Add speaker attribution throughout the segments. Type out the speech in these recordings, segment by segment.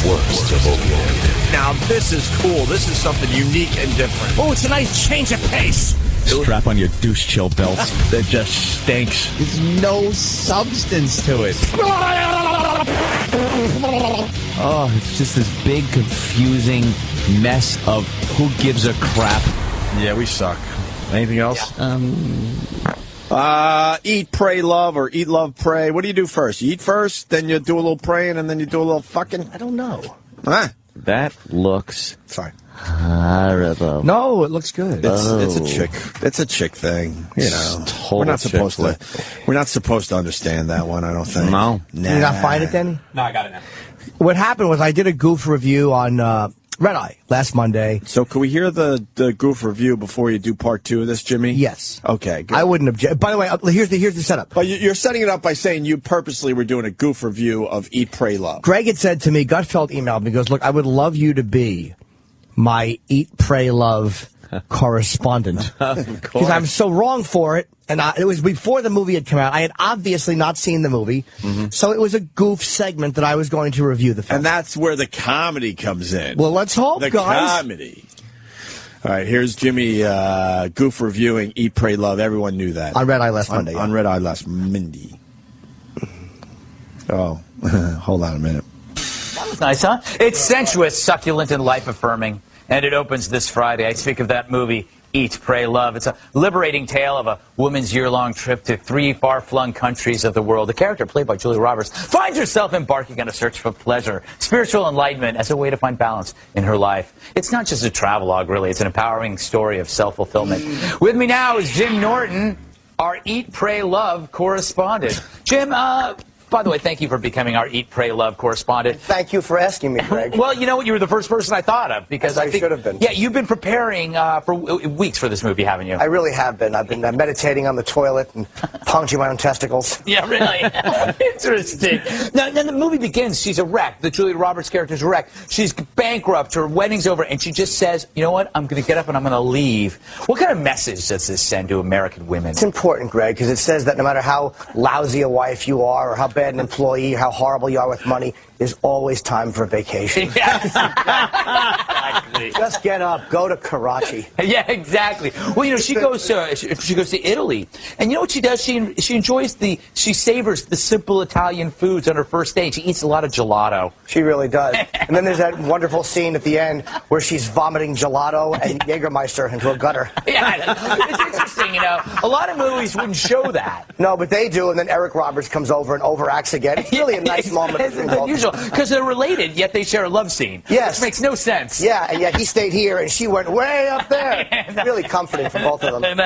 Speaker 1: worst of Opie and Anthony.
Speaker 2: Now, this is cool. This is something unique and different. Oh, it's a nice change of pace.
Speaker 3: Strap on your douche chill belt. That just stinks.
Speaker 4: There's no substance to it.
Speaker 3: Oh, it's just this big, confusing mess of who gives a crap.
Speaker 2: Yeah, we suck. Anything else? Eat, pray, love, or eat, love, pray. What do you do first? You eat first, then you do a little praying, and then you do a little fucking? I don't know. Huh?
Speaker 3: That looks
Speaker 4: horrible. No, it looks good.
Speaker 2: It's a chick. It's a chick thing. You know, we're not supposed to. We're not supposed to understand that one. I don't think.
Speaker 3: No.
Speaker 2: Nah.
Speaker 4: You not find it, Denny?
Speaker 5: No, I got it now.
Speaker 4: What happened was I did a goof review on Red Eye last Monday.
Speaker 2: So can we hear the goof review before you do part 2 of this, Jimmy?
Speaker 4: Yes.
Speaker 2: Okay, good.
Speaker 4: I wouldn't object. By the way, here's the setup.
Speaker 2: But you're setting it up by saying you purposely were doing a goof review of Eat, Pray, Love.
Speaker 4: Greg had said to me, Gutfeld emailed me, goes, look, I would love you to be my Eat, Pray, Love correspondent. Because I'm so wrong for it. And it was before the movie had come out. I had obviously not seen the movie. So it was a goof segment that I was going to review the film.
Speaker 2: And that's where the comedy comes in.
Speaker 4: Well, let's hope,
Speaker 2: the
Speaker 4: guys.
Speaker 2: Comedy. All right, here's Jimmy goof reviewing Eat, Pray, Love. Everyone knew that.
Speaker 4: On Red Eye last Monday.
Speaker 2: On Red Eye last Monday. Oh, hold on a minute.
Speaker 5: That was nice, huh? It's sensuous, succulent, and life-affirming. And it opens this Friday. I speak of that movie, Eat, Pray, Love. It's a liberating tale of a woman's year-long trip to 3 far-flung countries of the world. The character, played by Julia Roberts, finds herself embarking on a search for pleasure, spiritual enlightenment as a way to find balance in her life. It's not just a travelogue, really. It's an empowering story of self-fulfillment. With me now is Jim Norton, our Eat, Pray, Love correspondent. Jim, by the way, thank you for becoming our Eat, Pray, Love correspondent.
Speaker 4: Thank you for asking me, Greg.
Speaker 5: Well, you know what? You were the first person I thought of because I think,
Speaker 4: should have been.
Speaker 5: Yeah, you've been preparing for weeks for this movie, haven't you?
Speaker 4: I really have been. I've been meditating on the toilet and puncturing my own testicles.
Speaker 5: Yeah, really. Interesting. Now, the movie begins. She's a wreck. The Julia Roberts character's a wreck. She's bankrupt. Her wedding's over, and she just says, you know what? I'm going to get up and I'm going to leave. What kind of message does this send to American women?
Speaker 4: It's important, Greg, because it says that no matter how lousy a wife you are or how bad an employee, how horrible you are with money, there's always time for a vacation.
Speaker 5: Yes. Exactly.
Speaker 4: Just get up, go to Karachi.
Speaker 5: Yeah, exactly. Well, you know, she goes to Italy, and you know what she does? She savors the simple Italian foods on her first date. She eats a lot of gelato.
Speaker 4: She really does. And then there's that wonderful scene at the end where she's vomiting gelato and Jägermeister into a gutter.
Speaker 5: Yeah, it's interesting, you know. A lot of movies wouldn't show that.
Speaker 4: No, but they do, and then Eric Roberts comes over and overacts again. It's really a nice moment.
Speaker 5: It's unusual, because they're related, yet they share a love scene.
Speaker 4: Yes.
Speaker 5: Which makes no sense.
Speaker 4: Yeah, and yet he stayed here, and she went way up there. It's really comforting for both of them.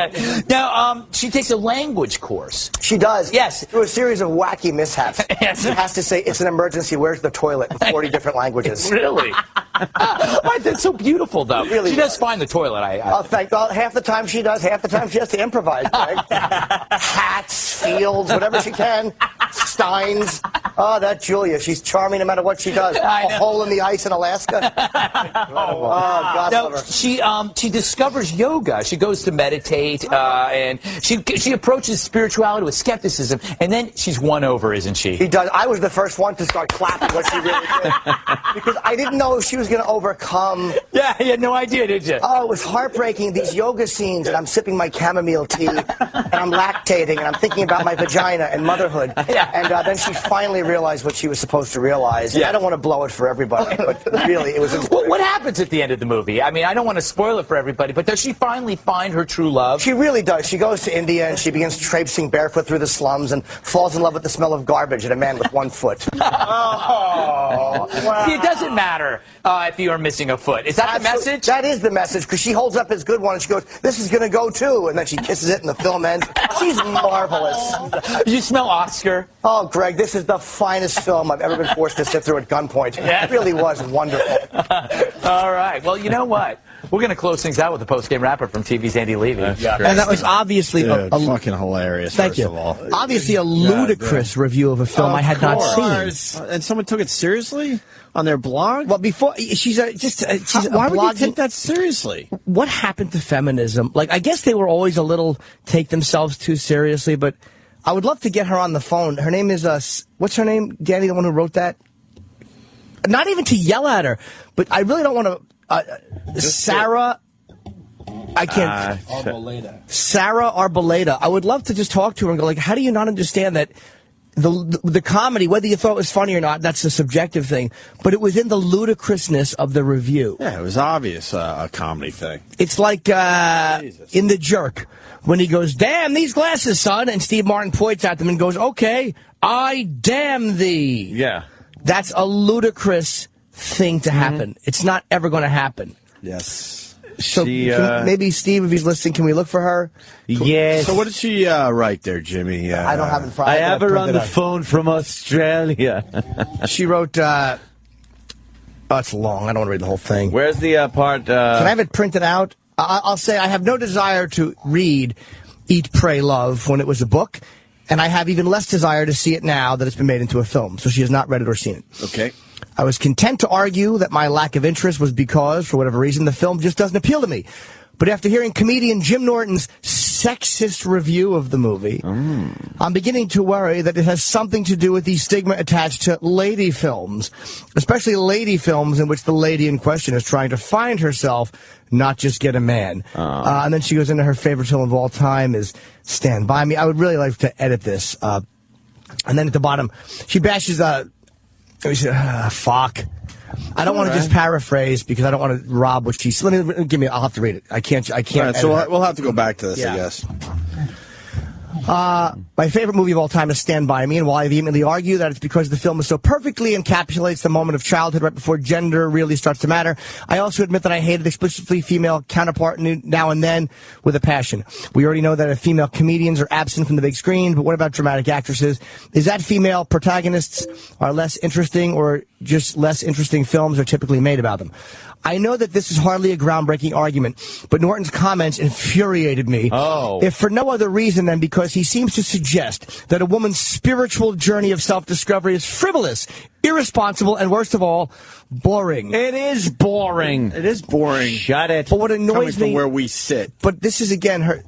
Speaker 5: Now, she takes a language course.
Speaker 4: She does.
Speaker 5: Yes.
Speaker 4: Through a series of wacky mishaps.
Speaker 5: Yes.
Speaker 4: She has to say, it's an emergency, where's the toilet, in 40 different languages.
Speaker 5: Really? That's so beautiful, though.
Speaker 4: Really
Speaker 5: she does find the toilet.
Speaker 4: Thank God. Half the time she does, half the time she has to improvise, Greg. Hats, fields, whatever she can. Steins. Oh, that Julia. She's charming no matter what she does. A hole in the ice in Alaska. God love her.
Speaker 5: She discovers yoga. She goes to meditate, and she approaches spirituality with skepticism, and then she's won over, isn't she?
Speaker 4: He does. I was the first one to start clapping what she really did. Because I didn't know if she was going to overcome.
Speaker 5: Yeah, you had no idea, did you?
Speaker 4: Oh, it was heartbreaking, these yoga scenes, and I'm sipping my chamomile tea, and I'm lactating, and I'm thinking about my vagina and motherhood.
Speaker 5: Yeah.
Speaker 4: And then she finally realized what she was supposed to realize. Yeah. I don't want to blow it for everybody, but really, it was important.
Speaker 5: What happens at the end of the movie? I mean, I don't want to spoil it for everybody, but does she finally find her true love?
Speaker 4: She really does. She goes to India, and she begins traipsing barefoot through the slums and falls in love with the smell of garbage and a man with one foot.
Speaker 5: Oh, wow. See, it doesn't matter if you are missing a foot. Is that the message?
Speaker 4: That is the message, because she holds up his good one, and she goes, this is going to go, too. And then she kisses it, and the film ends. She's marvelous.
Speaker 5: You smell Oscar?
Speaker 4: Oh, Greg, this is the finest film I've ever been forced to sit through at gunpoint.
Speaker 5: Yeah.
Speaker 4: It really was wonderful.
Speaker 5: All right. Well, you know what? We're going to close things out with the post-game wrap-up from TV's Andy Levy.
Speaker 4: Yeah. And that was obviously
Speaker 2: fucking hilarious.
Speaker 4: Thank you.
Speaker 2: Of all.
Speaker 4: Obviously a ludicrous review of a film I had not seen.
Speaker 2: And someone took it seriously on their blog?
Speaker 4: Well, before she's why
Speaker 2: would you take that seriously?
Speaker 4: What happened to feminism? Like, I guess they were always a little take themselves too seriously, but I would love to get her on the phone. Her name is what's her name? Danny, the one who wrote that? not even to yell at her, but I really don't want to. Sarah, I can't. Sarah Arboleda. I would love to just talk to her and go like, how do you not understand that the comedy, whether you thought it was funny or not, that's a subjective thing, but it was in the ludicrousness of the review.
Speaker 2: Yeah, it was obvious a comedy thing.
Speaker 4: It's like in The Jerk, when he goes, damn these glasses, son, and Steve Martin points at them and goes, okay, I damn thee.
Speaker 3: Yeah.
Speaker 4: That's a ludicrous thing to happen. It's not ever going to happen.
Speaker 2: Yes.
Speaker 4: So maybe, Steve, if he's listening, can we look for her?
Speaker 3: Yes.
Speaker 2: So what did she write there, Jimmy?
Speaker 4: I don't have it in front.
Speaker 3: I have her on the phone from Australia.
Speaker 4: She wrote, oh, it's long. I don't want to read the whole thing.
Speaker 3: Where's the part?
Speaker 4: Can I have it printed out? I'll say I have no desire to read Eat, Pray, Love when it was a book, and I have even less desire to see it now that it's been made into a film. So she has not read it or seen it.
Speaker 2: Okay.
Speaker 4: I was content to argue that my lack of interest was because, for whatever reason, the film just doesn't appeal to me. But after hearing comedian Jim Norton's sexist review of the movie, I'm beginning to worry that it has something to do with the stigma attached to lady films, especially lady films in which the lady in question is trying to find herself, not just get a man. And then she goes into her favorite film of all time is Stand By Me. I would really like to edit this. And then at the bottom, she bashes... fuck. I don't want to just paraphrase because I don't want to rob what she said. I'll have to read it. I can't.
Speaker 2: All right, so we'll have to go back to this, I guess.
Speaker 4: My favorite movie of all time is Stand By Me, and while I vehemently argue that it's because the film is so perfectly encapsulates the moment of childhood right before gender really starts to matter, I also admit that I hated explicitly female counterpart now and then with a passion. We already know that female comedians are absent from the big screen, but what about dramatic actresses? Is that female protagonists are less interesting, or just less interesting films are typically made about them? I know that this is hardly a groundbreaking argument, but Norton's comments infuriated me. If for no other reason than because he seems to suggest that a woman's spiritual journey of self-discovery is frivolous, irresponsible, and worst of all, boring.
Speaker 3: It is boring.
Speaker 2: It is boring.
Speaker 3: Shut it.
Speaker 4: But what annoys
Speaker 2: from
Speaker 4: me,
Speaker 2: where we sit.
Speaker 4: But this is again her.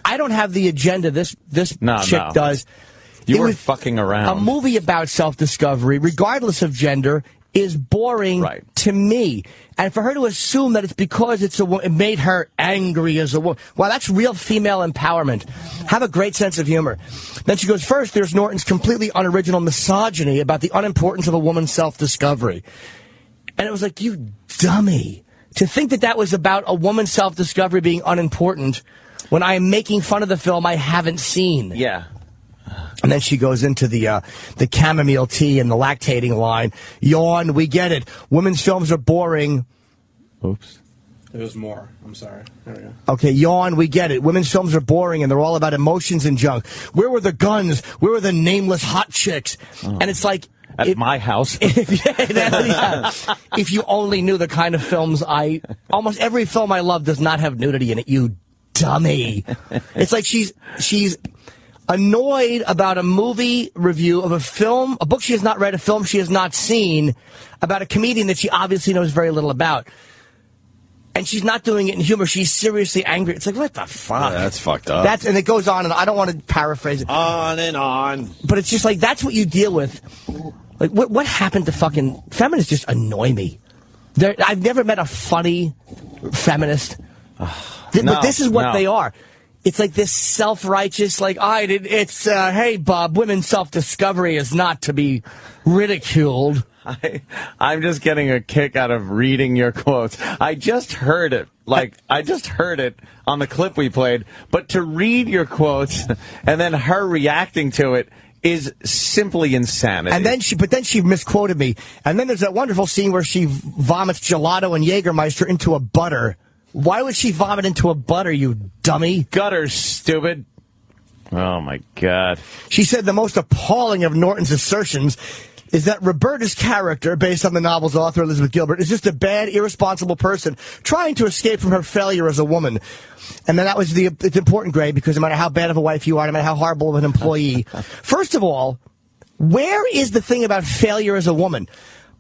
Speaker 4: I don't have the agenda. This chick does.
Speaker 3: You were fucking around.
Speaker 4: A movie about self-discovery, regardless of gender, is boring to me. And for her to assume that it's because it made her angry as a woman, well, that's real female empowerment. Have a great sense of humor. Then she goes, first, there's Norton's completely unoriginal misogyny about the unimportance of a woman's self-discovery. And it was like, you dummy. To think that that was about a woman's self-discovery being unimportant when I am making fun of the film I haven't seen.
Speaker 3: Yeah.
Speaker 4: And then she goes into the chamomile tea and the lactating line. Yawn, we get it. Women's films are boring.
Speaker 3: Oops.
Speaker 6: There's more. I'm sorry. There we go.
Speaker 4: Okay, yawn, we get it. Women's films are boring and they're all about emotions and junk. Where were the guns? Where were the nameless hot chicks? And it's like...
Speaker 3: At my house.
Speaker 4: If you only knew the kind of films almost every film I love does not have nudity in it, you dummy. It's like she's annoyed about a movie review of a book she has not read, a film she has not seen, about a comedian that she obviously knows very little about. And she's not doing it in humor. She's seriously angry. It's like, what the fuck?
Speaker 2: Yeah, that's fucked up.
Speaker 4: And it goes on, and I don't want to paraphrase it.
Speaker 2: On and on.
Speaker 4: But it's just like, that's what you deal with. Like, what happened to fucking... Feminists just annoy me. I've never met a funny feminist. But this is what they are. It's like this self-righteous, like, hey, Bob, women's self-discovery is not to be ridiculed.
Speaker 3: I'm just getting a kick out of reading your quotes. I just heard it. I just heard it on the clip we played. But to read your quotes and then her reacting to it is simply insanity.
Speaker 4: And then she misquoted me. And then there's that wonderful scene where she vomits gelato and Jägermeister into a butter. Why would she vomit into a butter, you dummy?
Speaker 3: Gutter, stupid. Oh, my God.
Speaker 4: She said the most appalling of Norton's assertions is that Roberta's character, based on the novel's author, Elizabeth Gilbert, is just a bad, irresponsible person trying to escape from her failure as a woman. And then it's important, Gray, because no matter how bad of a wife you are, no matter how horrible of an employee, first of all, where is the thing about failure as a woman?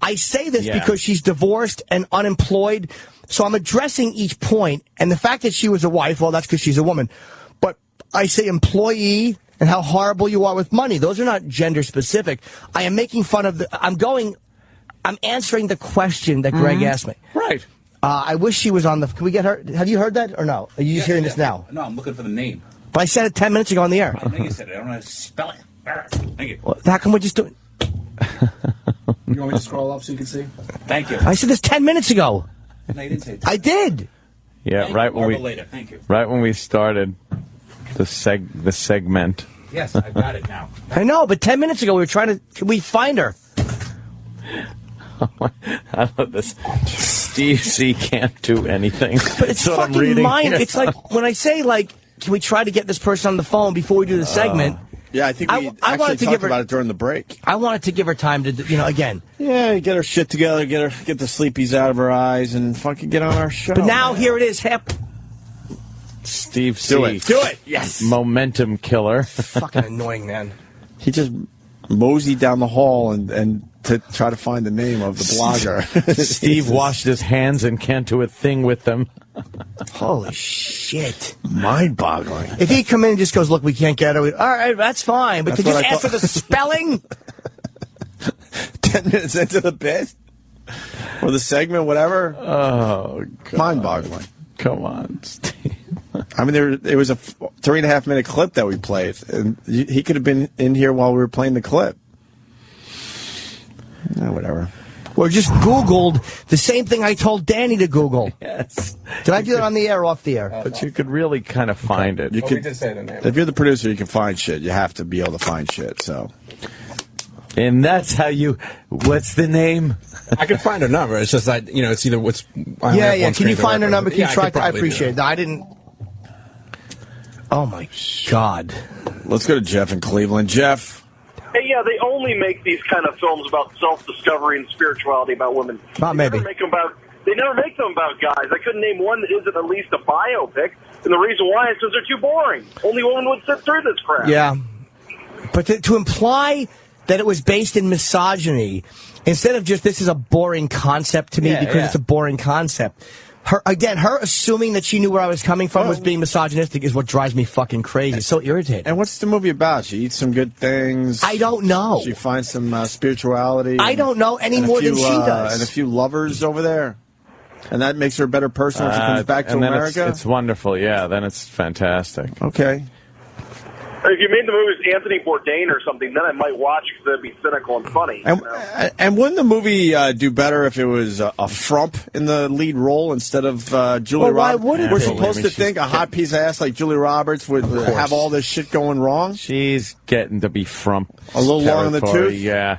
Speaker 4: I say this because she's divorced and unemployed, so I'm addressing each point. And the fact that she was a wife, well, that's because she's a woman. But I say employee and how horrible you are with money. Those are not gender specific. I am making fun of I'm answering the question that Greg asked me.
Speaker 3: Right.
Speaker 4: I wish she was on the... Can we get her? Have you heard that or no? Are you just hearing this now?
Speaker 7: No, I'm looking for the name.
Speaker 4: But I said it 10 minutes ago on the air.
Speaker 7: I know you said it. I don't know how to spell it. Thank you.
Speaker 4: Well, how come we're just doing...
Speaker 6: You want me to scroll up so you can see?
Speaker 7: Thank you.
Speaker 4: I said this 10 minutes ago.
Speaker 7: No, you didn't say it.
Speaker 4: I did.
Speaker 3: Yeah,
Speaker 7: Thank
Speaker 3: right
Speaker 7: you.
Speaker 3: when we
Speaker 7: Later. Thank you.
Speaker 3: right when we started the segment.
Speaker 7: Yes, I got it now.
Speaker 4: I know, but 10 minutes ago we were trying to... Can we find her?
Speaker 3: I love this. Steve C can't do anything.
Speaker 4: But it's
Speaker 3: That's what I'm
Speaker 4: fucking
Speaker 3: reading.
Speaker 4: mine. It's like when I say, like, can we try to get this person on the phone before we do the segment?
Speaker 2: Yeah, I think we
Speaker 4: I
Speaker 2: actually
Speaker 4: wanted to
Speaker 2: talked
Speaker 4: give her-
Speaker 2: about it during the break.
Speaker 4: I wanted to give her time to, again.
Speaker 2: Yeah, get her shit together, get the sleepies out of her eyes, and fucking get on our show.
Speaker 4: But now here it is.
Speaker 3: Steve C.
Speaker 2: Do it. Do it. Yes.
Speaker 3: Momentum killer.
Speaker 4: Fucking annoying, man.
Speaker 2: He just moseyed down the hall and to try to find the name of the blogger.
Speaker 3: Steve washed his hands and can't do a thing with them.
Speaker 4: Holy shit.
Speaker 2: Mind-boggling.
Speaker 4: If he come in and just goes, look, we can't get her. All right, that's fine. But
Speaker 2: That's
Speaker 4: to just
Speaker 2: what I
Speaker 4: ask for
Speaker 2: thought.
Speaker 4: the spelling?
Speaker 2: 10 minutes into the bit? Or the segment, whatever?
Speaker 3: Oh, God.
Speaker 2: Mind-boggling.
Speaker 3: Come on, Steve.
Speaker 2: I mean, it was a 3.5 minute clip that we played, and he could have been in here while we were playing the clip. Whatever.
Speaker 4: Or just Googled the same thing I told Danny to Google.
Speaker 3: Yes.
Speaker 4: Did I do that on the air or off the air?
Speaker 3: But you could really kind of find it.
Speaker 2: You
Speaker 6: We
Speaker 2: could,
Speaker 6: did say the name.
Speaker 2: if you're the producer, you can find shit. You have to be able to find shit. So
Speaker 3: And that's how you... What's the name?
Speaker 6: I can find her number. It's just that, it's either what's... I only
Speaker 4: Yeah,
Speaker 6: have
Speaker 4: yeah.
Speaker 6: one
Speaker 4: Can you
Speaker 6: screen to
Speaker 4: find her
Speaker 6: work
Speaker 4: number?
Speaker 6: with.
Speaker 4: Can you
Speaker 6: Yeah,
Speaker 4: try?
Speaker 6: could
Speaker 4: I
Speaker 6: probably do
Speaker 4: appreciate
Speaker 6: that.
Speaker 4: that. I didn't... Oh, my God.
Speaker 2: let's go to Jeff in Cleveland. Jeff.
Speaker 8: Hey, yeah, they only make these kind of films about self-discovery and spirituality about women.
Speaker 4: Maybe.
Speaker 8: They never make them about guys. I couldn't name one that isn't at least a biopic, and the reason why is because they're too boring. Only women would sit through this crap.
Speaker 4: Yeah. But to imply that it was based in misogyny, instead of just this is a boring concept to me because it's a boring concept. Her assuming that she knew where I was coming from was being misogynistic is what drives me fucking crazy. It's so irritating.
Speaker 2: And what's the movie about? She eats some good things.
Speaker 4: I don't know.
Speaker 2: She finds some spirituality.
Speaker 4: I don't know any more than she does.
Speaker 2: And a few lovers over there. And that makes her a better person when she comes back to
Speaker 3: and then
Speaker 2: America?
Speaker 3: It's wonderful. Yeah, then it's fantastic.
Speaker 2: Okay.
Speaker 8: If you made the movie as Anthony Bourdain or something, then I might watch because it'd be cynical and funny.
Speaker 2: And wouldn't the movie do better if it was a frump in the lead role instead of Julia
Speaker 4: Well, why
Speaker 2: Roberts?
Speaker 4: would it
Speaker 2: We're
Speaker 4: be?
Speaker 2: supposed to
Speaker 3: She's
Speaker 2: think a hot piece of ass like Julia Roberts would have all this shit going wrong?
Speaker 3: She's getting to be frump.
Speaker 2: A little long in the
Speaker 3: territory,
Speaker 2: tooth?
Speaker 3: Yeah.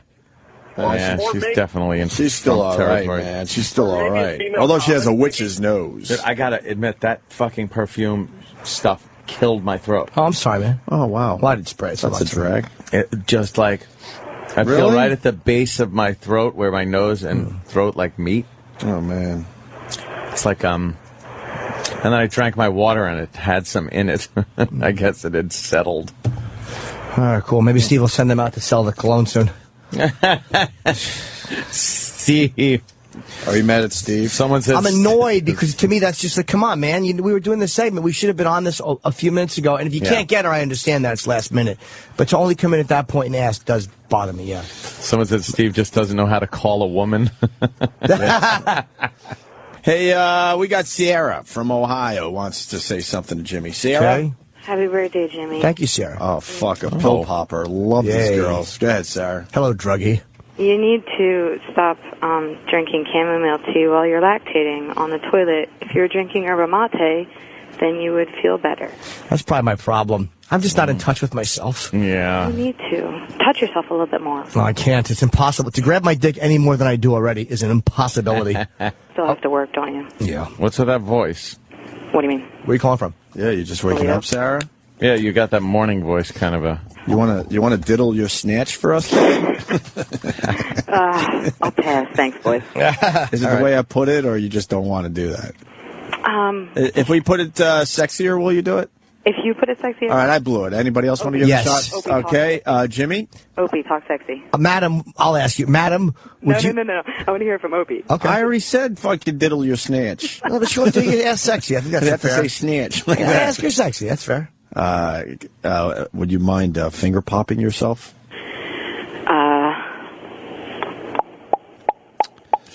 Speaker 3: Yeah,
Speaker 8: Or
Speaker 3: she's
Speaker 8: maybe-
Speaker 3: definitely in
Speaker 2: She's still
Speaker 3: frump
Speaker 2: all right,
Speaker 3: territory.
Speaker 2: man. She's still all
Speaker 8: Maybe a
Speaker 2: right.
Speaker 8: female
Speaker 2: Although she has a
Speaker 8: comic.
Speaker 2: witch's nose.
Speaker 3: Dude, I gotta admit, that fucking perfume stuff killed my throat.
Speaker 4: Oh, I'm sorry, man.
Speaker 2: Oh, wow.
Speaker 4: Well, I did spray it. So
Speaker 2: That's a drag.
Speaker 3: It just like, I feel
Speaker 2: Really?
Speaker 3: right at the base of my throat where my nose and throat like meet.
Speaker 2: Oh, man.
Speaker 3: It's like, and then I drank my water and it had some in it. I guess it had settled.
Speaker 4: All right, cool. Maybe Steve will send them out to sell the cologne soon.
Speaker 3: Steve.
Speaker 2: Are you mad at Steve?
Speaker 3: Someone says...
Speaker 4: I'm annoyed because to me that's just like, come on, man. We were doing this segment. We should have been on this a few minutes ago. And if you can't get her, I understand that it's last minute. But to only come in at that point and ask does bother me, yeah.
Speaker 3: Someone said Steve just doesn't know how to call a woman.
Speaker 2: Hey, we got Sierra from Ohio wants to say something to Jimmy. Sierra?
Speaker 4: Okay.
Speaker 9: Happy birthday, Jimmy.
Speaker 4: Thank you, Sarah.
Speaker 2: Oh, fuck, a pill popper. Love
Speaker 4: Yay.
Speaker 2: these girls. Go ahead, Sarah.
Speaker 4: Hello, druggie.
Speaker 9: You need to stop drinking chamomile tea while you're lactating on the toilet. If you were drinking yerba mate, then you would feel better.
Speaker 4: That's probably my problem. I'm just not in touch with myself.
Speaker 3: Yeah.
Speaker 9: You need to touch yourself a little bit more.
Speaker 4: No, I can't. It's impossible. To grab my dick any more than I do already is an impossibility.
Speaker 9: Still have to work, don't you?
Speaker 4: Yeah.
Speaker 3: What's with that voice?
Speaker 9: What do you mean?
Speaker 4: Where are you calling from?
Speaker 2: Yeah, you just waking
Speaker 9: Yeah.
Speaker 2: up, Sarah?
Speaker 3: Yeah, you got that morning voice kind of a...
Speaker 2: You wanna diddle your snatch for us?
Speaker 9: I'll pass. Thanks, boys.
Speaker 2: Is it the way I put it, or you just don't want to do that? If we put it sexier, will you do it?
Speaker 9: If you put it sexy,
Speaker 2: All right, I blew it. Anybody else want to give
Speaker 4: Yes.
Speaker 2: it a shot?
Speaker 9: Okay.
Speaker 2: Okay, Jimmy?
Speaker 9: Opie, talk sexy.
Speaker 4: Madam, I'll ask you. Madam, would you...
Speaker 9: No. I want to hear it from Opie.
Speaker 4: Okay.
Speaker 2: I already said fucking diddle your snatch.
Speaker 4: No, but she wants to ask sexy. I think
Speaker 2: I
Speaker 4: that's
Speaker 2: have to
Speaker 4: fair.
Speaker 2: say snatch.
Speaker 4: Yeah, ask her sexy. That's fair.
Speaker 2: Would you mind finger popping yourself?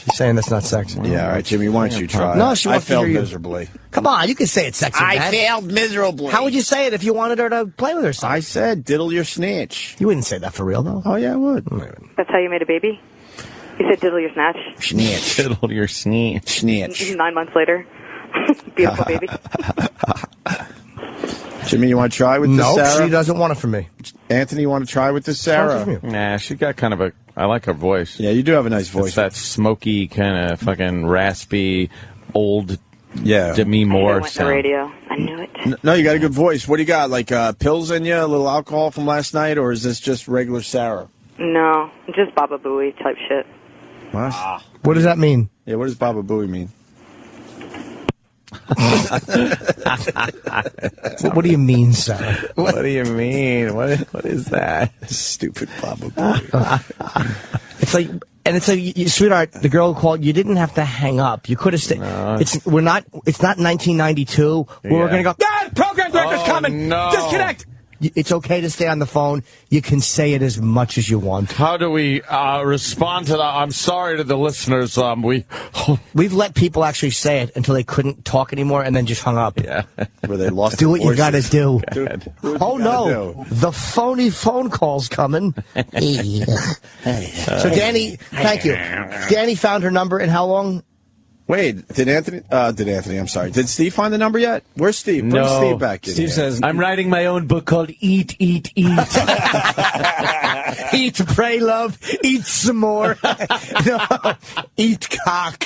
Speaker 4: She's saying that's not sexy.
Speaker 2: Yeah, all right, Jimmy, why don't you try?
Speaker 4: No, she
Speaker 2: I
Speaker 4: wants to
Speaker 2: failed
Speaker 4: hear you.
Speaker 2: miserably.
Speaker 4: Come on, you can say it sexy.
Speaker 2: I
Speaker 4: Dad.
Speaker 2: failed miserably.
Speaker 4: How would you say it if you wanted her to play with herself?
Speaker 2: I said, diddle your snitch.
Speaker 4: You wouldn't say that for real, though.
Speaker 2: Oh, yeah, I would.
Speaker 9: That's how you made a baby? You said diddle your snatch?
Speaker 2: Snitch.
Speaker 3: Diddle your snitch.
Speaker 2: Snitch.
Speaker 9: 9 months later. Beautiful baby.
Speaker 2: Jimmy, you want to try with this,
Speaker 4: No,
Speaker 2: Sarah?
Speaker 4: she doesn't want it from me.
Speaker 2: Anthony, you want to try with this, Sarah?
Speaker 3: Nah, she got kind of a... I like her voice.
Speaker 2: Yeah, you do have a nice voice.
Speaker 3: It's that smoky, kind of fucking raspy, old
Speaker 2: Yeah.
Speaker 3: Demi
Speaker 9: I knew it
Speaker 3: Moore
Speaker 9: went to
Speaker 3: sound.
Speaker 9: radio. I knew it.
Speaker 2: No, you got a good voice. What do you got? Like pills in you, a little alcohol from last night, or is this just regular Sarah?
Speaker 9: No, just Baba Booey type shit.
Speaker 2: What?
Speaker 4: What does that mean?
Speaker 2: Yeah, what does Baba Booey mean?
Speaker 4: What do you mean, Sarah?
Speaker 3: What do you mean? What is that?
Speaker 2: Stupid Baba Booey.
Speaker 4: It's like, and it's like, sweetheart, the girl called. You didn't have to hang up. You could have stayed.
Speaker 3: No.
Speaker 4: It's not 1992 where we're
Speaker 3: Yeah.
Speaker 4: gonna go. Ah, program director's coming.
Speaker 3: no.
Speaker 4: Disconnect. It's okay to stay on the phone. You can say it as much as you want.
Speaker 3: How do we respond to that? I'm sorry to the listeners.
Speaker 4: We've let people actually say it until they couldn't talk anymore and then just hung up.
Speaker 3: Yeah.
Speaker 2: Where they lost
Speaker 4: Do
Speaker 2: their
Speaker 4: what you got to
Speaker 2: voices.
Speaker 4: do.
Speaker 2: you
Speaker 4: Oh,
Speaker 2: gotta
Speaker 4: no. The phony phone call's coming. So, Danny, thank you. Danny found her number in how long?
Speaker 2: Wait, did Anthony? I'm sorry. Did Steve find the number yet? Where's Steve? Bring
Speaker 3: No.
Speaker 2: Steve back in.
Speaker 6: Steve
Speaker 2: here.
Speaker 6: says,
Speaker 3: I'm writing my own book called Eat, Eat, Eat.
Speaker 4: Eat, pray, love. Eat some more. No. Eat cock.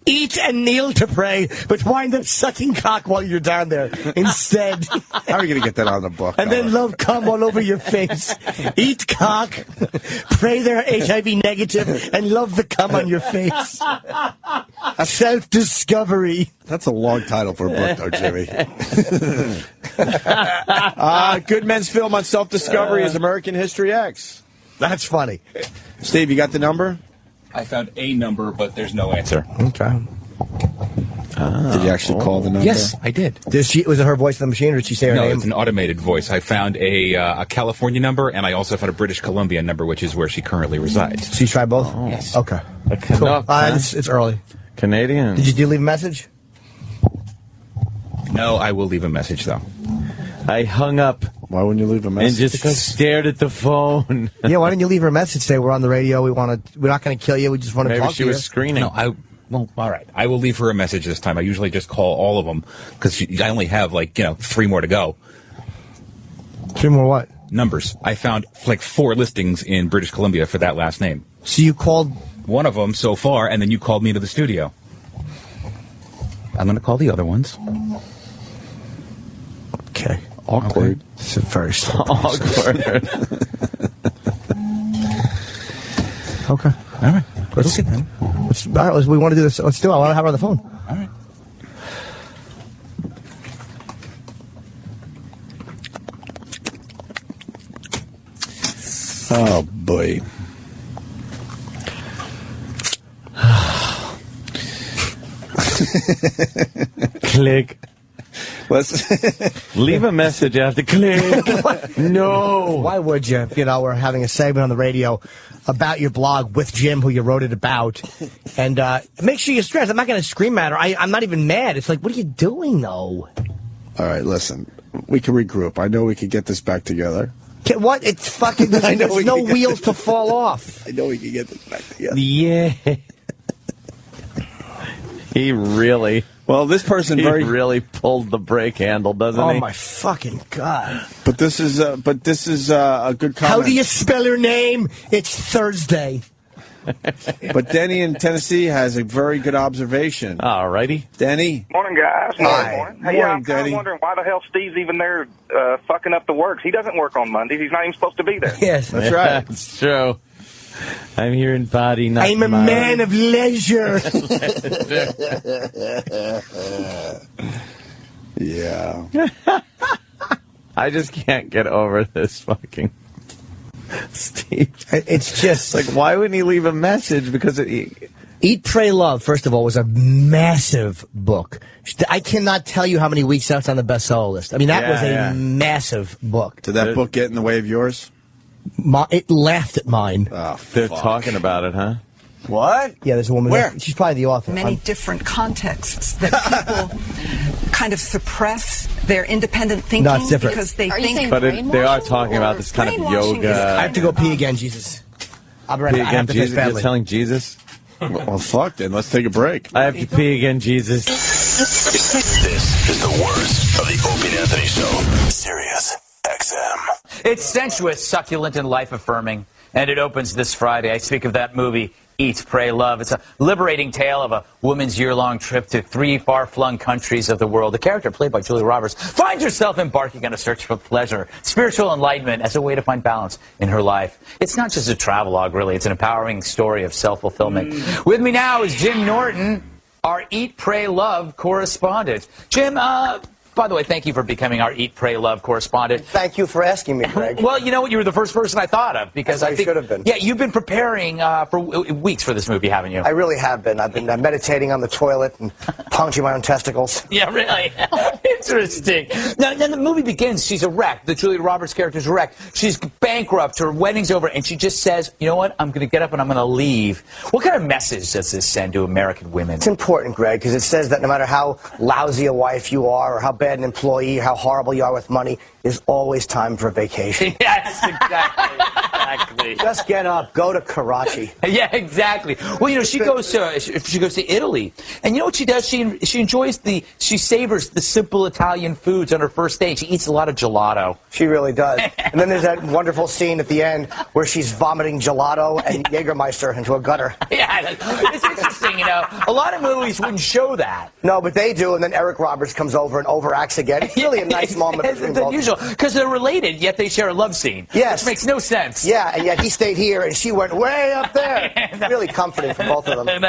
Speaker 4: Eat and kneel to pray, but wind up sucking cock while you're down there instead.
Speaker 2: How are you going to get that on the book?
Speaker 4: And then love cum all over your face. Eat cock. Pray they're HIV negative and love the cum on your face. Self-discovery.
Speaker 2: That's a long title for a book, though, Jimmy. Good men's film on self-discovery is American History X.
Speaker 4: That's funny.
Speaker 2: Steve, you got the number?
Speaker 7: I found a number, but there's no answer.
Speaker 4: Okay.
Speaker 2: Did you actually call the number?
Speaker 7: Yes, I did.
Speaker 4: Was it her voice on the machine, or did she say her
Speaker 7: No,
Speaker 4: name?
Speaker 7: it's an automated voice. I found a California number, and I also found a British Columbia number, which is where she currently resides.
Speaker 4: So you tried both?
Speaker 7: Yes.
Speaker 4: Okay.
Speaker 3: Canuck,
Speaker 4: Cool.
Speaker 3: huh?
Speaker 4: It's early.
Speaker 3: Canadian.
Speaker 4: Did you leave a message?
Speaker 7: No, I will leave a message, though.
Speaker 3: I hung up
Speaker 2: Why wouldn't you leave a
Speaker 3: and
Speaker 2: message?
Speaker 3: just stared at the phone.
Speaker 4: Yeah, why didn't you leave her a message? Say, we're on the radio. We're not going to kill you. We just want to
Speaker 3: Maybe
Speaker 4: talk
Speaker 3: she
Speaker 4: to
Speaker 3: was
Speaker 4: you.
Speaker 3: screening.
Speaker 7: No, well, all right. I will leave her a message this time. I usually just call all of them because I only have 3 more to go.
Speaker 4: 3 more what?
Speaker 7: Numbers. I found 4 listings in British Columbia for that last name.
Speaker 4: So you called...
Speaker 7: One of them so far, and then you called me to the studio. I'm going to call the other ones.
Speaker 4: Okay.
Speaker 2: Awkward.
Speaker 4: It's a very slow
Speaker 3: Awkward.
Speaker 4: Okay.
Speaker 7: All right.
Speaker 4: Let's,
Speaker 7: Okay, then.
Speaker 4: all right, we want to do this. Let's do it. I want to have her on the phone.
Speaker 7: All right.
Speaker 2: Oh, boy.
Speaker 3: Click.
Speaker 2: Let's
Speaker 3: Leave a message after click. No.
Speaker 4: Why would you? You know, we're having a segment on the radio about your blog with Jim, who you wrote it about. And make sure you're stressed. I'm not going to scream at her. I'm not even mad. It's like, what are you doing, though?
Speaker 2: All right, listen. We can regroup. I know we can get this back together.
Speaker 4: What? It's fucking...
Speaker 2: I know
Speaker 4: There's
Speaker 2: we
Speaker 4: no
Speaker 2: can get
Speaker 4: wheels to fall off.
Speaker 2: I know we can get this back together.
Speaker 3: Yeah. He really...
Speaker 2: Well, this person
Speaker 3: He
Speaker 2: very...
Speaker 3: really pulled the brake handle, doesn't
Speaker 4: Oh,
Speaker 3: he?
Speaker 4: my fucking God.
Speaker 2: But this is a good comment.
Speaker 4: How do you spell her name? It's Thursday.
Speaker 2: But Denny in Tennessee has a very good observation.
Speaker 3: All righty.
Speaker 2: Denny?
Speaker 8: Morning, guys.
Speaker 2: Hi.
Speaker 8: Morning. Hey, yeah, I'm
Speaker 2: Morning,
Speaker 8: kind
Speaker 2: Denny.
Speaker 8: of wondering why the hell Steve's even there fucking up the works. He doesn't work on Mondays. He's not even supposed to be there.
Speaker 4: Yes.
Speaker 2: That's right.
Speaker 3: That's true. I'm here in body, not
Speaker 4: I'm a
Speaker 3: mind.
Speaker 4: man of leisure.
Speaker 2: Yeah.
Speaker 3: I just can't get over this fucking Steve.
Speaker 4: It's just...
Speaker 3: Like, why wouldn't he leave a message? Because
Speaker 4: Eat, Pray, Love, first of all, was a massive book. I cannot tell you how many weeks that's on the bestseller list. I mean, that
Speaker 3: Yeah,
Speaker 4: was a
Speaker 3: yeah.
Speaker 4: massive book.
Speaker 2: Did that book get in the way of yours?
Speaker 4: It laughed at mine.
Speaker 2: Oh,
Speaker 3: They're
Speaker 2: fuck.
Speaker 3: talking about it, huh?
Speaker 2: What?
Speaker 4: Yeah, there's a woman.
Speaker 2: Where?
Speaker 4: She's probably the author.
Speaker 10: Many different contexts that people kind of suppress their independent thinking
Speaker 4: No, it's different.
Speaker 10: because they
Speaker 11: Are you
Speaker 10: think.
Speaker 11: saying
Speaker 3: But they are talking about this kind of
Speaker 10: Brainwashing
Speaker 3: yoga.
Speaker 10: is
Speaker 4: I have to go pee again, Jesus. I'll be right
Speaker 3: Pee
Speaker 4: back. I
Speaker 3: again,
Speaker 4: have to piss
Speaker 3: Jesus. You're
Speaker 4: badly.
Speaker 3: telling Jesus?
Speaker 2: Well, fuck then. Let's take a break.
Speaker 3: I have to pee again, Jesus.
Speaker 1: This is the worst of the Opie and Anthony Show. Sirius XM.
Speaker 5: It's sensuous, succulent, and life-affirming, and it opens this Friday. I speak of that movie, Eat, Pray, Love. It's a liberating tale of a woman's year-long trip to 3 far-flung countries of the world. The character, played by Julia Roberts, finds herself embarking on a search for pleasure, spiritual enlightenment as a way to find balance in her life. It's not just a travelogue, really. It's an empowering story of self-fulfillment. With me now is Jim Norton, our Eat, Pray, Love correspondent. Jim, by the way, thank you for becoming our Eat, Pray, Love correspondent.
Speaker 12: Thank you for asking me, Greg.
Speaker 5: Well, you know what? You were the first person I thought of because I think
Speaker 12: should have been.
Speaker 5: Yeah, you've been preparing for weeks for this movie, haven't you?
Speaker 12: I really have been. I've been meditating on the toilet and punching my own testicles.
Speaker 5: Yeah, really. Interesting. Now, the movie begins. She's a wreck. The Julia Roberts character's a wreck. She's bankrupt. Her wedding's over, and she just says, "You know what? I'm going to get up and I'm going to leave." What kind of message does this send to American women?
Speaker 12: It's important, Greg, because it says that no matter how lousy a wife you are or how bad an employee, how horrible you are with money, there's always time for a vacation.
Speaker 5: Yes, exactly.
Speaker 12: Just get up, go to Karachi.
Speaker 5: Yeah, exactly. Well, you know, she goes to Italy, and you know what she does? She savors the simple Italian foods on her first day. She eats a lot of gelato.
Speaker 12: She really does. And then there's that wonderful scene at the end where she's vomiting gelato and Jägermeister into a gutter.
Speaker 5: Yeah, it's interesting. You know, a lot of movies wouldn't show that.
Speaker 12: No, but they do, and then Eric Roberts comes over and overacts again. It's really a nice moment.
Speaker 5: It's unusual because they're related, yet they share a love scene.
Speaker 12: Yes.
Speaker 5: Which makes no sense.
Speaker 12: Yeah, and yet he stayed here and she went way up there. It's really comforting for both of them.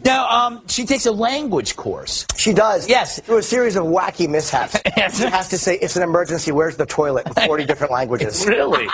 Speaker 5: Now, she takes a language course.
Speaker 12: She does.
Speaker 5: Yes.
Speaker 12: Through a series of wacky mishaps.
Speaker 5: Yes.
Speaker 12: She has to say, "It's an emergency, where's the toilet?" in 40 different languages.
Speaker 5: Really?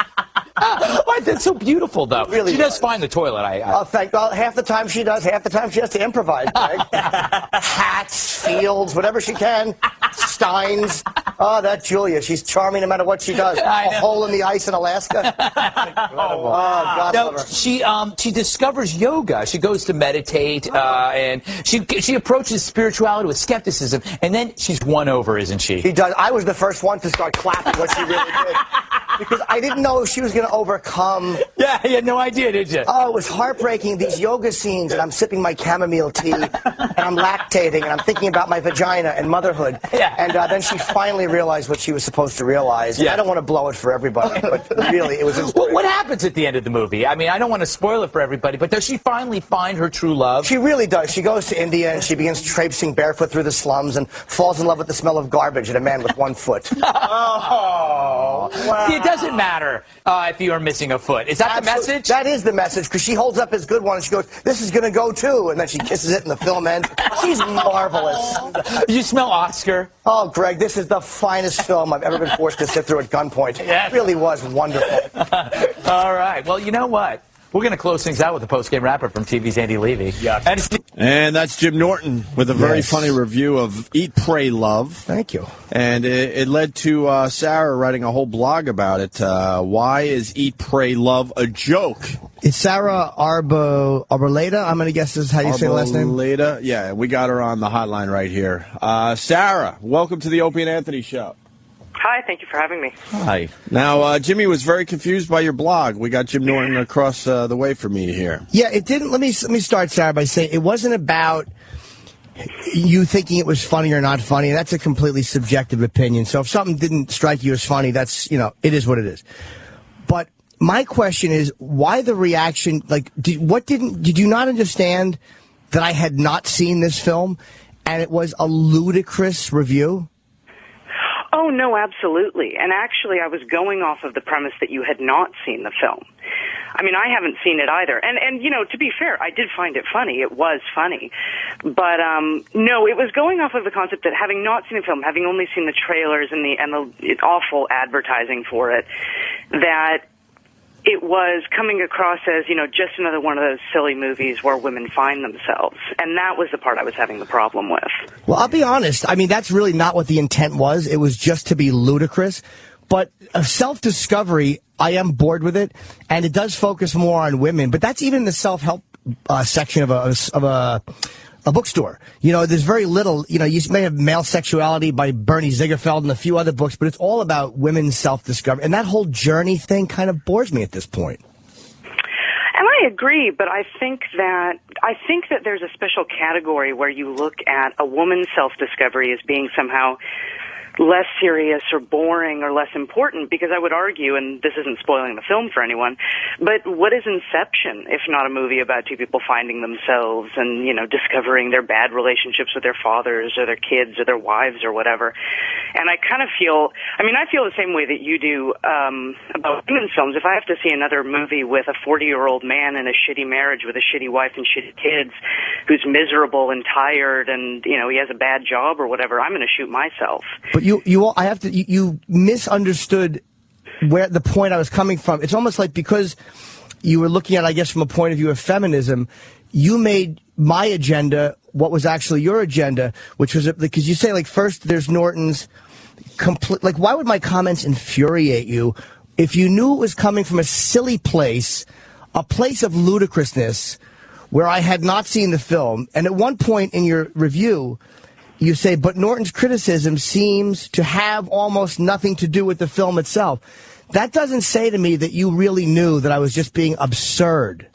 Speaker 5: Oh, that's so beautiful, though.
Speaker 12: Really
Speaker 5: she does find the toilet.
Speaker 12: Well, half the time she does, half the time she has to improvise, Greg. Hats, fields, whatever she can. Steins. Oh, that Julia. She's charming no matter what she does. A hole in the ice in Alaska. Oh, God
Speaker 5: now,
Speaker 12: love her.
Speaker 5: she discovers yoga. She goes to meditate, and she approaches spirituality with skepticism, and then she's won over, isn't she?
Speaker 12: She does. I was the first one to start clapping what she really did. Because I didn't know if she was going to overcome.
Speaker 5: Yeah, you had no idea, did you?
Speaker 12: Oh, it was heartbreaking, these yoga scenes, and I'm sipping my chamomile tea, and I'm lactating, and I'm thinking about my vagina and motherhood.
Speaker 5: Yeah.
Speaker 12: And then she finally realized what she was supposed to realize.
Speaker 5: Yeah.
Speaker 12: I don't want to blow it for everybody, but really, it was
Speaker 5: Well, what happens at the end of the movie? I mean, I don't want to spoil it for everybody, but does she finally find her true love?
Speaker 12: She really does. She goes to India, and she begins traipsing barefoot through the slums and falls in love with the smell of garbage and a man with one foot.
Speaker 5: Oh, wow. See, it doesn't matter if you are missing a foot. Is that the message?
Speaker 12: That is the message, because she holds up his good one, and she goes, "This is going to go, too." And then she kisses it, and the film ends. She's marvelous.
Speaker 5: You smell Oscar?
Speaker 12: Oh, Greg, this is the finest film I've ever been forced to sit through at gunpoint.
Speaker 5: Yes.
Speaker 12: It really was wonderful.
Speaker 5: All right. Well, you know what? We're going to close things out with a post-game wrap-up from TV's Andy Levy. Yeah.
Speaker 2: And that's Jim Norton with a very funny review of Eat, Pray, Love.
Speaker 4: Thank you.
Speaker 2: And it led to Sarah writing a whole blog about it. Why is Eat, Pray, Love a joke?
Speaker 4: It's Sarah Arboleda. I'm going to guess this is how you say the last name.
Speaker 2: Arboleda. Yeah, we got her on the hotline right here. Sarah, welcome to the Opie and Anthony Show.
Speaker 13: Hi, thank you for having me.
Speaker 2: Hi. Now, Jimmy was very confused by your blog. We got Jim Norton across the way from me here.
Speaker 4: Yeah, it didn't. Let me start, Sarah, by saying it wasn't about you thinking it was funny or not funny. That's a completely subjective opinion. So if something didn't strike you as funny, that's, it is what it is. But my question is, why the reaction? Like, did you not understand that I had not seen this film and it was a ludicrous review?
Speaker 13: Oh, no, absolutely. And actually, I was going off of the premise that you had not seen the film. I mean, I haven't seen it either. And to be fair, I did find it funny. It was funny. But, no, it was going off of the concept that having not seen the film, having only seen the trailers and the awful advertising for it, that it was coming across as, just another one of those silly movies where women find themselves. And that was the part I was having the problem with.
Speaker 4: Well, I'll be honest. I mean, that's really not what the intent was. It was just to be ludicrous. But self-discovery, I am bored with it, and it does focus more on women. But that's even in the self-help section of a bookstore. You know, there's very little. You know, you may have Male Sexuality by Bernie Ziegfeld and a few other books, but it's all about women's self-discovery. And that whole journey thing kind of bores me at this point.
Speaker 13: And I agree, but I think that there's a special category where you look at a woman's self-discovery as being somehow less serious or boring or less important, because I would argue, and this isn't spoiling the film for anyone, but what is Inception if not a movie about two people finding themselves and, you know, discovering their bad relationships with their fathers or their kids or their wives or whatever? And I kind of feel, I mean, I feel the same way that you do about women's films. If I have to see another movie with a 40-year-old man in a shitty marriage with a shitty wife and shitty kids who's miserable and tired and, you know, he has a bad job or whatever, I'm going to shoot myself.
Speaker 4: But you misunderstood where the point I was coming from. It's almost like because you were looking at, I guess, from a point of view of feminism, you made my agenda what was actually your agenda, which was because you say, like, first there's Norton's complete. Like, why would my comments infuriate you if you knew it was coming from a silly place, a place of ludicrousness, where I had not seen the film? And at one point in your review, you say, but Norton's criticism seems to have almost nothing to do with the film itself. That doesn't say to me that you really knew that I was just being absurd.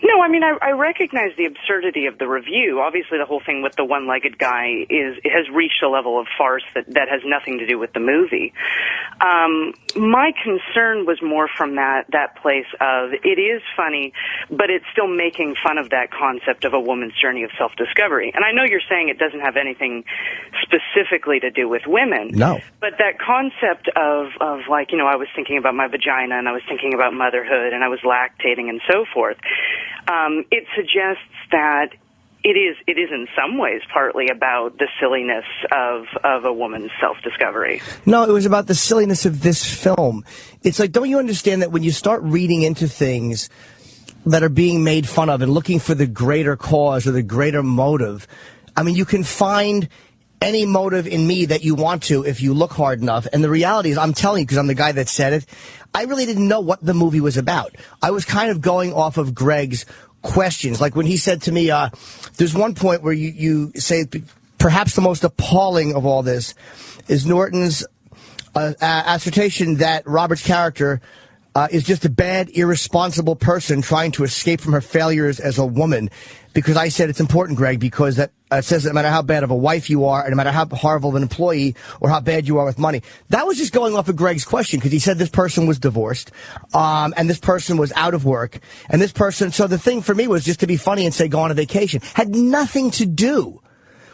Speaker 13: No, I mean, I recognize the absurdity of the review. Obviously, the whole thing with the one-legged guy has reached a level of farce that has nothing to do with the movie. My concern was more from that place of, it is funny, but it's still making fun of that concept of a woman's journey of self-discovery. And I know you're saying it doesn't have anything specifically to do with women.
Speaker 4: No.
Speaker 13: But that concept of like, you know, I was thinking about my vagina and I was thinking about motherhood and I was lactating and so forth. It suggests that it is in some ways partly about the silliness of a woman's self-discovery.
Speaker 4: No, it was about the silliness of this film. It's like, don't you understand that when you start reading into things that are being made fun of and looking for the greater cause or the greater motive, I mean, you can find any motive in me that you want to if you look hard enough. And the reality is, I'm telling you, because I'm the guy that said it, I really didn't know what the movie was about. I was kind of going off of Greg's questions. Like when he said to me, there's one point where you say perhaps the most appalling of all this is Norton's assertion that Robert's character is just a bad, irresponsible person trying to escape from her failures as a woman. Because I said it's important, Greg, because that says that no matter how bad of a wife you are, and no matter how horrible of an employee or how bad you are with money. That was just going off of Greg's question, because he said this person was divorced, and this person was out of work, and this person. So the thing for me was just to be funny and say go on a vacation. Had nothing to do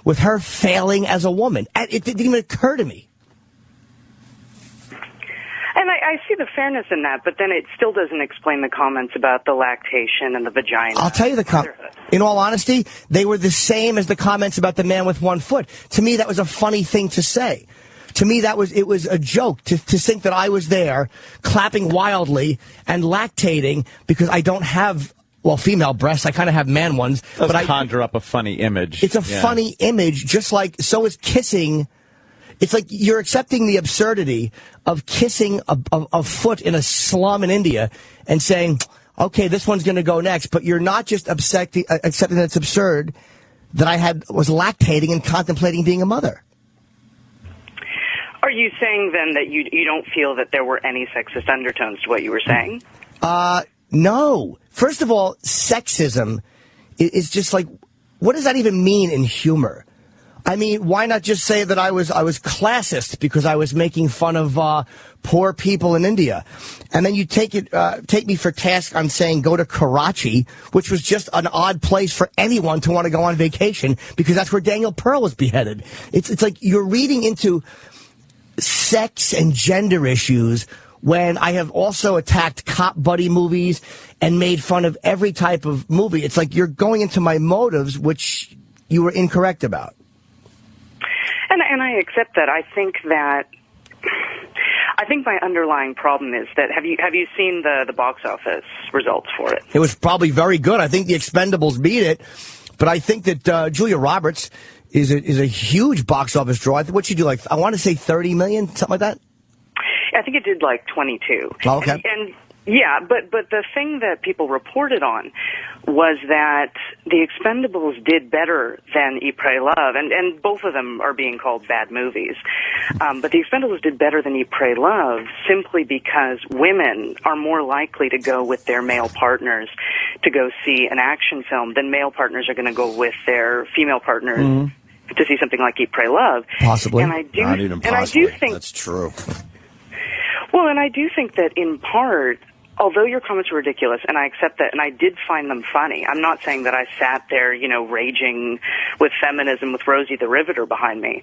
Speaker 4: with her failing as a woman. It didn't even occur to me.
Speaker 13: And I see the fairness in that, but then it still doesn't explain the comments about the lactation and the vagina.
Speaker 4: I'll tell you in all honesty, they were the same as the comments about the man with one foot. To me, that was a funny thing to say. To me, it was a joke to think that I was there clapping wildly and lactating because I don't have, well, female breasts. I kind of have man ones.
Speaker 3: But
Speaker 4: I
Speaker 3: conjure up a funny image.
Speaker 4: It's a funny image, just like so is kissing. It's like you're accepting the absurdity of kissing a foot in a slum in India and saying, okay, this one's going to go next. But you're not just accepting that it's absurd that I was lactating and contemplating being a mother.
Speaker 13: Are you saying then that you don't feel that there were any sexist undertones to what you were saying?
Speaker 4: No. First of all, sexism is just like, what does that even mean in humor? I mean, why not just say that I was classist because I was making fun of poor people in India, and then you take me for task on saying go to Karachi, which was just an odd place for anyone to want to go on vacation because that's where Daniel Pearl was beheaded. It's like you're reading into sex and gender issues when I have also attacked cop buddy movies and made fun of every type of movie. It's like you're going into my motives, which you were incorrect about.
Speaker 13: And I accept that. I think my underlying problem is that have you seen the box office results for it?
Speaker 4: It was probably very good. I think The Expendables beat it. But I think that Julia Roberts is a huge box office draw. What'd she do? Like, I want to say 30 million, something like that?
Speaker 13: I think it did like 22.
Speaker 4: Oh, okay.
Speaker 13: And yeah, but the thing that people reported on was that The Expendables did better than Eat, Pray, Love, and both of them are being called bad movies. But The Expendables did better than Eat, Pray, Love simply because women are more likely to go with their male partners to go see an action film than male partners are going to go with their female partners to see something like Eat, Pray, Love.
Speaker 4: Possibly.
Speaker 13: And I do,
Speaker 2: Not even possibly.
Speaker 13: And I do think
Speaker 2: that's true.
Speaker 13: Well, and I do think that in part, although your comments were ridiculous, and I accept that, and I did find them funny. I'm not saying that I sat there, raging with feminism with Rosie the Riveter behind me.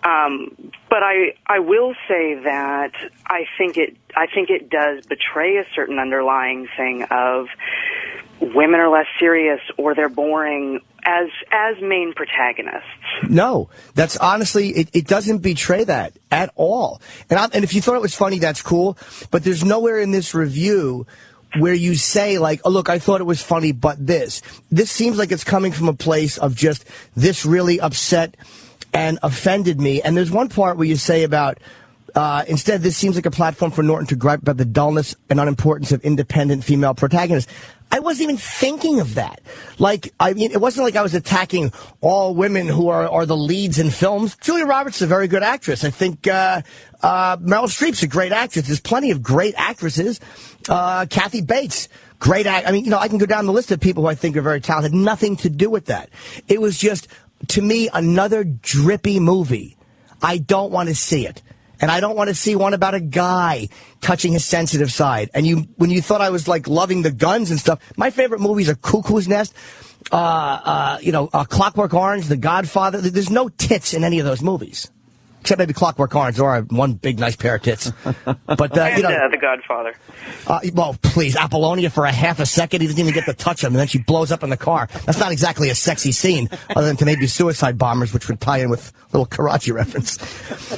Speaker 13: But I will say that I think it does betray a certain underlying thing of women are less serious or they're boring as main protagonists.
Speaker 4: No, that's honestly, it doesn't betray that at all. And if you thought it was funny, that's cool. But there's nowhere in this review where you say, like, oh, look, I thought it was funny, but this. This seems like it's coming from a place of just, this really upset and offended me. And there's one part where you say about, instead, this seems like a platform for Norton to gripe about the dullness and unimportance of independent female protagonists. I wasn't even thinking of that. Like, I mean, it wasn't like I was attacking all women who are the leads in films. Julia Roberts is a very good actress. I think Meryl Streep's a great actress. There's plenty of great actresses. Kathy Bates, great I mean, I can go down the list of people who I think are very talented. Nothing to do with that. It was just, to me, another drippy movie. I don't want to see it. And I don't want to see one about a guy touching his sensitive side. And when you thought I was like loving the guns and stuff, my favorite movies are Cuckoo's Nest, Clockwork Orange, The Godfather. There's no tits in any of those movies. Except maybe Clockwork Orange, or one big nice pair of tits. But
Speaker 13: The Godfather.
Speaker 4: Well, please, Apollonia for a half a second, he doesn't even get to touch him, and then she blows up in the car. That's not exactly a sexy scene, other than to maybe Suicide Bombers, which would tie in with a little Karachi reference.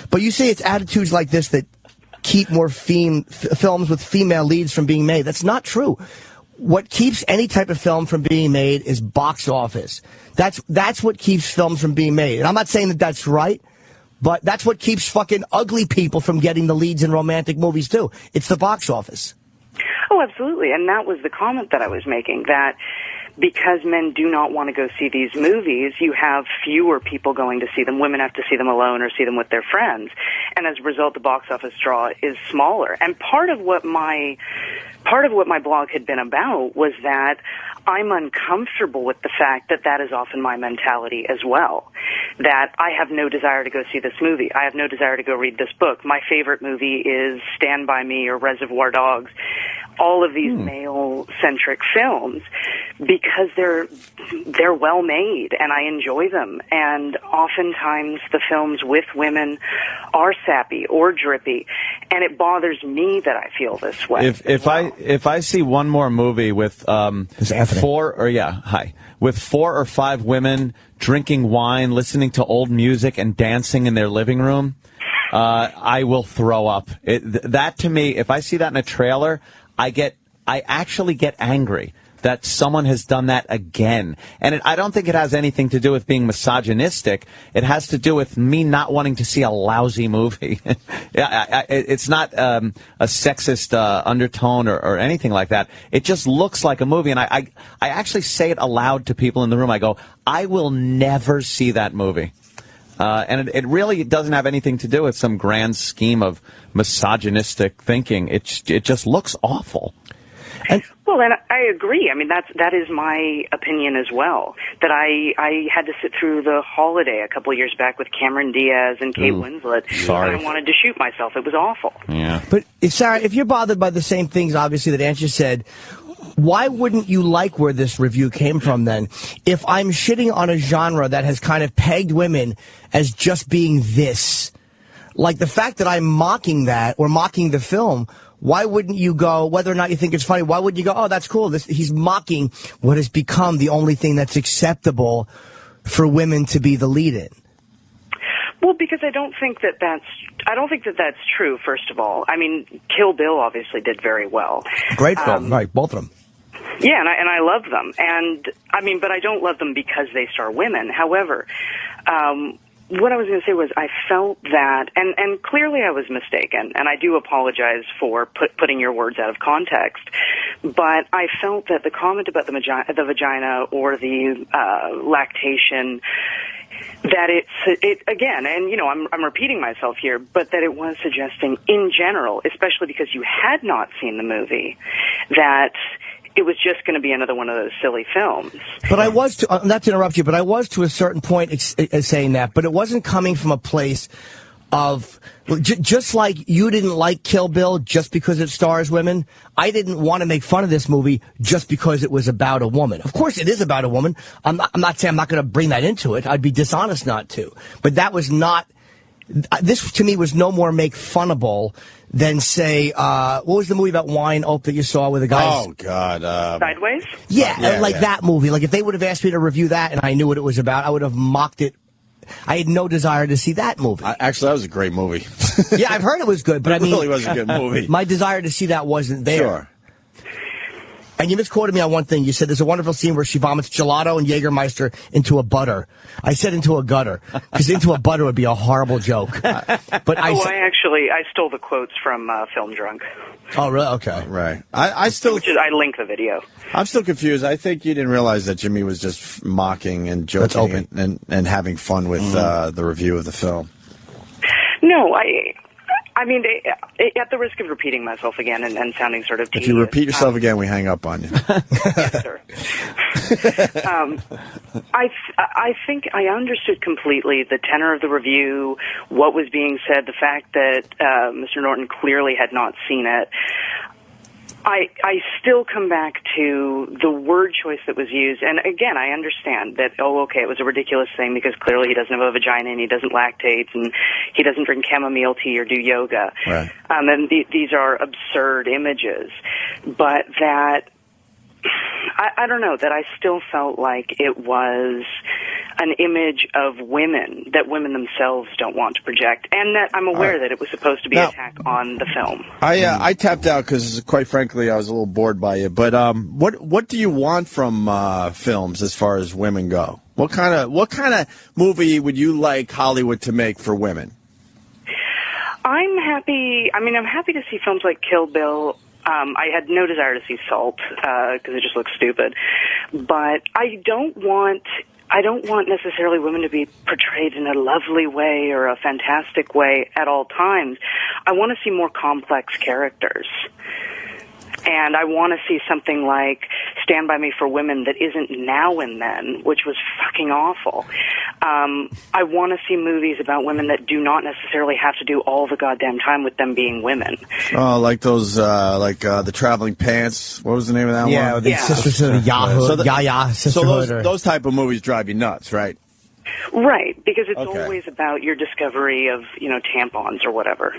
Speaker 4: But you see, it's attitudes like this that keep more films with female leads from being made. That's not true. What keeps any type of film from being made is box office. That's what keeps films from being made. And I'm not saying that that's right. But that's what keeps fucking ugly people from getting the leads in romantic movies, too. It's the box office.
Speaker 13: Oh, absolutely. And that was the comment that I was making, that because men do not want to go see these movies, you have fewer people going to see them. Women have to see them alone or see them with their friends. And as a result, the box office draw is smaller. And part of what my blog had been about was that I'm uncomfortable with the fact that that is often my mentality as well. That I have no desire to go see this movie. I have no desire to go read this book. My favorite movie is Stand By Me or Reservoir Dogs. All of these male-centric films, because they're well made and I enjoy them. And oftentimes the films with women are sappy or drippy, and it bothers me that I feel this way.
Speaker 3: If I see one more movie with four or five women drinking wine, listening to old music, and dancing in their living room, I will throw up. That to me, if I see that in a trailer, I actually get angry that someone has done that again. And I don't think it has anything to do with being misogynistic. It has to do with me not wanting to see a lousy movie. It's not a sexist undertone or anything like that. It just looks like a movie. And I actually say it aloud to people in the room. I go, I will never see that movie. And it really doesn't have anything to do with some grand scheme of misogynistic thinking. It just looks awful.
Speaker 13: And I agree. I mean, that is my opinion as well. That I had to sit through The Holiday a couple of years back with Cameron Diaz and Kate Winslet.
Speaker 3: Sorry.
Speaker 13: And I wanted to shoot myself. It was awful.
Speaker 3: Yeah.
Speaker 4: But, Sarah, if you're bothered by the same things, obviously, that Ant just said, why wouldn't you like where this review came from then? If I'm shitting on a genre that has kind of pegged women as just being this, like the fact that I'm mocking that or mocking the film, why wouldn't you go, whether or not you think it's funny, why wouldn't you go, oh, that's cool. He's mocking what has become the only thing that's acceptable for women to be the lead in?
Speaker 13: Well, because I don't think that that's true, first of all. I mean, Kill Bill obviously did very well.
Speaker 4: Great film, right, both of them.
Speaker 13: Yeah, and I love them. And, I mean, but I don't love them because they star women. However, what I was going to say was I felt that, and clearly I was mistaken, and I do apologize for putting your words out of context, but I felt that the comment about the vagina or the lactation, that it again, and you know, I'm repeating myself here, but that it was suggesting in general, especially because you had not seen the movie, that it was just going to be another one of those silly films.
Speaker 4: But I was, not to interrupt you, but I was to a certain point saying that, but it wasn't coming from a place of, just like you didn't like Kill Bill just because it stars women, I didn't want to make fun of this movie just because it was about a woman. Of course it is about a woman. I'm not saying I'm not going to bring that into it. I'd be dishonest not to. But that was not, this to me was no more make funnable than, say, what was the movie about wine, Ope, that you saw with the guys?
Speaker 2: Oh, God.
Speaker 13: Sideways?
Speaker 4: Yeah, that movie. Like, if they would have asked me to review that and I knew what it was about, I would have mocked it. I had no desire to see that movie.
Speaker 2: Actually, that was a great movie.
Speaker 4: Yeah, I've heard it was good, but I mean...
Speaker 2: It really was a good movie.
Speaker 4: My desire to see that wasn't there.
Speaker 2: Sure.
Speaker 4: And you misquoted me on one thing. You said there's a wonderful scene where she vomits gelato and Jägermeister into a butter. I said into a gutter, because into a butter would be a horrible joke. But I
Speaker 13: stole the quotes from Film Drunk.
Speaker 4: Oh, really? Okay.
Speaker 2: Right. I
Speaker 13: link the video.
Speaker 2: I'm still confused. I think you didn't realize that Jimmy was just mocking and joking and having fun with the review of the film.
Speaker 13: No, I mean, at the risk of repeating myself again and sounding sort of tedious.
Speaker 2: If you repeat yourself again, we hang up on you.
Speaker 13: Yes, sir. I think I understood completely the tenor of the review, what was being said, the fact that Mr. Norton clearly had not seen it. I still come back to the word choice that was used. And again, I understand that, it was a ridiculous thing because clearly he doesn't have a vagina and he doesn't lactate and he doesn't drink chamomile tea or do yoga.
Speaker 2: Right.
Speaker 13: And these are absurd images. But that, I don't know, that I still felt like it was an image of women that women themselves don't want to project, and that I'm aware that it was supposed to be an attack on the film.
Speaker 2: I tapped out because, quite frankly, I was a little bored by it. But what do you want from films as far as women go? What kind of movie would you like Hollywood to make for women?
Speaker 13: I'm happy. I mean, I'm happy to see films like Kill Bill. I had no desire to see Salt because it just looks stupid. But I don't want necessarily women to be portrayed in a lovely way or a fantastic way at all times. I want to see more complex characters. And I want to see something like Stand By Me for Women that isn't Now and Then, which was fucking awful. I want to see movies about women that do not necessarily have to do all the goddamn time with them being women.
Speaker 2: Oh, like those, the Traveling Pants. What was the name of that one?
Speaker 4: Yeah, the Sisterhood of Yahoo, Yaya Sisterhood.
Speaker 2: So those type of movies drive you nuts, right?
Speaker 13: Right, because it's always about your discovery of, tampons or whatever.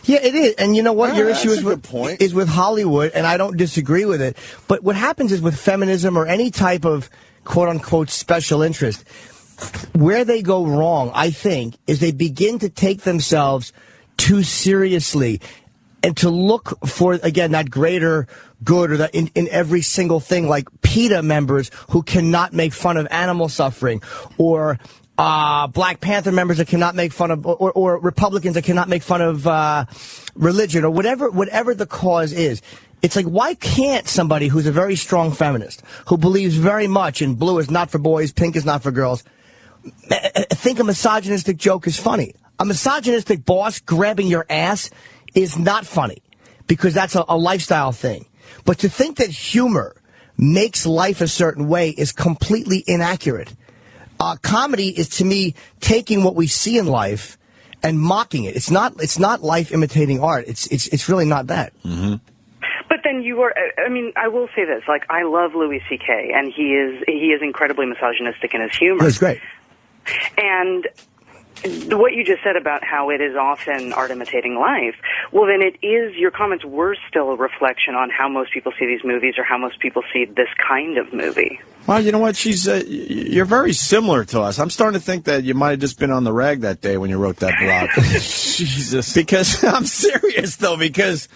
Speaker 4: Yeah, it is. And you know what? Your issue
Speaker 2: is
Speaker 4: with Hollywood, and I don't disagree with it. But what happens is with feminism or any type of quote-unquote special interest, where they go wrong, I think, is they begin to take themselves too seriously and to look for, again, that greater good or that in every single thing, like PETA members who cannot make fun of animal suffering, or Black Panther members that cannot make fun of, or Republicans that cannot make fun of religion, or whatever the cause is. It's like, why can't somebody who's a very strong feminist, who believes very much in blue is not for boys, pink is not for girls, think a misogynistic joke is funny? A misogynistic boss grabbing your ass is not funny, because that's a lifestyle thing. But to think that humor makes life a certain way is completely inaccurate. Comedy is, to me, taking what we see in life and mocking it. It's not life imitating art. It's really not that.
Speaker 2: Mm-hmm.
Speaker 13: But then I will say this, like, I love Louis C.K., and he is incredibly misogynistic in his humor.
Speaker 4: That's great.
Speaker 13: And what you just said about how it is often art imitating life, well, then your comments were still a reflection on how most people see these movies or how most people see this kind of movie.
Speaker 2: Well, you know what? You're very similar to us. I'm starting to think that you might have just been on the rag that day when you wrote that blog. Jesus. Because I'm serious, though, because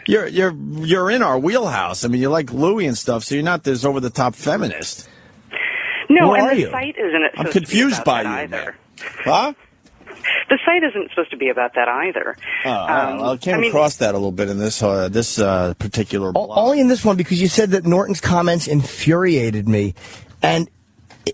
Speaker 2: you're in our wheelhouse. I mean, you like Louis and stuff, so you're not this over the top feminist.
Speaker 13: No,
Speaker 2: Where
Speaker 13: and
Speaker 2: are
Speaker 13: the
Speaker 2: you?
Speaker 13: site isn't.
Speaker 2: I'm confused by you
Speaker 13: either.
Speaker 2: Huh?
Speaker 13: The site isn't supposed to be about that either.
Speaker 2: Well, I came across that a little bit in this particular blog.
Speaker 4: Only in this one, because you said that Norton's comments infuriated me. And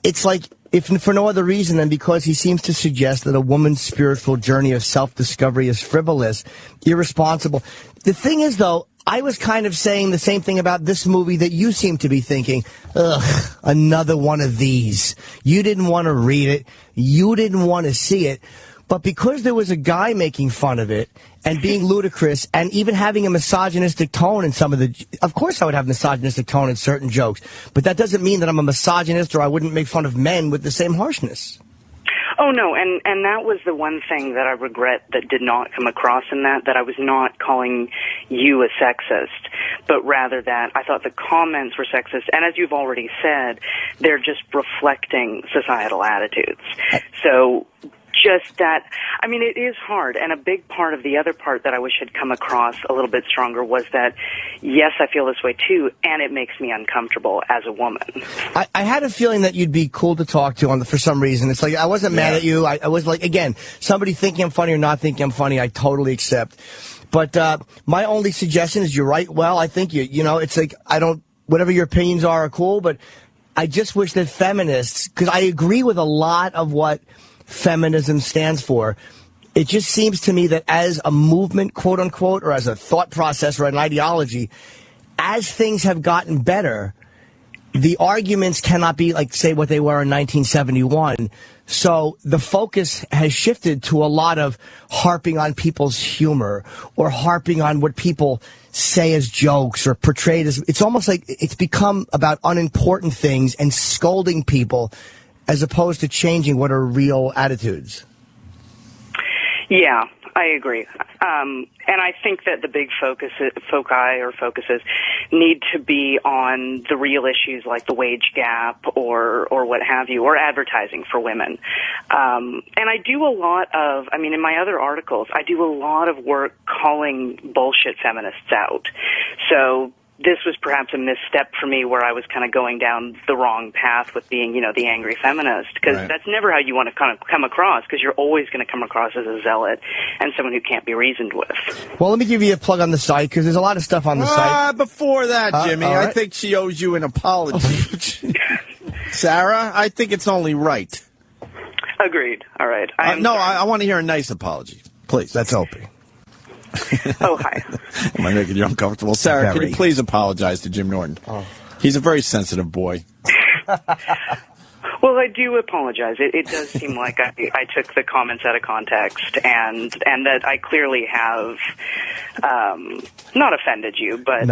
Speaker 4: it's like, if for no other reason than because he seems to suggest that a woman's spiritual journey of self-discovery is frivolous, irresponsible. The thing is, though, I was kind of saying the same thing about this movie that you seem to be thinking, ugh, another one of these. You didn't want to read it. You didn't want to see it. But because there was a guy making fun of it and being ludicrous and even having a misogynistic tone in some of the... Of course I would have misogynistic tone in certain jokes, but that doesn't mean that I'm a misogynist or I wouldn't make fun of men with the same harshness.
Speaker 13: Oh, no, and that was the one thing that I regret that did not come across in that I was not calling you a sexist, but rather that I thought the comments were sexist, and as you've already said, they're just reflecting societal attitudes. So... just that, I mean, it is hard, and a big part of the other part that I wish had come across a little bit stronger was that, yes, I feel this way too, and it makes me uncomfortable as a woman.
Speaker 4: I had a feeling that you'd be cool to talk to for some reason. It's like, I wasn't mad at you. I was like, again, somebody thinking I'm funny or not thinking I'm funny, I totally accept. But my only suggestion is you write well. I think you know, it's like, whatever your opinions are cool, but I just wish that feminists, because I agree with a lot of what feminism stands for. It just seems to me that as a movement, quote unquote, or as a thought process or an ideology, as things have gotten better, the arguments cannot be like, say, what they were in 1971. So the focus has shifted to a lot of harping on people's humor or harping on what people say as jokes or portrayed as... It's almost like it's become about unimportant things and scolding people as opposed to changing what are real attitudes.
Speaker 13: Yeah, I agree. And I think that the big focuses need to be on the real issues like the wage gap or what have you, or advertising for women. And I do a lot of, I mean, in my other articles, I do a lot of work calling bullshit feminists out. So this was perhaps a misstep for me where I was kind of going down the wrong path with being, you know, the angry feminist, because that's never how you want to kind of come across, because you're always going to come across as a zealot and someone who can't be reasoned with.
Speaker 4: Well, let me give you a plug on the site, because there's a lot of stuff on the site.
Speaker 2: Before that, Jimmy,
Speaker 4: right.
Speaker 2: I think she owes you an apology. Sarah, I think it's only right.
Speaker 13: Agreed. All right.
Speaker 2: I want to hear a nice apology. Please.
Speaker 4: That's Opie.
Speaker 13: Oh, hi.
Speaker 2: Am I making you uncomfortable? Sarah, can you please apologize to Jim Norton? He's a very sensitive boy.
Speaker 13: Well, I do apologize. It does seem like I took the comments out of context, and that I clearly have not offended you, but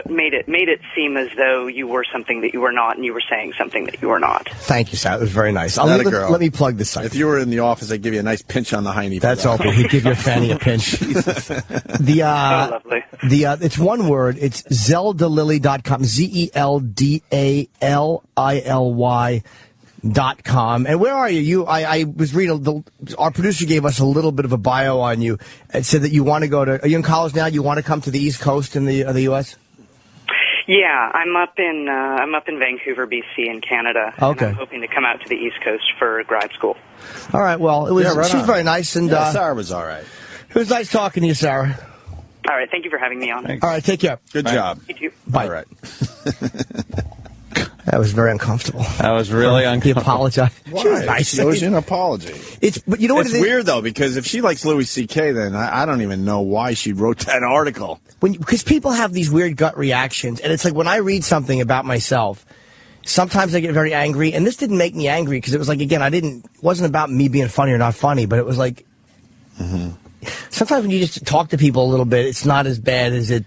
Speaker 13: made it seem as though you were something that you were not, and you were saying something that you were not.
Speaker 4: Thank you, Sal. It was very nice.
Speaker 2: Let
Speaker 4: me plug the site.
Speaker 2: If you were in the office, I'd give you a nice pinch on the hiney.
Speaker 4: That's Opie. He'd give your fanny a pinch.
Speaker 13: Lovely.
Speaker 4: It's one word. It's zeldalily.com. ZELDALILY.com. And where are you? I was reading, our producer gave us a little bit of a bio on you. It said that you want to are you in college now? You want to come to the East Coast in the U.S.?
Speaker 13: Yeah, I'm up in Vancouver, BC, in Canada.
Speaker 4: Okay.
Speaker 13: And I'm hoping to come out to the East Coast for grad school.
Speaker 4: All right. Well, she was very nice, and
Speaker 2: Sarah was all right.
Speaker 4: It was nice talking to you, Sarah.
Speaker 13: All right. Thank you for having me on.
Speaker 4: Thanks. All right. Take care.
Speaker 2: Good job.
Speaker 13: You too.
Speaker 4: Bye.
Speaker 2: All right.
Speaker 4: That was very uncomfortable.
Speaker 3: That was really uncomfortable.
Speaker 4: He apologized.
Speaker 2: Why?
Speaker 4: She was nice.
Speaker 2: She owes you an apology.
Speaker 4: But you know what?
Speaker 2: It's weird, though, because if she likes Louis C.K., then I don't even know why she wrote that article.
Speaker 4: Because people have these weird gut reactions, and it's like when I read something about myself, sometimes I get very angry, and this didn't make me angry because it was like, again, it wasn't about me being funny or not funny, but it was like, sometimes when you just talk to people a little bit, it's not as bad as it.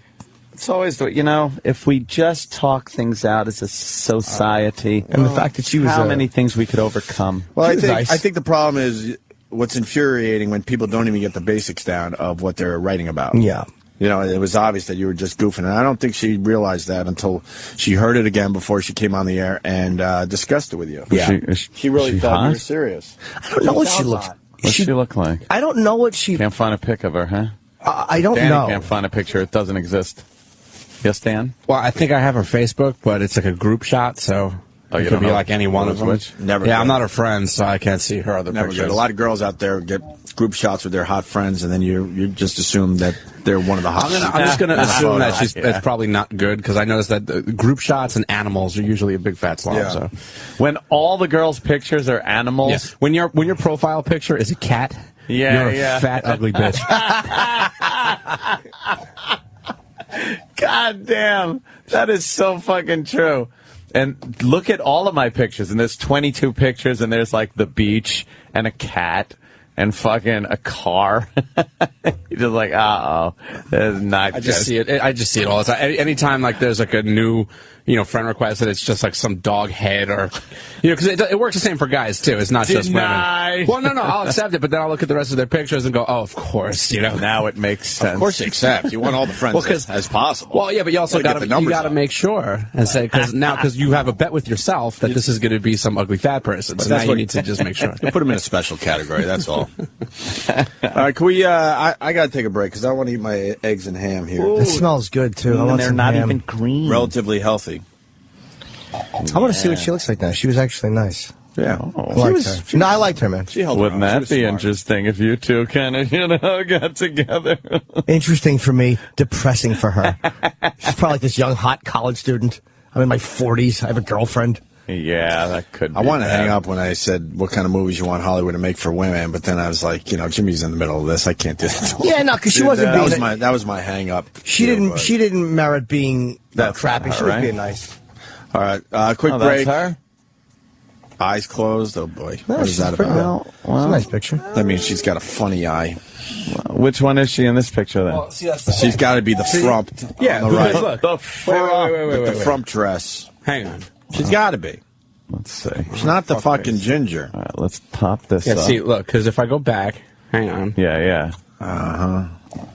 Speaker 3: It's always, if we just talk things out as a society,
Speaker 4: and the fact that she was
Speaker 3: how many things we could overcome.
Speaker 2: Well, I think the problem is what's infuriating when people don't even get the basics down of what they're writing about.
Speaker 4: Yeah.
Speaker 2: It was obvious that you were just goofing, and I don't think she realized that until she heard it again before she came on the air and discussed it with you.
Speaker 4: Yeah.
Speaker 2: She really thought you were serious.
Speaker 4: I don't know what she looks.
Speaker 3: What's she look like?
Speaker 4: I don't know what she.
Speaker 3: Can't find a pic of her, huh?
Speaker 4: I don't
Speaker 3: Danny
Speaker 4: know.
Speaker 3: can't find a picture. It doesn't exist. Yes, Dan?
Speaker 6: Well, I think I have her Facebook, but it's like a group shot, so it could be like any one of them.
Speaker 2: Never.
Speaker 6: Yeah,
Speaker 2: good.
Speaker 6: I'm not her friend, so I can't see her other
Speaker 2: Never
Speaker 6: pictures.
Speaker 2: good. A lot of girls out there get group shots with their hot friends, and then you just assume that they're one of the hot.
Speaker 6: I'm just going to assume that it's probably not good, because I noticed that the group shots and animals are usually a big fat slob.
Speaker 2: Yeah.
Speaker 6: So
Speaker 3: When all the girls' pictures are animals.
Speaker 6: yeah. When your profile picture is a cat, you're a fat, ugly bitch.
Speaker 3: God damn. That is so fucking true. And look at all of my pictures, and there's 22 pictures, and there's like the beach and a cat and fucking a car. You're just like, uh-oh. That's not
Speaker 6: I just see it. I just see it all the time. Anytime like there's like a new, friend request, and it's just like some dog head or, because it works the same for guys too. It's not just women. Well, no, I'll accept it, but then I'll look at the rest of their pictures and go, oh, of course,
Speaker 3: Now it makes sense.
Speaker 2: Of course you accept. You want all the friends as possible.
Speaker 6: Well, yeah, but you also got to make sure and say because you have a bet with yourself that this is going to be some ugly fat person. So now you need to just make sure.
Speaker 2: You put them in a special category. That's all. All right, can we? I got to take a break because I want to eat my eggs and ham here.
Speaker 4: It smells good too. I want
Speaker 3: they're
Speaker 4: some
Speaker 3: not
Speaker 4: ham.
Speaker 3: even green.
Speaker 2: Relatively healthy.
Speaker 4: I want to see what she looks like now. She was actually nice.
Speaker 2: Yeah.
Speaker 4: I liked her. I liked her, man.
Speaker 2: She held
Speaker 3: Wouldn't
Speaker 2: her own.
Speaker 3: that be interesting if you two kind of, got together?
Speaker 4: Interesting for me, depressing for her. She's probably like this young, hot college student. I'm in my 40s. I have a girlfriend.
Speaker 3: Yeah, that could be.
Speaker 2: I wanted to hang up when I said what kind of movies you want Hollywood to make for women, but then I was like, Jimmy's in the middle of this. I can't do that.
Speaker 4: Yeah, no, because she wasn't being.
Speaker 2: That was my hang up.
Speaker 4: She didn't merit being crappy.
Speaker 3: her,
Speaker 4: She was
Speaker 3: right?
Speaker 4: being nice.
Speaker 2: All right, quick break.
Speaker 3: That's her?
Speaker 2: Eyes closed. Oh boy,
Speaker 4: No,
Speaker 2: what is
Speaker 4: she's
Speaker 2: that
Speaker 4: pretty
Speaker 2: about?
Speaker 4: good. It's a nice picture.
Speaker 2: That means she's got a funny eye.
Speaker 3: Which one is she in this picture then?
Speaker 2: She's got to be the frump.
Speaker 6: Yeah,
Speaker 2: on the right.
Speaker 6: look.
Speaker 3: The frump.
Speaker 2: With the frump dress.
Speaker 6: Hang on.
Speaker 2: She's got to be.
Speaker 3: Let's see.
Speaker 2: She's not the fucking ginger.
Speaker 3: All right, let's pop this
Speaker 6: Yeah,
Speaker 3: up.
Speaker 6: see, look, because if I go back, hang on.
Speaker 3: Yeah.
Speaker 2: Uh-huh.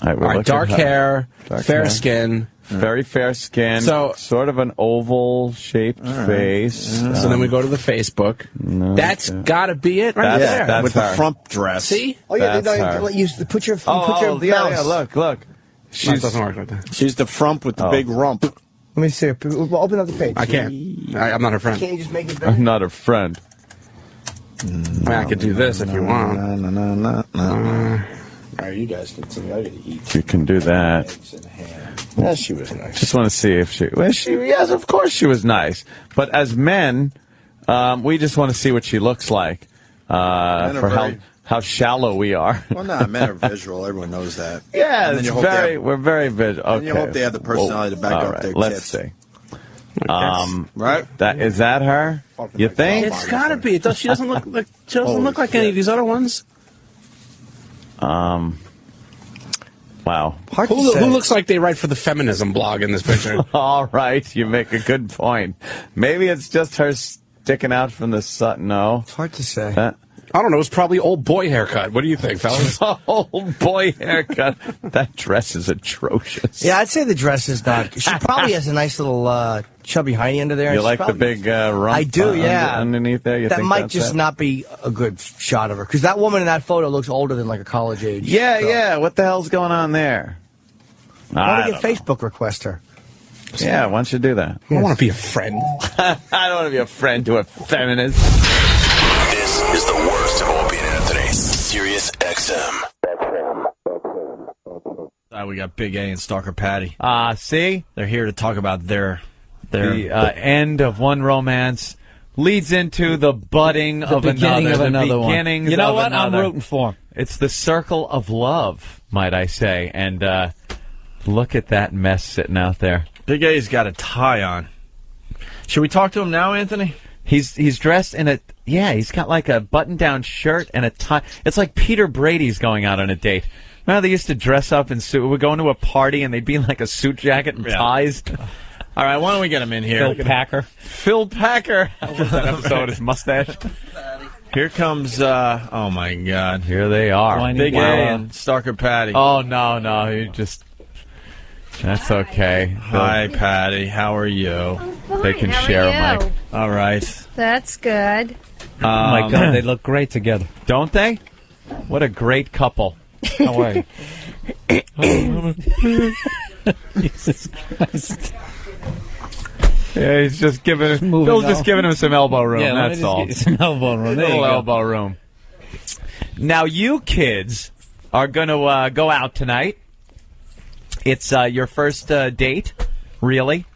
Speaker 3: All
Speaker 6: All right, dark hair, fair
Speaker 3: hair.
Speaker 6: skin.
Speaker 3: Very fair skin.
Speaker 6: So-
Speaker 3: sort of an oval-shaped face.
Speaker 6: So then we go to the Facebook. That's got to be it right there.
Speaker 3: That's
Speaker 2: With
Speaker 3: her.
Speaker 2: the frump dress.
Speaker 6: See?
Speaker 4: Oh yeah,
Speaker 3: That's her.
Speaker 4: put your
Speaker 3: Oh,
Speaker 4: mouse.
Speaker 3: yeah, look.
Speaker 6: No, it doesn't work like that.
Speaker 2: She's the frump with the big rump.
Speaker 4: Let me see. Open up the page.
Speaker 6: I can't. I'm not her friend.
Speaker 4: Can't you just make it bigger?
Speaker 3: I'm not a friend.
Speaker 6: I could do this if you want.
Speaker 2: No. All right, you guys can see. I got to eat
Speaker 3: You can do that.
Speaker 2: eggs and ham. Yeah, she was nice.
Speaker 3: Just want to see if she... Well, yes, of course she was nice. But as men, we just want to see what she looks like.
Speaker 2: are
Speaker 3: For
Speaker 2: very-
Speaker 3: how shallow we are.
Speaker 2: Well, no, men are visual. Everyone knows that.
Speaker 3: Yeah,
Speaker 2: And then
Speaker 3: it's
Speaker 2: you hope they have-
Speaker 3: we're very visual. Okay.
Speaker 2: And you hope they have the personality to back
Speaker 3: All
Speaker 2: up
Speaker 3: right,
Speaker 2: their
Speaker 3: let's
Speaker 2: tits.
Speaker 3: see.
Speaker 2: Right?
Speaker 3: Is that her? You think?
Speaker 6: It's got to be. She doesn't look like any of these other ones.
Speaker 3: Wow.
Speaker 4: Hard to
Speaker 6: Who
Speaker 4: say.
Speaker 6: looks like they write for the feminism blog in this picture?
Speaker 3: All right, you make a good point. Maybe it's just her sticking out from the sun. No.
Speaker 4: It's hard to say.
Speaker 6: I don't know. It's probably old boy haircut. What do you think, fellas?
Speaker 3: Oh, boy, haircut. That dress is atrocious.
Speaker 4: Yeah, I'd say the dress is not. She probably has a nice little chubby hiney under there.
Speaker 3: You
Speaker 4: She's
Speaker 3: like the
Speaker 4: probably-
Speaker 3: big rump?
Speaker 4: I do, yeah.
Speaker 3: Underneath there? You
Speaker 4: that
Speaker 3: think
Speaker 4: might
Speaker 3: that's
Speaker 4: just
Speaker 3: it?
Speaker 4: not be a good shot of her because that woman in that photo looks older than like a college age.
Speaker 3: Yeah,
Speaker 4: girl.
Speaker 3: yeah. What the hell's going on there?
Speaker 4: Why don't you
Speaker 3: don't know.
Speaker 4: Facebook request her?
Speaker 3: Yeah, why don't you do that?
Speaker 6: I want to be a friend.
Speaker 3: I don't want to be a friend to a feminist.
Speaker 1: This is the worst of Opie and Anthony. Sirius XM.
Speaker 11: We got Big A and Stalker Patty.
Speaker 3: See?
Speaker 11: They're here to talk about their
Speaker 3: The end of one romance leads into the budding of
Speaker 11: beginning
Speaker 3: another.
Speaker 11: of another
Speaker 3: the
Speaker 11: one.
Speaker 3: beginnings
Speaker 11: You know
Speaker 3: of
Speaker 11: what?
Speaker 3: another.
Speaker 11: I'm rooting for 'em.
Speaker 3: It's the circle of love, might I say. And look at that mess sitting out there.
Speaker 11: Big A's got a tie on. Should we talk to him now, Anthony?
Speaker 3: He's dressed in he's got like a button-down shirt and a tie. It's like Peter Brady's going out on a date. Remember they used to dress up in suit. We'd go into a party and they'd be in like a suit jacket and ties.
Speaker 11: All right, why don't we get him in here?
Speaker 3: Phil Packer. That episode, his mustache.
Speaker 11: Here comes, oh my God.
Speaker 3: Here they are.
Speaker 11: Big A and Stalker Patty.
Speaker 3: Oh, no, you just... That's okay.
Speaker 11: Hi, Patty. How are you?
Speaker 3: They can
Speaker 14: How are
Speaker 3: share a
Speaker 14: you?
Speaker 3: mic.
Speaker 11: All right.
Speaker 14: That's good.
Speaker 3: Oh, my God, they look great together. Don't they? What a great couple. How are you? Jesus Christ. Yeah, he's just giving Bill's just giving him some elbow room.
Speaker 7: Yeah,
Speaker 3: that's all.
Speaker 7: Some elbow room. There you
Speaker 3: Little
Speaker 7: go.
Speaker 3: elbow room. Now, you kids are going to go out tonight. It's your first date, really.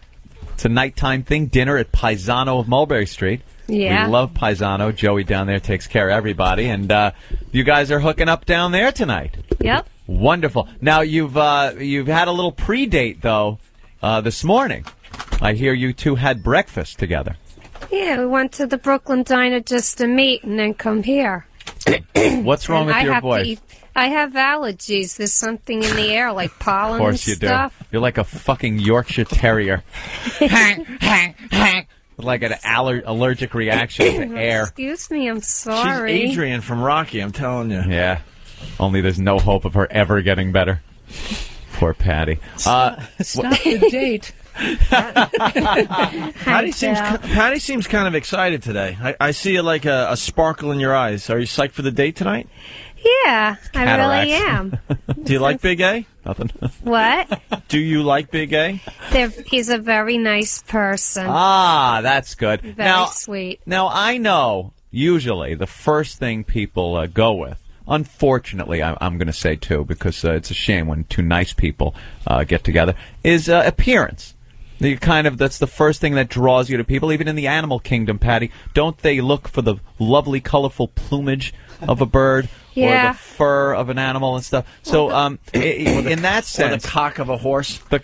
Speaker 3: It's a nighttime thing. Dinner at Paisano of Mulberry Street.
Speaker 14: Yeah.
Speaker 3: We love Paisano. Joey down there takes care of everybody, and you guys are hooking up down there tonight.
Speaker 14: Yep.
Speaker 3: Wonderful. Now you've had a little pre-date though this morning. I hear you two had breakfast together.
Speaker 14: Yeah, we went to the Brooklyn Diner just to meet and then come here.
Speaker 3: What's wrong with your voice?
Speaker 14: I have allergies. There's something in the air, like pollen
Speaker 3: Of course
Speaker 14: and
Speaker 3: you
Speaker 14: stuff.
Speaker 3: do. You're like a fucking Yorkshire Terrier. With like an allergic reaction to air.
Speaker 14: Excuse me, I'm sorry.
Speaker 11: She's Adrian from Rocky, I'm telling you.
Speaker 3: Yeah. Only there's no hope of her ever getting better. Poor Patty.
Speaker 7: Stop the date.
Speaker 11: Patty seems kind of excited today. I see like a sparkle in your eyes. Are you psyched for the date tonight?
Speaker 14: Yeah, I really am.
Speaker 11: Do you like Big A?
Speaker 3: Nothing.
Speaker 14: What?
Speaker 11: Do you like Big A?
Speaker 14: He's a very nice person.
Speaker 3: Ah, that's good.
Speaker 14: Very sweet.
Speaker 3: Now, I know usually the first thing people go with, unfortunately, I'm going to say too, because it's a shame when two nice people get together, is appearance. That's the first thing that draws you to people, even in the animal kingdom, Patty. Don't they look for the lovely, colorful plumage of a bird or the fur of an animal and stuff? So, in that sense,
Speaker 11: or the cock of a horse.
Speaker 3: Do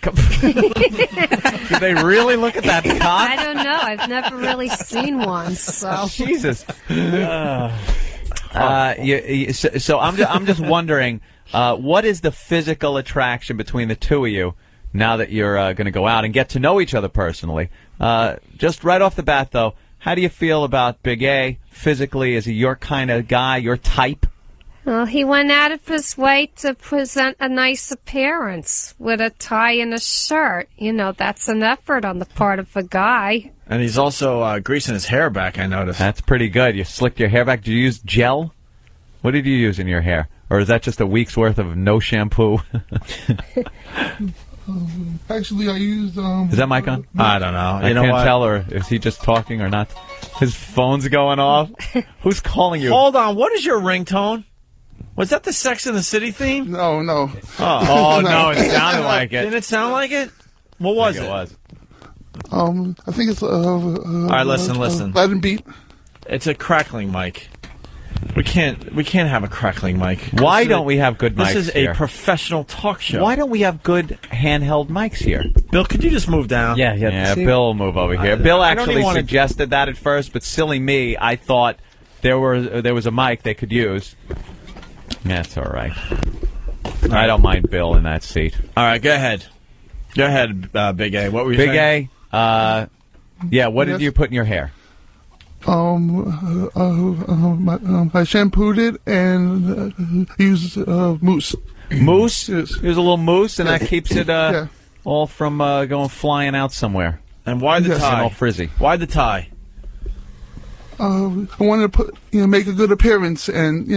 Speaker 3: they really look at that cock?
Speaker 14: I don't know. I've never really seen one. So
Speaker 3: Jesus. So I'm just wondering, what is the physical attraction between the two of you? Now that you're going to go out and get to know each other personally. Just right off the bat, though, how do you feel about Big A physically? Is he your kind of guy, your type?
Speaker 14: Well, he went out of his way to present a nice appearance with a tie and a shirt. You know, that's an effort on the part of a guy.
Speaker 11: And he's also greasing his hair back, I noticed.
Speaker 3: That's pretty good. You slicked your hair back. Did you use gel? What did you use in your hair? Or is that just a week's worth of no shampoo?
Speaker 15: Actually, I used...
Speaker 3: Is that mic on?
Speaker 11: I don't know.
Speaker 3: I can't tell, or is he just talking or not? His phone's going off. Who's calling you?
Speaker 11: Hold on. What is your ringtone? Was that the Sex and the City theme?
Speaker 15: No.
Speaker 3: Oh, no, it sounded like it.
Speaker 11: Didn't it sound like it? What was it?
Speaker 3: It was.
Speaker 15: I think it's... All
Speaker 11: right, listen.
Speaker 15: Latin beat.
Speaker 11: It's a crackling mic. We can't have a crackling mic.
Speaker 3: Why don't we have good mics
Speaker 11: This is
Speaker 3: here?
Speaker 11: a professional talk show.
Speaker 3: Why don't we have good handheld mics here?
Speaker 11: Bill, could you just move down?
Speaker 3: Yeah, Bill will move over here. Bill actually suggested that at first, but silly me, I thought there was a mic they could use. That's all right. I don't mind Bill in that seat.
Speaker 11: All right, go ahead. Go ahead, Big A. What were you saying?
Speaker 3: Big A, what did you put in your hair?
Speaker 15: I shampooed it and used mousse.
Speaker 3: Mousse?
Speaker 15: Yes.
Speaker 3: There's a little mousse, and that keeps it all from going flying out somewhere.
Speaker 11: And why the tie?
Speaker 3: All frizzy.
Speaker 11: Why the tie?
Speaker 15: I wanted to make a good appearance and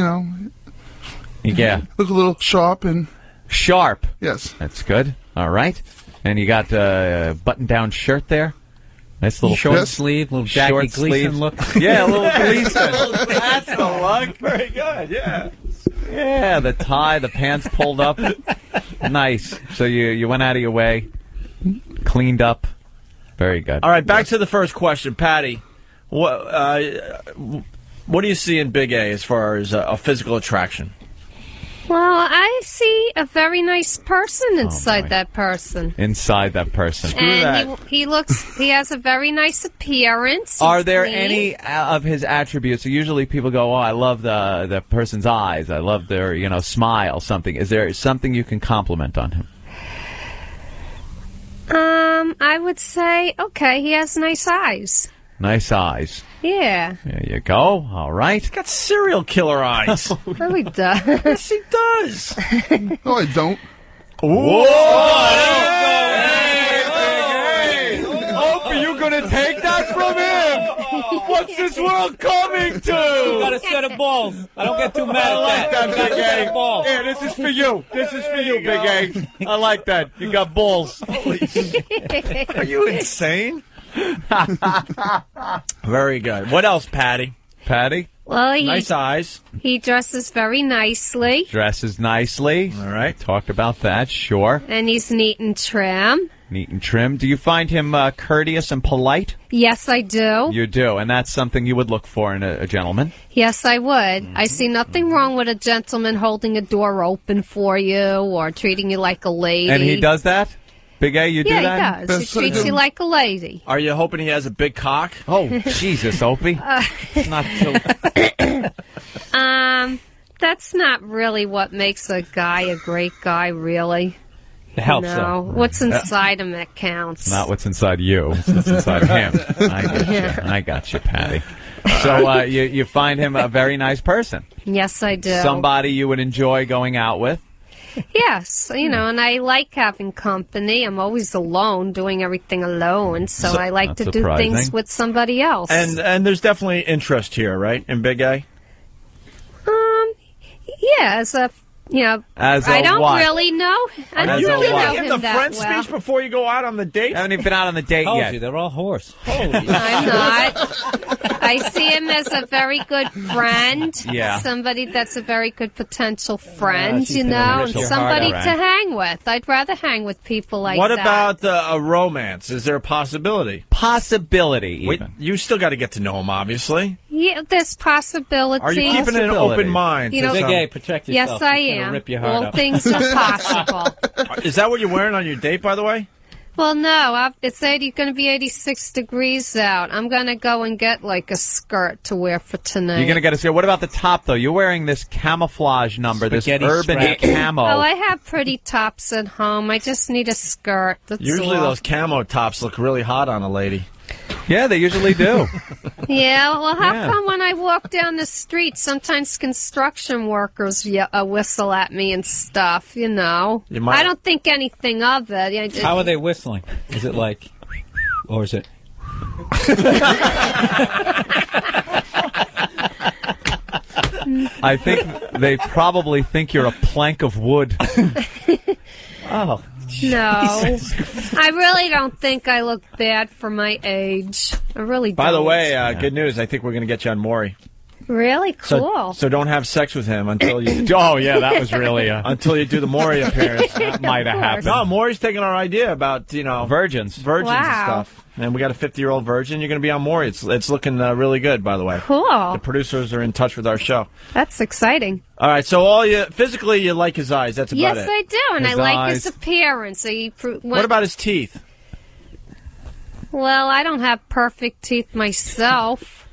Speaker 15: look a little sharp and
Speaker 3: sharp.
Speaker 15: Yes,
Speaker 3: that's good. All right, and you got a button-down shirt there. Nice little
Speaker 7: short sleeve, little Jackie Gleason look.
Speaker 3: Yeah, a little Gleason.
Speaker 11: That's the look. Very good. Yeah.
Speaker 3: Yeah, the tie, the pants pulled up. Nice. So you went out of your way, cleaned up. Very good.
Speaker 11: All right, back to the first question, Patty. What do you see in Big A as far as a physical attraction?
Speaker 14: Well, I see a very nice person inside that person.
Speaker 3: Inside that person.
Speaker 14: And he has a very nice appearance.
Speaker 3: Are there
Speaker 14: clean.
Speaker 3: any of his attributes? So usually people go, I love the person's eyes. I love their, smile, something. Is there something you can compliment on him?
Speaker 14: I would say, he has nice eyes.
Speaker 3: Nice eyes.
Speaker 14: Yeah.
Speaker 3: There you go. All right.
Speaker 11: He's got serial killer eyes.
Speaker 14: No, he does.
Speaker 11: Yes, he does.
Speaker 15: No, I don't.
Speaker 3: Whoa! Hey, Opie, you gonna Take that from him. What's this world coming to?
Speaker 16: You got a set of balls. I don't get too mad at that.
Speaker 3: Big A. Yeah, this is for you. This is for you, Big A. I like that. You got balls.
Speaker 11: Are you insane? Very good. What else, Patty?
Speaker 3: Patty?
Speaker 14: Well,
Speaker 11: nice eyes.
Speaker 14: He dresses very nicely.
Speaker 3: Dresses nicely.
Speaker 11: All right.
Speaker 3: Talked about that, sure.
Speaker 14: And he's neat and trim.
Speaker 3: Neat and trim. Do you find him courteous and polite?
Speaker 14: Yes, I do.
Speaker 3: You do, and that's something you would look for in a gentleman.
Speaker 14: Yes, I would. I see nothing wrong with a gentleman holding a door open for you or treating you like a lady.
Speaker 3: And he does that? Big A, you do that?
Speaker 14: Yeah, he does. He treats you like a lady.
Speaker 11: Are you hoping he has a big cock?
Speaker 3: Oh, Jesus, Opie. Not so...
Speaker 14: That's not really what makes a guy a great guy, really.
Speaker 16: It helps,
Speaker 14: no.
Speaker 16: though.
Speaker 14: What's inside him that counts.
Speaker 3: Not what's inside you. It's what's inside him. I got you, Patty. So you find him a very nice person.
Speaker 14: Yes, I do.
Speaker 3: Somebody you would enjoy going out with.
Speaker 14: Yes, and I like having company. I'm always alone, doing everything alone, so I like to do things with somebody else.
Speaker 11: And there's definitely interest here, right, in Big A?
Speaker 14: Yeah, as a
Speaker 3: As a
Speaker 14: I don't
Speaker 3: what?
Speaker 14: really know. I don't
Speaker 11: you
Speaker 14: really
Speaker 11: give
Speaker 14: know
Speaker 11: him
Speaker 14: him
Speaker 11: the
Speaker 14: that
Speaker 11: French
Speaker 14: well.
Speaker 11: speech before you go out on the date?
Speaker 3: Haven't even been out on the date
Speaker 16: Told
Speaker 3: yet.
Speaker 16: you, they're all horse.
Speaker 11: Holy
Speaker 14: I'm not. I see him as a very good friend.
Speaker 3: Yeah.
Speaker 14: Somebody that's a very good potential friend,
Speaker 16: she's
Speaker 14: you
Speaker 16: gonna
Speaker 14: know,
Speaker 16: rip
Speaker 14: and
Speaker 16: your
Speaker 14: somebody
Speaker 16: heart
Speaker 14: to
Speaker 16: out.
Speaker 14: hang with. I'd rather hang with people like
Speaker 11: What
Speaker 14: that.
Speaker 11: about a romance? Is there a possibility?
Speaker 3: Possibility,
Speaker 11: Wait,
Speaker 3: even.
Speaker 11: you still got to get to know him, obviously.
Speaker 14: Yeah, there's possibility.
Speaker 11: Are you keeping an open mind?
Speaker 14: You know,
Speaker 16: Big A, protect yourself.
Speaker 14: yes, I
Speaker 16: He's gonna
Speaker 14: am.
Speaker 16: Rip your heart
Speaker 14: All
Speaker 16: out.
Speaker 14: things are possible.
Speaker 11: Is that what you're wearing on your date, by the way?
Speaker 14: Well, no, it's going to be 86 degrees out. I'm going to go and get like a skirt to wear for tonight.
Speaker 3: You're going to get a skirt. What about the top, though? You're wearing this camouflage number,
Speaker 16: Spaghetti
Speaker 3: this urban
Speaker 16: strap.
Speaker 3: camo.
Speaker 14: Oh, I have pretty tops at home. I just need a skirt. That's
Speaker 11: Usually
Speaker 14: all.
Speaker 11: those camo tops look really hot on a lady.
Speaker 3: Yeah, they usually do.
Speaker 14: Yeah, well, how
Speaker 3: Yeah.
Speaker 14: come when I walk down the street, sometimes construction workers whistle at me and stuff, you know?
Speaker 11: You might-
Speaker 14: I don't think anything of it.
Speaker 16: How are they whistling? Is it like, or is it?
Speaker 3: I think they probably think you're a plank of wood.
Speaker 16: Oh,
Speaker 14: No. I really don't think I look bad for my age. I really don't.
Speaker 11: By the way, good news. I think we're going to get you on Maury.
Speaker 14: Really cool.
Speaker 11: So don't have sex with him until you
Speaker 3: Oh, yeah, that was really
Speaker 11: until you do the Maury appearance.
Speaker 3: That might have happened.
Speaker 11: No, Maury's taking our idea about
Speaker 3: Virgins.
Speaker 11: and
Speaker 14: Wow.
Speaker 11: stuff. And we got a 50-year-old virgin. You're going to be on Maury. It's looking really good, by the way.
Speaker 14: Cool.
Speaker 11: The producers are in touch with our show.
Speaker 14: That's exciting.
Speaker 11: All right, so physically you like his eyes. That's about
Speaker 14: Yes,
Speaker 11: it.
Speaker 14: I do, and
Speaker 3: His
Speaker 14: I like
Speaker 3: eyes.
Speaker 14: his appearance.
Speaker 11: What about his teeth?
Speaker 14: Well, I don't have perfect teeth myself.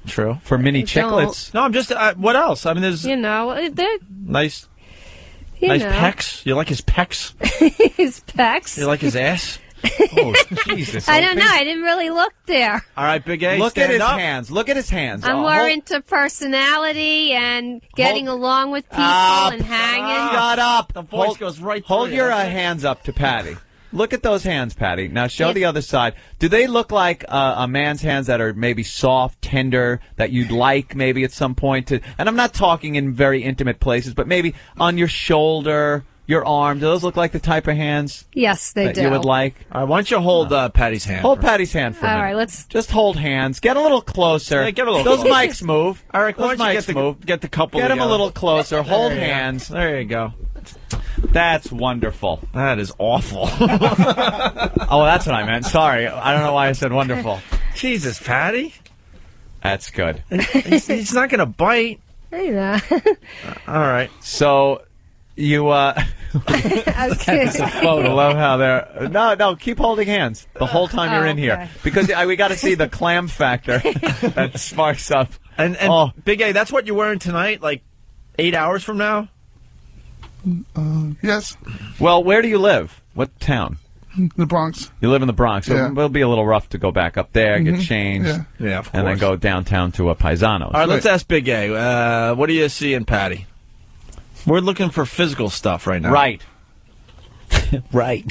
Speaker 11: True.
Speaker 3: For mini
Speaker 14: I don't.
Speaker 3: chiclets.
Speaker 11: No, I'm just. What else? I mean, there's
Speaker 14: You know, they're,
Speaker 11: nice
Speaker 14: you know.
Speaker 11: pecs. You like his pecs?
Speaker 14: his pecs.
Speaker 11: You like his ass?
Speaker 3: Oh, Jesus.
Speaker 14: I don't
Speaker 3: Opie.
Speaker 14: know. I didn't really look there.
Speaker 11: All right, Big A.
Speaker 3: Look at
Speaker 11: stand
Speaker 3: his
Speaker 11: up.
Speaker 3: hands. Look at his hands.
Speaker 14: I'm
Speaker 3: Oh,
Speaker 14: more
Speaker 3: hold-
Speaker 14: into personality and getting along with people
Speaker 3: Up.
Speaker 14: and hanging.
Speaker 3: Shut up.
Speaker 11: The voice
Speaker 3: Hold-
Speaker 11: goes right
Speaker 3: Hold
Speaker 11: through
Speaker 3: your
Speaker 11: you.
Speaker 3: hands up to Patty. Look at those hands, Patty. Now show
Speaker 14: Yeah.
Speaker 3: the other side. Do they look like a man's hands that are maybe soft, tender, that you'd like maybe at some point to? And I'm not talking in very intimate places, but maybe on your shoulder, your arm. Do those look like the type of hands
Speaker 14: Yes, they
Speaker 3: that
Speaker 14: do.
Speaker 3: you would like?
Speaker 11: All right, why don't you hold Patty's hand?
Speaker 3: Hold Patty's hand for a
Speaker 14: All
Speaker 3: minute.
Speaker 14: right, let's.
Speaker 3: Just hold hands. Get a little closer.
Speaker 11: Yeah, get a little
Speaker 3: Those
Speaker 11: closer.
Speaker 3: mics move.
Speaker 11: All right, why
Speaker 3: Those
Speaker 11: don't you
Speaker 3: mics move.
Speaker 11: get the couple
Speaker 3: Get him a
Speaker 11: together.
Speaker 3: little closer. Hold
Speaker 11: There you go.
Speaker 3: hands.
Speaker 11: There you go.
Speaker 3: That's wonderful.
Speaker 11: That is awful.
Speaker 3: Oh, that's what I meant. Sorry. I don't know why I said wonderful.
Speaker 11: Jesus, Patty.
Speaker 3: That's good.
Speaker 11: He's not going to bite.
Speaker 14: I know.
Speaker 11: All right.
Speaker 3: So, you,
Speaker 14: Okay.
Speaker 3: I love how they're... No, keep holding hands the whole time you're in here.
Speaker 14: Okay.
Speaker 3: Because we got to see the clam factor that sparks up.
Speaker 11: And
Speaker 3: Oh.
Speaker 11: Big A, that's what you're wearing tonight, like 8 hours from now?
Speaker 15: Yes,
Speaker 3: Well, where do you live? What town?
Speaker 15: the Bronx.
Speaker 3: You live in the Bronx, so
Speaker 15: Yeah.
Speaker 3: it'll be a little rough to go back up there, get changed,
Speaker 15: Yeah.
Speaker 11: Yeah, of
Speaker 3: and then
Speaker 11: course.
Speaker 3: go downtown to a Paisano's.
Speaker 11: All right, let's ask Big A. What do you see in Patty? We're looking for physical stuff right now.
Speaker 3: Right.
Speaker 16: right.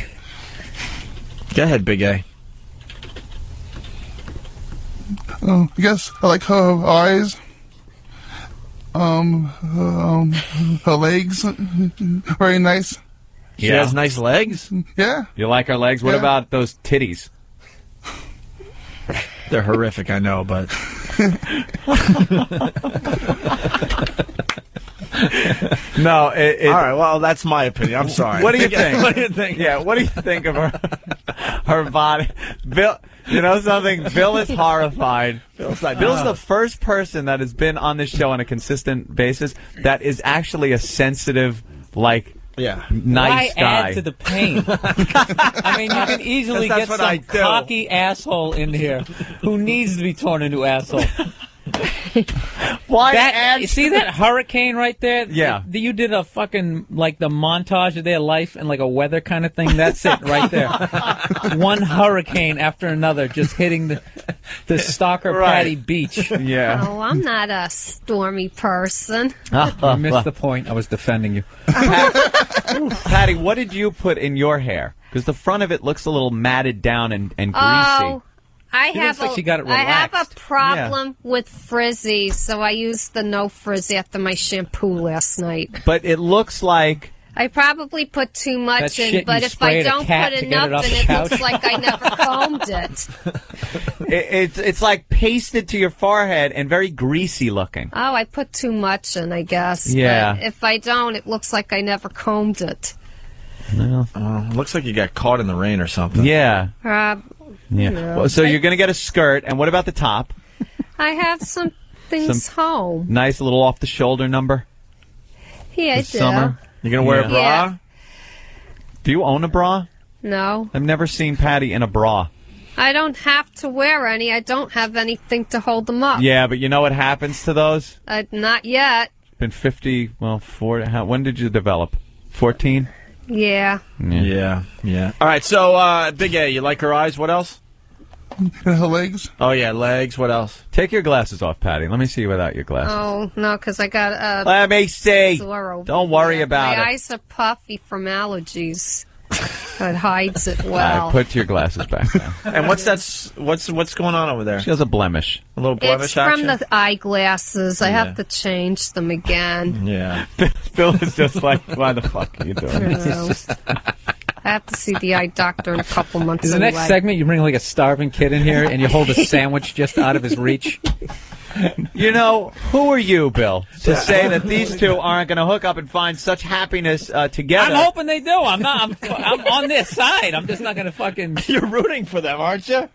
Speaker 11: Go ahead, Big A.
Speaker 15: I guess I like her eyes. Her legs, very nice.
Speaker 11: She has nice legs?
Speaker 15: Yeah.
Speaker 3: You like her legs? What
Speaker 15: Yeah.
Speaker 3: about those titties?
Speaker 11: They're horrific, I know, but...
Speaker 3: No,
Speaker 11: all right, well, that's my opinion. I'm sorry.
Speaker 3: What do you think?
Speaker 11: What do you think?
Speaker 3: Yeah, what do you think of her body? Bill, you know something? Bill is horrified. Bill's the first person that has been on this show on a consistent basis that is actually a sensitive, like, nice
Speaker 16: Why
Speaker 3: guy.
Speaker 16: add to the pain? I mean, you can easily get some cocky asshole in here who needs to be torn into asshole.
Speaker 3: Why
Speaker 16: you see that hurricane right there?
Speaker 3: Yeah.
Speaker 16: You did a fucking, like, the montage of their life and like a weather kind of thing. That's it right there. One hurricane after another just hitting the Stalker Patty beach.
Speaker 3: Yeah.
Speaker 14: Oh, I'm not a stormy person.
Speaker 16: You missed the point. I was defending you.
Speaker 3: Patty, what did you put in your hair? Because the front of it looks a little matted down and greasy.
Speaker 14: Oh, I
Speaker 16: She
Speaker 14: have
Speaker 16: looks like she got it
Speaker 14: I have a
Speaker 16: relaxed.
Speaker 14: problem with frizzy, so I used the no frizzy after my shampoo last night.
Speaker 3: But it looks like...
Speaker 14: I probably put too
Speaker 16: That
Speaker 14: much
Speaker 16: shit
Speaker 14: in, but
Speaker 16: you
Speaker 14: if I
Speaker 16: sprayed a
Speaker 14: don't
Speaker 16: cat
Speaker 14: put
Speaker 16: to get it
Speaker 14: enough,
Speaker 16: off
Speaker 14: then
Speaker 16: the
Speaker 14: it
Speaker 16: couch.
Speaker 14: looks like I never combed it.
Speaker 3: It's like pasted to your forehead and very greasy looking.
Speaker 14: Oh, I put too much in, I guess.
Speaker 3: Yeah.
Speaker 14: But if I don't, it looks like I never combed it.
Speaker 11: Looks like you got caught in the rain or something.
Speaker 3: Yeah.
Speaker 14: Yeah.
Speaker 3: Well, so you're going to get a skirt, and what about the top?
Speaker 14: I have some things home.
Speaker 3: Nice little off-the-shoulder number?
Speaker 14: Yeah, I
Speaker 3: This
Speaker 14: do.
Speaker 3: summer?
Speaker 11: You going to wear a bra?
Speaker 14: Yeah.
Speaker 3: Do you own a bra?
Speaker 14: No.
Speaker 3: I've never seen Patty in a bra.
Speaker 14: I don't have to wear any. I don't have anything to hold them up.
Speaker 3: Yeah, but you know what happens to those?
Speaker 14: Not yet.
Speaker 3: It's been 50, well, 40. When did you develop? 14?
Speaker 14: Yeah.
Speaker 11: Yeah. All right, so Big A, you like her eyes? What else?
Speaker 15: Her legs.
Speaker 11: Oh, yeah, legs. What else?
Speaker 3: Take your glasses off, Patty. Let me see you without your glasses.
Speaker 14: Oh, no, because I got a
Speaker 3: Let me see.
Speaker 14: sore over
Speaker 3: Don't worry
Speaker 14: there.
Speaker 3: about
Speaker 14: My
Speaker 3: it.
Speaker 14: eyes are puffy from allergies. It hides it
Speaker 3: All
Speaker 14: well.
Speaker 3: right, put your glasses back now.
Speaker 11: And what's going on over there?
Speaker 3: She has a blemish.
Speaker 11: A little blemish
Speaker 14: It's from
Speaker 11: action?
Speaker 14: the eyeglasses. I
Speaker 11: Yeah.
Speaker 14: have to change them again.
Speaker 11: Yeah.
Speaker 3: Bill is just like, why the fuck are you doing
Speaker 14: I
Speaker 3: this?
Speaker 14: know. I have to see the eye doctor in a couple months.
Speaker 16: Is the
Speaker 14: anyway.
Speaker 16: next segment you bring like a starving kid in here and you hold a sandwich just out of his reach?
Speaker 3: You know, who are you, Bill, to say that these two aren't going to hook up and find such happiness together?
Speaker 16: I'm hoping they do. I'm not. I'm on their side. I'm just not going to fucking.
Speaker 11: You're rooting for them, aren't you?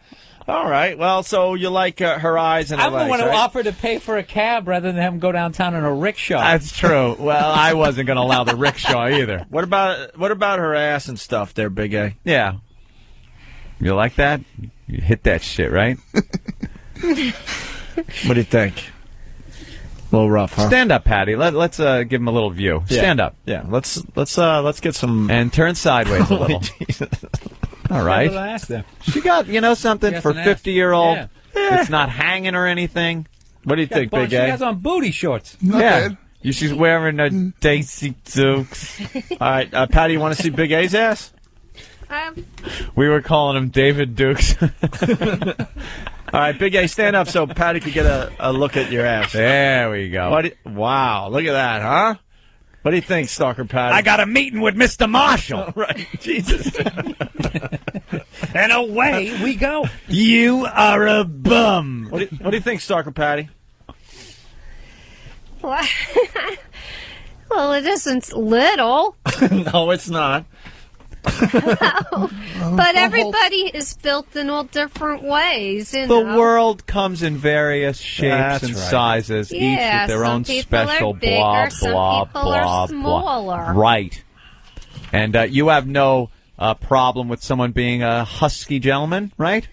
Speaker 11: All right. Well, so you like her eyes and her
Speaker 16: I'm the
Speaker 11: legs,
Speaker 16: one who
Speaker 11: right?
Speaker 16: offered to pay for a cab rather than have him go downtown in a rickshaw.
Speaker 3: That's true. Well, I wasn't going to allow the rickshaw either.
Speaker 11: What about her ass and stuff there, Big A?
Speaker 3: Yeah. You like that? You hit that shit, right?
Speaker 11: What do you think? A little rough, huh?
Speaker 3: Stand up, Patty. Let's give him a little view.
Speaker 11: Yeah.
Speaker 3: Stand up.
Speaker 11: Yeah. Let's get some.
Speaker 3: And turn sideways a little. All right.
Speaker 16: What did I ask them?
Speaker 3: She got, something
Speaker 16: Yes,
Speaker 3: for
Speaker 16: an ass.
Speaker 3: 50-year-old.
Speaker 16: Yeah.
Speaker 3: It's not hanging or anything.
Speaker 11: What do you think, Big
Speaker 16: She
Speaker 11: A?
Speaker 16: has on booty shorts.
Speaker 15: Not bad.
Speaker 3: She's wearing a Daisy Dukes.
Speaker 11: All right, Patty, you want to see Big A's ass?
Speaker 3: We were calling him David Dukes.
Speaker 11: All right, Big A, stand up so Patty could get a look at your ass.
Speaker 3: There we go.
Speaker 11: Wow, look at that, huh? What do you think, Stalker Patty?
Speaker 3: I got a meeting with Mr. Marshall.
Speaker 11: Right, Jesus.
Speaker 16: And away we go.
Speaker 3: You are a bum.
Speaker 11: What do you think, Stalker Patty?
Speaker 14: Well, it isn't little,
Speaker 11: No, it's not.
Speaker 14: but everybody is built in all different ways. You know?
Speaker 3: The world comes in various shapes
Speaker 11: That's
Speaker 3: and
Speaker 11: right.
Speaker 3: sizes, each
Speaker 14: Yeah,
Speaker 3: with their
Speaker 14: some
Speaker 3: own
Speaker 14: people are
Speaker 3: special
Speaker 14: bigger,
Speaker 3: blah,
Speaker 14: some
Speaker 3: blah,
Speaker 14: people
Speaker 3: blah,
Speaker 14: are
Speaker 3: blah.
Speaker 14: smaller.
Speaker 3: Right. And you have no problem with someone being a husky gentleman, right?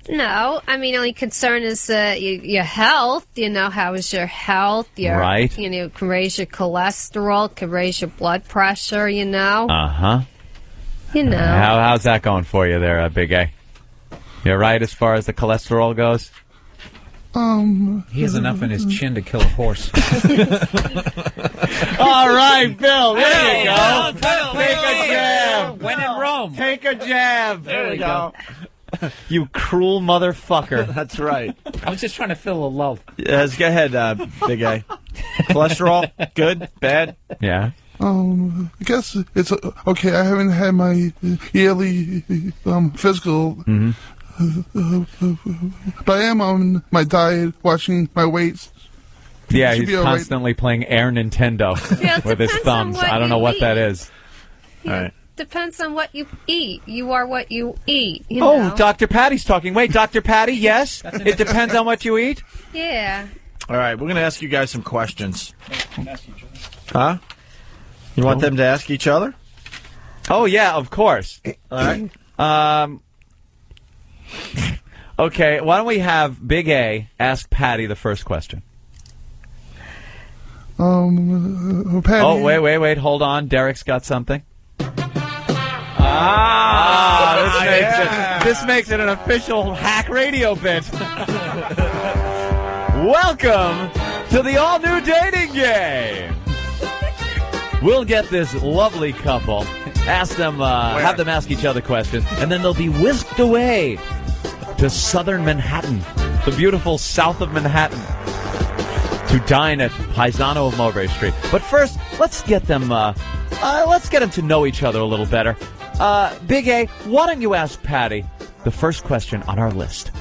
Speaker 14: No, I mean, only concern is your health. You know, how is your health?
Speaker 3: Right.
Speaker 14: You know, can raise your cholesterol, can raise your blood pressure. You know.
Speaker 3: Uh-huh.
Speaker 14: You know.
Speaker 3: How's that going for you there, Big A? You're right as far as the cholesterol goes?
Speaker 16: He has enough in his chin to kill a horse.
Speaker 3: All right, Bill, there you go.
Speaker 16: Take
Speaker 3: a jab.
Speaker 16: When in Rome.
Speaker 3: Take a jab.
Speaker 16: There we go.
Speaker 3: You cruel motherfucker.
Speaker 2: That's right.
Speaker 16: I was just trying to fill a lull.
Speaker 2: Yes, go ahead, Big A. Cholesterol, good, bad?
Speaker 3: Yeah.
Speaker 15: I guess it's okay. I haven't had my yearly physical, but I am on my diet, watching my weights.
Speaker 3: Yeah,
Speaker 15: Should
Speaker 3: he's
Speaker 15: be all right.
Speaker 3: constantly playing Air Nintendo with his
Speaker 14: depends on
Speaker 3: thumbs.
Speaker 14: what
Speaker 3: I don't know
Speaker 14: you
Speaker 3: what
Speaker 14: eat.
Speaker 3: that is.
Speaker 14: All right. Depends on what you eat. You are what you eat. You
Speaker 3: Oh,
Speaker 14: know?
Speaker 3: Dr. Patty's talking. Wait, Dr. Patty, yes? It depends on what you eat?
Speaker 14: Yeah.
Speaker 2: All right, we're going to ask you guys some questions. Huh? You want them to ask each other?
Speaker 3: Oh, yeah, of course.
Speaker 2: All right.
Speaker 3: Okay, why don't we have Big A ask Patty the first question?
Speaker 15: Patty.
Speaker 3: Oh, wait, hold on. Derek's got something. This makes it an official hack radio bit. Welcome to the all-new dating game. We'll get this lovely couple, ask them, have them ask each other questions, and then they'll be whisked away to southern Manhattan, the beautiful south of Manhattan, to dine at Paisano of Mulberry Street. But first, let's get them to know each other a little better. Big A, why don't you ask Patty the first question on our list?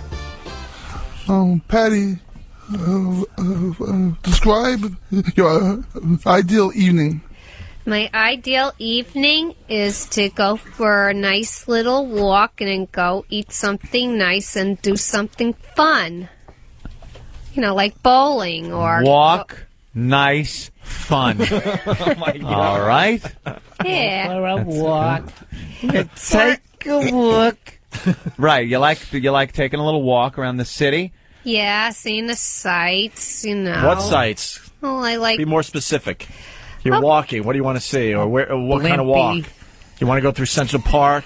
Speaker 15: Patty, describe your ideal evening.
Speaker 14: My ideal evening is to go for a nice little walk and then go eat something nice and do something fun. You know, like bowling or...
Speaker 3: Walk, nice, fun.
Speaker 11: Oh, my God.
Speaker 3: All right.
Speaker 14: Yeah.
Speaker 16: For a walk.
Speaker 3: Take a look. Right, you like taking a little walk around the city?
Speaker 14: Yeah, seeing the sights, you know.
Speaker 2: What sights?
Speaker 14: Oh, I like...
Speaker 2: Be more specific. You're walking. What do you want to see? Or where? Or what kind of walk? You want to go through Central Park?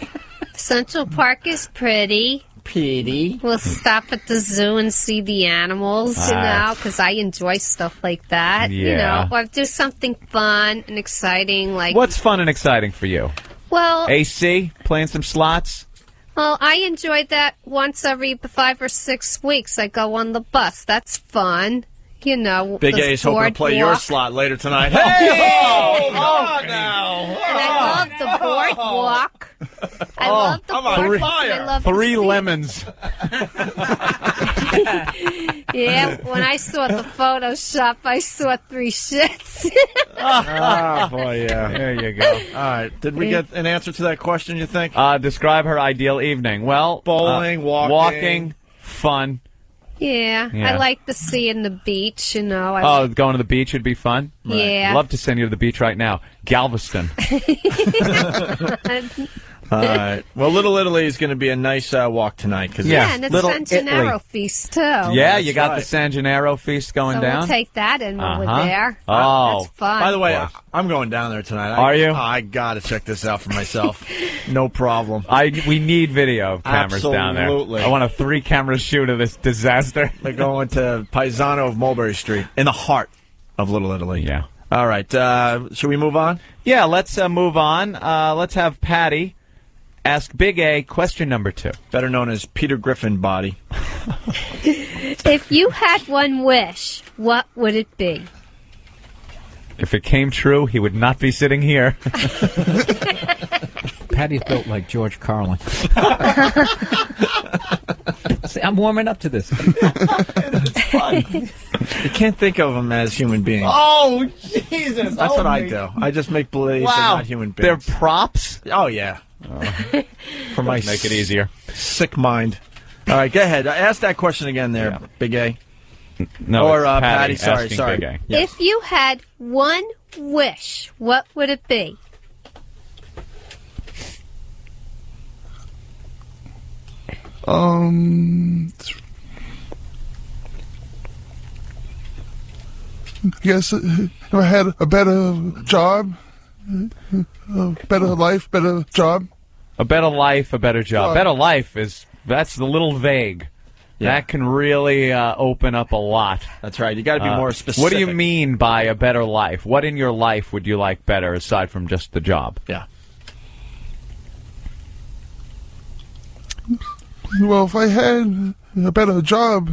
Speaker 14: Central Park is pretty.
Speaker 4: Petey.
Speaker 14: We'll stop at the zoo and see the animals, you know, because I enjoy stuff like that. You
Speaker 3: Yeah.
Speaker 14: know, or do something fun and exciting, like...
Speaker 3: What's fun and exciting for you?
Speaker 14: Well,
Speaker 3: AC? Playing some slots?
Speaker 14: well, I enjoy that once every 5 or 6 weeks. I go on the bus. That's fun. You know,
Speaker 2: Big
Speaker 14: the
Speaker 2: A's hoping to play your
Speaker 14: boardwalk.
Speaker 2: slot later tonight.
Speaker 11: Hey! Come on now.
Speaker 14: And I love the boardwalk. I love the boardwalk. I love the
Speaker 3: Three
Speaker 14: sea.
Speaker 3: lemons.
Speaker 14: Yeah, when I saw the Photoshop, I saw 3 shits.
Speaker 2: Oh, boy, yeah.
Speaker 3: There you go.
Speaker 2: All right. Did we get an answer to that question, you think?
Speaker 3: Describe her ideal evening. Well,
Speaker 2: Bowling,
Speaker 3: walking, fun.
Speaker 14: Yeah,
Speaker 3: Yeah.
Speaker 14: I like the sea and the beach, you know.
Speaker 3: Oh, going to the beach would be fun?
Speaker 14: Yeah.
Speaker 3: Love to send you to the beach right now. Galveston.
Speaker 2: All right. Well, Little Italy is going to be a nice walk tonight. Cause
Speaker 14: yeah, and it's
Speaker 3: Little
Speaker 14: San Gennaro
Speaker 3: Italy.
Speaker 14: feast, too.
Speaker 3: Yeah, you got
Speaker 2: right.
Speaker 3: the San Gennaro feast going
Speaker 14: so
Speaker 3: down?
Speaker 14: we'll take that in when we're
Speaker 3: Uh-huh.
Speaker 14: there.
Speaker 3: Oh.
Speaker 14: That's fun.
Speaker 2: By the way, I'm going down there tonight.
Speaker 3: Are you?
Speaker 2: I got to check this out for myself. No problem.
Speaker 3: We need video of cameras down there.
Speaker 2: Absolutely.
Speaker 3: I want a 3-camera shoot of this disaster.
Speaker 2: They're going to Paisano of Mulberry Street in the heart of Little Italy.
Speaker 3: Yeah.
Speaker 2: All right. Should we move on?
Speaker 3: Yeah, let's move on. Let's have Patty ask Big A question number 2.
Speaker 2: Better known as Peter Griffin body.
Speaker 14: If you had one wish, what would it be?
Speaker 3: If it came true, he would not be sitting here.
Speaker 7: Patty's built like George Carlin.
Speaker 16: See, I'm warming up to this.
Speaker 2: You can't think of them as human beings.
Speaker 3: Oh, Jesus.
Speaker 2: That's what I do. I just make believe they're not human
Speaker 3: They're
Speaker 2: beings.
Speaker 3: props?
Speaker 2: Oh, yeah. For my
Speaker 3: Make it easier.
Speaker 2: sick mind. All right, go ahead. Ask that question again there,
Speaker 3: Yeah.
Speaker 2: Big A.
Speaker 3: No,
Speaker 2: Or,
Speaker 3: it's
Speaker 2: Patty, sorry,
Speaker 3: asking
Speaker 2: sorry.
Speaker 3: Big A.
Speaker 2: Yes.
Speaker 14: If you had one wish, what would it be?
Speaker 15: I guess if I had a better job, a better life, better job.
Speaker 3: A better life, a better job. Better life that's a little vague.
Speaker 2: Yeah.
Speaker 3: That can really open up a lot.
Speaker 2: That's right. You got to be more specific.
Speaker 3: What do you mean by a better life? What in your life would you like better aside from just the job?
Speaker 2: Yeah.
Speaker 15: Well, if I had a better job,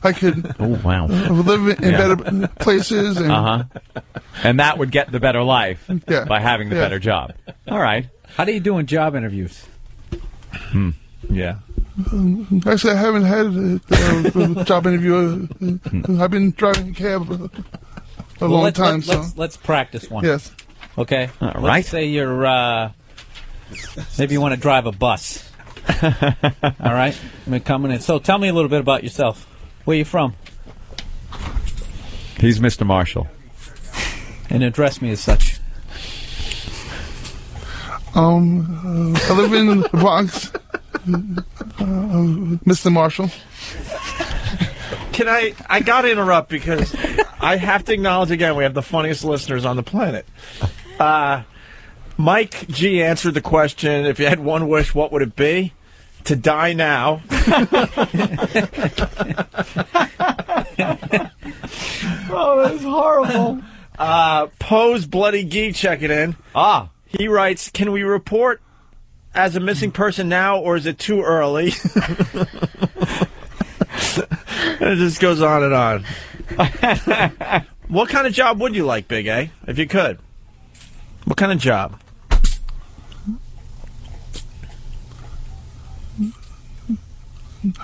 Speaker 15: I could live in better places. And,
Speaker 3: and that would get the better life by having the
Speaker 15: Yeah.
Speaker 3: better job. All right.
Speaker 16: How do you do in job interviews?
Speaker 3: Yeah.
Speaker 15: Actually, I haven't had a job interview. I've been driving a cab a long time.
Speaker 16: Let's practice one.
Speaker 15: Yes.
Speaker 16: Okay.
Speaker 3: All right.
Speaker 16: Let's say you're maybe you want to drive a bus. All right. I'm coming in. So tell me a little bit about yourself. Where you from?
Speaker 3: He's Mr. Marshall.
Speaker 16: And address me as such.
Speaker 15: I live in the Bronx. Mr. Marshall.
Speaker 11: Can I got to interrupt because I have to acknowledge again we have the funniest listeners on the planet. Mike G answered the question, if you had one wish, what would it be? To die now. Oh, that's horrible. Pose Bloody Gee checking in. He writes, can we report as a missing person now, or is it too early? It just goes on and on. What kind of job would you like, Big A, if you could? What kind of job?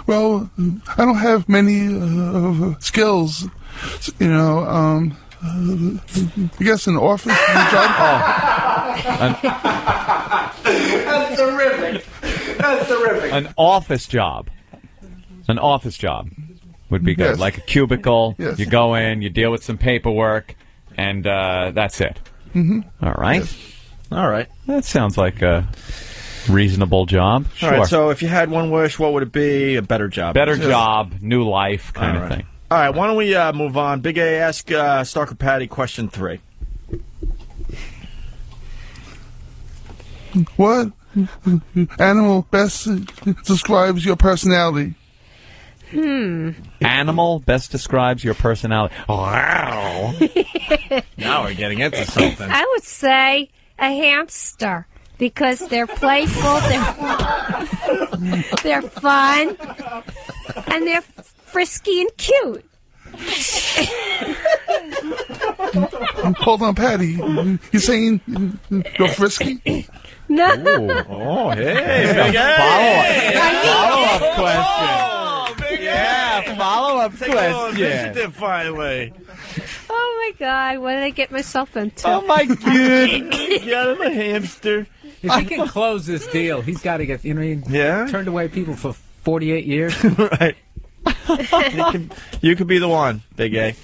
Speaker 15: Well, I don't have many skills. You know, I guess an office job.
Speaker 11: That's terrific. That's terrific.
Speaker 3: An office job. An office job would be good.
Speaker 15: Yes.
Speaker 3: Like a cubicle.
Speaker 15: Yes.
Speaker 3: You go in, you deal with some paperwork, and that's it. All right.
Speaker 15: Yes.
Speaker 11: All right.
Speaker 3: That sounds like a reasonable job. Sure.
Speaker 11: All right, so if you had one wish, what would it be? A better job.
Speaker 3: Better job, new life kind of thing.
Speaker 11: All right, why don't we move on? Big A, ask Stalker Patty question 3.
Speaker 15: What animal best describes your personality?
Speaker 3: Animal best describes your personality. Wow.
Speaker 11: Now we're getting into something.
Speaker 14: I would say a hamster because they're playful, they're fun, and they're frisky and cute.
Speaker 15: Hold on, Patty. You saying you're frisky?
Speaker 14: No.
Speaker 11: Oh, hey, Big A.
Speaker 3: Follow-up question.
Speaker 11: Oh, Big A.
Speaker 3: Yeah, follow-up
Speaker 11: Take a little
Speaker 3: question.
Speaker 11: initiative, finally.
Speaker 14: Oh my God! What did I get myself into?
Speaker 3: Oh, my God.
Speaker 11: Yeah, I'm a hamster.
Speaker 16: If he can close this deal, he's got to get. You know, he turned away people for 48 years.
Speaker 11: Right. You could be the one, Big A.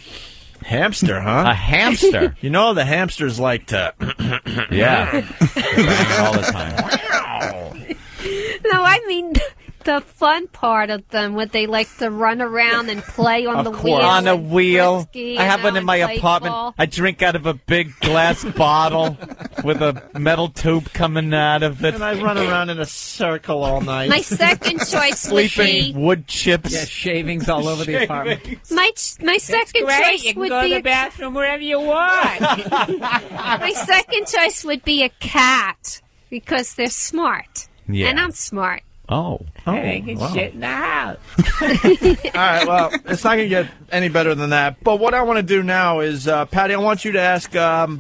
Speaker 11: Hamster, huh?
Speaker 3: A hamster.
Speaker 11: You know the hamsters like to...
Speaker 3: Yeah. They're banging all the time.
Speaker 14: No, I mean the fun part of them, when they like to run around and play on the wheel.
Speaker 3: On a
Speaker 14: and
Speaker 3: wheel.
Speaker 14: frisky,
Speaker 3: I have one in
Speaker 14: and
Speaker 3: my
Speaker 14: playful.
Speaker 3: apartment. I drink out of a big glass bottle with a metal tube coming out of it.
Speaker 11: And I run around in a circle all night.
Speaker 14: My second choice would
Speaker 3: Sleeping
Speaker 14: be
Speaker 3: wood chips.
Speaker 16: Yeah, shavings all over the apartment.
Speaker 14: my second choice would be
Speaker 16: bathroom wherever you want.
Speaker 14: my second choice would be a cat because they're smart.
Speaker 3: Yeah.
Speaker 14: And I'm smart.
Speaker 3: Oh.
Speaker 16: They can shit in the house.
Speaker 11: All right, well, it's not going to get any better than that. But what I want to do now is, Patty, I want you to ask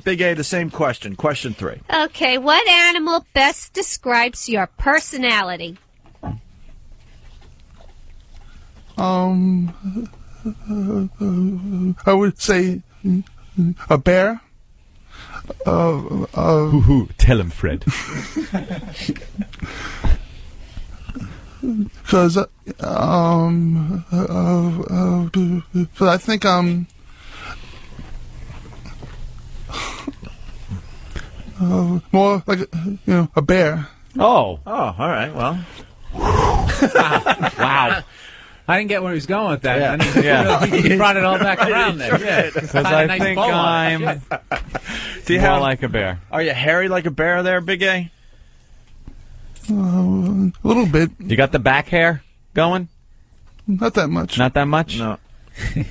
Speaker 11: Big A the same question. Question 3.
Speaker 14: Okay, what animal best describes your personality?
Speaker 15: I would say a bear.
Speaker 3: Tell him, Fred.
Speaker 15: Because I think more like a bear.
Speaker 3: Oh.
Speaker 11: Oh, all right, well.
Speaker 16: Wow. I didn't get where he was going with that.
Speaker 11: Yeah.
Speaker 16: And he,
Speaker 3: Yeah.
Speaker 16: he brought it all back around there. Yeah.
Speaker 3: Because I think I'm
Speaker 11: Do you
Speaker 3: more
Speaker 11: have,
Speaker 3: like a bear.
Speaker 11: Are you hairy like a bear there, Big A?
Speaker 15: A little bit,
Speaker 3: You got the back hair going?
Speaker 15: not that much.
Speaker 3: Not that much?
Speaker 11: No.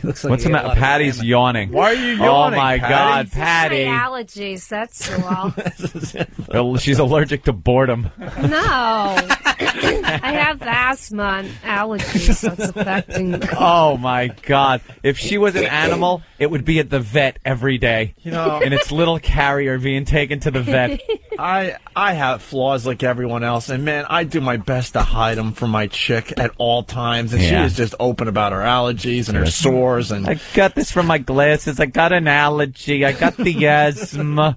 Speaker 16: Looks like
Speaker 3: What's
Speaker 16: he
Speaker 3: the
Speaker 16: ate a
Speaker 3: matter?
Speaker 16: lot of
Speaker 3: Patty's
Speaker 16: salmon.
Speaker 3: yawning.
Speaker 11: Why are you
Speaker 3: Oh
Speaker 11: yawning,
Speaker 3: my
Speaker 11: Patty?
Speaker 3: God, Patty!
Speaker 14: My allergies, that's all.
Speaker 3: Well, she's allergic to boredom.
Speaker 14: No. I have asthma and allergies that's affecting me.
Speaker 3: Oh my God! If she was an animal, it would be at the vet every day.
Speaker 11: You know,
Speaker 3: in its little carrier being taken to the vet.
Speaker 11: I have flaws like everyone else, and man, I do my best to hide them from my chick at all times, and she
Speaker 3: Yeah.
Speaker 11: is just open about her allergies and her sores. And
Speaker 3: I got this from my glasses. I got an allergy. I got the asthma.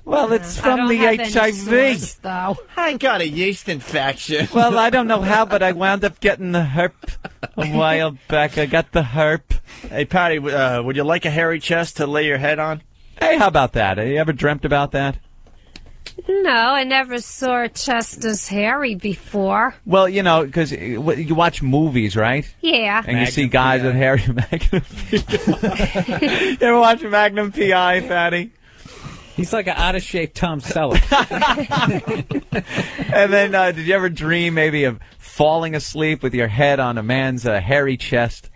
Speaker 3: Well, it's
Speaker 14: I
Speaker 3: from
Speaker 14: don't
Speaker 3: the
Speaker 14: have any
Speaker 3: HIV.
Speaker 14: sores, though.
Speaker 11: I got a yeast infection.
Speaker 3: Well, I don't know how, but I wound up getting the herp a while back. I got the herp.
Speaker 11: Hey, Patty, would you like a hairy chest to lay your head on?
Speaker 3: Hey, how about that? Have you ever dreamt about that?
Speaker 14: No, I never saw a chest as hairy before.
Speaker 3: Well, you know, because you watch movies, right?
Speaker 14: Yeah.
Speaker 3: And you see guys with hairy Magnum PI. You ever watch Magnum PI, Patty?
Speaker 16: He's like an out-of-shape Tom Selleck.
Speaker 3: And then, did you ever dream maybe of falling asleep with your head on a man's hairy chest?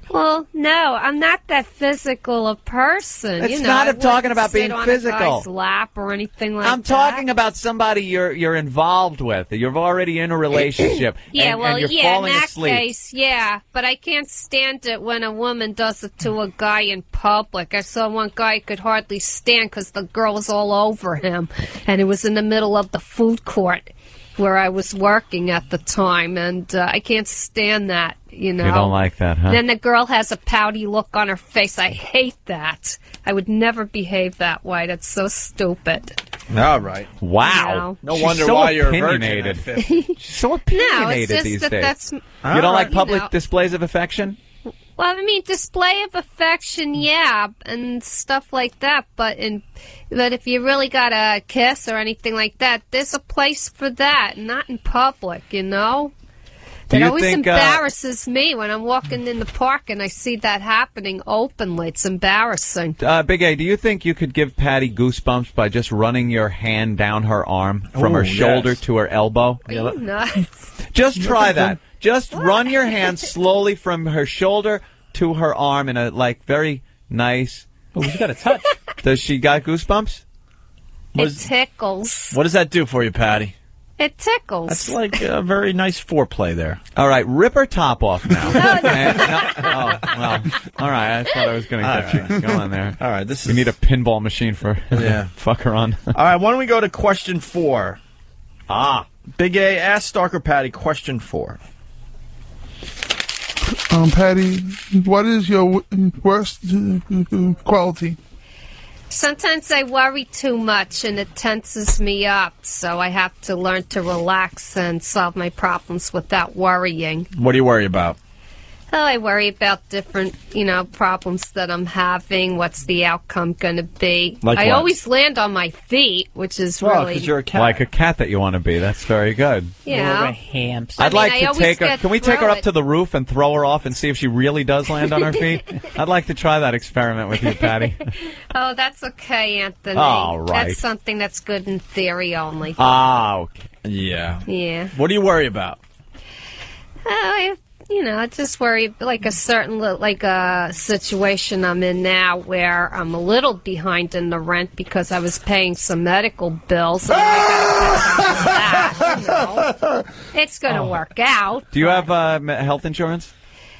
Speaker 14: Well, no, I'm not that physical a person.
Speaker 3: It's
Speaker 14: you know,
Speaker 3: not
Speaker 14: I
Speaker 3: talking
Speaker 14: wouldn't
Speaker 3: about being
Speaker 14: sit on
Speaker 3: physical.
Speaker 14: A guy's lap or anything like
Speaker 3: I'm
Speaker 14: that.
Speaker 3: talking about somebody you're involved with. You're already in a relationship.
Speaker 14: Yeah,
Speaker 3: and,
Speaker 14: well,
Speaker 3: and you're
Speaker 14: yeah,
Speaker 3: falling
Speaker 14: in that
Speaker 3: asleep.
Speaker 14: case, yeah. But I can't stand it when a woman does it to a guy in public. I saw one guy could hardly stand because the girl was all over him, and it was in the middle of the food court where I was working at the time, and I can't stand that, you know.
Speaker 3: You don't like that, huh?
Speaker 14: Then the girl has a pouty look on her face. I hate that. I would never behave that way. That's so stupid.
Speaker 11: All right.
Speaker 3: Wow.
Speaker 11: No
Speaker 3: She's
Speaker 11: wonder
Speaker 3: so
Speaker 11: why you're
Speaker 3: opinionated.
Speaker 11: a virgin at 50.
Speaker 3: She's so
Speaker 14: No,
Speaker 3: opinionated
Speaker 14: it's just
Speaker 3: these
Speaker 14: that
Speaker 3: days.
Speaker 14: that's...
Speaker 3: You don't like public
Speaker 14: you know.
Speaker 3: displays of affection?
Speaker 14: Well, I mean, display of affection, yeah, and stuff like that. But if you really got a kiss or anything like that, there's a place for that, not in public, you know.
Speaker 3: Do
Speaker 14: It
Speaker 3: you
Speaker 14: always
Speaker 3: think,
Speaker 14: embarrasses me when I'm walking in the park and I see that happening openly. It's embarrassing.
Speaker 3: Big A, do you think you could give Patty goosebumps by just running your hand down her arm from her
Speaker 11: Ooh,
Speaker 3: shoulder
Speaker 11: yes.
Speaker 3: to her elbow?
Speaker 14: Are you nuts?
Speaker 3: Just try that. Just run your hand slowly from her shoulder to her arm in a, very nice...
Speaker 16: Oh, you got a touch.
Speaker 3: Does she got goosebumps?
Speaker 14: It tickles.
Speaker 11: What does that do for you, Patty?
Speaker 14: It tickles.
Speaker 11: That's like a very nice foreplay there.
Speaker 3: All right, rip her top off now. Oh, well, all right. I thought I was going to get you going there.
Speaker 11: All right, this
Speaker 3: We
Speaker 11: is...
Speaker 3: need a pinball machine for fuck her on.
Speaker 11: All right, why don't we go to question 4? Big A, ask Stalker Patty question 4.
Speaker 15: Patty, what is your worst quality?
Speaker 14: Sometimes I worry too much and it tenses me up, so I have to learn to relax and solve my problems without worrying.
Speaker 11: What do you worry about?
Speaker 14: Oh, I worry about different, problems that I'm having. What's the outcome going to be?
Speaker 11: Like
Speaker 14: I
Speaker 11: what?
Speaker 14: always land on my feet, which is
Speaker 11: Well,
Speaker 14: really...
Speaker 11: because you're a cat.
Speaker 3: Like a cat that you want to be. That's very good.
Speaker 14: Yeah.
Speaker 16: Or a hamster.
Speaker 3: I'd like
Speaker 14: I
Speaker 3: to
Speaker 14: always
Speaker 3: take her.
Speaker 14: get
Speaker 3: Can we take her
Speaker 14: through
Speaker 3: up
Speaker 14: it.
Speaker 3: to the roof and throw her off and see if she really does land on her feet? I'd like to try that experiment with you, Patty.
Speaker 14: Oh, that's okay, Anthony.
Speaker 3: All right.
Speaker 14: That's something that's good in theory only.
Speaker 3: Okay.
Speaker 11: Yeah.
Speaker 14: Yeah.
Speaker 11: What do you worry about?
Speaker 14: I just worry, like a certain, situation I'm in now where I'm a little behind in the rent because I was paying some medical bills. And I gotta catch up on that, It's going to work out.
Speaker 3: Do you have health insurance?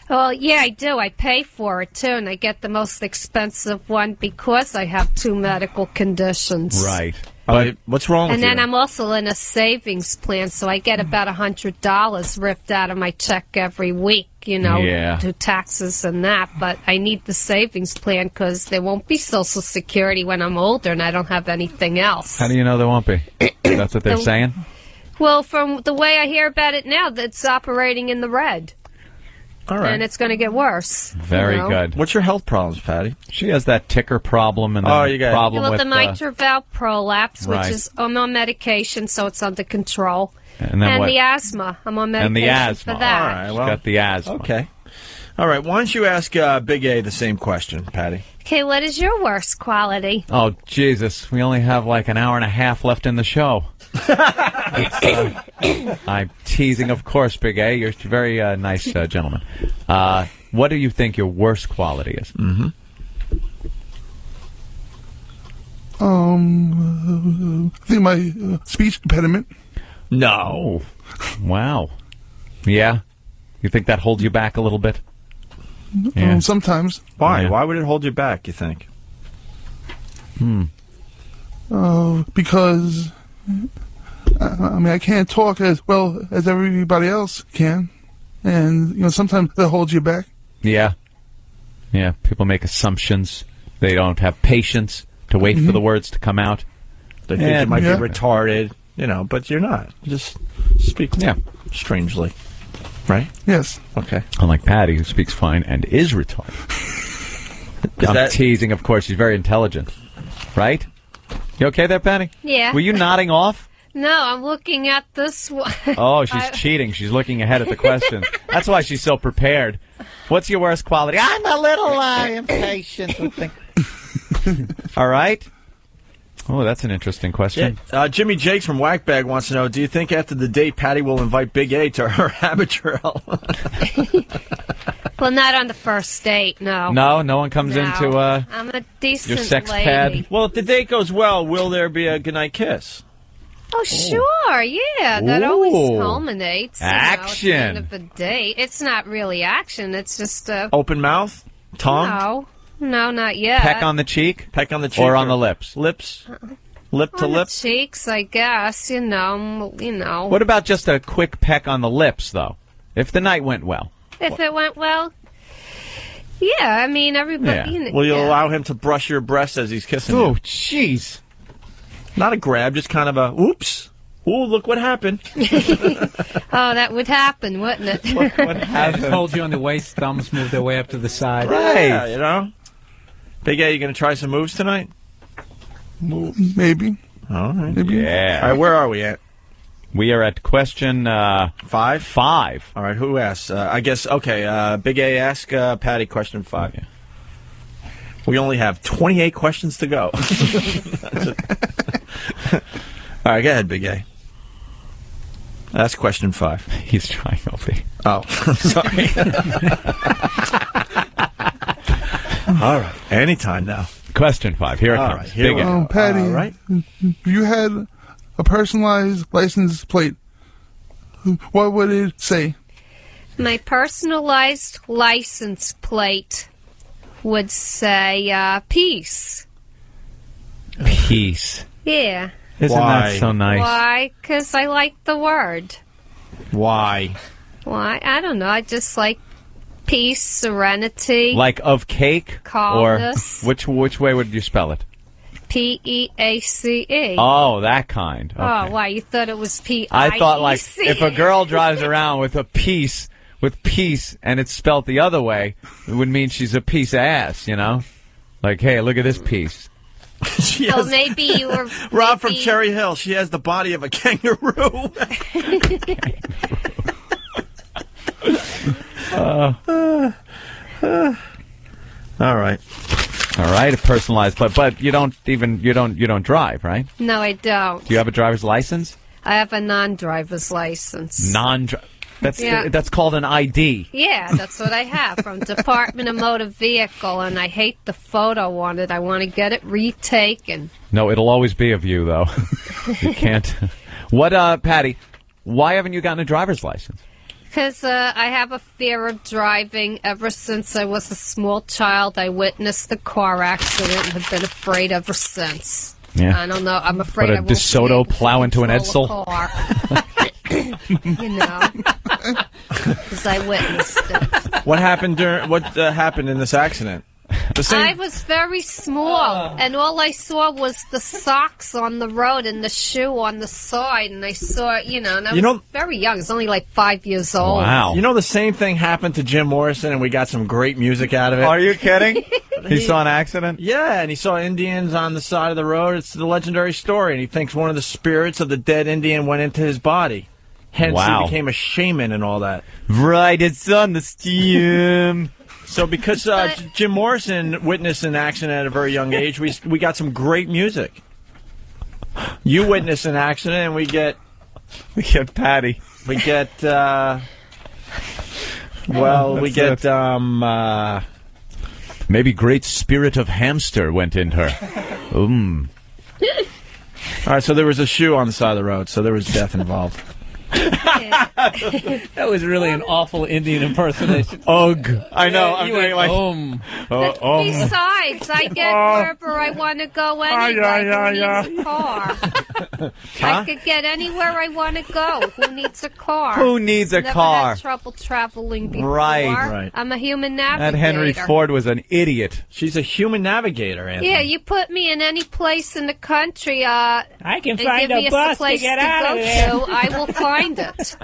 Speaker 14: Well, yeah, I do. I pay for it, too, and I get the most expensive one because I have 2 medical conditions.
Speaker 3: Right.
Speaker 11: But what's wrong with
Speaker 14: And
Speaker 11: you?
Speaker 14: then I'm also in a savings plan, so I get about $100 ripped out of my check every week,
Speaker 3: Yeah.
Speaker 14: to taxes and that. But I need the savings plan because there won't be Social Security when I'm older and I don't have anything else.
Speaker 3: How do you know there won't be? That's what they're saying?
Speaker 14: Well, from the way I hear about it now, it's operating in the red.
Speaker 11: All right.
Speaker 14: And it's going to get worse.
Speaker 3: Very good.
Speaker 11: What's your health problems, Patty?
Speaker 3: She has that ticker problem and the
Speaker 11: you got it.
Speaker 3: problem
Speaker 14: Well,
Speaker 3: with
Speaker 14: the mitral valve prolapse,
Speaker 3: right.
Speaker 14: which is I'm on medication, so it's under control.
Speaker 3: And then what?
Speaker 14: The asthma. I'm on medication
Speaker 3: And the asthma.
Speaker 14: for that.
Speaker 11: All right,
Speaker 3: She's
Speaker 11: well,
Speaker 3: got the asthma.
Speaker 11: Okay. All right, why don't you ask Big A the same question, Patty?
Speaker 14: Okay, what is your worst quality?
Speaker 3: Oh, Jesus. We only have like an hour and a half left in the show. I'm teasing, of course, Big A. You're a very nice gentleman. What do you think your worst quality is?
Speaker 11: Mm-hmm.
Speaker 15: I think my speech impediment.
Speaker 3: No. Wow. Yeah? You think that holds you back a little bit? Yeah.
Speaker 15: Sometimes.
Speaker 11: Why?
Speaker 3: Yeah.
Speaker 11: Why would it hold you back, you think?
Speaker 15: Because I can't talk as well as everybody else can, and sometimes that holds you back.
Speaker 3: Yeah. Yeah. People make assumptions. They don't have patience to wait for the words to come out.
Speaker 11: They think you might be retarded, but you're not. You just speak strangely. Right?
Speaker 15: Yes.
Speaker 11: Okay.
Speaker 3: Unlike Patty, who speaks fine and is retarded. I'm teasing, of course. She's very intelligent. Right? You okay there, Patty?
Speaker 14: Yeah.
Speaker 3: Were you nodding off?
Speaker 14: No, I'm looking at this one.
Speaker 3: Oh, she's cheating. She's looking ahead at the question. That's why she's so prepared. What's your worst quality? I'm a little impatient with things. All right. Oh, that's an interesting question.
Speaker 11: Yeah. Jimmy Jakes from Whackbag wants to know, do you think after the date Patty will invite Big A to her habit trail?
Speaker 14: Well, not on the first date, no.
Speaker 3: No one comes into
Speaker 14: I'm a decent
Speaker 3: your sex
Speaker 14: lady.
Speaker 3: pad?
Speaker 11: Well, if the date goes well, will there be a goodnight kiss?
Speaker 14: Oh, sure, yeah. That always
Speaker 3: Ooh.
Speaker 14: culminates.
Speaker 3: Action.
Speaker 14: At the end of a date. It's not really action. It's just a...
Speaker 11: Open mouth? Tongue?
Speaker 14: No, not yet.
Speaker 3: Peck on the cheek?
Speaker 11: Peck on the cheek?
Speaker 3: Or on the lips?
Speaker 11: Lips? Lip to lip?
Speaker 14: Cheeks, I guess, you know.
Speaker 3: What about just a quick peck on the lips, though? If the night went well.
Speaker 14: If it went well, yeah, I mean, everybody...
Speaker 3: Yeah.
Speaker 11: Will you allow him to brush your breast as he's kissing you?
Speaker 3: Oh, jeez.
Speaker 11: Not a grab, just kind of a, oops. Ooh, look what happened.
Speaker 14: Oh, that would happen, wouldn't it?
Speaker 11: What happened?
Speaker 16: Just hold you on the waist, thumbs move their way up to the side.
Speaker 11: Right. Yeah, Big A, you going to try some moves tonight?
Speaker 15: Maybe.
Speaker 11: All right.
Speaker 15: Maybe.
Speaker 3: Yeah.
Speaker 11: All right, where are we at?
Speaker 3: We are at question
Speaker 11: 5?
Speaker 3: 5.
Speaker 11: All right, who asked? I guess, okay, Big A, ask Patty question 5.
Speaker 3: Yeah.
Speaker 11: We only have 28 questions to go. All right, go ahead, Big A. Ask question 5.
Speaker 3: He's trying, Opie.
Speaker 11: Oh, sorry. All right, anytime now.
Speaker 3: Question 5. Here it
Speaker 11: All
Speaker 3: comes.
Speaker 11: right, here
Speaker 3: Big
Speaker 11: we
Speaker 3: A.
Speaker 11: go.
Speaker 15: Patty,
Speaker 11: All right.
Speaker 15: you had a personalized license plate. What would it say?
Speaker 14: My personalized license plate would say, peace.
Speaker 3: Peace.
Speaker 14: Yeah.
Speaker 3: Isn't
Speaker 11: Why?
Speaker 3: that so nice?
Speaker 14: Why? Because I like the word.
Speaker 11: Why?
Speaker 14: Why? I don't know. I just like peace, serenity.
Speaker 3: Like of cake?
Speaker 14: Calmness.
Speaker 3: Or which way would you spell it?
Speaker 14: P-E-A-C-E.
Speaker 3: Oh, that kind. Okay.
Speaker 14: Oh, why? You thought it was P-I-E-C?
Speaker 3: I thought, like, if a girl drives around with a piece, and it's spelt the other way, it would mean she's a piece of ass, Like, hey, look at this piece.
Speaker 14: Oh, maybe you were...
Speaker 11: Rob from Cherry Hill, she has the body of a kangaroo. All right.
Speaker 3: All right, a personalized plate, but you don't drive, right?
Speaker 14: No, I don't.
Speaker 3: Do you have a driver's license?
Speaker 14: I have a non-driver's license.
Speaker 3: That's called an ID.
Speaker 14: Yeah, that's what I have from Department of Motor Vehicle, and I hate the photo on it. I want to get it retaken.
Speaker 3: No, it'll always be of you, though. You can't. What, Patty? Why haven't you gotten a driver's license?
Speaker 14: Because I have a fear of driving. Ever since I was a small child, I witnessed a car accident and have been afraid ever since.
Speaker 3: Yeah.
Speaker 14: I don't know. I'm afraid I
Speaker 3: But a
Speaker 14: won't be
Speaker 3: DeSoto
Speaker 14: able to
Speaker 3: plow into an
Speaker 14: control
Speaker 3: Edsel?
Speaker 14: a car. Because I witnessed it.
Speaker 11: What happened happened in this accident?
Speaker 14: I was very small, and all I saw was the socks on the road and the shoe on the side, and I saw, and I was very young. I was only like 5 years old.
Speaker 3: Wow.
Speaker 11: You know the same thing happened to Jim Morrison, and we got some great music out of it?
Speaker 3: Are you kidding? He saw an accident?
Speaker 11: Yeah, and he saw Indians on the side of the road. It's the legendary story, and he thinks one of the spirits of the dead Indian went into his body. Hence, he became a shaman and all that.
Speaker 3: Right, it's on the steam.
Speaker 11: So because Jim Morrison witnessed an accident at a very young age, we got some great music. You witness an accident, and we get
Speaker 3: Patty.
Speaker 11: We get Well, we
Speaker 3: That's
Speaker 11: get
Speaker 7: Maybe great spirit of hamster went in her.
Speaker 11: All right, so there was a shoe on the side of the road, so there was death involved.
Speaker 16: That was really an awful Indian impersonation.
Speaker 3: Ugh. I know. I'm
Speaker 16: You
Speaker 3: doing
Speaker 16: went,
Speaker 3: like.
Speaker 14: Besides, I get wherever I want to go anyway. Who needs a car? I could get anywhere I want to go. Who needs a car?
Speaker 3: Who needs a
Speaker 14: Never
Speaker 3: car?
Speaker 14: had trouble traveling before.
Speaker 3: Right.
Speaker 14: I'm a human navigator.
Speaker 3: That Henry Ford was an idiot.
Speaker 11: She's a human navigator, Anthony.
Speaker 14: Yeah, you put me in any place in the country,
Speaker 16: I can
Speaker 14: and
Speaker 16: find
Speaker 14: give
Speaker 16: a
Speaker 14: me
Speaker 16: bus to
Speaker 14: place
Speaker 16: get out
Speaker 14: go
Speaker 16: of there.
Speaker 14: to, I will find it.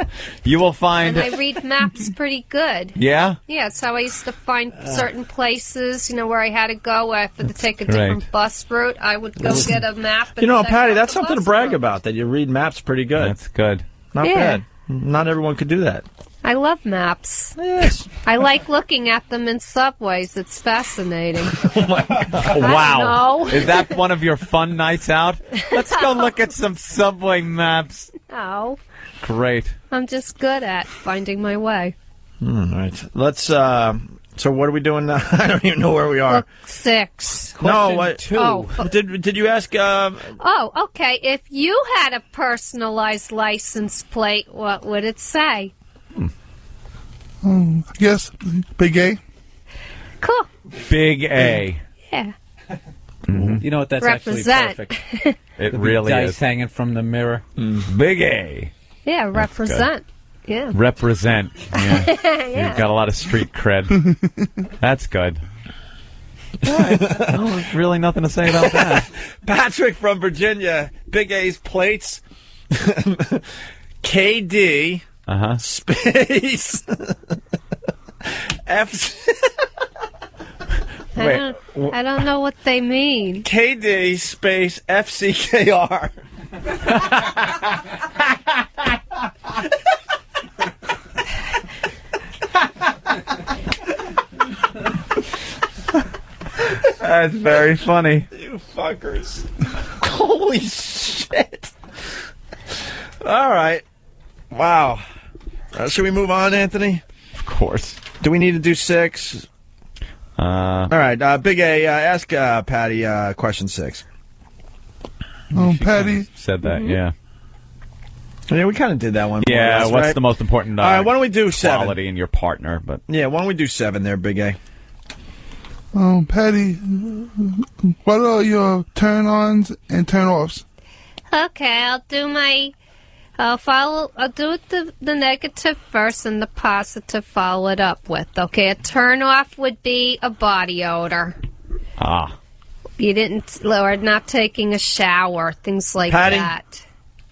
Speaker 3: You will find.
Speaker 14: And I read maps pretty good.
Speaker 3: Yeah?
Speaker 14: Yeah, it's how I used to find certain places, where I had to go. I had to take a different bus route. I would go get a map. And check
Speaker 11: Patty,
Speaker 14: out
Speaker 11: that's
Speaker 14: the
Speaker 11: something to
Speaker 14: bus
Speaker 11: brag
Speaker 14: route.
Speaker 11: about, that you read maps pretty good.
Speaker 3: That's good.
Speaker 11: Not
Speaker 14: Yeah.
Speaker 11: bad. Not everyone could do that.
Speaker 14: I love maps.
Speaker 11: Yes.
Speaker 14: I like looking at them in subways. It's fascinating.
Speaker 3: Wow.
Speaker 14: know.
Speaker 3: Is that one of your fun nights out? Let's go look at some subway maps.
Speaker 14: No,
Speaker 3: Great.
Speaker 14: I'm just good at finding my way.
Speaker 11: All right. Let's, so what are we doing now? I don't even know where we are.
Speaker 14: Book 6.
Speaker 11: No, what?
Speaker 16: 2.
Speaker 14: Oh.
Speaker 11: Did you ask,
Speaker 14: Oh, okay. If you had a personalized license plate, what would it say?
Speaker 15: Yes, Big A.
Speaker 14: Cool.
Speaker 3: Big A.
Speaker 14: Yeah.
Speaker 16: You know what? That's
Speaker 14: Represent.
Speaker 16: actually perfect.
Speaker 3: It
Speaker 16: The
Speaker 3: really
Speaker 16: dice
Speaker 3: is.
Speaker 16: hanging from the mirror.
Speaker 3: Big A.
Speaker 14: Yeah, represent. Yeah.
Speaker 3: Represent. Yeah.
Speaker 14: Yeah.
Speaker 3: You've got a lot of street cred. That's good. Oh, really nothing to say about that.
Speaker 11: Patrick from Virginia, Big A's plates, KD, space, F.
Speaker 14: I don't know what they mean.
Speaker 11: KD space FCKR.
Speaker 3: That's very funny.
Speaker 11: You fuckers. Holy shit. All right. Wow. Should we move on, Anthony?
Speaker 3: Of course.
Speaker 11: Do we need to do 6? All right. Big A, ask Patty question 6.
Speaker 15: Patty.
Speaker 3: Said that, yeah.
Speaker 11: Yeah, we kind of did that one. more or
Speaker 3: Yeah,
Speaker 11: less,
Speaker 3: what's
Speaker 11: right?
Speaker 3: the most important
Speaker 11: All right, why don't we do 7?
Speaker 3: quality in your partner? But
Speaker 11: Yeah, why don't we do 7 there, Big A?
Speaker 15: Patty, what are your turn-ons and turn-offs?
Speaker 14: Okay, I'll do the negative first and the positive follow it up with. Okay, a turn off would be a body odor. Or not taking a shower, things like
Speaker 11: Patty?
Speaker 14: that.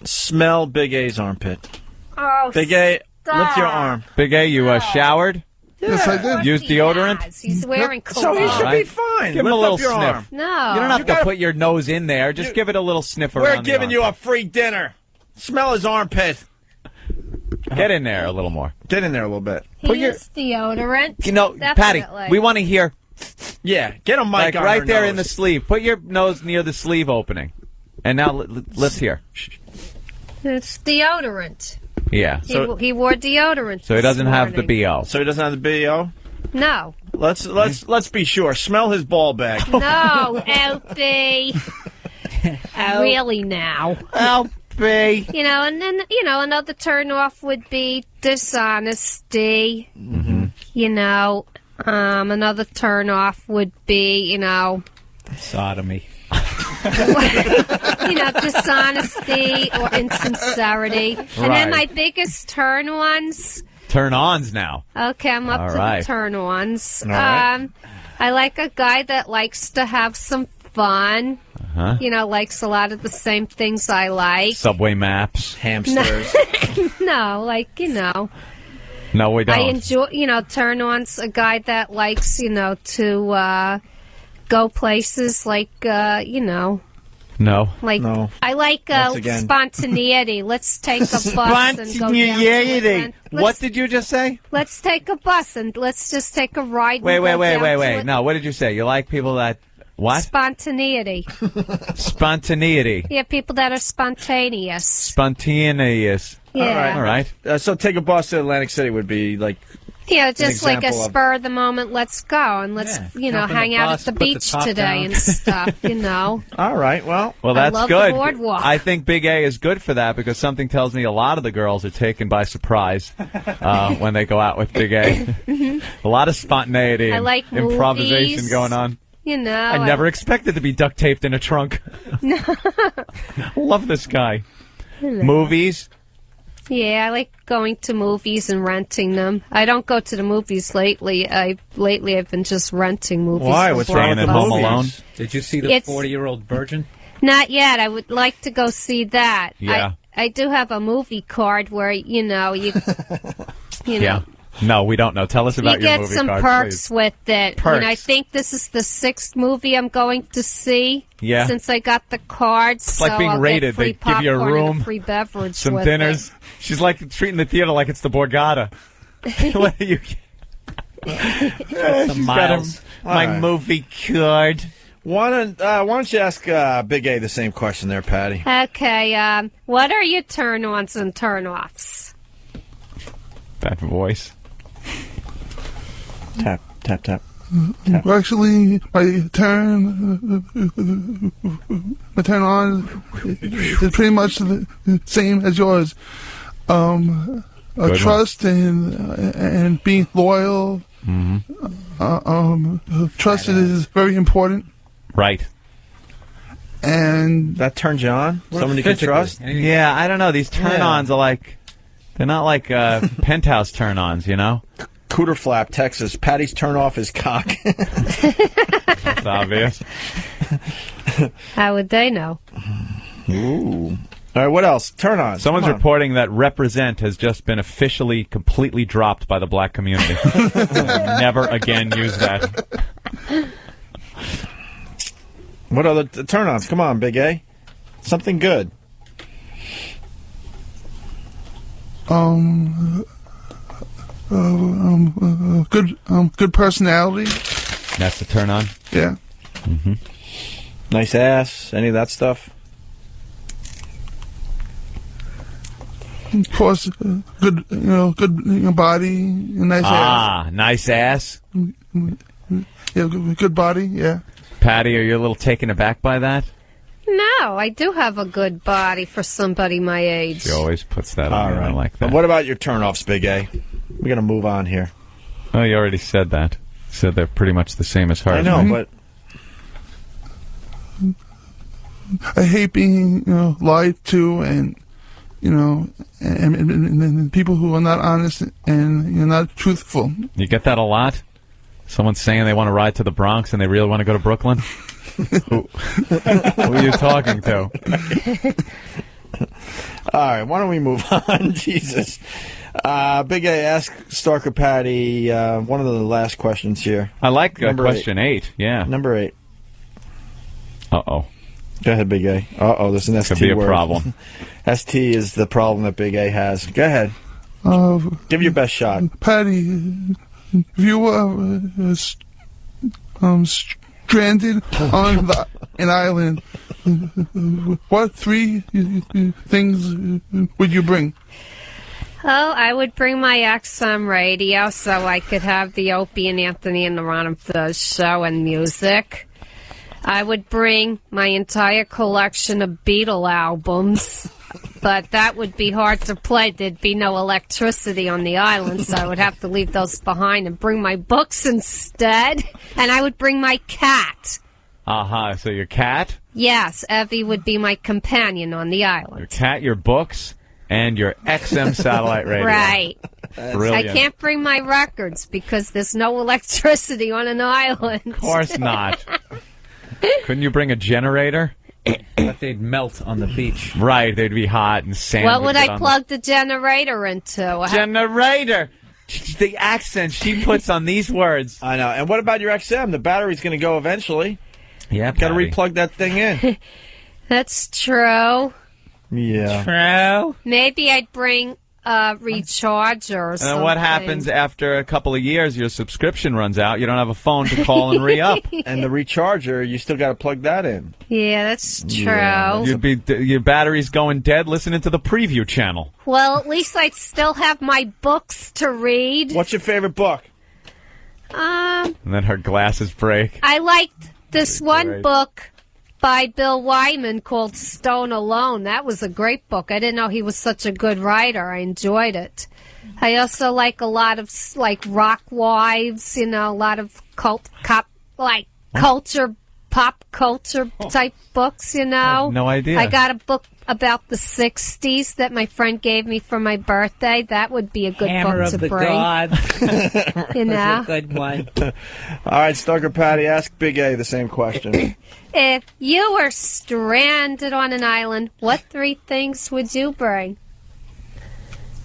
Speaker 11: Smell Big A's armpit.
Speaker 14: Oh,
Speaker 11: Big A,
Speaker 14: stop.
Speaker 11: lift your arm.
Speaker 3: Big A, you showered?
Speaker 15: Yes, I did.
Speaker 3: Use deodorant?
Speaker 14: He's wearing
Speaker 11: So
Speaker 14: cologne.
Speaker 11: he should be
Speaker 3: Right.
Speaker 11: fine.
Speaker 3: Give him a
Speaker 11: Lift
Speaker 3: little
Speaker 11: up your
Speaker 3: sniff.
Speaker 11: arm.
Speaker 14: No.
Speaker 3: You don't have to put your nose in there. Just give it a little sniff around.
Speaker 11: We're giving you a free dinner. Smell his armpit.
Speaker 3: Get in there a little more.
Speaker 11: Get in there a little bit.
Speaker 14: He used deodorant.
Speaker 3: Patty,
Speaker 14: Definitely.
Speaker 3: we want to hear.
Speaker 11: Yeah, get a mic
Speaker 3: Like
Speaker 11: on
Speaker 3: right
Speaker 11: her
Speaker 3: there
Speaker 11: nose.
Speaker 3: in the sleeve. Put your nose near the sleeve opening. And now let's hear.
Speaker 14: It's deodorant.
Speaker 3: Yeah.
Speaker 14: He wore deodorant.
Speaker 3: So he doesn't
Speaker 14: this
Speaker 3: have the
Speaker 14: morning.
Speaker 3: BO.
Speaker 11: So he doesn't have the BO?
Speaker 14: No.
Speaker 11: Let's be sure. Smell his ball bag.
Speaker 14: No, Opie. Really now.
Speaker 3: Opie.
Speaker 14: And then, another turn off would be dishonesty. Another turn off would be,
Speaker 16: Sodomy.
Speaker 14: dishonesty or insincerity. And then my biggest turn-ons.
Speaker 3: Turn-ons now.
Speaker 14: Okay, I'm up
Speaker 3: All
Speaker 14: to
Speaker 3: right.
Speaker 14: the turn-ons.
Speaker 3: All right.
Speaker 14: I like a guy that likes to have some fun. Likes a lot of the same things I like.
Speaker 3: Subway maps.
Speaker 11: Hamsters.
Speaker 14: No,
Speaker 3: No, we don't.
Speaker 14: I enjoy, turn-ons, a guy that likes, to go places like,
Speaker 3: No.
Speaker 14: like,
Speaker 11: No.
Speaker 14: I like
Speaker 11: Once again.
Speaker 14: spontaneity. Let's take a bus and go down to
Speaker 3: Spontaneity. What did you just say?
Speaker 14: Let's take a bus and let's just take a ride.
Speaker 3: Wait.
Speaker 14: and go down to
Speaker 3: Wait.
Speaker 14: it.
Speaker 3: No, what did you say? You like people that what?
Speaker 14: Spontaneity.
Speaker 3: Spontaneity.
Speaker 14: Yeah, people that are spontaneous.
Speaker 3: Spontaneous.
Speaker 14: Yeah.
Speaker 3: All right.
Speaker 11: So take a bus to Atlantic City would be like
Speaker 14: Yeah, just like a
Speaker 11: example of-
Speaker 14: spur of the moment, let's go and let's,
Speaker 16: jump in
Speaker 14: hang
Speaker 16: the
Speaker 14: out
Speaker 16: bus,
Speaker 14: at the
Speaker 16: put the
Speaker 14: beach
Speaker 16: top
Speaker 14: today
Speaker 16: down.
Speaker 14: and stuff,
Speaker 11: All right, well,
Speaker 3: Well,
Speaker 14: I
Speaker 3: that's
Speaker 14: love the
Speaker 3: good.
Speaker 14: boardwalk.
Speaker 3: I think Big A is good for that because something tells me a lot of the girls are taken by surprise when they go out with Big A. A lot of spontaneity
Speaker 14: I
Speaker 3: and
Speaker 14: like
Speaker 3: improvisation
Speaker 14: movies.
Speaker 3: going on. I never expected to be duct taped in a trunk. Love this guy. Movies.
Speaker 14: Yeah, I like going to movies and renting them. I don't go to the movies lately. I've been just renting movies.
Speaker 11: Why?
Speaker 14: from
Speaker 11: What's wrong with the
Speaker 14: Blockbuster.
Speaker 11: Home Alone?
Speaker 16: Did you see the
Speaker 14: It's-
Speaker 16: 40-year-old virgin?
Speaker 14: Not yet. I would like to go see that.
Speaker 3: Yeah.
Speaker 14: I do have a movie card where you know.
Speaker 3: Yeah. No, we don't know. Tell us about
Speaker 14: you
Speaker 3: your
Speaker 14: get
Speaker 3: movie
Speaker 14: some
Speaker 3: card,
Speaker 14: perks
Speaker 3: please.
Speaker 14: with it.
Speaker 3: Perks.
Speaker 14: And I think this is the 6th movie I'm going to see.
Speaker 3: Yeah.
Speaker 14: Since I got the cards,
Speaker 3: It's like
Speaker 14: so
Speaker 3: being
Speaker 14: I'll
Speaker 3: rated.
Speaker 14: Get free
Speaker 3: They give you a
Speaker 14: popcorn and
Speaker 3: room,
Speaker 14: free beverage,
Speaker 3: some
Speaker 14: with
Speaker 3: dinners.
Speaker 14: It.
Speaker 3: She's like treating the theater like it's the Borgata. What are you?
Speaker 16: Some
Speaker 3: She's got
Speaker 16: miles.
Speaker 3: my
Speaker 11: All right.
Speaker 3: movie card.
Speaker 11: Why don't you ask Big A the same question there, Patty?
Speaker 14: Okay. What are your turn-ons and turn-offs?
Speaker 3: That voice.
Speaker 11: Tap, tap, tap.
Speaker 15: Well, actually, my turn on is pretty much the same as yours.
Speaker 3: Good
Speaker 15: Trust and being loyal. Trust is very important.
Speaker 3: Right.
Speaker 15: And
Speaker 11: that turns you on? Someone you can trust?
Speaker 3: Yeah, I don't know. These turn-ons are like, they're not like penthouse turn-ons, you know?
Speaker 11: Cooter Flap, Texas. Patty's turn off his cock.
Speaker 3: That's obvious.
Speaker 14: How would they know?
Speaker 11: Ooh. All right, what else? Turn on.
Speaker 3: Someone's
Speaker 11: Come on.
Speaker 3: reporting that represent has just been officially completely dropped by the black community. Never again use that.
Speaker 11: What other turn-ons? Come on, Big A. Something good.
Speaker 15: Good personality.
Speaker 3: That's the turn on?
Speaker 15: Yeah.
Speaker 3: Mm-hmm.
Speaker 11: Nice ass. Any of that stuff?
Speaker 15: Of course, good body, nice ass.
Speaker 3: Nice ass.
Speaker 15: Yeah, good body. Yeah.
Speaker 3: Patty, are you a little taken aback by that?
Speaker 14: No, I do have a good body for somebody my age.
Speaker 3: She always puts that
Speaker 11: All
Speaker 3: on.
Speaker 11: right.
Speaker 3: I like that.
Speaker 11: But what about your turn-offs, Big A? We're going to move on here.
Speaker 3: Oh, you already said that. You said they're pretty much the same as hers.
Speaker 11: I know,
Speaker 3: right?
Speaker 11: but
Speaker 15: I hate being lied to and people who are not honest and not truthful.
Speaker 3: You get that a lot? Someone's saying they want to ride to the Bronx and they really want to go to Brooklyn? who are you talking to?
Speaker 11: all right, why don't we move on? Jesus. Big A, ask Starker Patty one of the last questions here.
Speaker 3: I like
Speaker 11: Number
Speaker 3: question 8. Yeah.
Speaker 11: Number 8.
Speaker 3: Uh-oh.
Speaker 11: Go ahead, Big A. Uh-oh, there's an ST
Speaker 3: Could be a
Speaker 11: word.
Speaker 3: problem.
Speaker 11: ST is the problem that Big A has. Go ahead. Give your best shot.
Speaker 15: Patty, if you were stranded on an island, what 3 things would you bring?
Speaker 14: Oh, I would bring my XM radio so I could have the Opie and Anthony and the Ron and Fuzz show and music. I would bring my entire collection of Beatle albums, but that would be hard to play. There'd be no electricity on the island, so I would have to leave those behind and bring my books instead. And I would bring my cat.
Speaker 3: Uh-huh. So your cat?
Speaker 14: Yes, Evie would be my companion on the island.
Speaker 3: Your cat, your books, and your XM satellite radio.
Speaker 14: Right.
Speaker 3: Brilliant.
Speaker 14: I can't bring my records because there's no electricity on an island.
Speaker 3: Of course not. Couldn't you bring a generator?
Speaker 16: But they'd melt on the beach.
Speaker 3: Right, they'd be hot and sand.
Speaker 14: What would
Speaker 3: get
Speaker 14: I
Speaker 3: on
Speaker 14: plug the generator into?
Speaker 3: Generator! The accent she puts on these words.
Speaker 11: I know. And what about your XM? The battery's going to go eventually.
Speaker 3: Yeah,
Speaker 11: Got to
Speaker 3: Patty.
Speaker 11: replug that thing in.
Speaker 14: That's true.
Speaker 11: Yeah.
Speaker 16: True.
Speaker 14: Maybe I'd bring recharge or something.
Speaker 3: And what happens after a couple of years? Your subscription runs out. You don't have a phone to call and re-up.
Speaker 11: And the recharger, you still got to plug that in.
Speaker 14: Yeah, that's true.
Speaker 3: Yeah, your battery's going dead listening to the preview channel.
Speaker 14: Well, at least I'd still have my books to read.
Speaker 11: What's your favorite book?
Speaker 3: And then her glasses break.
Speaker 14: I liked this one book by Bill Wyman called Stone Alone. That was a great book. I didn't know he was such a good writer. I enjoyed it. I also like a lot of Rock Wives, a lot of pop culture type books, I have
Speaker 3: no idea.
Speaker 14: I got a book about the 60s that my friend gave me for my birthday. That would be a good
Speaker 16: Hammer
Speaker 14: book
Speaker 16: of
Speaker 14: to
Speaker 16: the
Speaker 14: bring.
Speaker 16: Gods.
Speaker 14: That's
Speaker 16: a good one.
Speaker 11: All right, Stalker Patty, ask Big A the same question.
Speaker 14: If you were stranded on an island, what 3 things would you bring?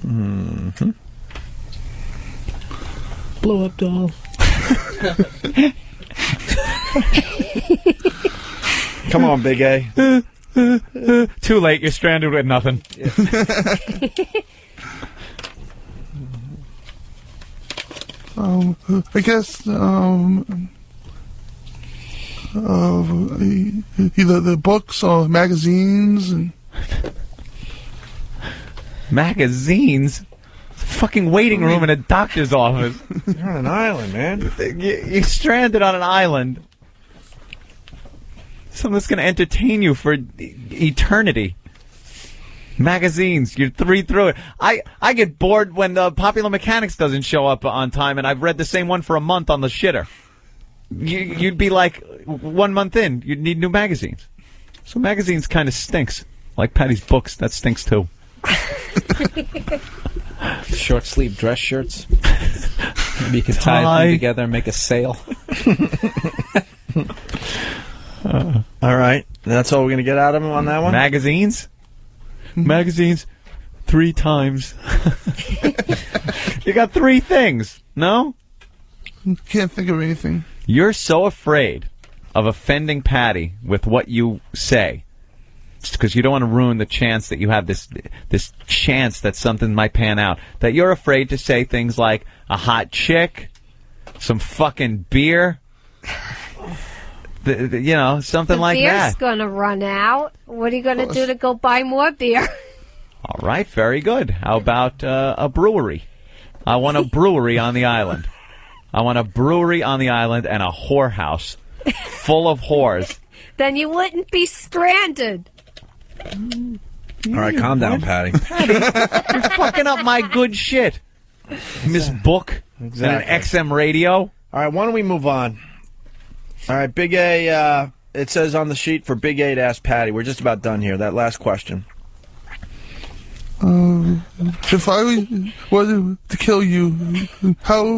Speaker 11: Mm-hmm.
Speaker 16: Blow up doll.
Speaker 11: Come on, Big A.
Speaker 3: Too late. You're stranded with nothing.
Speaker 15: I guess either the books or magazines and
Speaker 3: magazines. Fucking waiting room in a doctor's office.
Speaker 11: You're on an island, man.
Speaker 3: You're stranded on an island. Something that's going to entertain you for eternity. Magazines, you read through it. I get bored when the Popular Mechanics doesn't show up on time, and I've read the same one for a month on the shitter. You'd be like 1 month in, you'd need new magazines. So magazines kind of stinks. Like Patty's books, that stinks too.
Speaker 16: Short sleeve dress shirts. Maybe you could tie them together and make a sale.
Speaker 11: All right. That's all we're going to get out of him on that one?
Speaker 3: Magazines? Magazines 3 times. You got 3 things, no?
Speaker 15: Can't think of anything.
Speaker 3: You're so afraid of offending Patty with what you say. Because you don't want to ruin the chance that you have this chance that something might pan out. That you're afraid to say things like a hot chick, some fucking beer, something like that.
Speaker 14: The beer's going to run out. What are you going to do to go buy more beer?
Speaker 3: All right, very good. How about a brewery? I want a brewery on the island. I want a brewery on the island and a whorehouse full of whores.
Speaker 14: Then you wouldn't be stranded.
Speaker 7: All right, calm down, Patty.
Speaker 3: Patty, you're fucking up my good shit. Miss Book
Speaker 11: Exactly.
Speaker 3: and an XM radio.
Speaker 11: All right, why don't we move on? All right, Big A, it says on the sheet for Big A to ask Patty. We're just about done here. That last question.
Speaker 15: If I were to kill you, how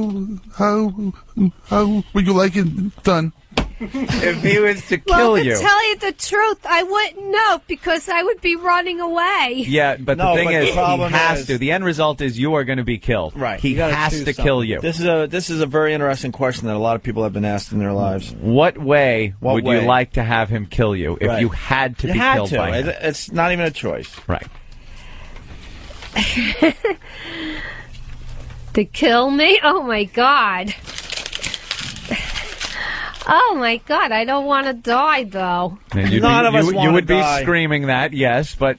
Speaker 15: would you like it done?
Speaker 3: If he was to
Speaker 14: Well,
Speaker 3: kill
Speaker 14: to
Speaker 3: you.
Speaker 14: tell you the truth, I wouldn't know because I would be running away.
Speaker 3: Yeah, but
Speaker 11: No,
Speaker 3: the thing
Speaker 11: but
Speaker 3: is,
Speaker 11: the problem
Speaker 3: he has
Speaker 11: is-
Speaker 3: to. The end result is you are going to be killed.
Speaker 11: Right.
Speaker 3: He
Speaker 11: You gotta
Speaker 3: has
Speaker 11: choose
Speaker 3: to
Speaker 11: something.
Speaker 3: kill you.
Speaker 11: This is a very interesting question that a lot of people have been asked in their lives.
Speaker 3: What way
Speaker 11: What
Speaker 3: would
Speaker 11: way?
Speaker 3: you like to have him kill you if
Speaker 11: Right.
Speaker 3: you had to
Speaker 11: You
Speaker 3: be
Speaker 11: had
Speaker 3: killed
Speaker 11: to.
Speaker 3: by him?
Speaker 11: It's not even a choice.
Speaker 3: Right.
Speaker 14: To kill me? Oh, my God. Oh, my God. I don't want to die, though.
Speaker 3: And you'd
Speaker 11: None
Speaker 3: be,
Speaker 11: of us
Speaker 3: you
Speaker 11: wanna
Speaker 3: would be
Speaker 11: die.
Speaker 3: screaming that, yes, but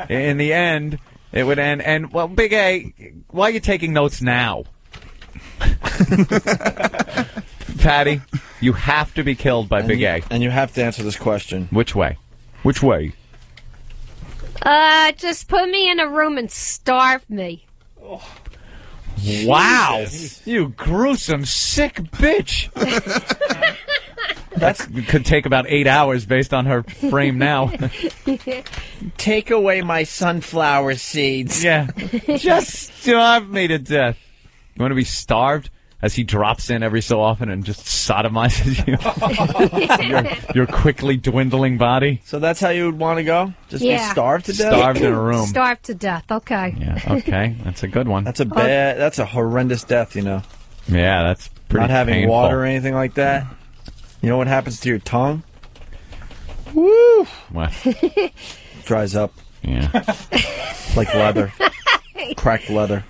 Speaker 3: in the end, it would end. And, well, Big A, why are you taking notes now? Patty, you have to be killed by Big A.
Speaker 11: And you have to answer this question.
Speaker 3: Which way? Which way?
Speaker 14: Just put me in a room and starve me.
Speaker 3: Wow.
Speaker 11: Jesus.
Speaker 3: You gruesome, sick bitch. That could take about 8 hours based on her frame now.
Speaker 11: Take away my sunflower seeds.
Speaker 3: Yeah. Just starve me to death. You want to be starved as he drops in every so often and just sodomizes you? your quickly dwindling body.
Speaker 11: So that's how you would want to go? Just be
Speaker 14: Yeah.
Speaker 11: starved to death?
Speaker 3: Starved in a room.
Speaker 14: Starved to death. Okay.
Speaker 3: Yeah, okay. That's a good one.
Speaker 11: That's a horrendous death, you know.
Speaker 3: Yeah, that's pretty
Speaker 11: Not having
Speaker 3: painful.
Speaker 11: water or anything like that. You know what happens to your tongue? Woo!
Speaker 3: What?
Speaker 11: Dries up
Speaker 3: Yeah.
Speaker 11: like leather.
Speaker 2: Cracked leather.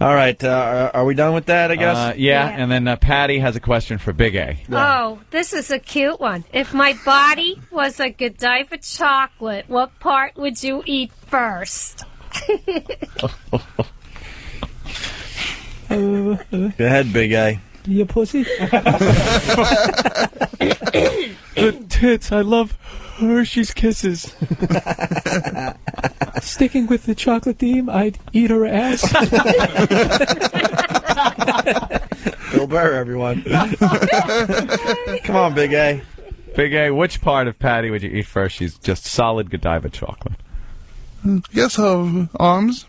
Speaker 2: All right, are we done with that, I guess?
Speaker 17: Yeah, and then Patty has a question for Big A.
Speaker 14: Oh, this is a cute one. If my body was a Godiva chocolate, what part would you eat first?
Speaker 2: Go ahead, Big A.
Speaker 16: You pussy.
Speaker 17: The tits. I love Hershey's Kisses.
Speaker 16: Sticking with the chocolate theme, I'd eat her ass.
Speaker 2: Bill Burr, everyone. Come on, Big A.
Speaker 17: Big A, which part of Patty would you eat first? She's just solid Godiva chocolate.
Speaker 15: Yes, arms.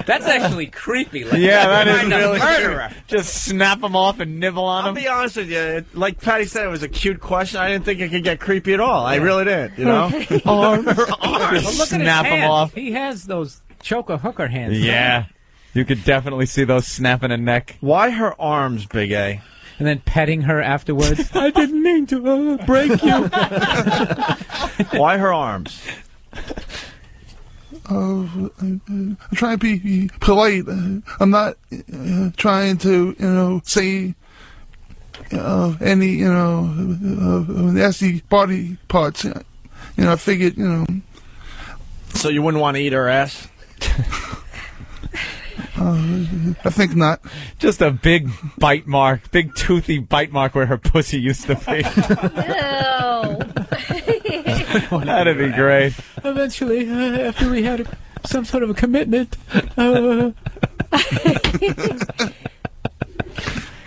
Speaker 16: That's actually creepy. Like,
Speaker 3: Yeah, that is
Speaker 16: kind of
Speaker 3: really
Speaker 16: murderer.
Speaker 3: creepy. Just snap them off and nibble on
Speaker 2: I'll
Speaker 3: them.
Speaker 2: be honest with you. Like Patty said, it was a cute question. I didn't think it could get creepy at all. I really didn't, you know?
Speaker 16: Arms.
Speaker 2: Arms.
Speaker 16: But look at his
Speaker 3: Snap 'em
Speaker 16: hands.
Speaker 3: off.
Speaker 16: He has those choker hooker hands.
Speaker 3: Yeah. You could definitely see those snapping a neck.
Speaker 2: Why her arms, Big A?
Speaker 16: And then petting her afterwards. I didn't mean to break you.
Speaker 2: Why her arms?
Speaker 15: I'm trying to be polite. I'm not trying to, say any, nasty body parts. I figured,
Speaker 2: So you wouldn't want to eat her ass?
Speaker 15: I think not.
Speaker 3: Just a big bite mark, big toothy bite mark where her pussy used to be. That'd be great.
Speaker 16: Eventually, after we had some sort of a commitment,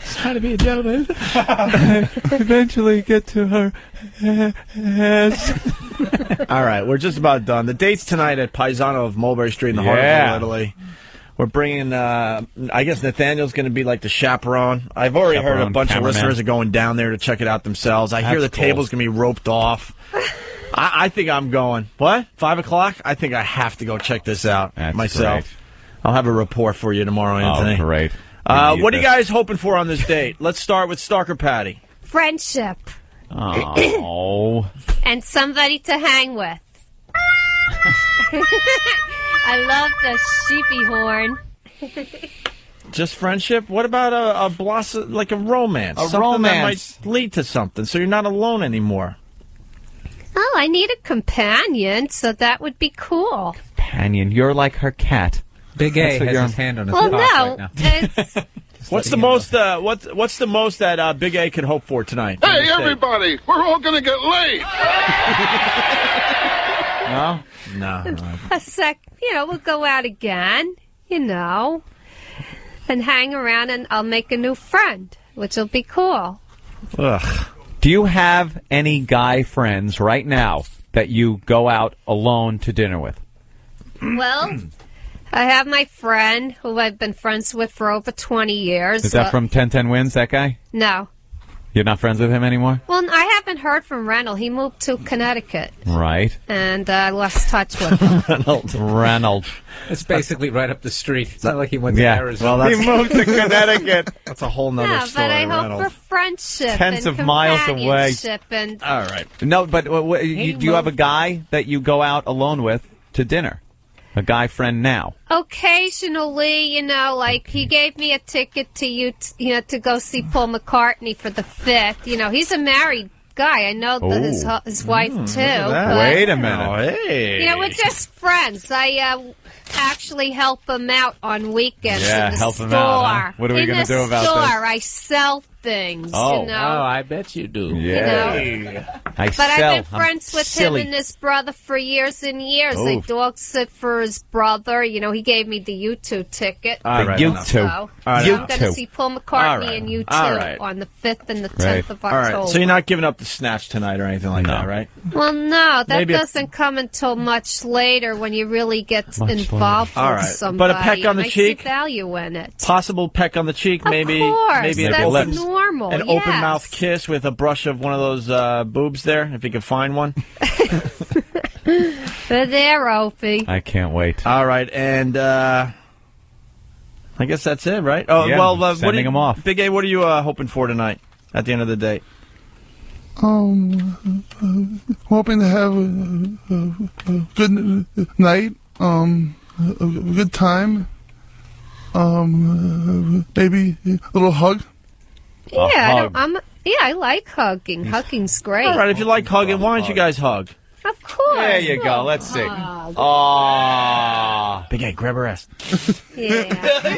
Speaker 16: trying to be a gentleman.
Speaker 3: Eventually get to her ass.
Speaker 2: All right, we're just about done. The date's tonight at Paisano of Mulberry Street in the heart of
Speaker 3: Yeah.
Speaker 2: Little Italy. We're bringing, I guess Nathaniel's going to be like the chaperone. I've already heard a
Speaker 3: Chaperone,
Speaker 2: bunch
Speaker 3: cameraman.
Speaker 2: of listeners are going down there to check it out themselves. I hear the
Speaker 3: That's cool.
Speaker 2: table's going to be roped off. I think I'm going. What? 5 o'clock? I think I have to go check this out
Speaker 3: That's
Speaker 2: myself.
Speaker 3: great.
Speaker 2: I'll have a report for you tomorrow, Anthony.
Speaker 3: Oh, great.
Speaker 2: What are you guys hoping for on this date? Let's start with Stalker Patty.
Speaker 14: Friendship
Speaker 3: Oh.
Speaker 14: and somebody to hang with. I love the sheepy horn.
Speaker 2: Just friendship? What about a blossom, like a romance?
Speaker 3: A
Speaker 2: something
Speaker 3: romance.
Speaker 2: that might lead to something, so you're not alone anymore.
Speaker 14: Oh, I need a companion, so that would be cool.
Speaker 3: Companion, you're like her cat.
Speaker 16: Big
Speaker 3: That's
Speaker 16: A
Speaker 3: what
Speaker 16: has
Speaker 3: you're-
Speaker 16: his hand on his
Speaker 14: Well,
Speaker 16: cock
Speaker 14: no,
Speaker 16: right now.
Speaker 14: it's
Speaker 2: What's the most? What's the most that Big A could hope for tonight? on
Speaker 15: Hey,
Speaker 2: this date?
Speaker 15: everybody, we're all going to get laid.
Speaker 2: No, no.
Speaker 14: a sec. We'll go out again. And hang around, and I'll make a new friend, which will be cool.
Speaker 2: Ugh.
Speaker 3: Do you have any guy friends right now that you go out alone to dinner with?
Speaker 14: Well, I have my friend who I've been friends with for over 20 years.
Speaker 3: Is that from 1010 Wins, that guy?
Speaker 14: No.
Speaker 3: You're not friends with him anymore?
Speaker 14: Well, I haven't heard from Reynold. He moved to Connecticut,
Speaker 3: Right.
Speaker 14: and I lost touch with him.
Speaker 3: Reynolds.
Speaker 16: It's basically right up the street. It's not like he went to
Speaker 3: Yeah.
Speaker 16: Arizona.
Speaker 2: Well,
Speaker 3: He moved to Connecticut.
Speaker 2: That's a whole nother
Speaker 14: Yeah,
Speaker 2: story.
Speaker 14: but I hope
Speaker 2: Reynolds.
Speaker 14: for friendship
Speaker 3: Tens
Speaker 14: and
Speaker 3: of miles away.
Speaker 14: companionship and
Speaker 2: All right.
Speaker 3: No, but do you have a guy that you go out alone with to dinner? A guy friend now?
Speaker 14: occasionally, like he gave me a ticket to to go see Paul McCartney for the 5th. He's a married guy. I know his wife too. But,
Speaker 3: Wait a minute.
Speaker 2: Oh, hey.
Speaker 14: we're just friends. I actually help him out on weekends
Speaker 3: Yeah,
Speaker 14: in the
Speaker 3: help
Speaker 14: store.
Speaker 3: him out, huh? What are we
Speaker 14: in
Speaker 3: gonna
Speaker 14: the
Speaker 3: do about
Speaker 14: store,
Speaker 3: this?
Speaker 14: I sell things.
Speaker 3: Oh.
Speaker 16: I bet you do.
Speaker 3: Yeah. I
Speaker 14: But
Speaker 3: sell.
Speaker 14: I've been
Speaker 3: I'm
Speaker 14: friends with
Speaker 3: silly.
Speaker 14: him and his brother for years and years. I
Speaker 3: Oof.
Speaker 14: dog sit for his brother. He gave me the U2 ticket.
Speaker 2: All right,
Speaker 3: you
Speaker 2: enough.
Speaker 3: two.
Speaker 14: So,
Speaker 2: All right,
Speaker 14: I'm
Speaker 2: enough.
Speaker 14: going to see Paul McCartney
Speaker 2: All right.
Speaker 14: and U2
Speaker 2: All right.
Speaker 14: on the 5th and the 10th
Speaker 3: Right.
Speaker 14: of
Speaker 2: All
Speaker 14: October.
Speaker 2: right. So you're not giving up the snatch tonight or anything like that, right?
Speaker 14: Well, no, that
Speaker 2: Maybe a-
Speaker 14: doesn't come until much later when you really get
Speaker 3: Much
Speaker 14: involved
Speaker 2: All
Speaker 14: with
Speaker 2: right.
Speaker 14: somebody.
Speaker 2: But a peck on the
Speaker 14: and
Speaker 2: cheek?
Speaker 14: I see value in it.
Speaker 2: Possible peck on the cheek, maybe.
Speaker 14: Of course,
Speaker 2: maybe an
Speaker 14: that's
Speaker 2: open,
Speaker 14: normal.
Speaker 2: an
Speaker 14: yes.
Speaker 2: open mouth kiss with a brush of one of those boobs there, if you can find one.
Speaker 14: They're there, Opie.
Speaker 3: I can't wait.
Speaker 2: All right, and I guess that's it, right? Oh
Speaker 3: Yeah,
Speaker 2: well,
Speaker 3: sending them off.
Speaker 2: Big A, what are you hoping for tonight at the end of the day?
Speaker 15: Hoping to have a good night, a good time, maybe a little hug.
Speaker 14: Yeah, I like hugging. Hugging's great.
Speaker 11: All right, if you like hugging, why don't you guys hug?
Speaker 14: Of course.
Speaker 3: There you go. Let's see. Aww.
Speaker 11: Big A, grab her ass.
Speaker 14: Yeah.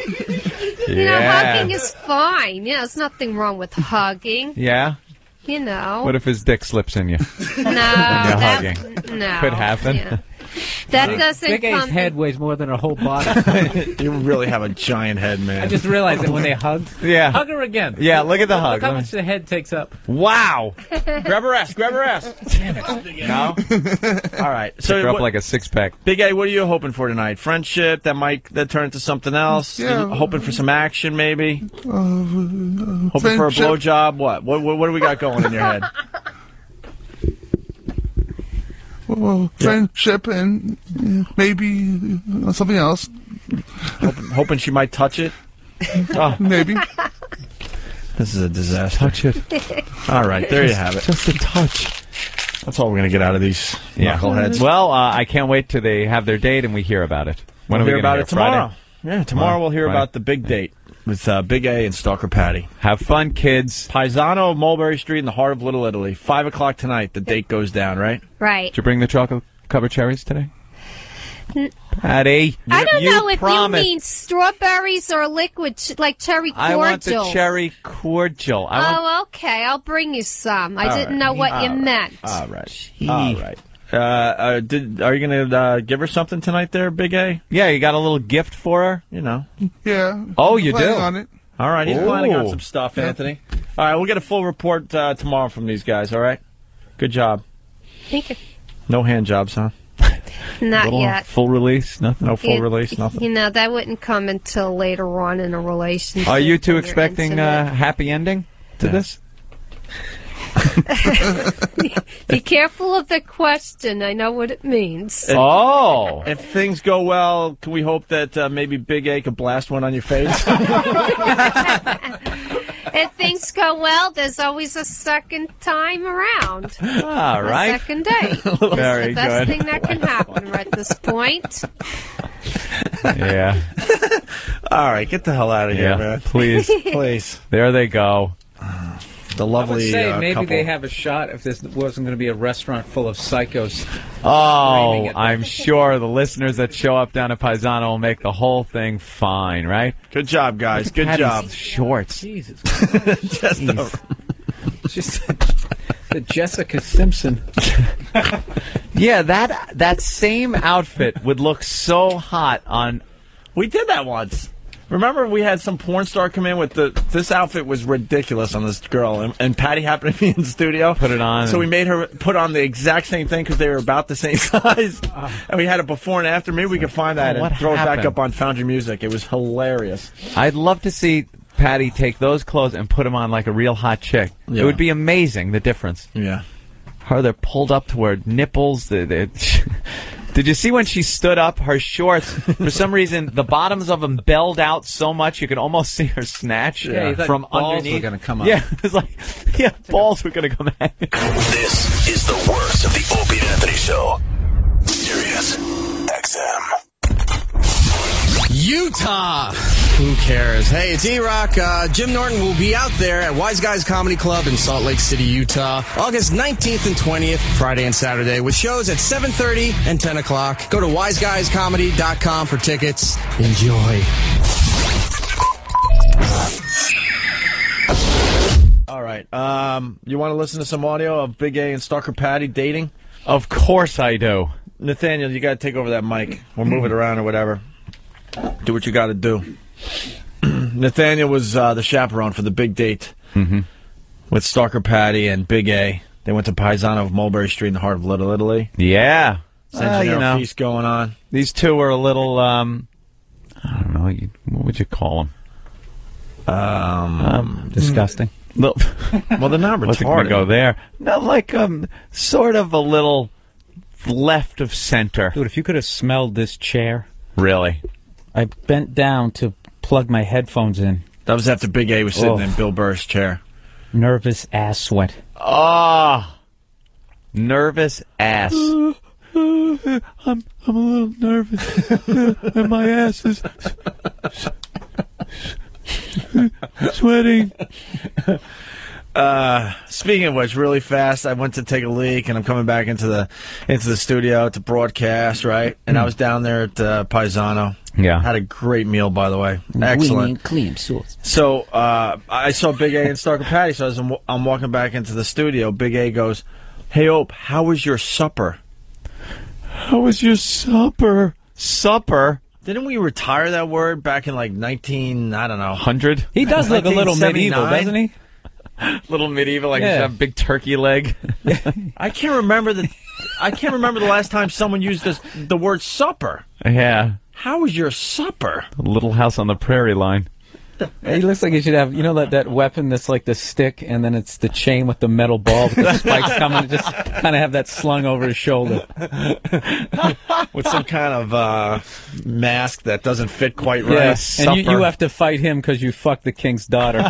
Speaker 14: You know, hugging is fine. Yeah, there's nothing wrong with hugging.
Speaker 3: Yeah?
Speaker 14: You know.
Speaker 3: What if his dick slips in you?
Speaker 14: No.
Speaker 3: Hugging.
Speaker 14: No.
Speaker 3: Could happen.
Speaker 14: Yeah. That doesn't
Speaker 16: Big A's
Speaker 14: come.
Speaker 16: head weighs more than her whole body.
Speaker 11: You really have a giant head, man.
Speaker 16: I just realized that when they hug.
Speaker 3: Yeah.
Speaker 16: Hug her again.
Speaker 3: Yeah, look at the hug.
Speaker 16: Look how much the head takes up.
Speaker 3: Wow.
Speaker 11: Grab her ass. Grab her ass. Damn it.
Speaker 3: No?
Speaker 11: All right.
Speaker 3: Pick her up like a six-pack.
Speaker 11: Big A, what are you hoping for tonight? Friendship that turn into something else?
Speaker 15: Yeah.
Speaker 11: Hoping for some action, maybe? Hoping for a
Speaker 15: Friendship.
Speaker 11: blowjob? What do we got going in your head?
Speaker 15: Well, friendship and maybe something else.
Speaker 11: Hoping she might touch it? Oh,
Speaker 15: maybe.
Speaker 11: This is a disaster.
Speaker 3: Touch it.
Speaker 11: All right, there you have it.
Speaker 3: Just a touch.
Speaker 11: That's all we're going to get out of these knuckleheads.
Speaker 3: Well, I can't wait till they have their date and we hear about it. When
Speaker 11: We'll
Speaker 3: are we
Speaker 11: hear
Speaker 3: gonna
Speaker 11: about it tomorrow.
Speaker 3: Friday?
Speaker 11: Yeah, tomorrow we'll hear
Speaker 3: Friday.
Speaker 11: about the big date with Big A and Stalker Patty.
Speaker 3: Have fun, kids.
Speaker 11: Paisano of Mulberry Street in the heart of Little Italy. 5 o'clock tonight, the date goes down, right?
Speaker 14: Right.
Speaker 3: Did you bring the chocolate-covered cherries today? Patty,
Speaker 14: I don't know if
Speaker 3: promised.
Speaker 14: you mean strawberries or liquid, like cherry cordials.
Speaker 3: I want the cherry cordial.
Speaker 14: Okay. I'll bring you some. I didn't know what you meant.
Speaker 11: All right. All right. Are you going to give her something tonight there, Big A?
Speaker 3: Yeah, you got a little gift for her?
Speaker 11: You know.
Speaker 15: Yeah.
Speaker 3: Oh, you
Speaker 15: planning
Speaker 3: do?
Speaker 15: on it.
Speaker 11: All right, he's planning on
Speaker 3: Ooh.
Speaker 11: some stuff, Anthony. All right, we'll get a full report tomorrow from these guys, all right? Good job.
Speaker 14: Thank you.
Speaker 11: No hand jobs, huh?
Speaker 14: Not yet.
Speaker 3: Full release? Nothing?
Speaker 11: No full release? Nothing?
Speaker 14: You know, that wouldn't come until later on in a relationship.
Speaker 3: Are you two
Speaker 14: when you're
Speaker 3: expecting a
Speaker 14: intimate.
Speaker 3: happy ending to this?
Speaker 14: Be careful of the question. I know what it means.
Speaker 3: Oh.
Speaker 11: If things go well, can we hope that maybe Big A could blast one on your face?
Speaker 14: If things go well, there's always a second time around.
Speaker 3: All right.
Speaker 14: A second date.
Speaker 3: Very
Speaker 14: It's the best
Speaker 3: good.
Speaker 14: thing that can happen at this point.
Speaker 3: Yeah.
Speaker 11: All right, get the hell out of here,
Speaker 3: Yeah.
Speaker 11: man.
Speaker 3: Please.
Speaker 11: Please.
Speaker 3: There they go.
Speaker 11: The
Speaker 16: I would
Speaker 11: lovely
Speaker 16: say maybe
Speaker 11: couple.
Speaker 16: they have a shot if this wasn't going to be a restaurant full of psychos.
Speaker 3: Oh,
Speaker 16: Screaming at
Speaker 3: I'm sure the listeners that show up down at Paisano will make the whole thing fine, right?
Speaker 11: Good job, guys. Good
Speaker 3: Patty's
Speaker 11: job.
Speaker 3: Shorts.
Speaker 16: Jesus.
Speaker 11: Just
Speaker 16: Just the Jessica Simpson.
Speaker 3: Yeah, that same outfit would look so hot on.
Speaker 11: We did that once. Remember, we had some porn star come in with this outfit was ridiculous on this girl, and Patty happened to be in the studio.
Speaker 3: Put it on.
Speaker 11: So we made her put on the exact same thing because they were about the same size, and we had a before and after. Maybe we could find that
Speaker 3: What
Speaker 11: and throw it back
Speaker 3: happened?
Speaker 11: up on Foundry Music. It was hilarious.
Speaker 3: I'd love to see Patty take those clothes and put them on like a real hot chick.
Speaker 11: Yeah.
Speaker 3: It would be amazing, the difference.
Speaker 11: Yeah.
Speaker 3: Her, they're pulled up to her nipples. Did you see when she stood up, her shorts, for some reason, the bottoms of them belled out so much you could almost see her snatch
Speaker 16: Yeah, you thought
Speaker 3: from
Speaker 16: balls
Speaker 3: underneath.
Speaker 16: were gonna come up.
Speaker 3: Yeah, it's like, yeah, balls were going to come out.
Speaker 1: This is the worst of the Opie and Anthony Show. Sirius XM.
Speaker 18: Utah. Who cares? Hey, it's E-Rock. Jim Norton will be out there at Wise Guys Comedy Club in Salt Lake City, Utah, August 19th and 20th, Friday and Saturday, with shows at 7:30 and 10 o'clock. Go to wiseguyscomedy.com for tickets. Enjoy.
Speaker 11: All right. You want to listen to some audio of Big A and Stalker Patty dating?
Speaker 3: Of course I do.
Speaker 11: Nathaniel, you got to take over that mic. We'll move it around or whatever. Do what you got to do. Nathaniel was the chaperone for the big date with Stalker Patty and Big A. They went to Paisano of Mulberry Street in the heart of Little Italy.
Speaker 3: Yeah.
Speaker 11: San Gennaro
Speaker 3: you know,
Speaker 11: feast going on.
Speaker 3: these two were a little, I don't know, what would you call them?
Speaker 16: Disgusting.
Speaker 3: Well,
Speaker 11: they're not
Speaker 3: wasn't going
Speaker 11: retarded.
Speaker 3: to go there. No, like, sort of a little left of center.
Speaker 16: Dude, if you could have smelled this chair.
Speaker 3: Really?
Speaker 16: I bent down to plug my headphones in.
Speaker 11: That was after Big A was sitting
Speaker 16: Oh.
Speaker 11: in Bill Burr's chair.
Speaker 16: Nervous ass sweat.
Speaker 3: Oh, nervous ass.
Speaker 16: I'm a little nervous, and my ass is sweating.
Speaker 11: Speaking of which, really fast, I went to take a leak, and I'm coming back into the studio to broadcast, right? And I was down there at Paisano.
Speaker 3: Yeah.
Speaker 11: Had a great meal, by the way. Excellent.
Speaker 16: Clean sauce.
Speaker 11: So I saw Big A and Stalker Patty, so as I'm walking back into the studio, Big A goes, "Hey, Ope, how was your supper?"
Speaker 3: How was your supper? Supper?
Speaker 11: Didn't we retire that word back in like
Speaker 3: 100?
Speaker 16: He does look a little medieval,
Speaker 11: 1979?
Speaker 16: doesn't he?
Speaker 3: Little medieval, like
Speaker 16: Yeah.
Speaker 3: a big turkey leg.
Speaker 11: I can't remember the last time someone used the word supper.
Speaker 3: Yeah.
Speaker 11: How was your supper?
Speaker 3: Little House on the Prairie line.
Speaker 16: He looks like he should have, that weapon that's like the stick, and then it's the chain with the metal ball with the spikes coming. Just kind of have that slung over his shoulder.
Speaker 11: With some kind of mask that doesn't fit quite right.
Speaker 16: Yes, and you have to fight him because you fucked the king's daughter.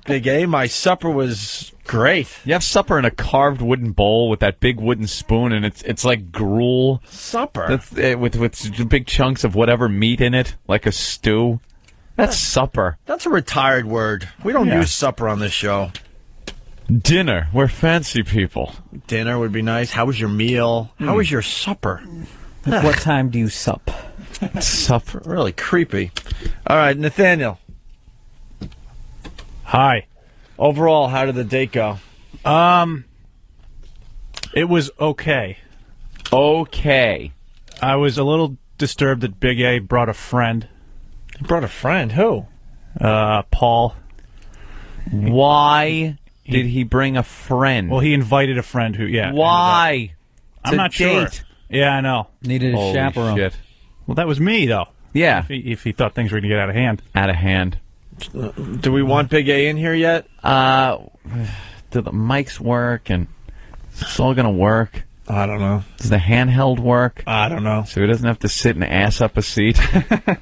Speaker 11: Big A, my supper was great.
Speaker 3: You have supper in a carved wooden bowl with that big wooden spoon, and it's like gruel.
Speaker 11: Supper?
Speaker 3: That's, with big chunks of whatever meat in it, like a stew. That's supper.
Speaker 11: That's a retired word. We don't use supper on this show.
Speaker 3: Dinner. We're fancy people.
Speaker 11: Dinner would be nice. How was your meal? How was your supper?
Speaker 16: What time do you sup?
Speaker 11: Supper. Really creepy. All right, Nathaniel.
Speaker 17: Hi.
Speaker 11: Overall, how did the date go?
Speaker 17: It was okay.
Speaker 3: Okay.
Speaker 17: I was a little disturbed that Big A brought a friend.
Speaker 11: He brought a friend? Who?
Speaker 17: Paul.
Speaker 3: Why did he bring a friend?
Speaker 17: Well, he invited a friend who, yeah.
Speaker 3: Why?
Speaker 17: I'm not sure. Yeah, I know.
Speaker 16: Needed a
Speaker 3: Holy
Speaker 16: chaperone.
Speaker 3: shit.
Speaker 17: Well, that was me, though.
Speaker 3: Yeah.
Speaker 17: If he thought things were going to get out of hand.
Speaker 3: Out of hand.
Speaker 11: Do we want Big A in here yet?
Speaker 3: Do the mics work, and it's all going to work?
Speaker 11: I don't know.
Speaker 3: Does the handheld work?
Speaker 11: I don't know.
Speaker 3: So he doesn't have to sit and ass up a seat?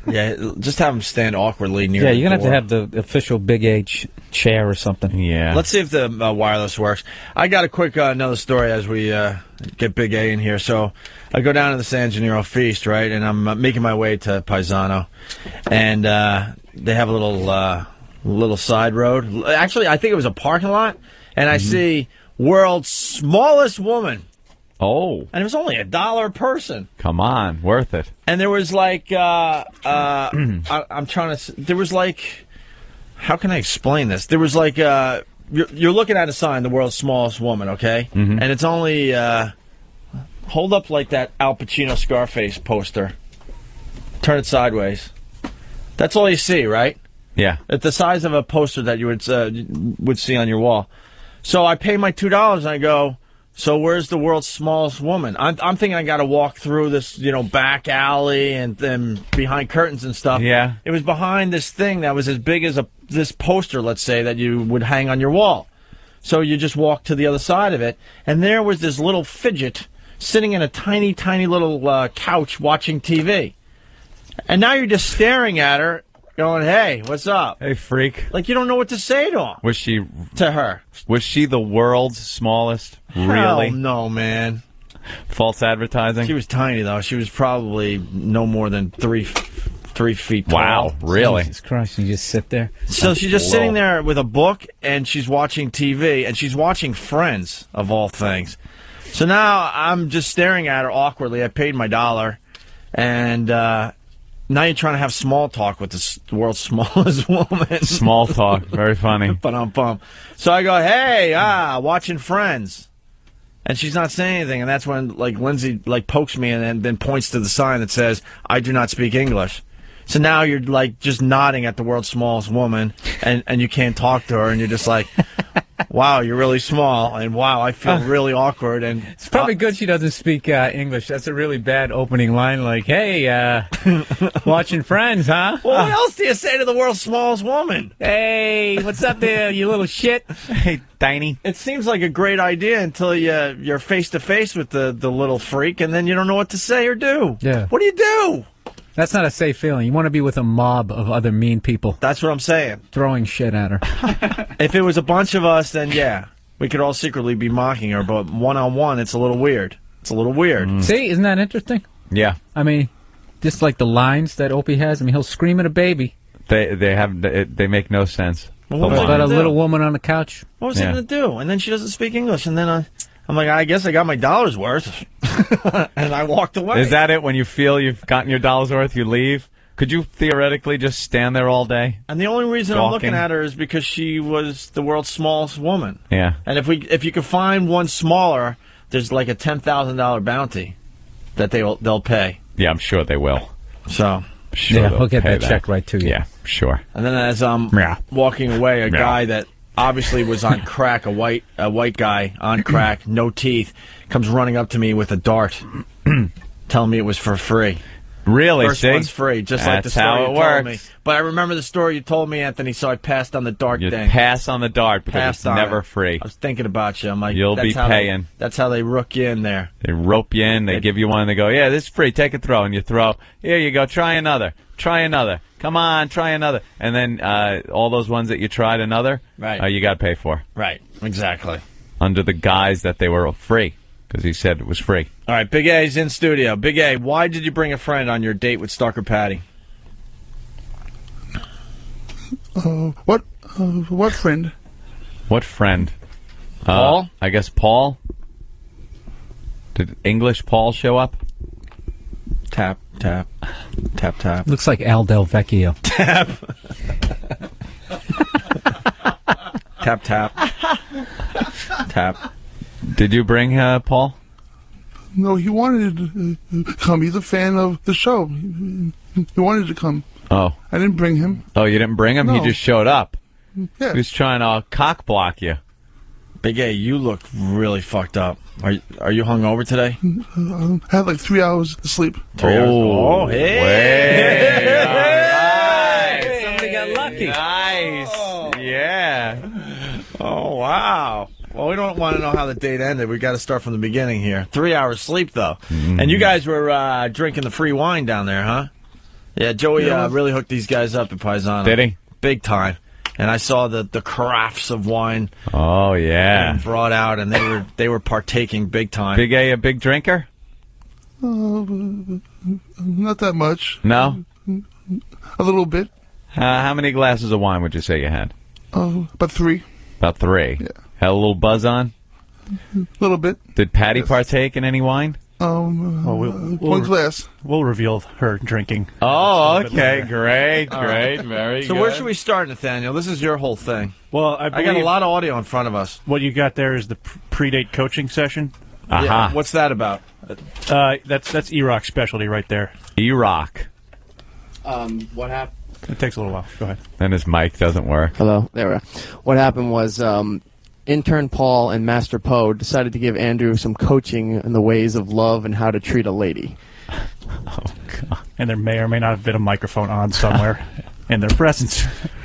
Speaker 11: Yeah, just have him stand awkwardly near
Speaker 16: Yeah,
Speaker 11: the
Speaker 16: you're going to
Speaker 11: door.
Speaker 16: have to have the official Big A chair or something.
Speaker 3: Yeah.
Speaker 11: Let's see if the wireless works. I got a quick another story as we get Big A in here. So I go down to the San Gennaro Feast, right, and I'm making my way to Paisano, and they have a little side road. Actually, I think it was a parking lot, and I see world's smallest woman.
Speaker 3: Oh.
Speaker 11: And it was only $1 a person.
Speaker 3: Come on. Worth it.
Speaker 11: And there was like, I'm trying to, there was like, how can I explain this? There was like, you're looking at a sign, the world's smallest woman, okay?
Speaker 3: Mm-hmm.
Speaker 11: And it's only, hold up like that Al Pacino Scarface poster. Turn it sideways. That's all you see, right?
Speaker 3: Yeah.
Speaker 11: It's the size of a poster that you would see on your wall. So I pay my $2 and I go, so where's the world's smallest woman? I'm thinking I got to walk through this, back alley and then behind curtains and stuff.
Speaker 3: Yeah.
Speaker 11: It was behind this thing that was as big as this poster, let's say, that you would hang on your wall. So you just walk to the other side of it, and there was this little fidget sitting in a tiny, tiny little couch watching TV. And now you're just staring at her, going, "Hey, what's up?"
Speaker 3: Hey, freak.
Speaker 11: Like you don't know what to say to him.
Speaker 3: Was she
Speaker 11: to her?
Speaker 3: Was she the world's smallest? Really?
Speaker 11: Hell no, man.
Speaker 3: False advertising.
Speaker 11: She was tiny though. She was probably no more than 3 feet tall.
Speaker 3: Wow, really?
Speaker 16: Jesus Christ! You just sit there.
Speaker 11: So she's just sitting there with a book, and she's watching TV, and she's watching Friends, of all things. So now I'm just staring at her awkwardly. I paid my $1, and now you're trying to have small talk with the world's smallest woman.
Speaker 3: Small talk, very funny.
Speaker 11: So I go, "Hey, watching Friends," and she's not saying anything, and that's when Lindsay pokes me and then points to the sign that says, "I do not speak English." So now you're just nodding at the world's smallest woman, and you can't talk to her, and you're just like, "Wow, you're really small," and "Wow, I feel really awkward." And
Speaker 16: It's probably good she doesn't speak English. That's a really bad opening line. Like, "Hey, watching Friends, huh?"
Speaker 11: Well, what else do you say to the world's smallest woman?
Speaker 16: Hey, what's up there, you little shit?
Speaker 3: Hey, tiny.
Speaker 11: It seems like a great idea until you're face to face with the little freak, and then you don't know what to say or do.
Speaker 16: Yeah.
Speaker 11: What do you do?
Speaker 16: That's not a safe feeling. You want to be with a mob of other mean people.
Speaker 11: That's what I'm saying.
Speaker 16: Throwing shit at her.
Speaker 11: If it was a bunch of us, then yeah, we could all secretly be mocking her. But one-on-one, it's a little weird. It's a little weird.
Speaker 16: See, isn't that interesting?
Speaker 3: Yeah.
Speaker 16: I mean, just like the lines that Opie has. I mean, he'll scream at a baby.
Speaker 3: They make no sense.
Speaker 11: Well, what
Speaker 16: about a little woman on the couch?
Speaker 11: What was he going to do? And then she doesn't speak English. And then I'm like, I guess I got my dollar's worth. And I walked away.
Speaker 3: Is that it? When you feel you've gotten your dollar's worth, you leave? Could you theoretically just stand there all day?
Speaker 11: And the only reason
Speaker 3: gawking?
Speaker 11: I'm looking at her is because she was the world's smallest woman.
Speaker 3: Yeah.
Speaker 11: And if you could find one smaller, there's like a $10,000 bounty that they'll pay.
Speaker 3: Yeah, I'm sure they will.
Speaker 11: So
Speaker 3: sure
Speaker 16: he'll get that check right to you.
Speaker 3: Yeah, sure.
Speaker 11: And then as I'm walking away, a guy that obviously was on crack, a white guy on crack, no teeth, comes running up to me with a dart, telling me it was for free.
Speaker 3: Really?
Speaker 11: First one's free, just like the
Speaker 3: That's
Speaker 11: story
Speaker 3: how
Speaker 11: you
Speaker 3: it
Speaker 11: told
Speaker 3: works.
Speaker 11: me. But I remember the story you told me, Anthony, so I passed on the dart
Speaker 3: You
Speaker 11: thing.
Speaker 3: pass on the dart because
Speaker 11: Passed
Speaker 3: it's
Speaker 11: on
Speaker 3: never
Speaker 11: it.
Speaker 3: free.
Speaker 11: I was thinking about you. I'm like,
Speaker 3: You'll be paying.
Speaker 11: That's how they rook you in there.
Speaker 3: They rope you in. They give you one. And they go, yeah, this is free. Take a throw. And you throw. Here you go. Try another. Try another. Come on, try another. And then all those ones that you tried another, you got to pay for.
Speaker 11: Right. Exactly.
Speaker 3: Under the guise that they were free because he said it was free.
Speaker 11: All right, Big A's in studio. Big A, why did you bring a friend on your date with Stalker Patty?
Speaker 15: What friend?
Speaker 3: What friend?
Speaker 11: Paul?
Speaker 3: I guess Paul. Did English Paul show up?
Speaker 11: Tap, tap, tap, tap.
Speaker 16: Looks like Al Del Vecchio.
Speaker 11: Tap. Tap, tap. Tap.
Speaker 3: Did you bring Paul?
Speaker 15: No, he wanted to come. He's a fan of the show. He wanted to come.
Speaker 3: Oh.
Speaker 15: I didn't bring him.
Speaker 3: Oh, you didn't bring him?
Speaker 15: No.
Speaker 3: He just showed up.
Speaker 15: Yeah.
Speaker 3: He was trying to cock block you.
Speaker 11: Big A, you look really fucked up. Are you hungover today?
Speaker 15: I had like 3 hours of sleep.
Speaker 11: 3 hours. Oh, hey.
Speaker 3: All right.
Speaker 16: Somebody got lucky.
Speaker 3: Nice. Yeah.
Speaker 11: Oh, wow. Well, we don't want to know how the date ended. We got to start from the beginning here. 3 hours sleep, though. And you guys were drinking the free wine down there, huh? Yeah, Joey really hooked these guys up at Paisano.
Speaker 3: Did he?
Speaker 11: Big time. And I saw the carafes of wine.
Speaker 3: Oh, yeah.
Speaker 11: Being brought out, and they were partaking big time.
Speaker 3: Big A, a big drinker?
Speaker 15: Not that much.
Speaker 3: No?
Speaker 15: A little bit.
Speaker 3: How many glasses of wine would you say you had?
Speaker 15: About 3.
Speaker 3: About 3.
Speaker 15: Yeah.
Speaker 3: Had a little buzz on?
Speaker 15: A little bit.
Speaker 3: Did Patty partake in any wine?
Speaker 15: One glass.
Speaker 19: We'll reveal her drinking.
Speaker 3: Oh, okay. Great, great. Very
Speaker 11: So
Speaker 3: good.
Speaker 11: where should we start, Nathaniel? This is your whole thing.
Speaker 19: Well, I
Speaker 11: got a lot of audio in front of us.
Speaker 19: What you got there is the pre-date coaching session.
Speaker 3: Aha.
Speaker 11: Yeah, what's that about?
Speaker 19: That's E-Rock's specialty right there.
Speaker 3: E-Rock.
Speaker 20: What happened?
Speaker 19: It takes a little while. Go ahead.
Speaker 3: And his mic doesn't work.
Speaker 20: Hello. There we go. What happened was intern Paul and Master Poe decided to give Andrew some coaching in the ways of love and how to treat a lady.
Speaker 3: Oh, God.
Speaker 19: And there may or may not have been a microphone on somewhere in their presence.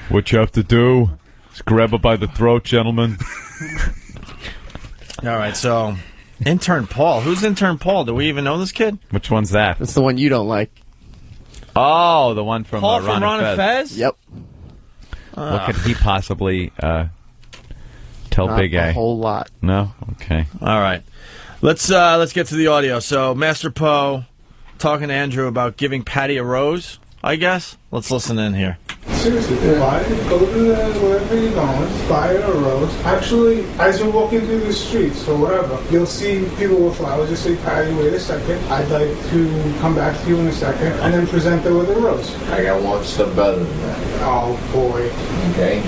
Speaker 3: What you have to do is grab her by the throat, gentlemen.
Speaker 11: All right, so intern Paul. Who's intern Paul? Do we even know this kid?
Speaker 3: Which one's that?
Speaker 20: That's the one you don't like.
Speaker 3: Oh, the one from
Speaker 11: Paul from Ron and Fez?
Speaker 20: Yep.
Speaker 3: What could he possibly tell
Speaker 20: Not
Speaker 3: Big A?
Speaker 20: a whole lot.
Speaker 3: No? Okay.
Speaker 11: All right. Let's get to the audio. So Master Poe talking to Andrew about giving Patty a rose, I guess. Let's listen in here.
Speaker 21: Seriously, go to wherever you're going, buy her a rose. Actually, as you're walking through the streets or whatever, you'll see people with flowers. Just say, Patty, wait a second. I'd like to come back to you in a second, and then present her with a rose.
Speaker 22: I got one step better than that.
Speaker 21: Oh, boy.
Speaker 22: Okay?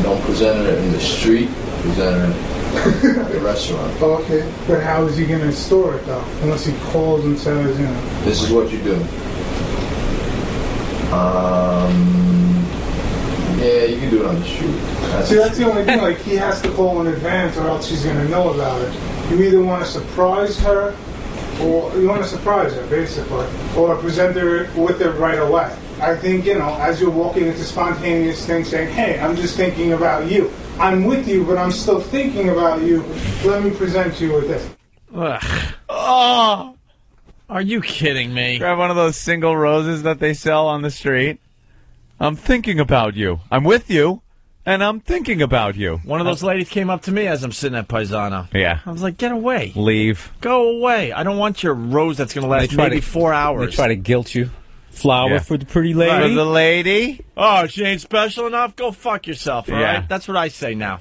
Speaker 22: Don't present her in the street, present her at the restaurant.
Speaker 21: Okay, but how is he going to store it, though? Unless he calls and says, you know.
Speaker 22: This is what you do. Yeah, you can do it on the street.
Speaker 21: See, that's the only thing. Like, he has to call in advance, or else she's going to know about it. You either want to surprise her, or you want to surprise her, basically, or present her with it right away. I think, you know, as you're walking, it's a spontaneous thing saying, hey, I'm just thinking about you. I'm with you, but I'm still thinking about you. Let me present you with this.
Speaker 11: Ugh. Oh! Are you kidding me?
Speaker 3: Grab one of those single roses that they sell on the street. I'm thinking about you. I'm with you, and I'm thinking about you.
Speaker 11: One of those ladies came up to me as I'm sitting at Paisano.
Speaker 3: Yeah.
Speaker 11: I was like, get away.
Speaker 3: Leave.
Speaker 11: Go away. I don't want your rose that's going to last maybe 4 hours.
Speaker 7: They try to guilt you.
Speaker 16: Flower for the pretty lady.
Speaker 3: For the lady.
Speaker 11: Oh, she ain't special enough? Go fuck yourself, all right? That's what I say now.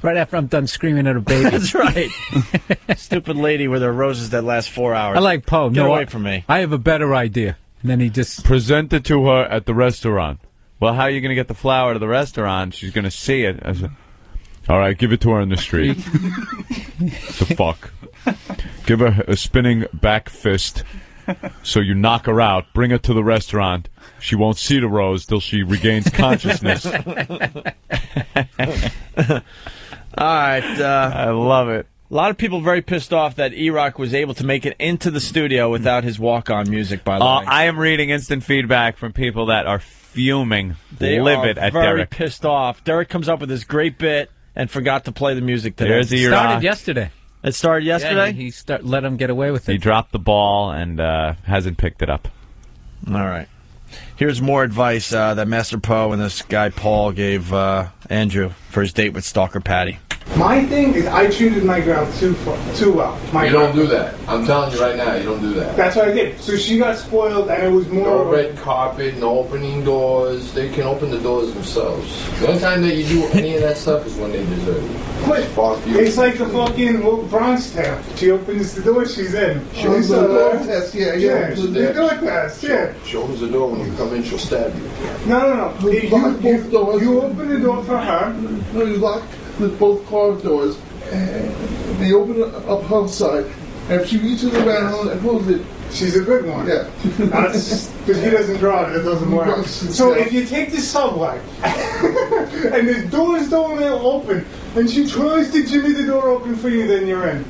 Speaker 16: Right after I'm done screaming at a baby.
Speaker 11: That's right. Stupid lady with her roses that last 4 hours.
Speaker 16: I like Poe.
Speaker 11: Get away from me.
Speaker 16: I have a better idea. And then he just...
Speaker 3: Present it to her at the restaurant. Well, how are you going to get the flower to the restaurant? She's going to see it. I said, all right, give it to her in the street. The fuck. Give her a spinning back fist so you knock her out. Bring her to the restaurant. She won't see the rose till she regains consciousness.
Speaker 11: All right.
Speaker 3: I love it.
Speaker 11: A lot of people very pissed off that E-Rock was able to make it into the studio without his walk-on music, by the way.
Speaker 3: I am reading instant feedback from people that are fuming,
Speaker 11: They
Speaker 3: livid
Speaker 11: are
Speaker 3: at
Speaker 11: very
Speaker 3: Derek.
Speaker 11: pissed off. Derek comes up with this great bit and forgot to play the music today.
Speaker 3: There's
Speaker 16: It
Speaker 3: E-Rock.
Speaker 16: started yesterday.
Speaker 11: It started yesterday?
Speaker 16: Yeah, he let him get away with it.
Speaker 3: He dropped the ball and hasn't picked it up.
Speaker 11: All right. Here's more advice that Master Poe and this guy Paul gave Andrew for his date with Stalker Patty.
Speaker 21: My thing is I treated my girl too well.
Speaker 22: You don't do that. I'm telling you right now, you don't do that.
Speaker 21: That's what I did. So she got spoiled, and it was more.
Speaker 22: No red carpet, no opening doors. They can open the doors themselves. The only time that you do any of that stuff is when they deserve it.
Speaker 21: It's like the fucking Bronx Tale. She opens the door, she's in.
Speaker 22: She opens the door test,
Speaker 21: Yeah, the door test, yeah.
Speaker 22: She opens the door when you come in, she'll stab you.
Speaker 21: No. You open the door for her.
Speaker 15: No, you lock both car doors, and they open it up her side. And if she reaches around and pulls it,
Speaker 21: she's a good one.
Speaker 15: Yeah.
Speaker 21: That's because he doesn't drive, it doesn't work. So if you take the subway and the doors don't open, and she tries to jimmy the door open for you, then you're in.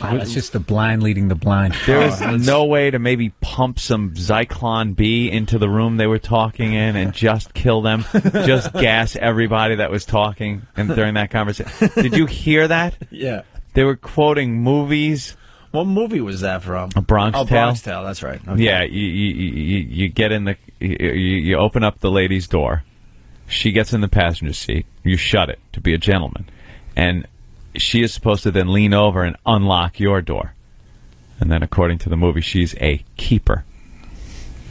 Speaker 16: Wow, that's just the blind leading the blind.
Speaker 3: There was no way to maybe pump some Zyklon B into the room they were talking in and just kill them, just gas everybody that was talking and during that conversation. Did you hear that?
Speaker 11: Yeah.
Speaker 3: They were quoting movies.
Speaker 11: What movie was that from?
Speaker 3: A Bronx Tale.
Speaker 11: Bronx Tale, that's right. Okay.
Speaker 3: Yeah, you get in the, you open up the lady's door. She gets in the passenger seat. You shut it to be a gentleman. And she is supposed to then lean over and unlock your door. And then, according to the movie, she's a keeper.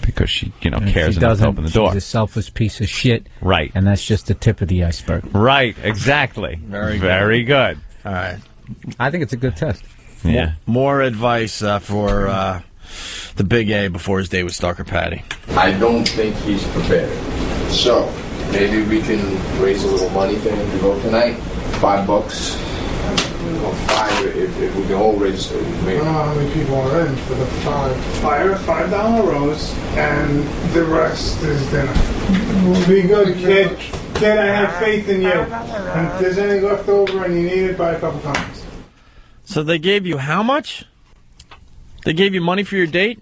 Speaker 3: Because she, cares enough to open the door.
Speaker 16: She's a selfish piece of shit.
Speaker 3: Right.
Speaker 16: And that's just the tip of the iceberg.
Speaker 3: Right, exactly. Very good.
Speaker 11: All right.
Speaker 16: I think it's a good test.
Speaker 3: Yeah.
Speaker 11: More advice for the Big A before his day with Stalker Patty.
Speaker 22: I don't think he's prepared. So, maybe we can raise a little money for him to go tonight. $5. Or $5 if we can all raise it.
Speaker 21: I don't know how many people are in for the $5 rose, and the rest is dinner. Be good, kid. Kid, I have faith in you. And if there's any left over and you need it, buy a couple times.
Speaker 11: So they gave you how much? They gave you money for your date?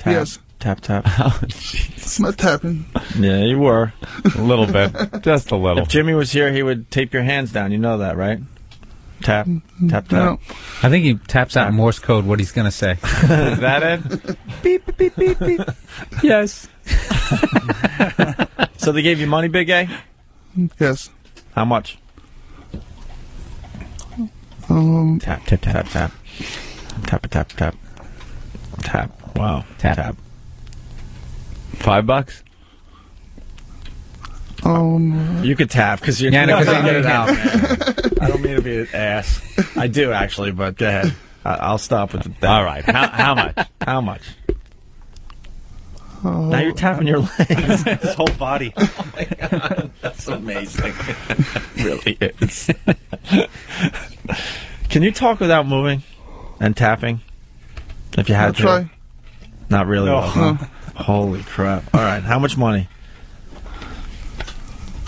Speaker 15: Yes.
Speaker 11: Tap.
Speaker 3: Oh, jeez.
Speaker 15: Not tapping.
Speaker 11: Yeah, you were.
Speaker 3: A little bit. Just a little.
Speaker 11: If Jimmy was here, he would tape your hands down. You know that, right? Tap.
Speaker 15: No.
Speaker 16: I think he taps out in Morse code what he's going to say.
Speaker 3: Is that it?
Speaker 16: Beep, beep, beep, beep. Yes.
Speaker 11: So they gave you money, Big A?
Speaker 15: Yes.
Speaker 11: How much?
Speaker 15: Tap.
Speaker 11: Tap. Wow.
Speaker 16: Tap.
Speaker 3: $5?
Speaker 11: You could tap because you're
Speaker 16: Yeah, no, 'cause
Speaker 11: not
Speaker 16: I
Speaker 11: get it
Speaker 16: know
Speaker 11: out, man. I don't mean to be an ass. I do actually, but go ahead. I'll stop with that.
Speaker 3: All right. How much?
Speaker 11: How much? Now you're tapping your legs, his whole body. Oh my god, that's amazing. It really is. Can you talk without moving and tapping? If you had
Speaker 15: I'll
Speaker 11: to.
Speaker 15: try.
Speaker 11: Not really.
Speaker 15: No.
Speaker 11: Well, huh? Holy crap! All right, how much money?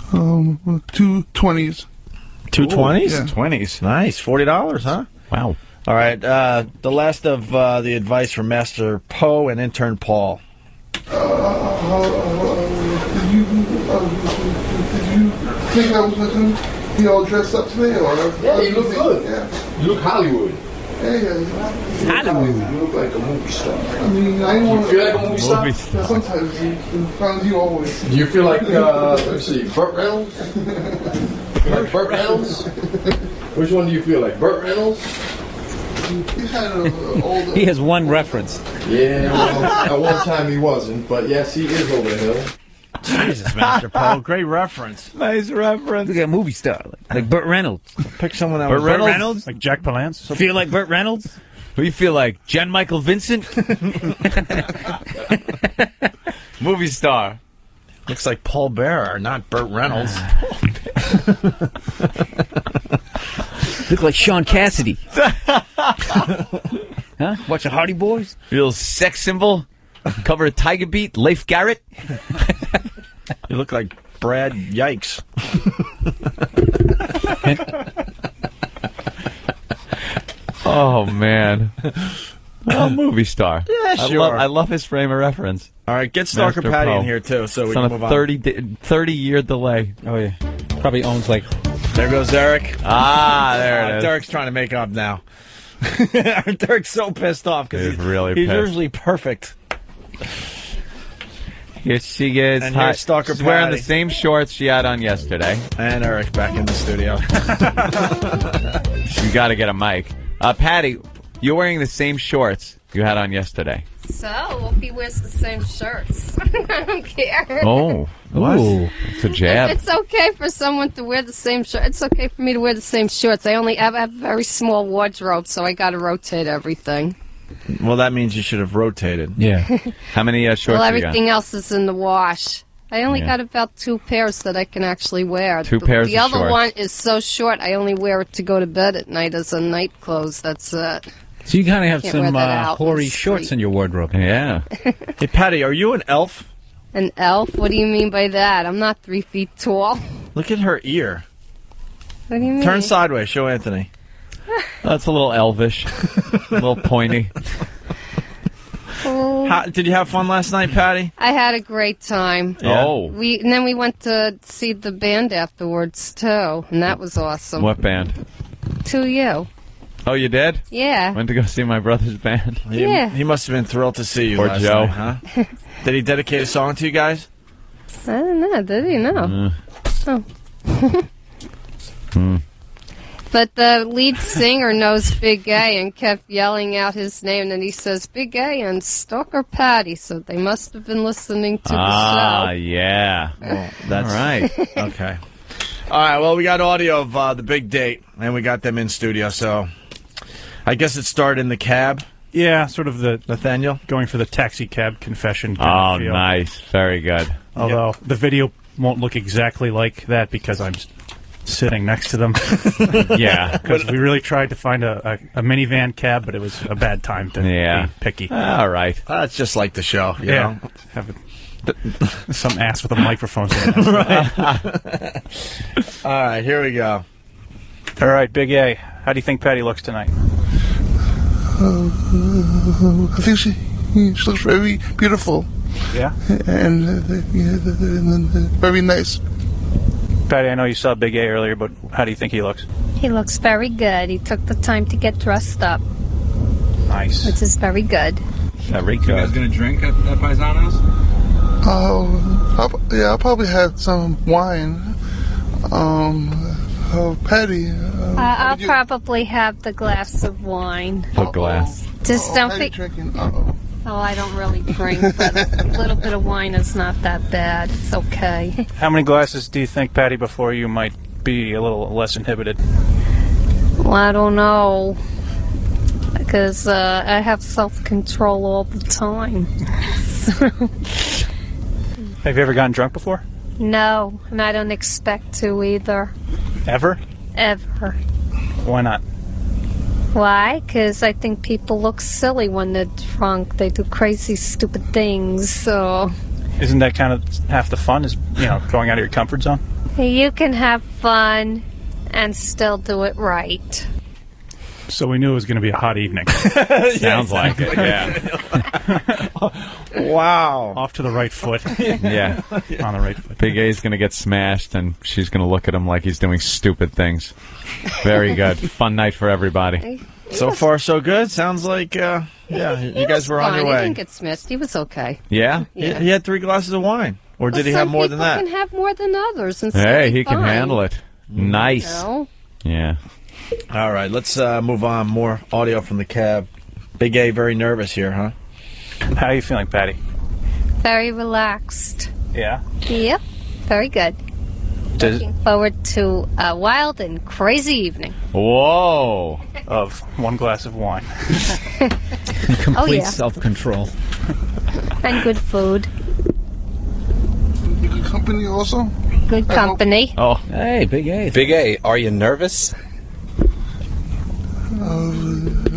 Speaker 15: 2 20s.
Speaker 11: 2 20s?
Speaker 15: Yeah.
Speaker 3: 20s.
Speaker 11: Nice. $40, huh?
Speaker 3: Wow.
Speaker 11: All right. The last of the advice from Master Poe and intern Paul.
Speaker 15: Did you think I was with him? You all dressed up today, or?
Speaker 22: Yeah, you look good.
Speaker 15: Yeah.
Speaker 22: You look Hollywood.
Speaker 15: Hey,
Speaker 22: Hollywood. You look like a movie star.
Speaker 15: I mean, I ain't want to
Speaker 22: feel like a movie star?
Speaker 15: Yeah, sometimes you always.
Speaker 22: Do you feel like, let's see, Burt Reynolds? Like Burt Reynolds? Which one do you feel like? Burt Reynolds?
Speaker 15: He's kind of older.
Speaker 16: He has one reference.
Speaker 22: Yeah, well, at one time he wasn't, but yes, he is over the hill.
Speaker 11: Jesus, Master Poe, great reference.
Speaker 3: Nice reference.
Speaker 16: Look at a movie star like Burt Reynolds.
Speaker 11: Pick someone that
Speaker 3: Burt
Speaker 11: was
Speaker 3: Reynolds?
Speaker 19: Like Jack Palance?
Speaker 16: Feel like Burt Reynolds?
Speaker 3: Who do you feel like? Jen Michael Vincent? Movie star.
Speaker 11: Looks like Paul Bearer, not Burt Reynolds.
Speaker 16: Look like Sean Cassidy. Huh? Watch the Hardy Boys?
Speaker 3: Real sex symbol. Cover of Tiger Beat. Leif Garrett.
Speaker 11: You look like Brad Yikes.
Speaker 3: Oh, man. Oh, movie star.
Speaker 11: Yeah, sure.
Speaker 3: I love his frame of reference.
Speaker 11: All right, get Stalker
Speaker 3: Master
Speaker 11: Patty
Speaker 3: Poe.
Speaker 11: in here, too, so we
Speaker 3: It's
Speaker 11: can
Speaker 3: on
Speaker 11: move
Speaker 3: a
Speaker 11: on.
Speaker 3: 30-year delay.
Speaker 16: Oh, yeah. Probably owns like...
Speaker 11: There goes Derek.
Speaker 3: Ah, there it is.
Speaker 11: Derek's trying to make up now. Derek's so pissed off because
Speaker 3: He's really
Speaker 11: he's
Speaker 3: pissed.
Speaker 11: usually perfect.
Speaker 3: Here she is.
Speaker 11: And here's Stalker
Speaker 3: She's wearing
Speaker 11: Patty.
Speaker 3: the same shorts she had on yesterday.
Speaker 11: And Eric back in the studio.
Speaker 3: You got to get a mic. Patty, you're wearing the same shorts you had on yesterday.
Speaker 14: So, Opie wears the same shirts. I don't care.
Speaker 3: Oh, what? It's a jab.
Speaker 14: It's okay for someone to wear the same shirt. It's okay for me to wear the same shorts. I only have a very small wardrobe, so I got to rotate everything.
Speaker 11: Well, that means you should have rotated.
Speaker 16: Yeah.
Speaker 3: How many shorts
Speaker 14: Well,
Speaker 3: you got?
Speaker 14: everything else is in the wash. I only got about 2 pairs that I can actually wear.
Speaker 3: Two pairs
Speaker 14: The
Speaker 3: of
Speaker 14: other
Speaker 3: shorts.
Speaker 14: one is so short, I only wear it to go to bed at night as a night clothes. That's it.
Speaker 16: So you kind of have
Speaker 14: Can't wear
Speaker 16: some
Speaker 14: that out in the
Speaker 16: hoary shorts in your wardrobe.
Speaker 3: Yeah.
Speaker 11: Hey, Patty, are you an elf?
Speaker 14: An elf? What do you mean by that? I'm not 3 feet tall.
Speaker 11: Look at her ear.
Speaker 14: What do you mean?
Speaker 11: Turn sideways. Show Anthony.
Speaker 3: That's a little elvish. A little pointy.
Speaker 14: Oh,
Speaker 11: Did you have fun last night, Patty?
Speaker 14: I had a great time.
Speaker 11: Yeah.
Speaker 3: Oh.
Speaker 14: And then we went to see the band afterwards too, and that was awesome.
Speaker 3: What band?
Speaker 14: To you.
Speaker 3: Oh, you did?
Speaker 14: Yeah.
Speaker 3: Went to go see my brother's band.
Speaker 14: Yeah.
Speaker 11: He must have been thrilled to see you
Speaker 3: Or
Speaker 11: last
Speaker 3: Joe.
Speaker 11: night, huh? Did he dedicate a song to you guys?
Speaker 14: I don't know. Did he? No. Oh. But the lead singer knows Big A and kept yelling out his name, and he says, Big A and Stalker Patty, so they must have been listening to the show.
Speaker 3: Yeah.
Speaker 11: Well, that's
Speaker 3: All right.
Speaker 11: Okay. All right, well, we got audio of the big date, and we got them in studio, so I guess it started in the cab.
Speaker 19: Yeah, sort of the
Speaker 11: Nathaniel
Speaker 19: going for the taxi cab confession kind of feel.
Speaker 3: Nice. Very good.
Speaker 19: Although the video won't look exactly like that because I'm sitting next to them.
Speaker 3: Yeah.
Speaker 19: Because we really tried to find a minivan cab, but it was a bad time to be picky.
Speaker 3: All right.
Speaker 11: That's just like the show, you know?
Speaker 19: Have some ass with a microphone.
Speaker 11: All right, here we go.
Speaker 19: All right, Big A, how do you think Patty looks tonight?
Speaker 15: I think she looks very beautiful
Speaker 19: Yeah?
Speaker 15: and very nice.
Speaker 19: Patty, I know you saw Big A earlier, but how do you think he looks?
Speaker 14: He looks very good. He took the time to get dressed up,
Speaker 19: Nice.
Speaker 14: which is very good.
Speaker 3: Very
Speaker 7: You guys
Speaker 3: good.
Speaker 7: gonna drink at Paisanos?
Speaker 15: I'll probably have some wine. Patty.
Speaker 14: I'll probably have the glass of wine.
Speaker 3: The glass.
Speaker 14: Just don't
Speaker 15: Patty
Speaker 14: think.
Speaker 15: drinking.
Speaker 14: Oh, I don't really drink, but a little bit of wine is not that bad. It's okay.
Speaker 19: How many glasses do you think, Patty, before you might be a little less inhibited?
Speaker 14: Well, I don't know. Because I have self-control all the time. So,
Speaker 19: Have you ever gotten drunk before?
Speaker 14: no, and I don't expect to either.
Speaker 19: Ever?
Speaker 14: Ever.
Speaker 19: Why not?
Speaker 14: Why? Because I think people look silly when they're drunk. They do crazy, stupid things. So
Speaker 19: Isn't that kind of half the fun, is, going out of your comfort zone?
Speaker 14: you can have fun and still do it right.
Speaker 19: So we knew it was going to be a hot evening.
Speaker 17: Sounds like it, yeah.
Speaker 11: Wow.
Speaker 19: Off to the right foot.
Speaker 17: Yeah.
Speaker 19: On the right foot.
Speaker 17: Big A's going to get smashed, and she's going to look at him like he's doing stupid things. Very good. Fun night for everybody.
Speaker 11: So far, so good. Sounds like, you guys were on your
Speaker 14: He
Speaker 11: way.
Speaker 14: didn't get smashed. He was okay.
Speaker 17: Yeah?
Speaker 14: Yeah.
Speaker 11: He had 3 glasses of wine. Or did he have more than that?
Speaker 14: Some people can have more than others. And still
Speaker 17: Hey,
Speaker 14: be
Speaker 17: he can
Speaker 14: fine.
Speaker 17: handle it. Nice.
Speaker 14: You know?
Speaker 17: Yeah.
Speaker 11: All right, let's move on. More audio from the cab. Big A, very nervous here, huh?
Speaker 19: How are you feeling, Patty?
Speaker 14: Very relaxed.
Speaker 19: Yeah.
Speaker 14: Yep. Very good. Looking forward to a wild and crazy evening.
Speaker 17: Whoa.
Speaker 19: Of 1 glass of wine.
Speaker 14: Complete Oh, yeah.
Speaker 16: self-control.
Speaker 14: And good food.
Speaker 15: Good company also.
Speaker 14: Good company.
Speaker 17: Oh.
Speaker 16: Hey, Big A.
Speaker 8: Big A, are you nervous?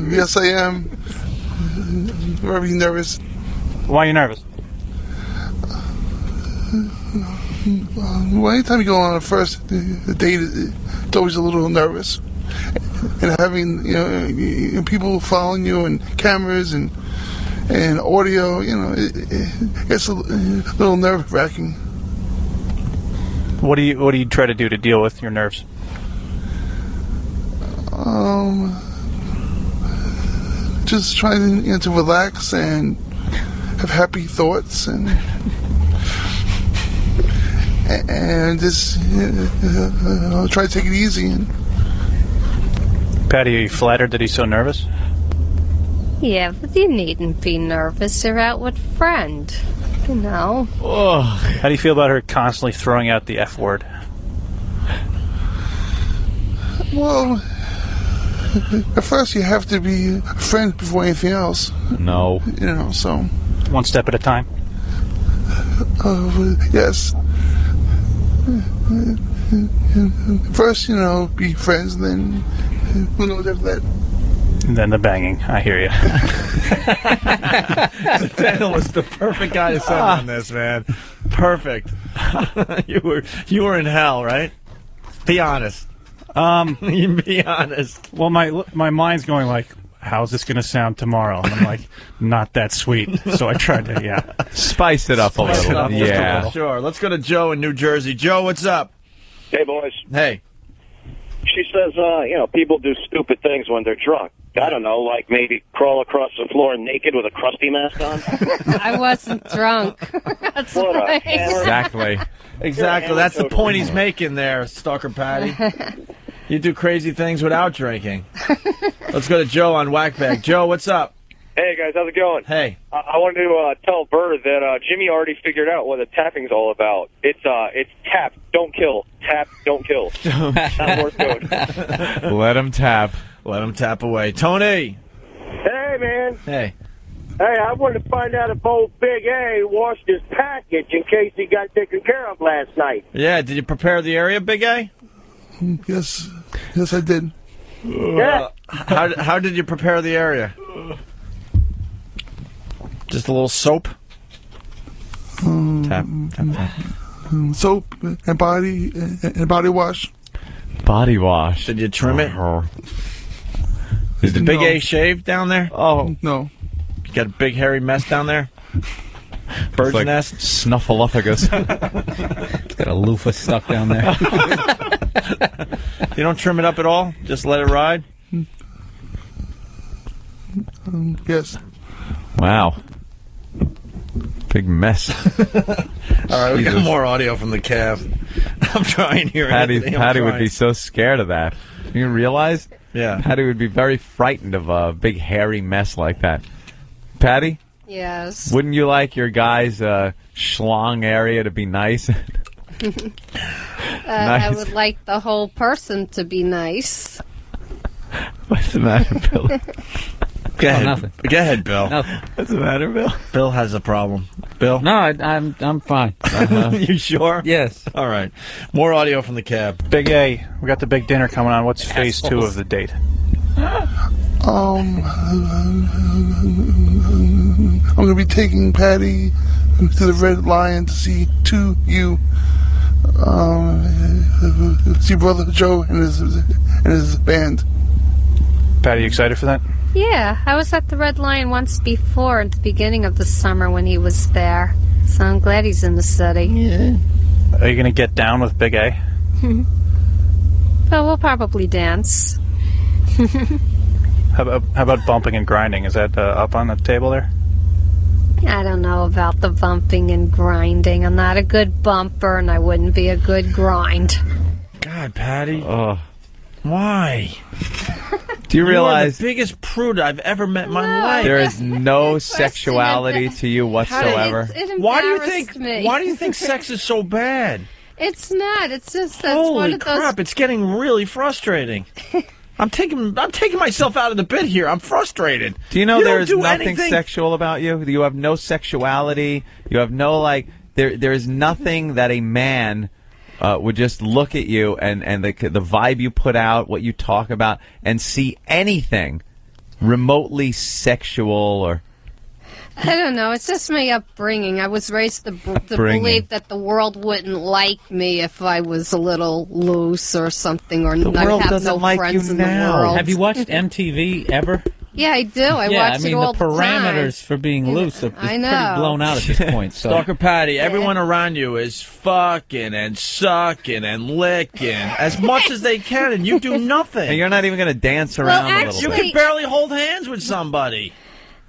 Speaker 15: Yes, I am. Very nervous.
Speaker 19: Why are you nervous?
Speaker 15: Well, anytime you go on a first date, it's always a little nervous. And having people following you and cameras and audio, it gets a little nerve wracking.
Speaker 19: What do you try to do to deal with your nerves?
Speaker 15: Just trying to relax and have happy thoughts and just try to take it easy. And
Speaker 19: Patty, are you flattered that he's so nervous?
Speaker 14: Yeah, but you needn't be nervous. You're out with friend. You know.
Speaker 19: Oh. How do you feel about her constantly throwing out the F word?
Speaker 15: well, at first you have to be a friend before anything else.
Speaker 17: No.
Speaker 15: So.
Speaker 19: 1 step at a time.
Speaker 15: Yes. First, be friends, and then who knows after that.
Speaker 19: And then the banging. I hear you.
Speaker 11: Daniel was the perfect guy to send on this, man. Perfect. you were in hell, right? Be honest. You be honest.
Speaker 19: Well, my mind's going like, how's this going to sound tomorrow? And I'm like, not that sweet. So I tried to,
Speaker 17: spice it up a
Speaker 11: Spice it
Speaker 17: little.
Speaker 11: up just a little. Sure. Let's go to Joe in New Jersey. Joe, what's up?
Speaker 9: Hey, boys.
Speaker 11: Hey.
Speaker 9: She says, people do stupid things when they're drunk. I don't know, like maybe crawl across the floor naked with a crusty mask on.
Speaker 14: I wasn't drunk. That's right.
Speaker 11: Exactly. That's the point he's making there, Stalker Patty. You do crazy things without drinking. Let's go to Joe on Whackbag. Joe, what's up?
Speaker 9: Hey, guys, how's it going?
Speaker 11: Hey.
Speaker 9: I wanted to tell Bird that Jimmy already figured out what the tapping's all about. It's tap, don't kill. Tap, don't kill. Not Morse code.
Speaker 17: Let him tap.
Speaker 11: Let him tap away. Tony.
Speaker 23: Hey, man.
Speaker 11: Hey.
Speaker 23: Hey, I wanted to find out if old Big A washed his package in case he got taken care of last night.
Speaker 11: Yeah, did you prepare the area, Big A?
Speaker 15: Yes, I did.
Speaker 23: Yeah.
Speaker 11: How did you prepare the area? Just a little soap? Tap.
Speaker 15: Soap and body wash.
Speaker 17: Body wash.
Speaker 11: Did you trim it? Is the Big A shaved down there?
Speaker 15: Oh. No.
Speaker 11: You got a big hairy mess down there? Bird's
Speaker 17: like
Speaker 11: nest?
Speaker 17: Snuffleupagus.
Speaker 16: It's got a loofah stuck down there.
Speaker 11: You don't trim it up at all? Just let it ride?
Speaker 15: Yes.
Speaker 17: Wow. Big mess.
Speaker 11: All right, we got more audio from the cab. I'm trying here.
Speaker 17: Patty would be so scared of that. You realize?
Speaker 11: Yeah.
Speaker 17: Patty would be very frightened of a big hairy mess like that. Patty?
Speaker 14: Yes.
Speaker 17: Wouldn't you like your guy's schlong area to be nice?
Speaker 14: I would like the whole person to be nice.
Speaker 17: What's the matter, Bill?
Speaker 11: Go ahead.
Speaker 16: Nothing.
Speaker 11: Go ahead, Bill.
Speaker 16: Nothing.
Speaker 17: What's the matter, Bill?
Speaker 11: Bill has a problem. Bill?
Speaker 16: No, I'm fine.
Speaker 11: You sure?
Speaker 16: Yes.
Speaker 11: All right. More audio from the cab.
Speaker 19: Big A, we got the big dinner coming on. What's phase 2 of the date?
Speaker 15: I'm going to be taking Patty to the Red Lion to see you. See Brother Joe and his band.
Speaker 19: Patty, you excited for that?
Speaker 14: Yeah, I was at the Red Lion once before at the beginning of the summer when he was there. So I'm glad he's in the city.
Speaker 19: Yeah. Are you going to get down with Big A?
Speaker 14: Well, we'll probably dance.
Speaker 19: How about bumping and grinding? Is that up on the table there?
Speaker 14: I don't know about the bumping and grinding. I'm not a good bumper, and I wouldn't be a good grind.
Speaker 11: God, Patty.
Speaker 2: Oh.
Speaker 11: Why?
Speaker 2: Do you realize
Speaker 11: are the biggest prude I've ever met in my life?
Speaker 2: there is no sexuality to you whatsoever?
Speaker 11: Why do you think sex is so bad?
Speaker 14: It's not. It's just that's
Speaker 11: Holy
Speaker 14: one of those.
Speaker 11: crap! It's getting really frustrating. I'm taking myself out of the bit here. I'm frustrated.
Speaker 2: Do you know there's nothing
Speaker 11: anything
Speaker 2: sexual about you? You have no sexuality. You have no There is nothing that a man would just look at you and the vibe you put out, what you talk about, and see anything remotely sexual or.
Speaker 14: I don't know. It's just my upbringing. I was raised to believe that the world wouldn't like me if I was a little loose or something, or
Speaker 2: the world
Speaker 14: have
Speaker 2: doesn't
Speaker 14: no
Speaker 2: like
Speaker 14: friends
Speaker 2: you
Speaker 14: in
Speaker 2: now.
Speaker 14: the world.
Speaker 16: Have you watched MTV ever?
Speaker 14: Yeah, I do. I watch it all
Speaker 16: the parameters
Speaker 14: time.
Speaker 16: for being loose are
Speaker 14: I
Speaker 16: pretty
Speaker 14: know.
Speaker 16: blown out at this point. So.
Speaker 11: Stalker Patty, everyone around you is fucking and sucking and licking as much as they can, and you do nothing.
Speaker 2: And you're not even going to dance around a little
Speaker 11: You
Speaker 2: bit.
Speaker 11: can barely hold hands with somebody.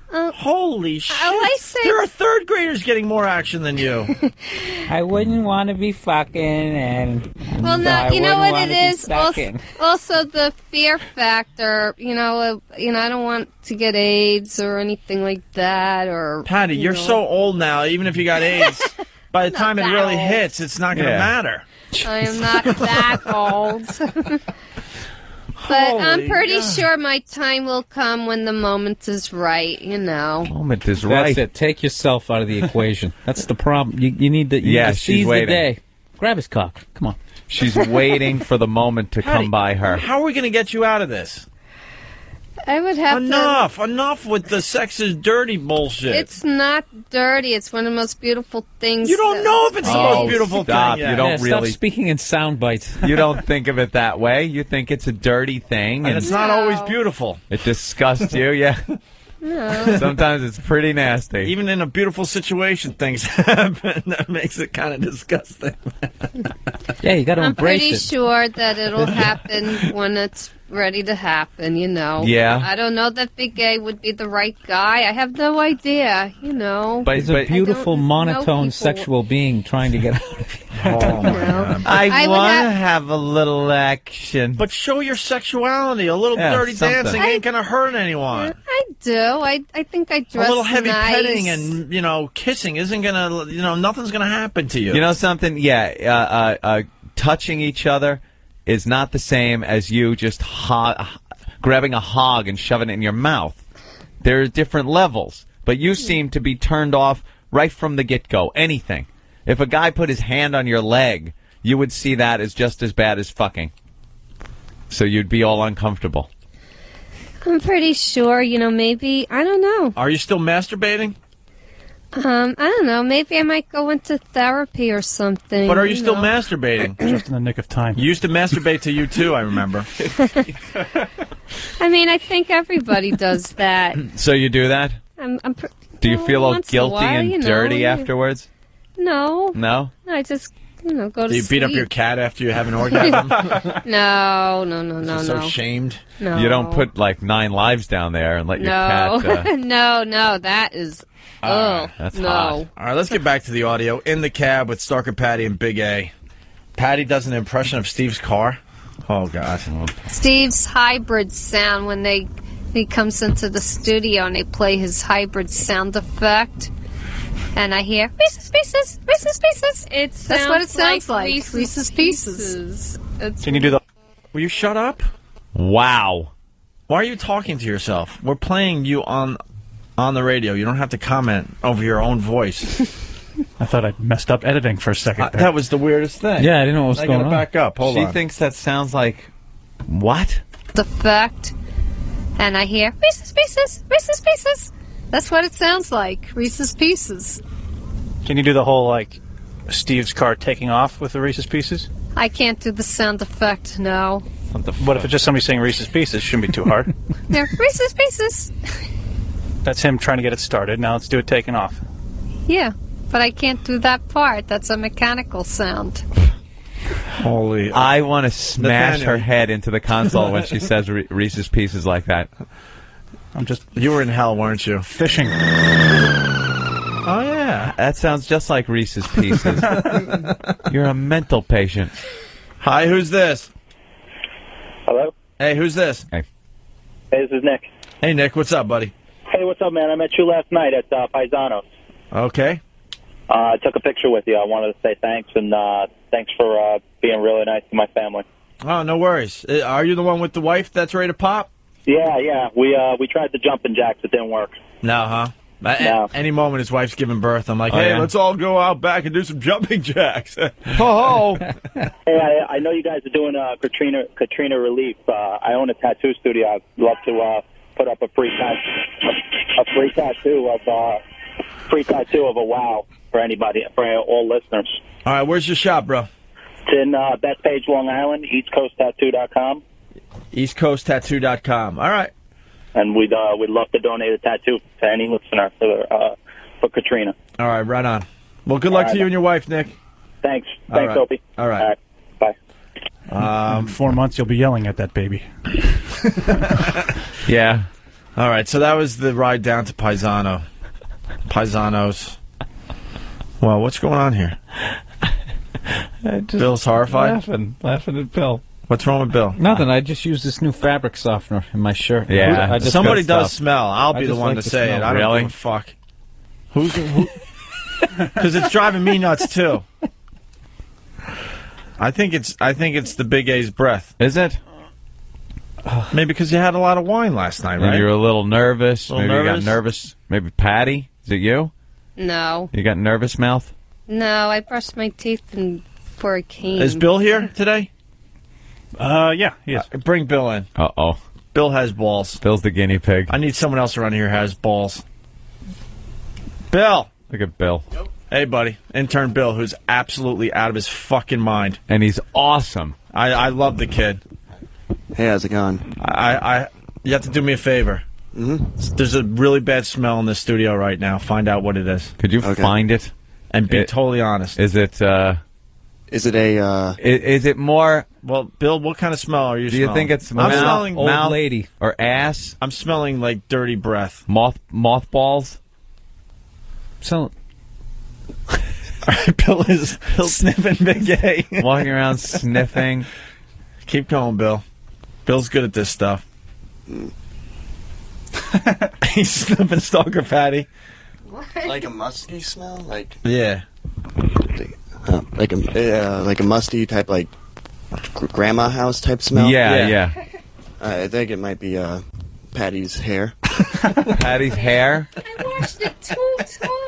Speaker 11: Holy shit.
Speaker 14: I say
Speaker 11: there are third graders getting more action than you.
Speaker 16: I wouldn't want to be fucking and
Speaker 14: Well, no,
Speaker 16: I
Speaker 14: you know
Speaker 16: wouldn't
Speaker 14: what
Speaker 16: wanna
Speaker 14: it
Speaker 16: be
Speaker 14: is.
Speaker 16: sucking.
Speaker 14: Also, the fear factor. I don't want to get AIDS or anything like that. Or
Speaker 11: Patty, you're so old now, even if you got AIDS, by the time it really hits, it's not going to matter.
Speaker 14: I am not that old. But I'm pretty sure my time will come when the moment is right,
Speaker 2: Moment is
Speaker 16: right. That's it. Take yourself out of the equation. That's the problem. You need to, you need to seize the day. Grab his cock. Come on.
Speaker 2: She's waiting for the moment to come by her.
Speaker 11: How are we going to get you out of this?
Speaker 14: I would have
Speaker 11: Enough with the sex is dirty bullshit.
Speaker 14: It's not dirty. It's one of the most beautiful things.
Speaker 11: You don't know if it's the most beautiful
Speaker 2: stop.
Speaker 11: thing yet.
Speaker 2: You don't
Speaker 16: Stop
Speaker 2: really
Speaker 16: speaking in sound bites.
Speaker 2: You don't think of it that way. You think it's a dirty thing,
Speaker 11: and it's not always beautiful.
Speaker 2: It disgusts you, yeah.
Speaker 14: No.
Speaker 2: Sometimes it's pretty nasty.
Speaker 11: Even in a beautiful situation, things happen that makes it kind of disgusting.
Speaker 16: Yeah, you got to
Speaker 14: I'm
Speaker 16: embrace
Speaker 14: pretty
Speaker 16: it.
Speaker 14: sure that it'll happen when it's ready to happen,
Speaker 2: Yeah.
Speaker 14: I don't know that Big A would be the right guy. I have no idea,
Speaker 2: But
Speaker 16: he's a beautiful,
Speaker 14: I don't know
Speaker 16: monotone,
Speaker 14: people.
Speaker 16: sexual being trying to get out of you.
Speaker 11: Oh, my God.
Speaker 2: I
Speaker 14: would
Speaker 2: want to have a little action.
Speaker 11: But show your sexuality. A little
Speaker 2: Yeah,
Speaker 11: dirty
Speaker 2: something.
Speaker 11: dancing ain't going to hurt anyone.
Speaker 14: I do. I think I dress
Speaker 11: A little heavy
Speaker 14: nice.
Speaker 11: petting and, kissing isn't going to, nothing's going to happen to you.
Speaker 2: You know something? Yeah, touching each other is not the same as you just grabbing a hog and shoving it in your mouth. There are different levels, but you seem to be turned off right from the get-go. Anything. If a guy put his hand on your leg, you would see that as just as bad as fucking. So you'd be all uncomfortable.
Speaker 14: I'm pretty sure, maybe, I don't know.
Speaker 11: Are you still masturbating?
Speaker 14: I don't know. Maybe I might go into therapy or something.
Speaker 11: But are you still masturbating?
Speaker 19: Just in the nick of time.
Speaker 11: You used to masturbate to you, too, I remember.
Speaker 14: I mean, I think everybody does that.
Speaker 2: So you do that? Do you feel all
Speaker 14: once in a
Speaker 2: guilty
Speaker 14: while,
Speaker 2: and dirty afterwards?
Speaker 14: No.
Speaker 2: No?
Speaker 14: I just, go to
Speaker 11: Do you beat up
Speaker 14: sleep.
Speaker 11: your cat after you have an orgasm?
Speaker 14: No.
Speaker 11: So shamed?
Speaker 14: No.
Speaker 2: You don't put, 9 lives down there and let your cat...
Speaker 14: No, that is...
Speaker 2: That's
Speaker 14: no.
Speaker 2: hot.
Speaker 11: All right, let's get back to the audio. In the cab with Stalker Patty and Big A. Patty does an impression of Steve's car. Oh, God.
Speaker 14: Steve's hybrid sound when he comes into the studio and they play his hybrid sound effect. And I hear, Reese's Pieces, Reese's Pieces. That's what it sounds like. Reese's Pieces.
Speaker 11: Can you do the... Will you shut up?
Speaker 2: Wow.
Speaker 11: Why are you talking to yourself? We're playing you on the radio. You don't have to comment over your own voice.
Speaker 19: I thought I messed up editing for a second there.
Speaker 11: That was the weirdest thing.
Speaker 16: Yeah, I didn't know what was going on.
Speaker 11: Back up. Hold
Speaker 2: She
Speaker 11: on.
Speaker 2: thinks that sounds like... What?
Speaker 14: Effect. And I hear, Reese's Pieces, Reese's Pieces. That's what it sounds like. Reese's Pieces.
Speaker 19: Can you do the whole, Steve's car taking off with the Reese's Pieces?
Speaker 14: I can't do the sound effect, no.
Speaker 19: What if it's just somebody saying Reese's Pieces? Shouldn't be too hard.
Speaker 14: Yeah, Reese's Pieces.
Speaker 19: That's him trying to get it started. Now let's do it taking off.
Speaker 14: Yeah, but I can't do that part. That's a mechanical sound.
Speaker 11: Holy!
Speaker 3: I want to smash
Speaker 11: Nathaniel.
Speaker 3: her head into the console when she says Reese's Pieces like that.
Speaker 11: You were in hell, weren't you?
Speaker 19: Fishing.
Speaker 11: Oh yeah,
Speaker 3: that sounds just like Reese's Pieces. You're a mental patient.
Speaker 11: Hi, who's this?
Speaker 5: Hello?
Speaker 11: Hey, who's this?
Speaker 3: Hey.
Speaker 5: Hey, this is Nick.
Speaker 11: Hey, Nick, what's up, buddy?
Speaker 5: Hey, what's up, man? I met you last night at Paisanos.
Speaker 11: Okay.
Speaker 5: I took a picture with you. I wanted to say thanks, and thanks for being really nice to my family.
Speaker 11: Oh, no worries. Are you the one with the wife that's ready to pop?
Speaker 5: Yeah. We tried the jumping jacks. It didn't work.
Speaker 11: No, huh?
Speaker 5: No.
Speaker 11: Any moment his wife's giving birth, I'm like,
Speaker 5: Oh,
Speaker 11: hey,
Speaker 5: yeah?
Speaker 11: let's all go out back and do some jumping jacks. Ho-ho!
Speaker 5: Hey, I know you guys are doing Katrina relief. I own a tattoo studio. I'd love to put up a free tattoo of a wow for anybody, for all listeners.
Speaker 11: All right, where's your shop, bro?
Speaker 5: It's in Bethpage, Long Island, EastCoastTattoo.com.
Speaker 11: EastCoastTattoo.com. All right.
Speaker 5: And we'd love to donate a tattoo to any listener for Katrina.
Speaker 11: All right, right on. Well, good luck
Speaker 5: All
Speaker 11: to
Speaker 5: right.
Speaker 11: you and your wife, Nick.
Speaker 5: Thanks.
Speaker 11: All
Speaker 5: Thanks,
Speaker 11: right.
Speaker 5: Opie.
Speaker 11: All right.
Speaker 5: Bye.
Speaker 19: In 4 months, you'll be yelling at that baby.
Speaker 3: Yeah.
Speaker 11: All right, so that was the ride down to Paisanos. Well, what's going on here? Bill's horrified?
Speaker 16: Laughing at Bill.
Speaker 11: What's wrong with Bill?
Speaker 16: Nothing. I just used this new fabric softener in my shirt.
Speaker 3: Yeah.
Speaker 16: I just
Speaker 11: Somebody
Speaker 16: got
Speaker 11: does
Speaker 16: stuff.
Speaker 11: smell. I'll
Speaker 16: I
Speaker 11: be the
Speaker 16: just
Speaker 11: one
Speaker 16: like
Speaker 11: to
Speaker 16: the
Speaker 11: say
Speaker 16: smell.
Speaker 11: it. I don't
Speaker 3: Really?
Speaker 11: give a fuck. Who? Because it's driving me nuts too. I think it's the Big A's breath.
Speaker 3: Is it?
Speaker 11: Maybe because you had a lot of wine last night,
Speaker 3: And
Speaker 11: right?
Speaker 3: you're a little nervous.
Speaker 11: Little
Speaker 3: Maybe you
Speaker 11: nervous?
Speaker 3: got nervous. Maybe Patty? Is it you?
Speaker 14: No.
Speaker 3: You got nervous mouth?
Speaker 14: No, I brushed my teeth before I came.
Speaker 11: Is Bill here today?
Speaker 19: Yeah, he is.
Speaker 11: Bring Bill in.
Speaker 3: Uh-oh.
Speaker 11: Bill has balls.
Speaker 3: Bill's the guinea pig.
Speaker 11: I need someone else around here who has balls. Bill.
Speaker 3: Look at Bill.
Speaker 11: Hey, buddy. Intern Bill, who's absolutely out of his fucking mind.
Speaker 3: And he's awesome.
Speaker 11: I love the kid.
Speaker 20: Hey, how's it going?
Speaker 11: You have to do me a favor.
Speaker 20: Mm-hmm.
Speaker 11: There's a really bad smell in the studio right now. Find out what it is.
Speaker 3: Could you find it?
Speaker 11: And be totally honest.
Speaker 3: Is it,
Speaker 20: Is it a,
Speaker 3: Is it more...
Speaker 11: Well, Bill, what kind of smell are you
Speaker 3: Do you
Speaker 11: smelling?
Speaker 3: think it's
Speaker 11: I'm smelling
Speaker 3: old
Speaker 16: lady
Speaker 3: or ass?
Speaker 11: I'm smelling like dirty breath.
Speaker 3: Mothballs?
Speaker 16: So...
Speaker 11: Bill is sniffing Big A.
Speaker 3: Walking around sniffing.
Speaker 11: Keep going, Bill. Bill's good at this stuff. He's sniffing Stalker Patty.
Speaker 20: like a musty smell? Like
Speaker 11: Yeah.
Speaker 20: like a musty type, like grandma house type smell?
Speaker 3: Yeah.
Speaker 20: I think it might be Patty's hair.
Speaker 3: Patty's hair?
Speaker 14: I washed it 2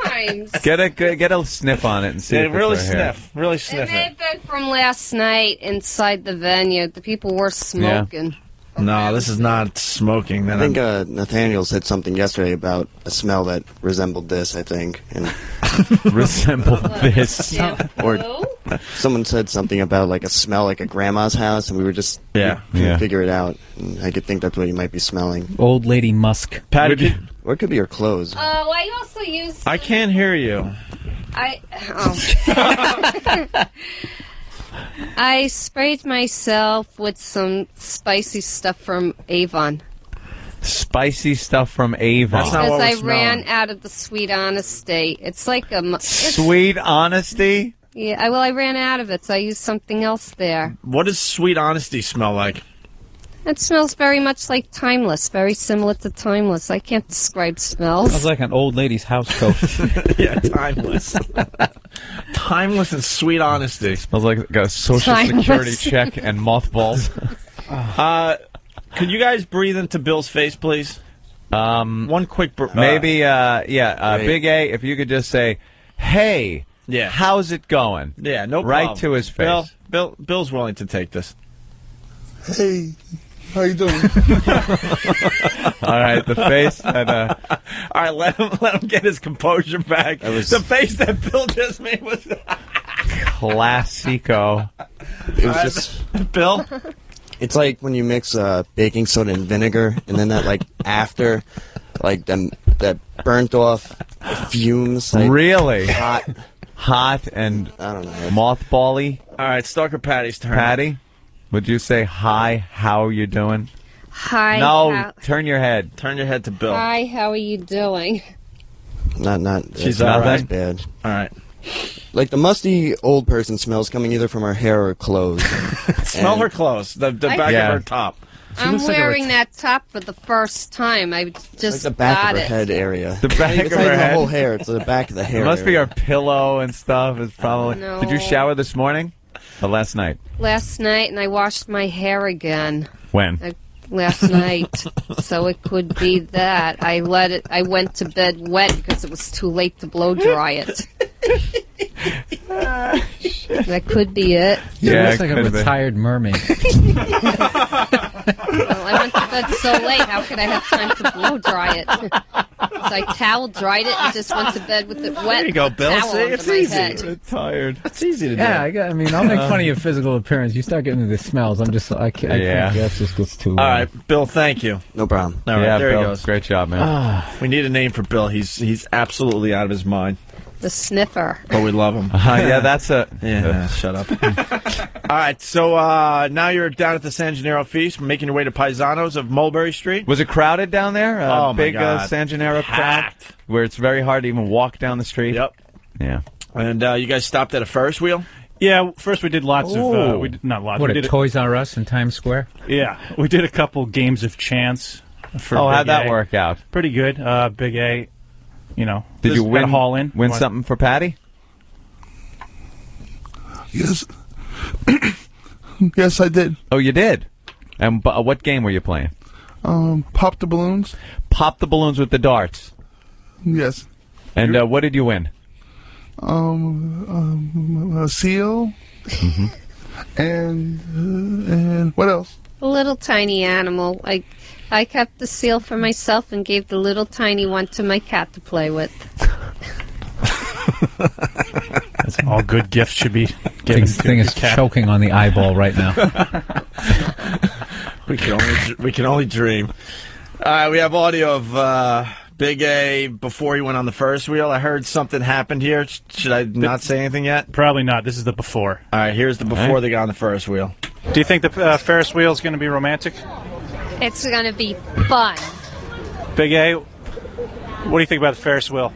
Speaker 14: times.
Speaker 3: Get a sniff on it and see
Speaker 11: Yeah,
Speaker 3: if
Speaker 11: really
Speaker 3: it's her hair.
Speaker 11: sniff. Really
Speaker 14: It
Speaker 11: sniff
Speaker 14: may
Speaker 11: it.
Speaker 14: have been from last night inside the venue. The people were smoking.
Speaker 11: No, this is not smoking.
Speaker 20: I
Speaker 11: Then
Speaker 20: think Nathaniel said something yesterday about a smell that resembled this, I think. And
Speaker 3: Resembled this.
Speaker 20: or someone said something about like a smell like a grandma's house, and we were just
Speaker 11: Yeah.
Speaker 20: couldn't figure it out. And I could think that's what you might be smelling.
Speaker 16: Old lady musk.
Speaker 11: Patty,
Speaker 20: Or it could be your clothes.
Speaker 14: Oh, I also used.
Speaker 11: I can't hear you.
Speaker 14: I sprayed myself with some spicy stuff from Avon.
Speaker 3: Spicy stuff from Avon.
Speaker 11: That's not
Speaker 14: Because
Speaker 11: what
Speaker 14: I
Speaker 11: we're smelling.
Speaker 14: ran out of the Sweet Honesty. It's like a...
Speaker 3: Sweet honesty?
Speaker 14: Yeah, I ran out of it, so I used something else there.
Speaker 11: What does Sweet Honesty smell like?
Speaker 14: It smells very much like Timeless, very similar to Timeless. I can't describe smells.
Speaker 16: Smells like an old lady's house coat.
Speaker 11: Yeah, Timeless. Timeless and Sweet Honesty.
Speaker 3: Smells like it got a social
Speaker 14: Timeless.
Speaker 3: security check and mothballs.
Speaker 11: Could you guys breathe into Bill's face, please? One quick...
Speaker 3: Maybe, Big A, if you could just say, hey, how's it going?
Speaker 11: Yeah, no problem.
Speaker 3: Right to his face.
Speaker 11: Bill's willing to take this.
Speaker 15: Hey, how you doing?
Speaker 3: All right, the face. And,
Speaker 11: all right, let him get his composure back. The face that Bill just made was
Speaker 3: Classico.
Speaker 20: It was just
Speaker 11: Bill.
Speaker 20: It's like when you mix baking soda and vinegar, and then that like after, like that burnt off fumes. Like,
Speaker 3: really
Speaker 20: hot
Speaker 3: and
Speaker 20: I don't know,
Speaker 3: mothbally.
Speaker 11: All right, Stalker Patty's turn.
Speaker 3: Patty, would you say hi? How are you doing?
Speaker 14: Hi.
Speaker 3: No, turn your head.
Speaker 11: Turn your head to Bill.
Speaker 14: Hi, how are you doing?
Speaker 20: Not.
Speaker 11: She's
Speaker 20: not
Speaker 11: all right.
Speaker 20: bad.
Speaker 11: All right.
Speaker 20: Like the musty old person smells coming either from her hair or clothes.
Speaker 11: Smell her clothes. The back of her top.
Speaker 14: I'm wearing that top for the first time. I just
Speaker 20: The back
Speaker 14: got
Speaker 20: of her
Speaker 14: it.
Speaker 20: head area.
Speaker 3: The back
Speaker 20: it's
Speaker 3: of
Speaker 20: not
Speaker 3: her
Speaker 20: even
Speaker 3: head.
Speaker 20: the whole hair. It's the back of the hair.
Speaker 3: It must be
Speaker 20: area.
Speaker 3: her pillow and stuff. It's probably.
Speaker 14: No.
Speaker 3: Did you shower this morning or last night?
Speaker 14: Last night, and I washed my hair again.
Speaker 3: When?
Speaker 14: Last night, so it could be that I went to bed wet because it was too late to blow dry it. That could be it.
Speaker 16: She looks like a retired mermaid.
Speaker 14: Well, I went to bed so late. How could I have time to blow dry it? So I towel dried it and just went to bed with it wet.
Speaker 11: There you go, Bill.
Speaker 14: Towel
Speaker 11: See,
Speaker 14: under
Speaker 11: it's
Speaker 14: my
Speaker 11: easy.
Speaker 14: head.
Speaker 3: Tired.
Speaker 11: It's easy to do.
Speaker 16: Yeah, I mean, I'll make fun of your physical appearance. You start getting into the smells. I can't guess this gets too.
Speaker 11: All right, Bill. Thank you.
Speaker 20: No problem.
Speaker 11: All right,
Speaker 3: yeah,
Speaker 11: there
Speaker 3: Bill,
Speaker 11: he goes.
Speaker 3: Great job, man.
Speaker 11: We need a name for Bill. He's absolutely out of his mind.
Speaker 14: The sniffer.
Speaker 11: But we love him.
Speaker 3: Yeah, that's a.
Speaker 11: Yeah, shut up. All right, so now you're down at the San Gennaro Feast, making your way to Paisanos of Mulberry Street.
Speaker 3: Was it crowded down there?
Speaker 11: Oh, my
Speaker 3: big
Speaker 11: God.
Speaker 3: San Gennaro crowd
Speaker 11: Packed.
Speaker 3: where it's very hard to even walk down the street.
Speaker 11: Yep.
Speaker 3: Yeah.
Speaker 11: And you guys stopped at a Ferris wheel?
Speaker 19: Yeah, first we did lots
Speaker 16: Ooh.
Speaker 19: of, not lots.
Speaker 16: What,
Speaker 19: we
Speaker 16: at
Speaker 19: did
Speaker 16: Toys R Us in Times Square?
Speaker 19: Yeah, we did a couple games of chance. For
Speaker 3: Oh,
Speaker 19: Big
Speaker 3: how'd that
Speaker 19: A.
Speaker 3: work out?
Speaker 19: Pretty good. Big A,
Speaker 3: Did you win?
Speaker 19: Haul in?
Speaker 3: Win something for Patty?
Speaker 15: Yes. Yes, I did.
Speaker 3: Oh, you did. And what game were you playing?
Speaker 15: Pop the balloons.
Speaker 3: Pop the balloons with the darts.
Speaker 15: Yes.
Speaker 3: And what did you win?
Speaker 15: A seal. And what else?
Speaker 14: A little tiny animal. I kept the seal for myself and gave the little tiny one to my cat to play with.
Speaker 19: That's all good gifts should be given.
Speaker 16: This thing is choking on the eyeball right now.
Speaker 11: We can only dream. All right, we have audio of Big A before he went on the Ferris wheel. I heard something happened here. Should I not say anything yet?
Speaker 19: Probably not. This is the before.
Speaker 11: All right, here's the before they got on the Ferris wheel.
Speaker 19: Do you think the Ferris wheel is going to be romantic?
Speaker 14: It's going to be fun.
Speaker 19: Big A, what do you think about the Ferris wheel?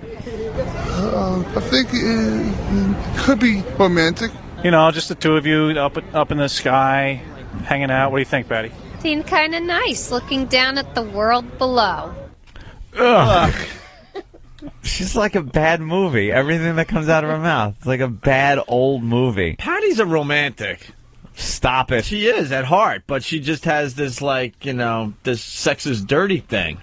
Speaker 15: I think it could be romantic.
Speaker 19: You know, just the two of you up in the sky, hanging out. What do you think, Patty?
Speaker 14: Seemed kind of nice looking down at the world below.
Speaker 3: Ugh. She's like a bad movie. Everything that comes out of her mouth. It's like a bad old movie.
Speaker 11: Patty's a romantic.
Speaker 3: Stop it.
Speaker 11: She is at heart, but she just has this, this sex is dirty thing.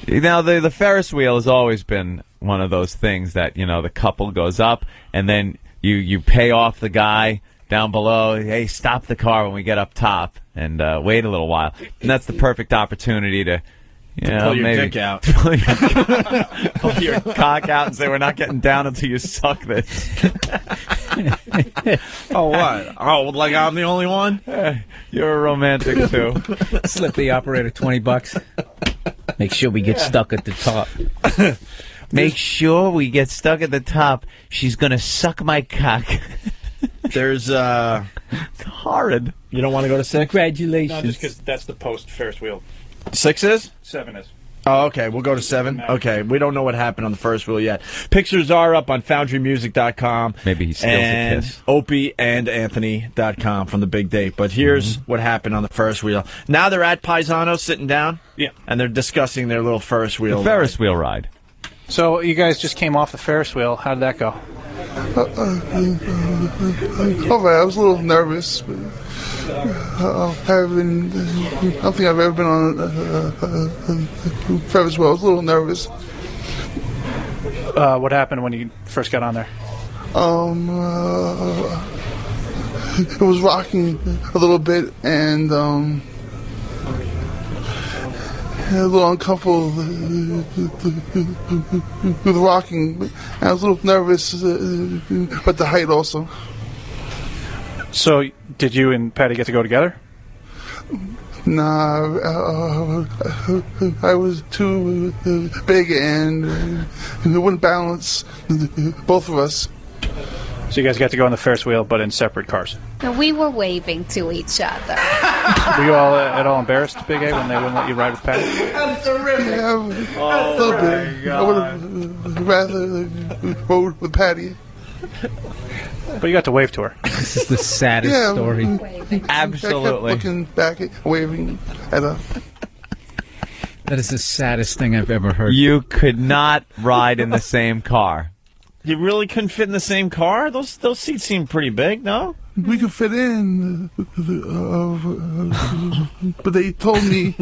Speaker 3: Now, the Ferris wheel has always been one of those things that, the couple goes up, and then you pay off the guy down below. Hey, stop the car when we get up top, and wait a little while. And that's the perfect opportunity to
Speaker 11: pull your
Speaker 3: maybe
Speaker 11: dick out.
Speaker 3: pull your cock out and say, we're not getting down until you suck this.
Speaker 11: Oh, what? Oh, like I'm the only one?
Speaker 3: You're a romantic, too.
Speaker 16: Slip the operator $20. Make sure we get stuck at the top.
Speaker 3: Make sure we get stuck at the top. She's going to suck my cock.
Speaker 11: There's,
Speaker 3: It's horrid.
Speaker 11: You don't want to go to 6?
Speaker 16: Congratulations.
Speaker 19: No, just because that's the post Ferris wheel.
Speaker 11: 6 is?
Speaker 19: 7 is.
Speaker 11: Oh, okay. We'll go to 7. Okay. We don't know what happened on the Ferris wheel yet. Pictures are up on FoundryMusic.com.
Speaker 3: Maybe he steals
Speaker 11: and
Speaker 3: a kiss.
Speaker 11: OpieandAnthony.com from the big date. But here's what happened on the Ferris wheel. Now they're at Paisano sitting down.
Speaker 19: Yeah.
Speaker 11: And they're discussing their little Ferris wheel.
Speaker 3: The Ferris wheel ride.
Speaker 19: So you guys just came off the Ferris wheel. How did that go?
Speaker 15: All right, I was a little nervous. But, I don't think I've ever been on a Ferris wheel. I was a little nervous.
Speaker 19: What happened when you first got on there?
Speaker 15: It was rocking a little bit and a little uncomfortable with rocking. I was a little nervous, but the height also.
Speaker 19: So did you and Patty get to go together?
Speaker 15: Nah, I was too big and it wouldn't balance both of us.
Speaker 19: So you guys got to go on the Ferris wheel, but in separate cars.
Speaker 14: And we were waving to each other.
Speaker 19: Were you all at all embarrassed, Big A, when they wouldn't let you ride with Patty?
Speaker 15: That's terrific. Yeah, a little bit. I would have rather rode with Patty.
Speaker 19: But you got to wave to her.
Speaker 16: This is the saddest story.
Speaker 3: Absolutely.
Speaker 15: I kept looking back, waving at her.
Speaker 16: That is the saddest thing I've ever heard.
Speaker 3: You could not ride in the same car.
Speaker 11: You really couldn't fit in the same car? Those seats seem pretty big, no?
Speaker 15: We could fit in, but they told me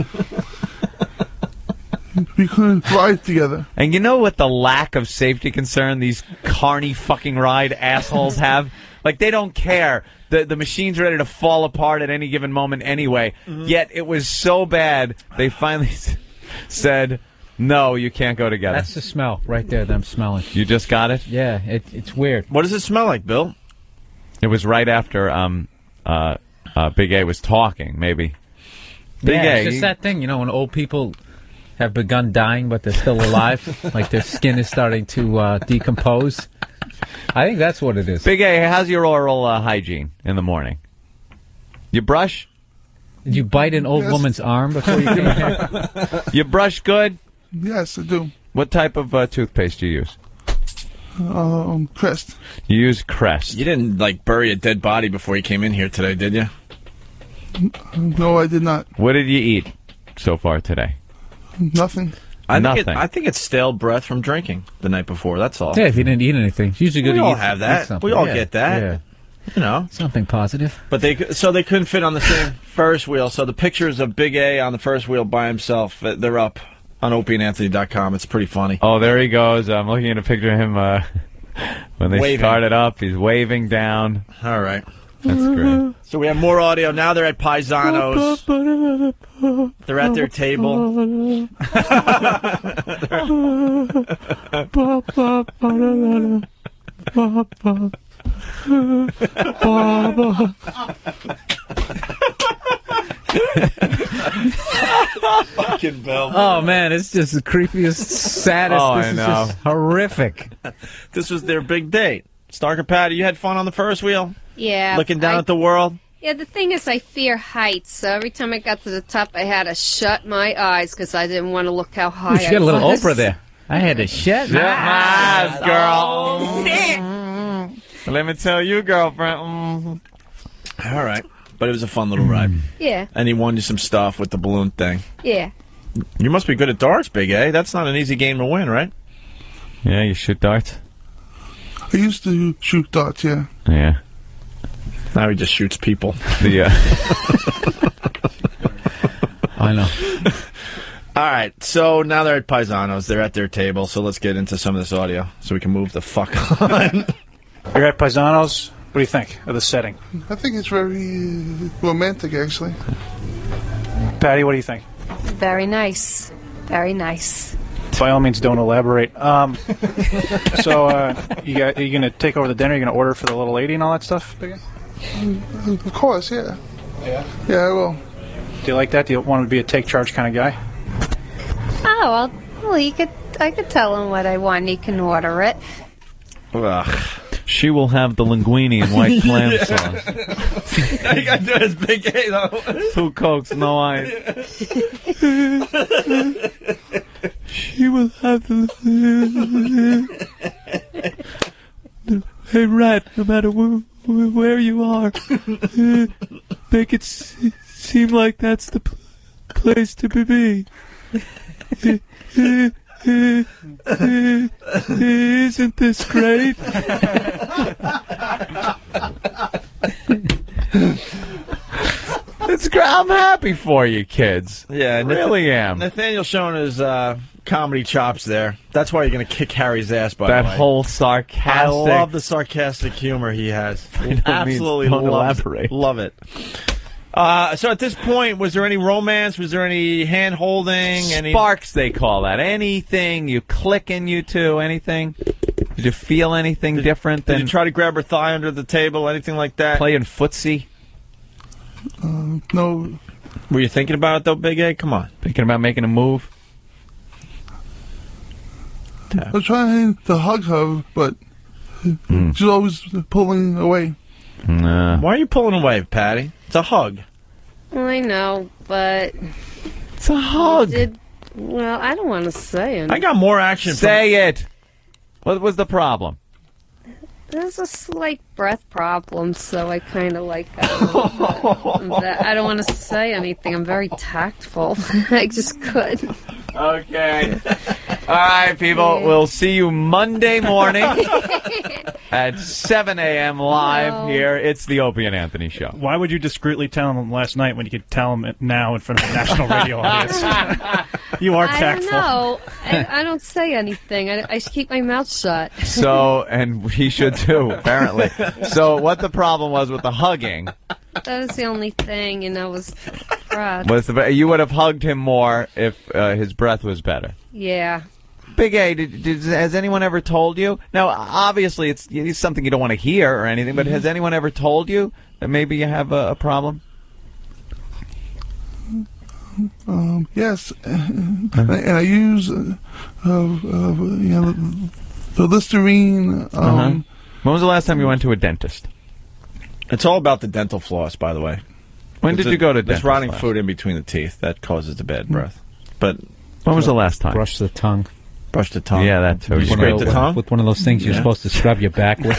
Speaker 15: we couldn't ride together.
Speaker 3: And you know what the lack of safety concern these carny fucking ride assholes have? Like, they don't care. The machine's ready to fall apart at any given moment anyway. Mm-hmm. Yet it was so bad, they finally said, no, you can't go together.
Speaker 16: That's the smell right there that I'm smelling.
Speaker 3: You just got it?
Speaker 16: Yeah, it's weird.
Speaker 11: What does it smell like, Bill?
Speaker 3: It was right after Big A was talking, maybe. Big A.
Speaker 16: It's just that thing, you know, when old people have begun dying but they're still alive, like their skin is starting to decompose. I think that's what it is.
Speaker 3: Big A, how's your oral hygiene in the morning? You brush?
Speaker 16: Did you bite an old woman's arm before you came here?
Speaker 3: You brush good?
Speaker 15: Yes, I do.
Speaker 3: What type of toothpaste do you use?
Speaker 15: Crest.
Speaker 3: You use Crest.
Speaker 11: You didn't, bury a dead body before you came in here today, did you?
Speaker 15: No, I did not.
Speaker 3: What did you eat so far today?
Speaker 15: Nothing.
Speaker 11: I think it's stale breath from drinking the night before, that's all.
Speaker 16: Yeah, if you didn't eat anything. It's usually good to eat.
Speaker 11: We all have that. We all get that.
Speaker 16: Yeah.
Speaker 11: You know.
Speaker 16: Something positive.
Speaker 11: But they couldn't fit on the same Ferris wheel, so the pictures of Big A on the Ferris wheel by himself, they're up on opieandanthony.com. It's pretty funny.
Speaker 3: Oh, there he goes. I'm looking at a picture of him when they
Speaker 11: waving.
Speaker 3: started up. He's waving down.
Speaker 11: All right.
Speaker 3: That's great.
Speaker 11: So we have more audio. Now they're at Paisanos. They're at their table. Fucking Bill.
Speaker 16: Oh, man, it's just the creepiest, saddest.
Speaker 3: Oh,
Speaker 16: this
Speaker 3: I
Speaker 16: is
Speaker 3: know.
Speaker 16: just horrific.
Speaker 11: This was their big date. Stark and Patty, you had fun on the Ferris wheel?
Speaker 14: Yeah.
Speaker 11: Looking down at the world?
Speaker 14: Yeah, the thing is, I fear heights, so every time I got to the top, I had to shut my eyes because I didn't want to look how high
Speaker 16: She got a little
Speaker 14: was.
Speaker 16: Oprah there. I had to shut my eyes,
Speaker 3: girl.
Speaker 14: Oh,
Speaker 3: Let me tell you, girlfriend.
Speaker 11: All right. But it was a fun little ride.
Speaker 14: Yeah.
Speaker 11: And he won you some stuff with the balloon thing.
Speaker 14: Yeah.
Speaker 11: You must be good at darts, Big A. That's not an easy game to win, right?
Speaker 3: Yeah, you shoot darts?
Speaker 15: I used to shoot darts, yeah.
Speaker 3: Yeah.
Speaker 11: Now he just shoots people.
Speaker 16: I know.
Speaker 11: All right, so now they're at Paisanos. They're at their table, so let's get into some of this audio so we can move the fuck on.
Speaker 19: You're at Paisanos. What do you think of the setting?
Speaker 15: I think it's very romantic, actually.
Speaker 19: Patty, what do you think?
Speaker 14: Very nice. Very nice.
Speaker 19: By all means, don't elaborate. So, are you going to take over the dinner? Are you going to order for the little lady and all that stuff?
Speaker 15: Of course, yeah.
Speaker 19: Yeah?
Speaker 15: Yeah, I will.
Speaker 19: Do you like that? Do you want to be a take charge kind of guy?
Speaker 14: Oh, well, I could tell him what I want. He can order it.
Speaker 11: Ugh.
Speaker 3: She will have the linguine and white clam sauce.
Speaker 11: I got to do his Big A, though.
Speaker 3: 2 Cokes, no ice. She will have the... Hey, Rat, no matter where you are, make it seem like that's the place to be. Isn't this great? It's great. I'm happy for you, kids.
Speaker 11: Yeah,
Speaker 3: really am.
Speaker 11: Nathaniel's showing his comedy chops there. That's why you're going to kick Harry's ass, by the way.
Speaker 3: That whole sarcastic...
Speaker 11: I love the sarcastic humor he has. Absolutely love it. So at this point, was there any romance? Was there any hand-holding?
Speaker 3: Sparks, they call that. Anything, you clicking, you two, anything? Did you feel anything different than...
Speaker 11: Did you try to grab her thigh under the table, anything like that?
Speaker 3: Playing footsie?
Speaker 15: No.
Speaker 11: Were you thinking about it, though, Big A? Come on.
Speaker 17: Thinking about making a move?
Speaker 15: I was trying to hug her, but she's always pulling away.
Speaker 11: Why are you pulling away, Patty? It's a hug.
Speaker 14: I know, but
Speaker 11: it's a hug.
Speaker 14: Well, I don't want to say anything.
Speaker 11: I got more action.
Speaker 17: Say it. What was the problem?
Speaker 14: There's a slight breath problem, so I kind of like that. I don't want to say anything. I'm very tactful. I just couldn't.
Speaker 17: Okay. All right, people. We'll see you Monday morning at 7 a.m. live here. It's the Opie and Anthony Show.
Speaker 19: Why would you discreetly tell him last night when you could tell him it now in front of a national radio audience? You are tactful.
Speaker 14: I don't know. I don't say anything. I keep my mouth shut.
Speaker 17: So, and he should too, apparently. So, what the problem was with the hugging?
Speaker 14: That was the only thing, and that was breath.
Speaker 17: You would have hugged him more if his breath was better.
Speaker 14: Yeah.
Speaker 17: Big A, has anyone ever told you? Now, obviously, it's something you don't want to hear or anything, but has anyone ever told you that maybe you have a problem?
Speaker 15: Yes, and I use the Listerine.
Speaker 17: When was the last time you went to a dentist?
Speaker 11: It's all about the dental floss, by the way.
Speaker 17: When did you go to
Speaker 11: There's
Speaker 17: dentist
Speaker 11: rotting
Speaker 17: last?
Speaker 11: food in between the teeth. That causes the bad breath. But
Speaker 17: when was the last time?
Speaker 16: Brush the tongue.
Speaker 11: Brush the tongue.
Speaker 17: Yeah, that too.
Speaker 11: You scrape the tongue?
Speaker 16: With one of those things you're supposed to scrub your back with.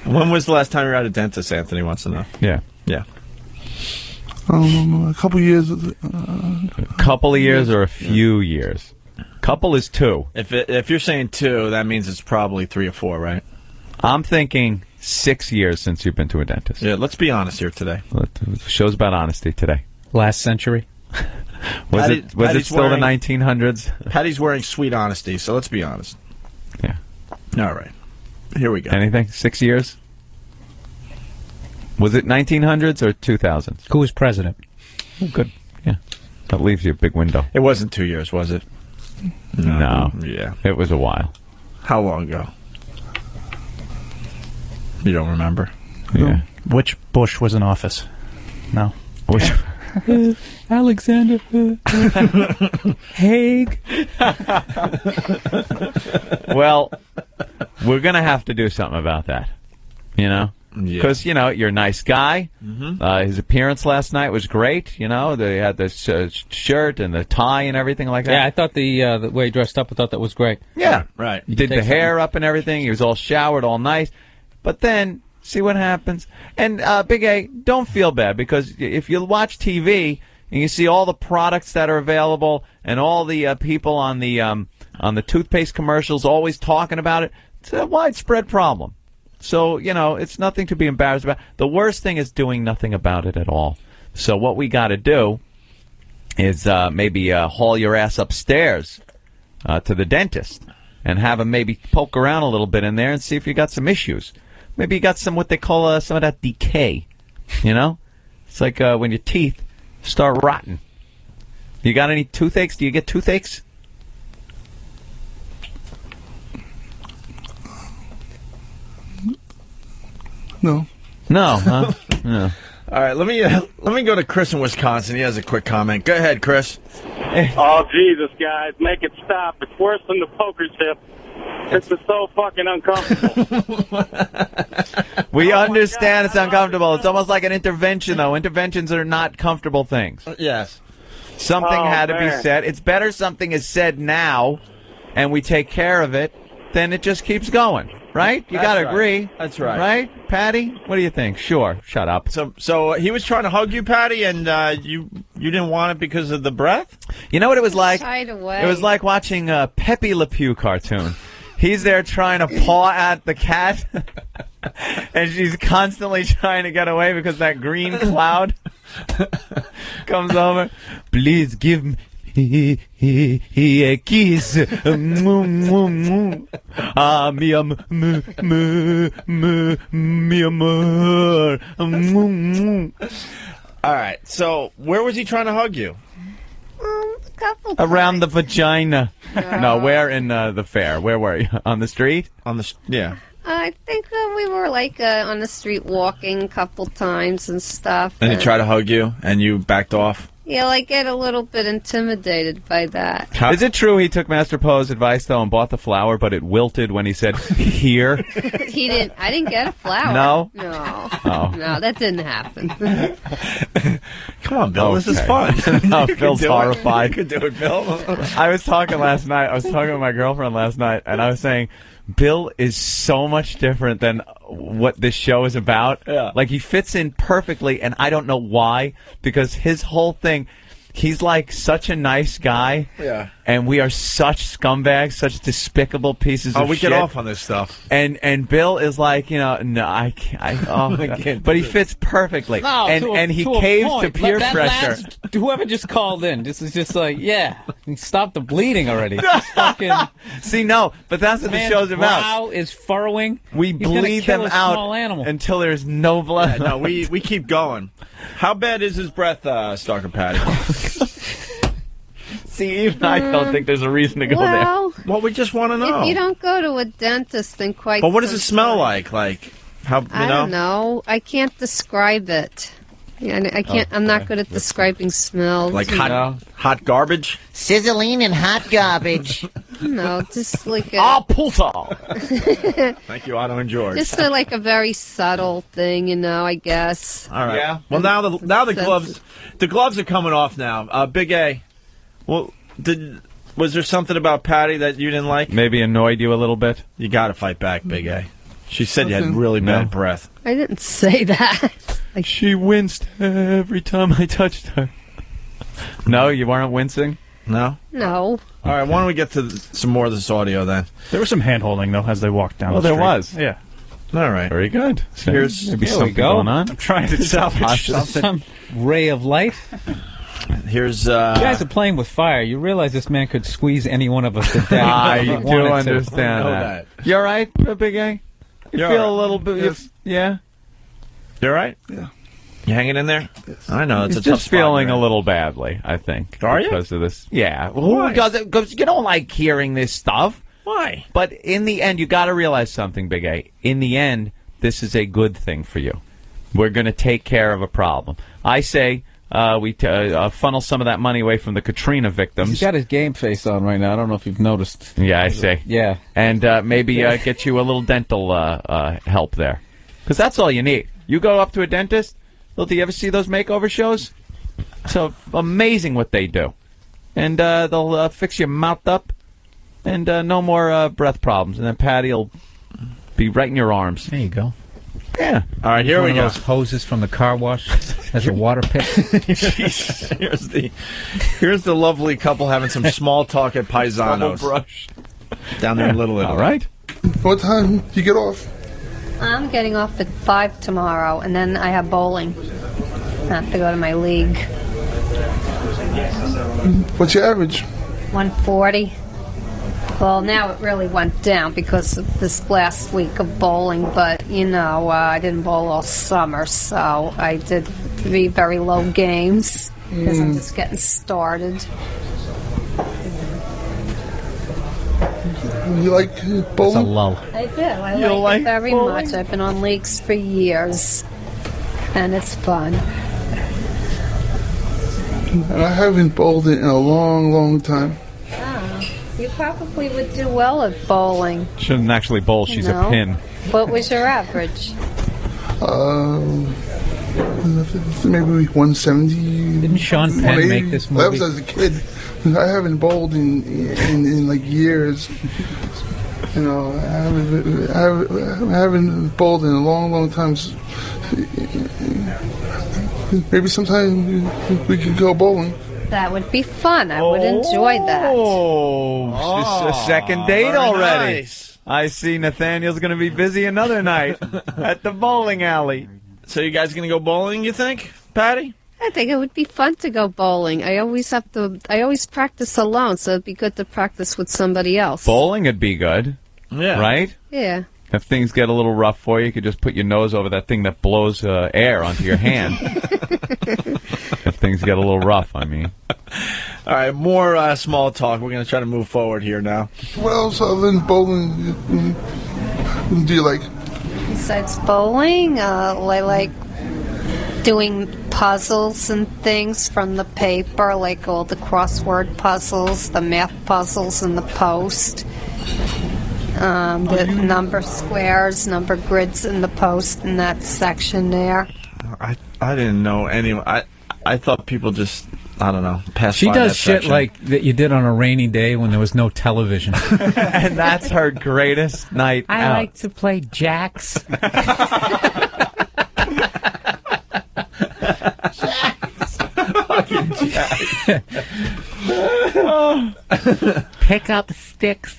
Speaker 11: When was the last time you were at a dentist, Anthony wants to know?
Speaker 17: Yeah.
Speaker 11: Yeah.
Speaker 15: A couple years.
Speaker 17: A couple of years or a few years? Couple is 2.
Speaker 11: If you're saying 2, that means it's probably 3 or 4, right?
Speaker 17: I'm thinking 6 years since you've been to a dentist.
Speaker 11: Yeah, let's be honest here today.
Speaker 17: The show's about honesty today.
Speaker 16: Last century?
Speaker 17: Was it still the 1900s?
Speaker 11: Patty's wearing sweet honesty, so let's be honest.
Speaker 17: Yeah.
Speaker 11: All right. Here we go.
Speaker 17: Anything? 6 years? Was it 1900s or 2000s?
Speaker 16: Who was president?
Speaker 17: Oh, good. Yeah. That leaves you a big window.
Speaker 11: It wasn't 2 years, was it?
Speaker 17: No.
Speaker 11: Yeah.
Speaker 17: It was a while.
Speaker 11: How long ago? You don't remember?
Speaker 17: Yeah.
Speaker 19: Which Bush was in office? No.
Speaker 17: Which?
Speaker 16: Alexander Haig.
Speaker 17: Well, we're going to have to do something about that. You know? Because, you're a nice guy. His appearance last night was great. They had the shirt and the tie and everything like that.
Speaker 16: Yeah, I thought the way he dressed up, I thought that was great.
Speaker 17: Yeah.
Speaker 11: Right.
Speaker 17: He did the hair up and everything. He was all showered, all nice. But then, see what happens. And, Big A, don't feel bad, because if you watch TV and you see all the products that are available and all the people on the toothpaste commercials always talking about it, it's a widespread problem. So, it's nothing to be embarrassed about. The worst thing is doing nothing about it at all. So what we got to do is maybe haul your ass upstairs to the dentist and have him maybe poke around a little bit in there and see if you got some issues. Maybe you got some what they call some of that decay. It's like when your teeth start rotting. You got any toothaches? Do you get toothaches?
Speaker 15: No.
Speaker 17: No, huh? No.
Speaker 11: All right, let me go to Chris in Wisconsin. He has a quick comment. Go ahead, Chris.
Speaker 23: Oh, Jesus, guys. Make it stop. It's worse than the poker chip. This is so fucking uncomfortable.
Speaker 17: We understand it's uncomfortable. It's almost like an intervention, though. Interventions are not comfortable things.
Speaker 11: Yes.
Speaker 17: Something had to be
Speaker 23: man.
Speaker 17: said. It's better something is said now, and we take care of it, than it just keeps going. Right? You got to agree.
Speaker 11: That's right.
Speaker 17: Right? Patty? What do you think? Sure. Shut up.
Speaker 11: So he was trying to hug you, Patty, and you didn't want it because of the breath?
Speaker 17: You know what it was like?
Speaker 14: Shied away.
Speaker 17: It was like watching a Pepe Le Pew cartoon. He's there trying to paw at the cat, and she's constantly trying to get away because that green cloud comes over. Please give me a kiss. Mi amor.
Speaker 11: All right. So where was he trying to hug you?
Speaker 17: Around the vagina. No, where in the fair? Where were you? On the street?
Speaker 11: Yeah.
Speaker 14: I think we were like on the street walking a couple times and stuff.
Speaker 11: And he tried to hug you, and you backed off?
Speaker 14: Yeah, like get a little bit intimidated by that.
Speaker 17: Is it true he took Master Po's advice, though, and bought the flower, but it wilted when he said, here?
Speaker 14: He didn't. I didn't get a flower.
Speaker 17: No?
Speaker 14: No.
Speaker 17: Oh.
Speaker 14: No, that didn't happen.
Speaker 11: Come on, Bill. This is
Speaker 17: Okay.
Speaker 11: fun.
Speaker 17: No,
Speaker 11: You can
Speaker 17: Bill's
Speaker 11: do it.
Speaker 17: horrified.
Speaker 11: You could do it, Bill.
Speaker 17: I was talking last night. I was talking with my girlfriend last night, and I was saying, Bill is so much different than what this show is about.
Speaker 11: Yeah.
Speaker 17: Like, he fits in perfectly, and I don't know why, because his whole thing, he's like such a nice guy.
Speaker 11: Yeah.
Speaker 17: And we are such scumbags, such despicable pieces of
Speaker 11: We
Speaker 17: shit.
Speaker 11: get off on this stuff.
Speaker 17: And Bill is like, no, I can't. Oh,
Speaker 11: I
Speaker 17: God.
Speaker 11: can't
Speaker 17: But he
Speaker 11: do this.
Speaker 17: fits perfectly.
Speaker 16: No,
Speaker 17: and he
Speaker 16: to a
Speaker 17: caves
Speaker 16: point.
Speaker 17: to peer
Speaker 16: That
Speaker 17: pressure.
Speaker 16: last- whoever just called in, this is just like, yeah, stop the bleeding already. Just fucking,
Speaker 17: See, no, but that's what the
Speaker 16: man's
Speaker 17: show's about.
Speaker 16: brow is furrowing.
Speaker 17: We
Speaker 16: He's gonna
Speaker 17: bleed
Speaker 16: kill
Speaker 17: them
Speaker 16: a small
Speaker 17: out
Speaker 16: animal.
Speaker 17: until there's no blood.
Speaker 11: No, we keep going. How bad is his breath, Stalker Patty?
Speaker 17: See, even I don't think there's a reason to go
Speaker 14: Well,
Speaker 11: Well, we just want to know.
Speaker 14: if you don't go to a dentist, then quite.
Speaker 11: But what does it
Speaker 14: some
Speaker 11: smell
Speaker 14: time.
Speaker 11: like? Like, how, you
Speaker 14: I
Speaker 11: know?
Speaker 14: don't know. I can't describe it. Yeah, I can't. I'm not good at describing smells.
Speaker 11: Like hot garbage?
Speaker 10: Sizzling and hot garbage.
Speaker 14: No, just like a.
Speaker 17: Oh, puto.
Speaker 11: Thank you, Otto and George.
Speaker 14: Just like a very subtle thing, I guess.
Speaker 11: All right.
Speaker 17: Yeah.
Speaker 11: Well, now the
Speaker 14: Sensitive.
Speaker 11: gloves are coming off now. Big A. Well, was there something about Patty that you didn't like?
Speaker 17: Maybe annoyed you a little bit?
Speaker 11: You got to fight back, Big A. She said you had really bad breath.
Speaker 14: I didn't say that.
Speaker 17: She winced every time I touched her. No, you weren't wincing?
Speaker 11: No?
Speaker 14: No.
Speaker 11: All right, why don't we get to some more of this audio then?
Speaker 19: There was some hand-holding, though, as they walked down
Speaker 17: Well,
Speaker 19: the
Speaker 17: there
Speaker 19: street.
Speaker 17: was.
Speaker 19: Yeah.
Speaker 11: All right.
Speaker 17: Very good. So
Speaker 11: Here's
Speaker 17: maybe
Speaker 16: There we
Speaker 17: something
Speaker 16: go.
Speaker 17: going on.
Speaker 19: I'm trying to salvage something.
Speaker 16: Some ray of light.
Speaker 11: Here's
Speaker 16: You guys are playing with fire. You realize this man could squeeze any one of us to death.
Speaker 17: I
Speaker 16: if he
Speaker 17: do
Speaker 16: wanted to.
Speaker 17: understand
Speaker 11: know
Speaker 17: that. You all right, Big A? You
Speaker 11: You're
Speaker 17: feel
Speaker 11: all
Speaker 17: a little bit...
Speaker 11: Yes.
Speaker 17: Yeah?
Speaker 11: You all right?
Speaker 15: Yeah.
Speaker 11: You hanging in there? I know it's
Speaker 17: He's
Speaker 11: a tough
Speaker 17: just feeling
Speaker 11: spot,
Speaker 17: a little badly, I think.
Speaker 11: Are you?
Speaker 17: Because of this. Yeah.
Speaker 11: Why?
Speaker 17: Because you don't like hearing this stuff.
Speaker 11: Why?
Speaker 17: But in the end, you got to realize something, Big A. In the end, this is a good thing for you. We're going to take care of a problem. I say we funnel some of that money away from the Katrina victims.
Speaker 16: He's got his game face on right now. I don't know if you've noticed.
Speaker 17: Yeah, I say.
Speaker 16: Yeah.
Speaker 17: And maybe get you a little dental help there. Because that's all you need. You go up to a dentist. Do you ever see those makeover shows? So amazing what they do. And they'll fix your mouth up. And no more breath problems. And then Patty will be right in your arms.
Speaker 16: There you go.
Speaker 17: Yeah.
Speaker 11: All right, here
Speaker 16: One
Speaker 11: we
Speaker 16: of
Speaker 11: go.
Speaker 16: those hoses from the car wash. Has a water pit.
Speaker 11: Here's the lovely couple having some small talk at Paisanos.
Speaker 17: Brush.
Speaker 11: Down there in Little Italy.
Speaker 17: All right.
Speaker 15: What time do you get off?
Speaker 14: I'm getting off at 5 tomorrow, and then I have bowling. I have to go to my league.
Speaker 15: What's your average?
Speaker 14: 140. Well, now it really went down because of this last week of bowling, but, I didn't bowl all summer, so I did 3 very low games because I'm just getting started.
Speaker 15: You like bowling?
Speaker 16: It's a lull.
Speaker 14: I do. I
Speaker 15: You
Speaker 14: like
Speaker 15: like
Speaker 14: it very
Speaker 15: bowling?
Speaker 14: much. I've been on leagues for years, and it's fun.
Speaker 15: And I haven't bowled in a long, long time.
Speaker 14: Oh, you probably would do well at bowling.
Speaker 17: Shouldn't actually bowl. She's
Speaker 14: No.
Speaker 17: a pin.
Speaker 14: What was your average?
Speaker 15: Maybe 170.
Speaker 16: Didn't Sean Penn
Speaker 15: 180.
Speaker 16: make this
Speaker 15: That
Speaker 16: movie?
Speaker 15: was as a kid. I haven't bowled in like years. I haven't bowled in a long, long time. Maybe sometime we could go bowling.
Speaker 14: That would be fun. I would enjoy that.
Speaker 17: Oh, a second date
Speaker 11: very
Speaker 17: already.
Speaker 11: nice.
Speaker 17: I see Nathaniel's going to be busy another night at the bowling alley.
Speaker 11: So you guys going to go bowling, you think, Patty?
Speaker 14: I think it would be fun to go bowling. I always practice alone, so it'd be good to practice with somebody else.
Speaker 17: Bowling would be good.
Speaker 11: Yeah.
Speaker 17: Right?
Speaker 14: Yeah.
Speaker 17: If things get a little rough for you, you could just put your nose over that thing that blows air onto your hand. If things get a little rough, I mean.
Speaker 11: All right, more small talk. We're going to try to move forward here now.
Speaker 15: What else other than bowling? do you like?
Speaker 14: Besides bowling, I like doing puzzles and things from the paper, like all the crossword puzzles, the math puzzles in the Post, the number squares, number grids in the Post in that section there.
Speaker 11: I didn't know any. I thought people just, I don't know, pass
Speaker 16: She
Speaker 11: by
Speaker 16: does
Speaker 11: that
Speaker 16: shit
Speaker 11: section.
Speaker 16: like that you did on a rainy day when there was no television.
Speaker 17: And that's her greatest night
Speaker 16: I
Speaker 17: out.
Speaker 16: like to play jacks.
Speaker 11: Fucking Jack.
Speaker 16: Pick up sticks.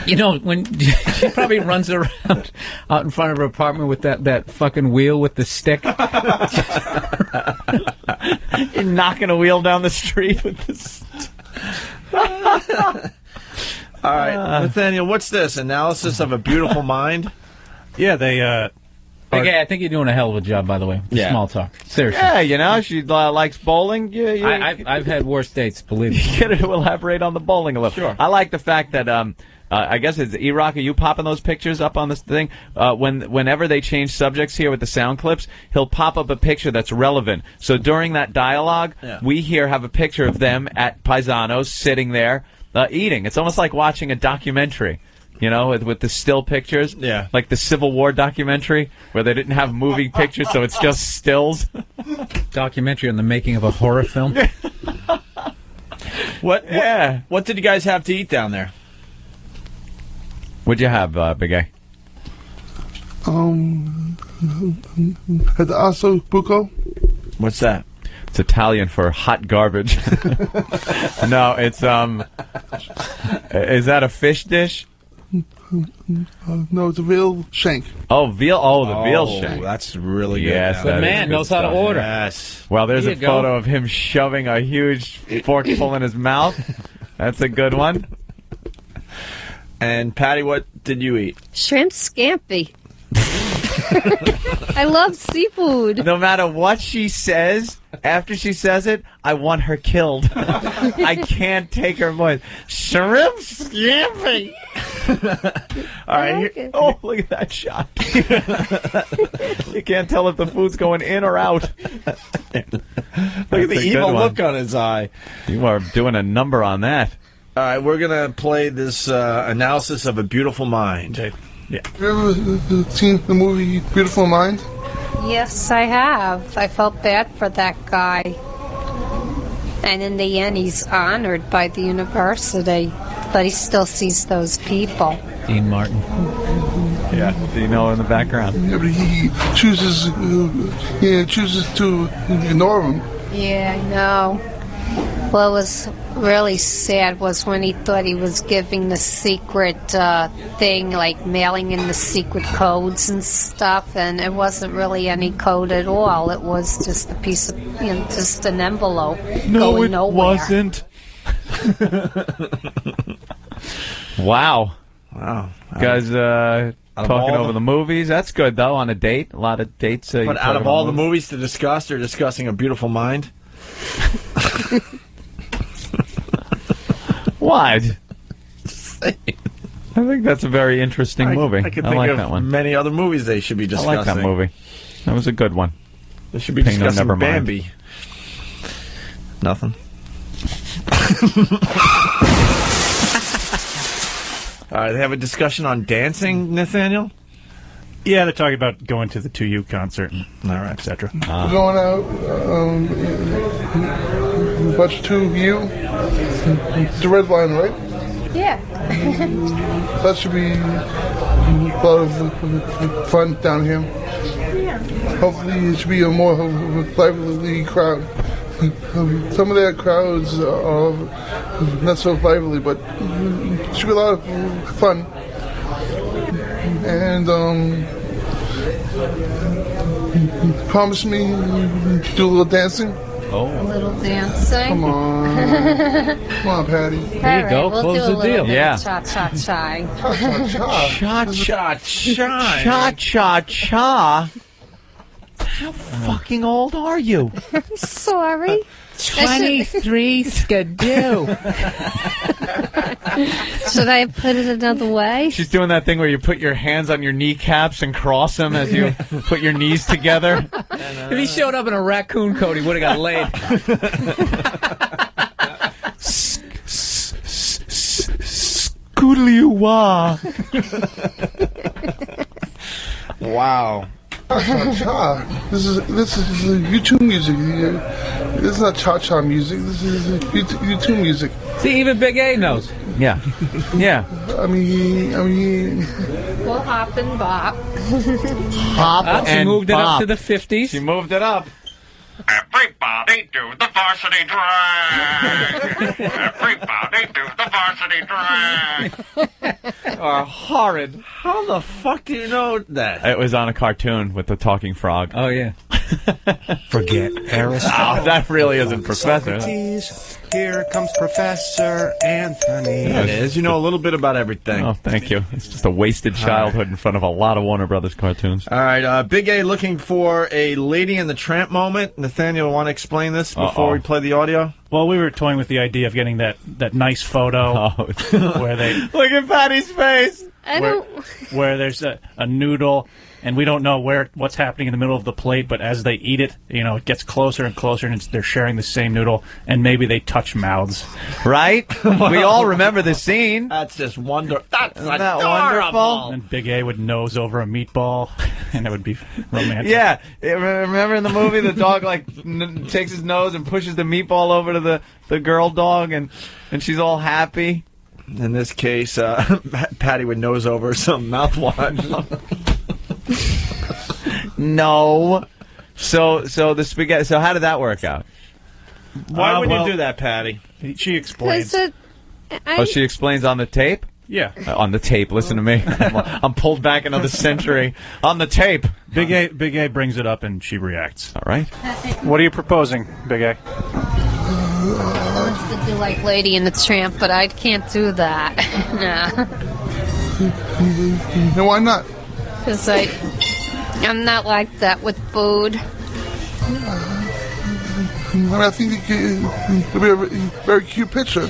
Speaker 16: You know, when she probably runs around out in front of her apartment with that fucking wheel with the stick.
Speaker 17: You're knocking a wheel down the street with this.
Speaker 11: All right, Nathaniel, what's this? Analysis of a Beautiful Mind?
Speaker 19: Yeah, they.
Speaker 16: Okay, I think you're doing a hell of a job, by the way.
Speaker 11: Yeah.
Speaker 16: Small talk. Seriously.
Speaker 17: Yeah, you know, she likes bowling.
Speaker 16: I've had worse dates, believe me.
Speaker 17: You got to elaborate on the bowling a little.
Speaker 16: Sure.
Speaker 17: I like the fact that I guess it's E-Rock. Are you popping those pictures up on this thing? Whenever they change subjects here with the sound clips, he'll pop up a picture that's relevant. So during that dialogue, we here have a picture of them at Paisano's sitting there eating. It's almost like watching a documentary. You know, with the still pictures, like the Civil War documentary, where they didn't have moving pictures, so it's just stills.
Speaker 16: Documentary on the making of a horror film.
Speaker 11: What did you guys have to eat down there?
Speaker 17: What'd you have, Big A?
Speaker 15: At the Osso Buco.
Speaker 11: What's that?
Speaker 17: It's Italian for hot garbage. No, it's is that a fish dish?
Speaker 15: No, it's a veal shank.
Speaker 17: Oh, veal! Oh, the veal shank.
Speaker 11: That's really good.
Speaker 17: Yes,
Speaker 11: now.
Speaker 17: that
Speaker 16: man
Speaker 17: is good
Speaker 16: knows how to
Speaker 17: stuff.
Speaker 16: order.
Speaker 11: Yes.
Speaker 17: Well, there's
Speaker 16: There
Speaker 17: a
Speaker 16: you
Speaker 17: photo
Speaker 16: go.
Speaker 17: of him shoving a huge forkful in his mouth. That's a good one.
Speaker 11: And Patty, what did you eat?
Speaker 14: Shrimp scampi. I love seafood.
Speaker 17: No matter what she says, after she says it, I want her killed. I can't take her voice. Shrimp scampi.
Speaker 11: All right.
Speaker 14: like it.
Speaker 17: Oh, look at that shot. You can't tell if the food's going in or out.
Speaker 11: Look at the evil look on his eye.
Speaker 17: You are doing a number on that.
Speaker 11: All right, we're going to play this analysis of A Beautiful Mind.
Speaker 15: Yeah. Have you ever seen the movie Beautiful Mind?
Speaker 14: Yes, I have. I felt bad for that guy. And in the end, he's honored by the university, but he still sees those people.
Speaker 16: Dean Martin.
Speaker 17: Yeah, you know in the background.
Speaker 15: Yeah, but he chooses to ignore him.
Speaker 14: Yeah, I know. What was really sad was when he thought he was giving the secret thing, like mailing in the secret codes and stuff, and it wasn't really any code at all. It was just a piece of, just an envelope going nowhere.
Speaker 17: Wasn't. Wow. Guys, talking over the movies. That's good, though, on a date. A lot of dates.
Speaker 11: But out of all the movies to discuss, they're discussing A Beautiful Mind?
Speaker 17: What? I think that's a very interesting movie.
Speaker 11: I could think
Speaker 17: like
Speaker 11: of
Speaker 17: that one.
Speaker 11: many other movies they should be discussing.
Speaker 17: I like that movie. That was a good one.
Speaker 11: They should be
Speaker 17: Pay no,
Speaker 11: discussing
Speaker 17: never mind.
Speaker 11: Bambi. Nothing. All right, they have a discussion on dancing, Nathaniel?
Speaker 19: Yeah, they're talking about going to the 2U concert, etc.
Speaker 15: We're going out, watch 2U. The red line, right?
Speaker 14: Yeah.
Speaker 15: That should be a lot of fun down here. Hopefully it should be a more lively crowd. Some of their crowds are not so lively, but it should be a lot of fun. And promise me do a little dancing.
Speaker 14: A little dancing.
Speaker 15: Come on. Come on, Patty.
Speaker 16: There you go.
Speaker 14: We'll
Speaker 16: Close
Speaker 14: do a
Speaker 16: the
Speaker 14: little
Speaker 16: deal.
Speaker 14: bit
Speaker 17: Yeah.
Speaker 14: of cha-cha-cha.
Speaker 17: Cha-cha-cha. How fucking old are you?
Speaker 14: Sorry.
Speaker 16: 23 skidoo.
Speaker 14: Should I put it another way?
Speaker 17: She's doing that thing where you put your hands on your kneecaps and cross them as you put your knees together.
Speaker 16: If he showed up in a raccoon coat, he would have got laid.
Speaker 17: Scoodly-wah.
Speaker 2: Wow.
Speaker 15: Cha-cha. This is YouTube music. This is not cha-cha music. This is YouTube music.
Speaker 16: See, even Big A knows.
Speaker 17: Yeah. Yeah.
Speaker 15: I mean.
Speaker 14: We'll hop and bop.
Speaker 17: Hop
Speaker 16: She
Speaker 17: and
Speaker 16: moved it
Speaker 17: bop.
Speaker 16: up to the 50s.
Speaker 17: She moved it up.
Speaker 6: Everybody do the varsity drag. Everybody do the varsity drag.
Speaker 11: Are horrid. How the fuck do you know that?
Speaker 17: It was on a cartoon with the talking frog.
Speaker 16: Oh, yeah.
Speaker 12: Forget Aristotle.
Speaker 17: Oh, that really isn't Professor.
Speaker 12: Socrates, here comes Professor Anthony.
Speaker 11: It is. You know a little bit about everything.
Speaker 17: Oh, thank you. It's just a wasted childhood in front of a lot of Warner Brothers cartoons.
Speaker 11: All right, Big A looking for a Lady and the Tramp moment. Nathaniel, want to explain this before we play the audio?
Speaker 19: Well, we were toying with the idea of getting that nice photo where they
Speaker 17: look at Patty's face.
Speaker 19: Where there's a noodle, and we don't know what's happening in the middle of the plate, but as they eat it, it gets closer and closer, and they're sharing the same noodle, and maybe they touch mouths.
Speaker 17: Right? We all remember the scene.
Speaker 11: That's just wonderful. That's
Speaker 17: Isn't that wonderful?
Speaker 19: And Big A would nose over a meatball, and it would be romantic.
Speaker 17: Yeah. Remember in the movie, the dog takes his nose and pushes the meatball over to the girl dog, and she's all happy.
Speaker 11: In this case, Patty would nose over some mouthwash.
Speaker 17: No. So the spaghetti. So how did that work out?
Speaker 11: Why would you do that, Patty?
Speaker 19: She explains.
Speaker 17: She explains on the tape.
Speaker 19: Yeah.
Speaker 17: On the tape. Listen to me. I'm pulled back another century. On the tape.
Speaker 19: Big A brings it up, and she reacts.
Speaker 17: All right.
Speaker 19: What are you proposing, Big A?
Speaker 14: I want to do like Lady and the Tramp, but I can't do that. Nah.
Speaker 15: No, why not?
Speaker 14: Because I'm not like that with food.
Speaker 15: I think it could be a very cute picture.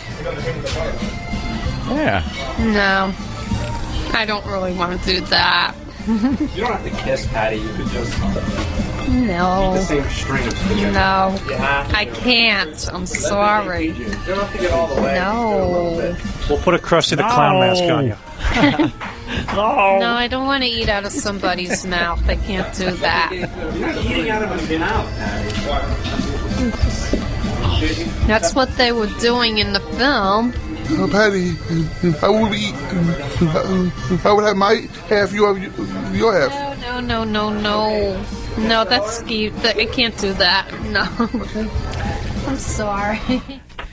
Speaker 17: Yeah.
Speaker 14: No. I don't really want to do that.
Speaker 8: You don't have to kiss Patty. You could just
Speaker 14: No.
Speaker 8: eat the same string of spaghetti.
Speaker 14: No.
Speaker 8: You have to.
Speaker 14: I can't. I'm sorry.
Speaker 8: You don't have to get all the way.
Speaker 14: No.
Speaker 19: We'll put a Krusty the Clown mask on you.
Speaker 14: No, I don't want to eat out of somebody's mouth. I can't do that.
Speaker 8: You're not eating out of a mouth, Patty.
Speaker 14: That's what they were doing in the film.
Speaker 15: Oh, Patty, I would have my half, you have your half.
Speaker 14: No. No, that's cute. I can't do that. No. I'm sorry.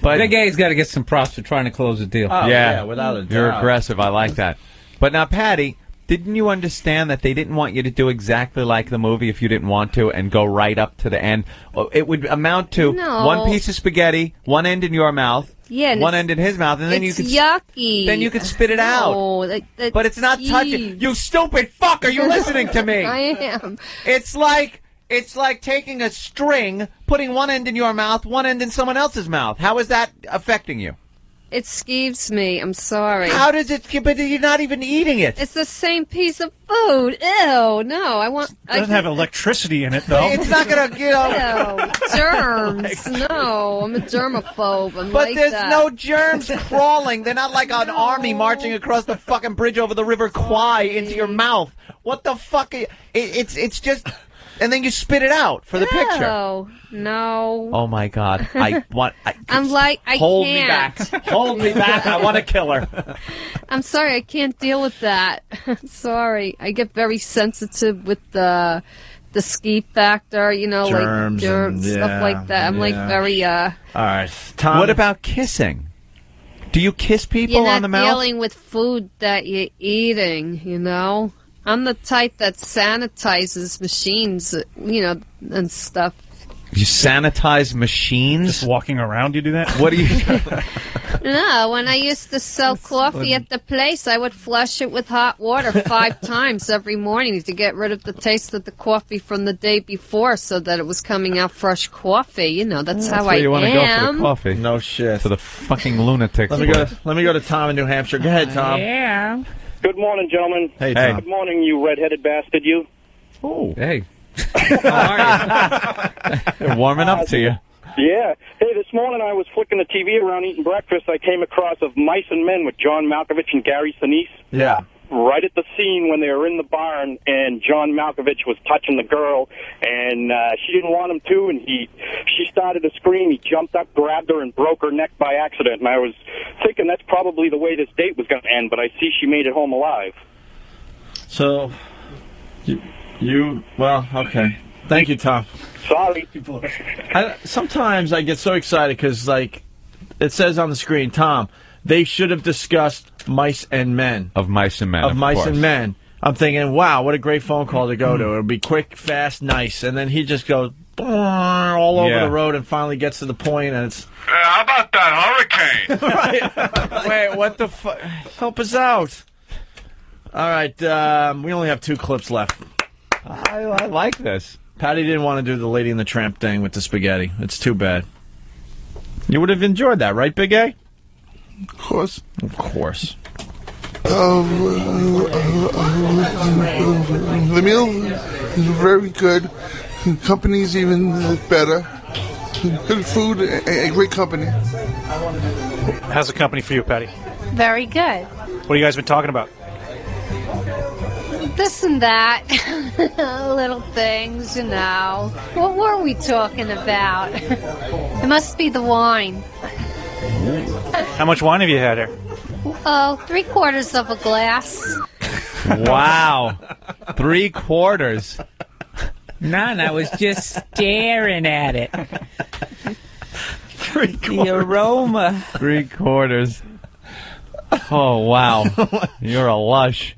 Speaker 16: But Big A's got to get some props for trying to close the deal.
Speaker 11: Oh, yeah, without a doubt.
Speaker 17: You're aggressive. I like that. But now, Patty, didn't you understand that they didn't want you to do exactly like the movie if you didn't want to and go right up to the end? It would amount to one piece of spaghetti, one end in your mouth, one end in his mouth, and then you could
Speaker 14: yucky.
Speaker 17: Then you could spit it out. But it's not touching. You stupid fuck! Are you listening to me?
Speaker 14: I am.
Speaker 17: It's like taking a string, putting one end in your mouth, one end in someone else's mouth. How is that affecting you?
Speaker 14: It skeeves me. I'm sorry.
Speaker 17: How does it? But you're not even eating it.
Speaker 14: It's the same piece of food. Ew. No, I want.
Speaker 19: It doesn't have electricity in it, though.
Speaker 17: It's not gonna,
Speaker 14: Ew. Germs. No, I'm a germaphobe. I'm
Speaker 17: But
Speaker 14: like
Speaker 17: there's
Speaker 14: that.
Speaker 17: no germs crawling. They're not like an army marching across the fucking bridge over the River Kwai into your mouth. What the fuck? It's just. And then you spit it out for the picture.
Speaker 14: No.
Speaker 17: Oh my God! I
Speaker 14: hold
Speaker 17: me back. Hold me back. I want to kill her.
Speaker 14: I'm sorry, I can't deal with that. Sorry, I get very sensitive with the ski factor.
Speaker 11: Germs
Speaker 14: like germs,
Speaker 11: and,
Speaker 14: stuff like that. I'm like very.
Speaker 11: All right, Tom.
Speaker 17: What about kissing? Do you kiss people
Speaker 14: You're not
Speaker 17: on the mouth?
Speaker 14: dealing with food that you're eating. I'm the type that sanitizes machines, and stuff.
Speaker 17: You sanitize machines?
Speaker 19: Just walking around, you do that?
Speaker 17: What do you...
Speaker 14: No, when I used to sell coffee at the place, I would flush it with hot water 5 times every morning to get rid of the taste of the coffee from the day before so that it was coming out fresh coffee. You know, that's how
Speaker 17: where
Speaker 14: I
Speaker 17: you want to go for
Speaker 14: am.
Speaker 17: the coffee.
Speaker 11: No shit.
Speaker 17: For the fucking lunatics.
Speaker 11: Let me go to Tom in New Hampshire. Go ahead, Tom.
Speaker 16: Yeah.
Speaker 5: Good morning, gentlemen.
Speaker 11: Hey, Tom.
Speaker 5: Good morning, you red-headed bastard, you.
Speaker 11: Oh.
Speaker 17: Hey. They're warming up to you.
Speaker 5: Yeah. Hey, this morning I was flicking the TV around eating breakfast. I came across Of Mice and Men with John Malkovich and Gary Sinise.
Speaker 11: Yeah.
Speaker 5: Right at the scene when they were in the barn and John Malkovich was touching the girl and she didn't want him to, and she started to scream. He jumped up, grabbed her, and broke her neck by accident. And I was thinking that's probably the way this date was going to end, but I see she made it home alive.
Speaker 11: So, well, okay. Thank you, Tom.
Speaker 5: Sorry.
Speaker 11: Sometimes I get so excited because, like, it says on the screen, Tom, they should have discussed Mice and Men.
Speaker 17: Of Mice and Men,
Speaker 11: Of Mice
Speaker 17: course.
Speaker 11: and Men. I'm thinking, wow, what a great phone call to go to. It'll be quick, fast, nice. And then he just goes all over the road and finally gets to the point, and it's...
Speaker 6: How about that hurricane?
Speaker 11: Wait, what the fuck? Help us out. All right, we only have 2 clips left.
Speaker 17: I like this.
Speaker 11: Patty didn't want to do the Lady and the Tramp thing with the spaghetti. It's too bad. You would have enjoyed that, right, Big A?
Speaker 15: Of course.
Speaker 11: Of course.
Speaker 15: The meal is very good. Company's even better. Good food, a great company.
Speaker 19: How's the company for you, Patty?
Speaker 14: Very good.
Speaker 19: What have you guys been talking about?
Speaker 14: This and that. Little things, you know. What were we talking about? It must be the wine.
Speaker 19: How much wine have you had here?
Speaker 14: Oh, 3/4 of a glass.
Speaker 17: Wow. 3/4.
Speaker 16: None. I was just staring at it.
Speaker 11: 3/4.
Speaker 16: The aroma.
Speaker 17: 3/4. Oh, wow. You're a lush.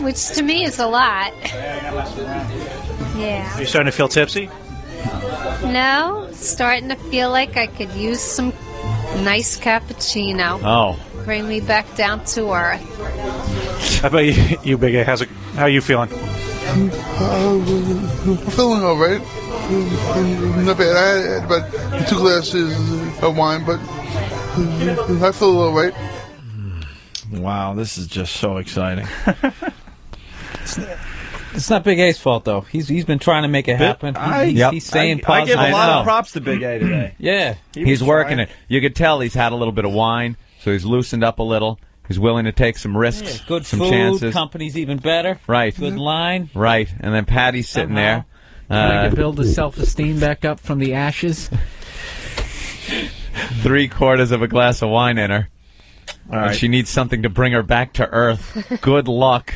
Speaker 14: Which to me is a lot. Yeah.
Speaker 19: Are you starting to feel tipsy?
Speaker 14: No, starting to feel like I could use some nice cappuccino.
Speaker 17: Oh.
Speaker 14: Bring me back down to earth.
Speaker 19: How about you Big A? How are you feeling?
Speaker 15: I'm feeling all right. Not bad. I had about 2 glasses of wine, but I feel all right.
Speaker 11: Wow, this is just so exciting.
Speaker 16: It's not Big A's fault, though. He's been trying to make it happen. He's saying
Speaker 11: I
Speaker 16: positive.
Speaker 11: give a lot of props to Big A today.
Speaker 16: Yeah.
Speaker 17: He's working it. You could tell he's had a little bit of wine, so he's loosened up a little. He's willing to take some risks,
Speaker 16: Yeah, good
Speaker 17: some
Speaker 16: food,
Speaker 17: chances.
Speaker 16: company's even better.
Speaker 17: Right.
Speaker 16: Good line.
Speaker 17: Right. And then Patty's sitting there.
Speaker 16: Trying to build his self-esteem back up from the ashes.
Speaker 17: 3/4 of a glass of wine in her.
Speaker 11: All right.
Speaker 17: And she needs something to bring her back to earth. Good luck.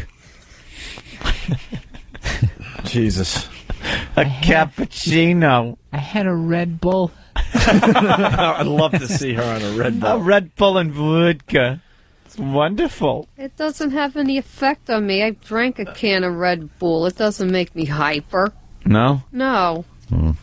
Speaker 11: Jesus.
Speaker 17: A cappuccino.
Speaker 16: I had a Red Bull.
Speaker 11: I'd love to see her on a Red Bull.
Speaker 17: A Red Bull and vodka. It's wonderful.
Speaker 14: It doesn't have any effect on me. I drank a can of Red Bull. It doesn't make me hyper.
Speaker 17: No?
Speaker 14: No.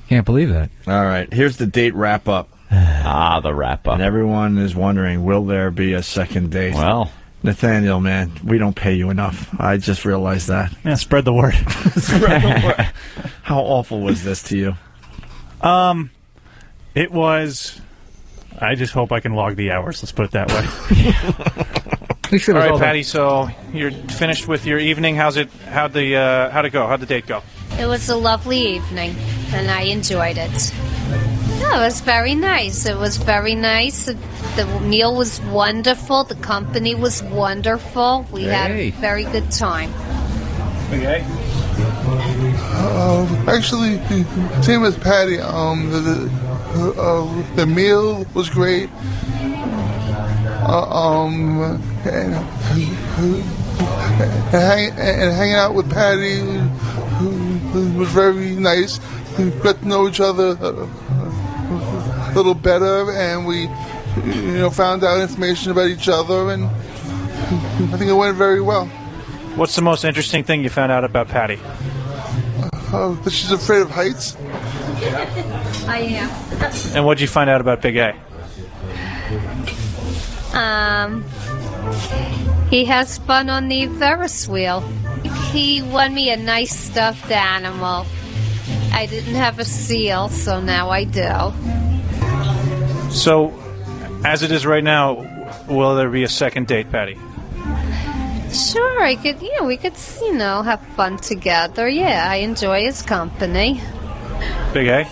Speaker 16: Can't believe that.
Speaker 11: All right, here's the date wrap-up.
Speaker 17: The wrap-up.
Speaker 11: And everyone is wondering, will there be a second date?
Speaker 17: Well.
Speaker 11: Nathaniel, man, we don't pay you enough. I just realized that.
Speaker 19: Yeah, spread the word.
Speaker 11: Spread the word. How awful was this to you?
Speaker 19: It was... I just hope I can log the hours. Let's put it that way. All right, Patty. So you're finished with your evening. How'd it go? How'd the date go?
Speaker 14: It was a lovely evening, and I enjoyed it. No, it was very nice. It was very nice. The meal was wonderful. The company was wonderful. We had a very good time.
Speaker 19: Okay.
Speaker 15: Actually, same as Patty. The meal was great. And hanging out with Patty was very nice. We got to know each other a little better, and we, found out information about each other, and I think it went very well.
Speaker 19: What's the most interesting thing you found out about Patty?
Speaker 15: That she's afraid of heights.
Speaker 14: I am.
Speaker 19: And what'd you find out about Big A?
Speaker 14: He has fun on the Ferris wheel. He won me a nice stuffed animal. I didn't have a seal, so now I do.
Speaker 19: So, as it is right now, will there be a second date, Patty?
Speaker 14: Sure, we could have fun together. Yeah, I enjoy his company.
Speaker 19: Big A?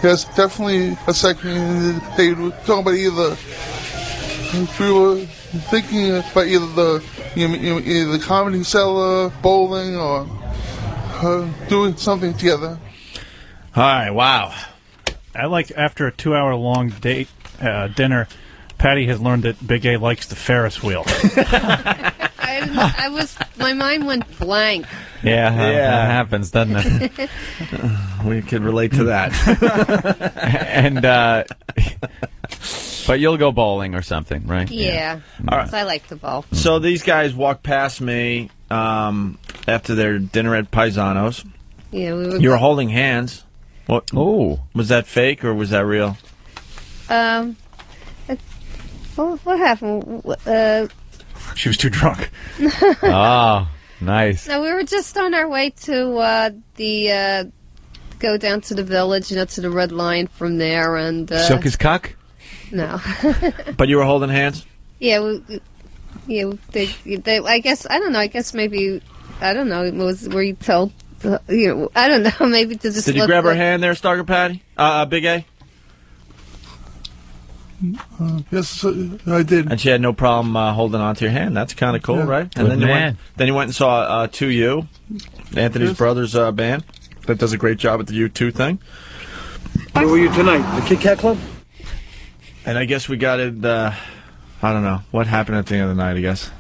Speaker 15: Yes, definitely a second date. We're talking about either. We were thinking about either the comedy cellar, bowling, or doing something together.
Speaker 11: All right, wow.
Speaker 19: I like after a 2-hour-long date dinner, Patty has learned that Big A likes the Ferris wheel.
Speaker 14: My mind went blank.
Speaker 17: Yeah, that happens, doesn't it?
Speaker 11: We could relate to that.
Speaker 17: And but you'll go bowling or something, right?
Speaker 14: Yeah.
Speaker 11: All right.
Speaker 14: I like the bowl.
Speaker 11: So these guys walked past me after their dinner at Paisano's.
Speaker 14: Yeah, we were.
Speaker 11: You were holding hands. What?
Speaker 17: Oh,
Speaker 11: was that fake or was that real?
Speaker 14: What happened?
Speaker 19: She was too drunk.
Speaker 17: Oh, nice.
Speaker 14: No, we were just on our way to go down to the village, to the Red Lion from there, and
Speaker 17: Silk his cock?
Speaker 14: No.
Speaker 11: But you were holding hands?
Speaker 14: Yeah, they, I guess, I don't know, I guess maybe, I don't know, were you told, I don't know, maybe to just
Speaker 11: Did you grab her hand there, Stalker Patty? Big A?
Speaker 15: Yes, I did.
Speaker 11: And she had no problem holding on to your hand. That's kind of cool, right? And
Speaker 17: Good
Speaker 11: then
Speaker 17: man.
Speaker 11: you went and saw 2U, Anthony's brother's band that does a great job at the U2 thing.
Speaker 8: Where were you tonight? The Kit Kat Club?
Speaker 11: And I guess we got it, I don't know. What happened at the end of the night, I guess?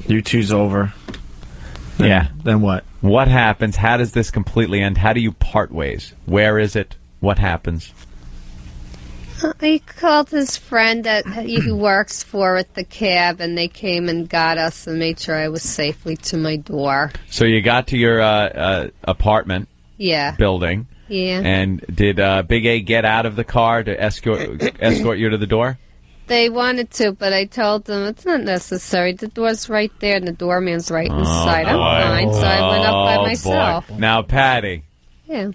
Speaker 11: U2's over.
Speaker 17: Yeah.
Speaker 11: Then what?
Speaker 17: What happens? How does this completely end? How do you part ways? Where is it? What happens?
Speaker 14: He called his friend that he works for at the cab, and they came and got us and made sure I was safely to my door.
Speaker 17: So you got to your apartment building.
Speaker 14: Yeah.
Speaker 17: And did Big A get out of the car to escort you to the door?
Speaker 14: They wanted to, but I told them it's not necessary. The door's right there, and the doorman's right inside. I'm fine, so I went up by myself.
Speaker 17: Boy. Now, Patty.
Speaker 14: Yeah.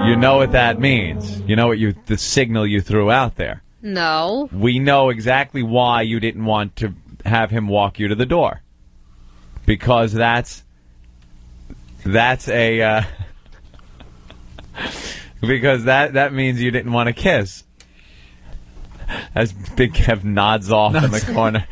Speaker 17: You know what that means. You know what the signal you threw out there.
Speaker 14: No.
Speaker 17: We know exactly why you didn't want to have him walk you to the door. Because that's a because that means you didn't want to kiss. As Big Kev nods off in the corner.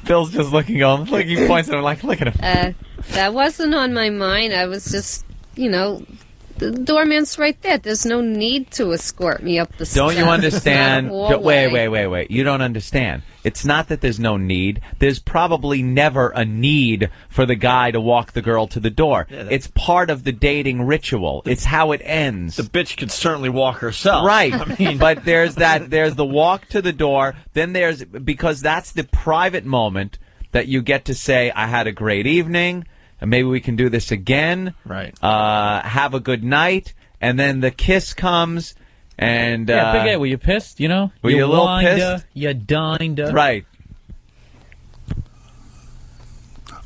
Speaker 17: Phil's just looking on. Look, he points at him like, look at him.
Speaker 14: That wasn't on my mind. I was just, the doorman's right there. There's no need to escort me up the steps.
Speaker 17: Don't you understand?
Speaker 14: Wait.
Speaker 17: You don't understand. It's not that there's no need. There's probably never a need for the guy to walk the girl to the door. Yeah, it's part of the dating ritual. It's how it ends.
Speaker 11: The bitch could certainly walk herself.
Speaker 17: Right. But there's the walk to the door. Then because that's the private moment that you get to say, I had a great evening. And maybe we can do this again.
Speaker 11: Right.
Speaker 17: Have a good night. And then the kiss comes. And
Speaker 16: Big A, were you pissed?
Speaker 17: Were you a little pissed?
Speaker 16: You dined her.
Speaker 17: Right.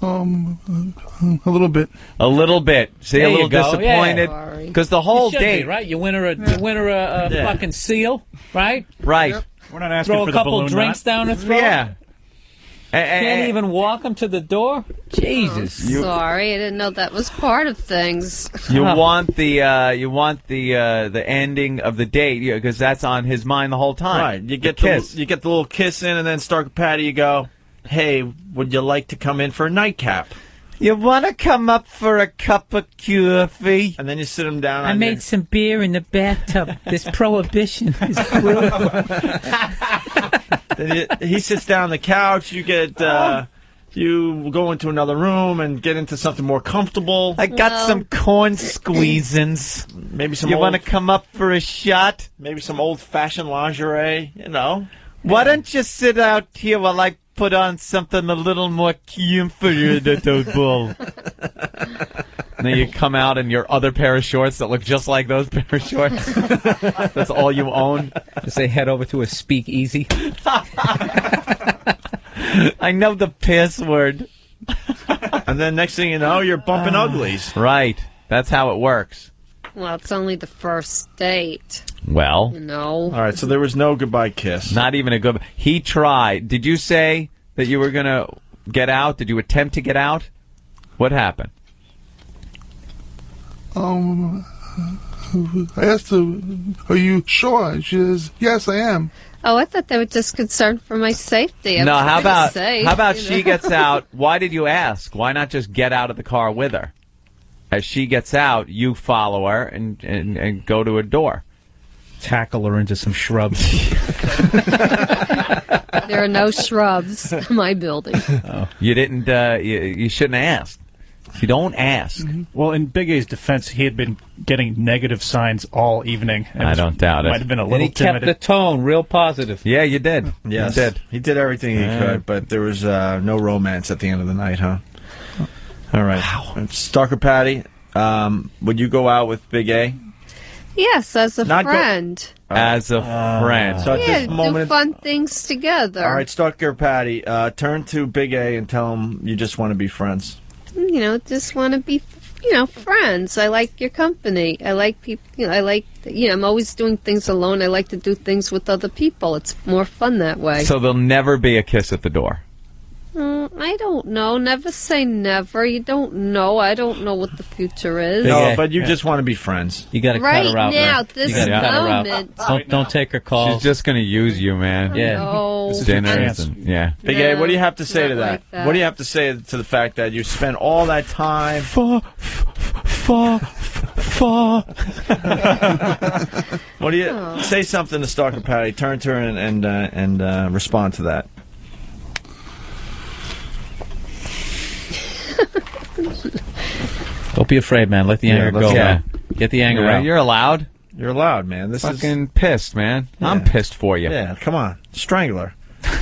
Speaker 15: A little bit.
Speaker 17: A little bit. See,
Speaker 16: there
Speaker 17: a little
Speaker 16: you go.
Speaker 17: disappointed. Because the whole
Speaker 16: you should
Speaker 17: date.
Speaker 16: Be, right? You win her a fucking seal, right?
Speaker 17: Right.
Speaker 15: Yep.
Speaker 19: We're not asking
Speaker 16: Throw
Speaker 19: for
Speaker 16: a
Speaker 19: the
Speaker 16: couple
Speaker 19: balloon
Speaker 16: drinks
Speaker 19: knot.
Speaker 16: down her throat.
Speaker 17: Yeah.
Speaker 16: Can't even walk him to the door? Jesus.
Speaker 14: Sorry, I didn't know that was part of things.
Speaker 17: You want the ending of the date because that's on his mind the whole time.
Speaker 11: Right. You get
Speaker 17: kiss.
Speaker 11: You get the little kiss in, and then Stalker Patty, you go, hey, would you like to come in for a nightcap?
Speaker 17: You want to come up for a cup of coffee?
Speaker 11: And then you sit him down.
Speaker 16: I made some beer in the bathtub. This prohibition is brutal.
Speaker 11: Then he sits down on the couch. You get you go into another room and get into something more comfortable.
Speaker 17: I got some corn squeezins.
Speaker 11: Maybe some.
Speaker 17: You want to come up for a shot?
Speaker 11: Maybe some old-fashioned lingerie.
Speaker 17: Why don't you sit out here while I put on something a little more cute for your little bull. And then you come out in your other pair of shorts that look just like those pair of shorts. That's all you own.
Speaker 16: Just say head over to a speakeasy.
Speaker 17: I know the password.
Speaker 11: And then next thing you know, you're bumping uglies.
Speaker 17: Right. That's how it works.
Speaker 14: Well, it's only the first date.
Speaker 17: Well.
Speaker 14: You know.
Speaker 11: All right, so there was no goodbye kiss.
Speaker 17: Not even a good... He tried. Did you say that you were going to get out? Did you attempt to get out? What happened?
Speaker 15: I asked her, "Are you sure?" She says, "Yes, I am."
Speaker 14: Oh, I thought they were just concerned for my safety.
Speaker 17: No, how about
Speaker 14: safe,
Speaker 17: she gets out? Why did you ask? Why not just get out of the car with her? As she gets out, you follow her and go to a door.
Speaker 16: Tackle her into some shrubs.
Speaker 14: There are no shrubs in my building.
Speaker 17: Oh. You didn't. You shouldn't have asked. You don't ask.
Speaker 19: Mm-hmm. Well, in Big A's defense, he had been getting negative signs all evening.
Speaker 17: I don't doubt it.
Speaker 19: Might have been a little
Speaker 16: And he
Speaker 19: timid.
Speaker 16: kept the tone real positive.
Speaker 17: Yeah, you did.
Speaker 11: Yes.
Speaker 17: You did.
Speaker 11: He did everything he could, but there was no romance at the end of the night, huh? All right. Wow. Stalker Patty, would you go out with Big A?
Speaker 14: Yes, as a friend.
Speaker 17: As a friend.
Speaker 11: So at
Speaker 14: Yeah,
Speaker 11: this moment,
Speaker 14: do fun things together.
Speaker 11: all right, Stalker Patty, turn to Big A and tell him you just want to be friends.
Speaker 14: You know, just want to be, friends. I like your company. I like people. I'm always doing things alone. I like to do things with other people. It's more fun that way.
Speaker 17: So there'll never be a kiss at the door.
Speaker 14: I don't know. Never say never. You don't know. I don't know what the future is.
Speaker 11: No, but you just want to be friends.
Speaker 16: You got to
Speaker 14: Right
Speaker 16: cut her out.
Speaker 14: now,
Speaker 16: man.
Speaker 14: this
Speaker 16: you gotta cut her out.
Speaker 14: moment.
Speaker 16: Don't take her calls.
Speaker 17: She's just going to use you, man.
Speaker 16: Yeah.
Speaker 14: No.
Speaker 17: Dinners and, yeah.
Speaker 11: Big A, what do you have to say to
Speaker 14: not
Speaker 11: that?
Speaker 14: like that.
Speaker 11: What do you have to say to the fact that you spent all that time? What do you say? Something to Stalker Patty. Turn to her and respond to that.
Speaker 16: Don't be afraid, man. Let the anger go.
Speaker 17: Yeah.
Speaker 16: Get the anger
Speaker 17: Yeah,
Speaker 16: out.
Speaker 17: you're allowed.
Speaker 11: You're allowed, man. This is
Speaker 17: Fucking pissed, man. I'm pissed for you.
Speaker 11: Yeah, come on. Strangler. Do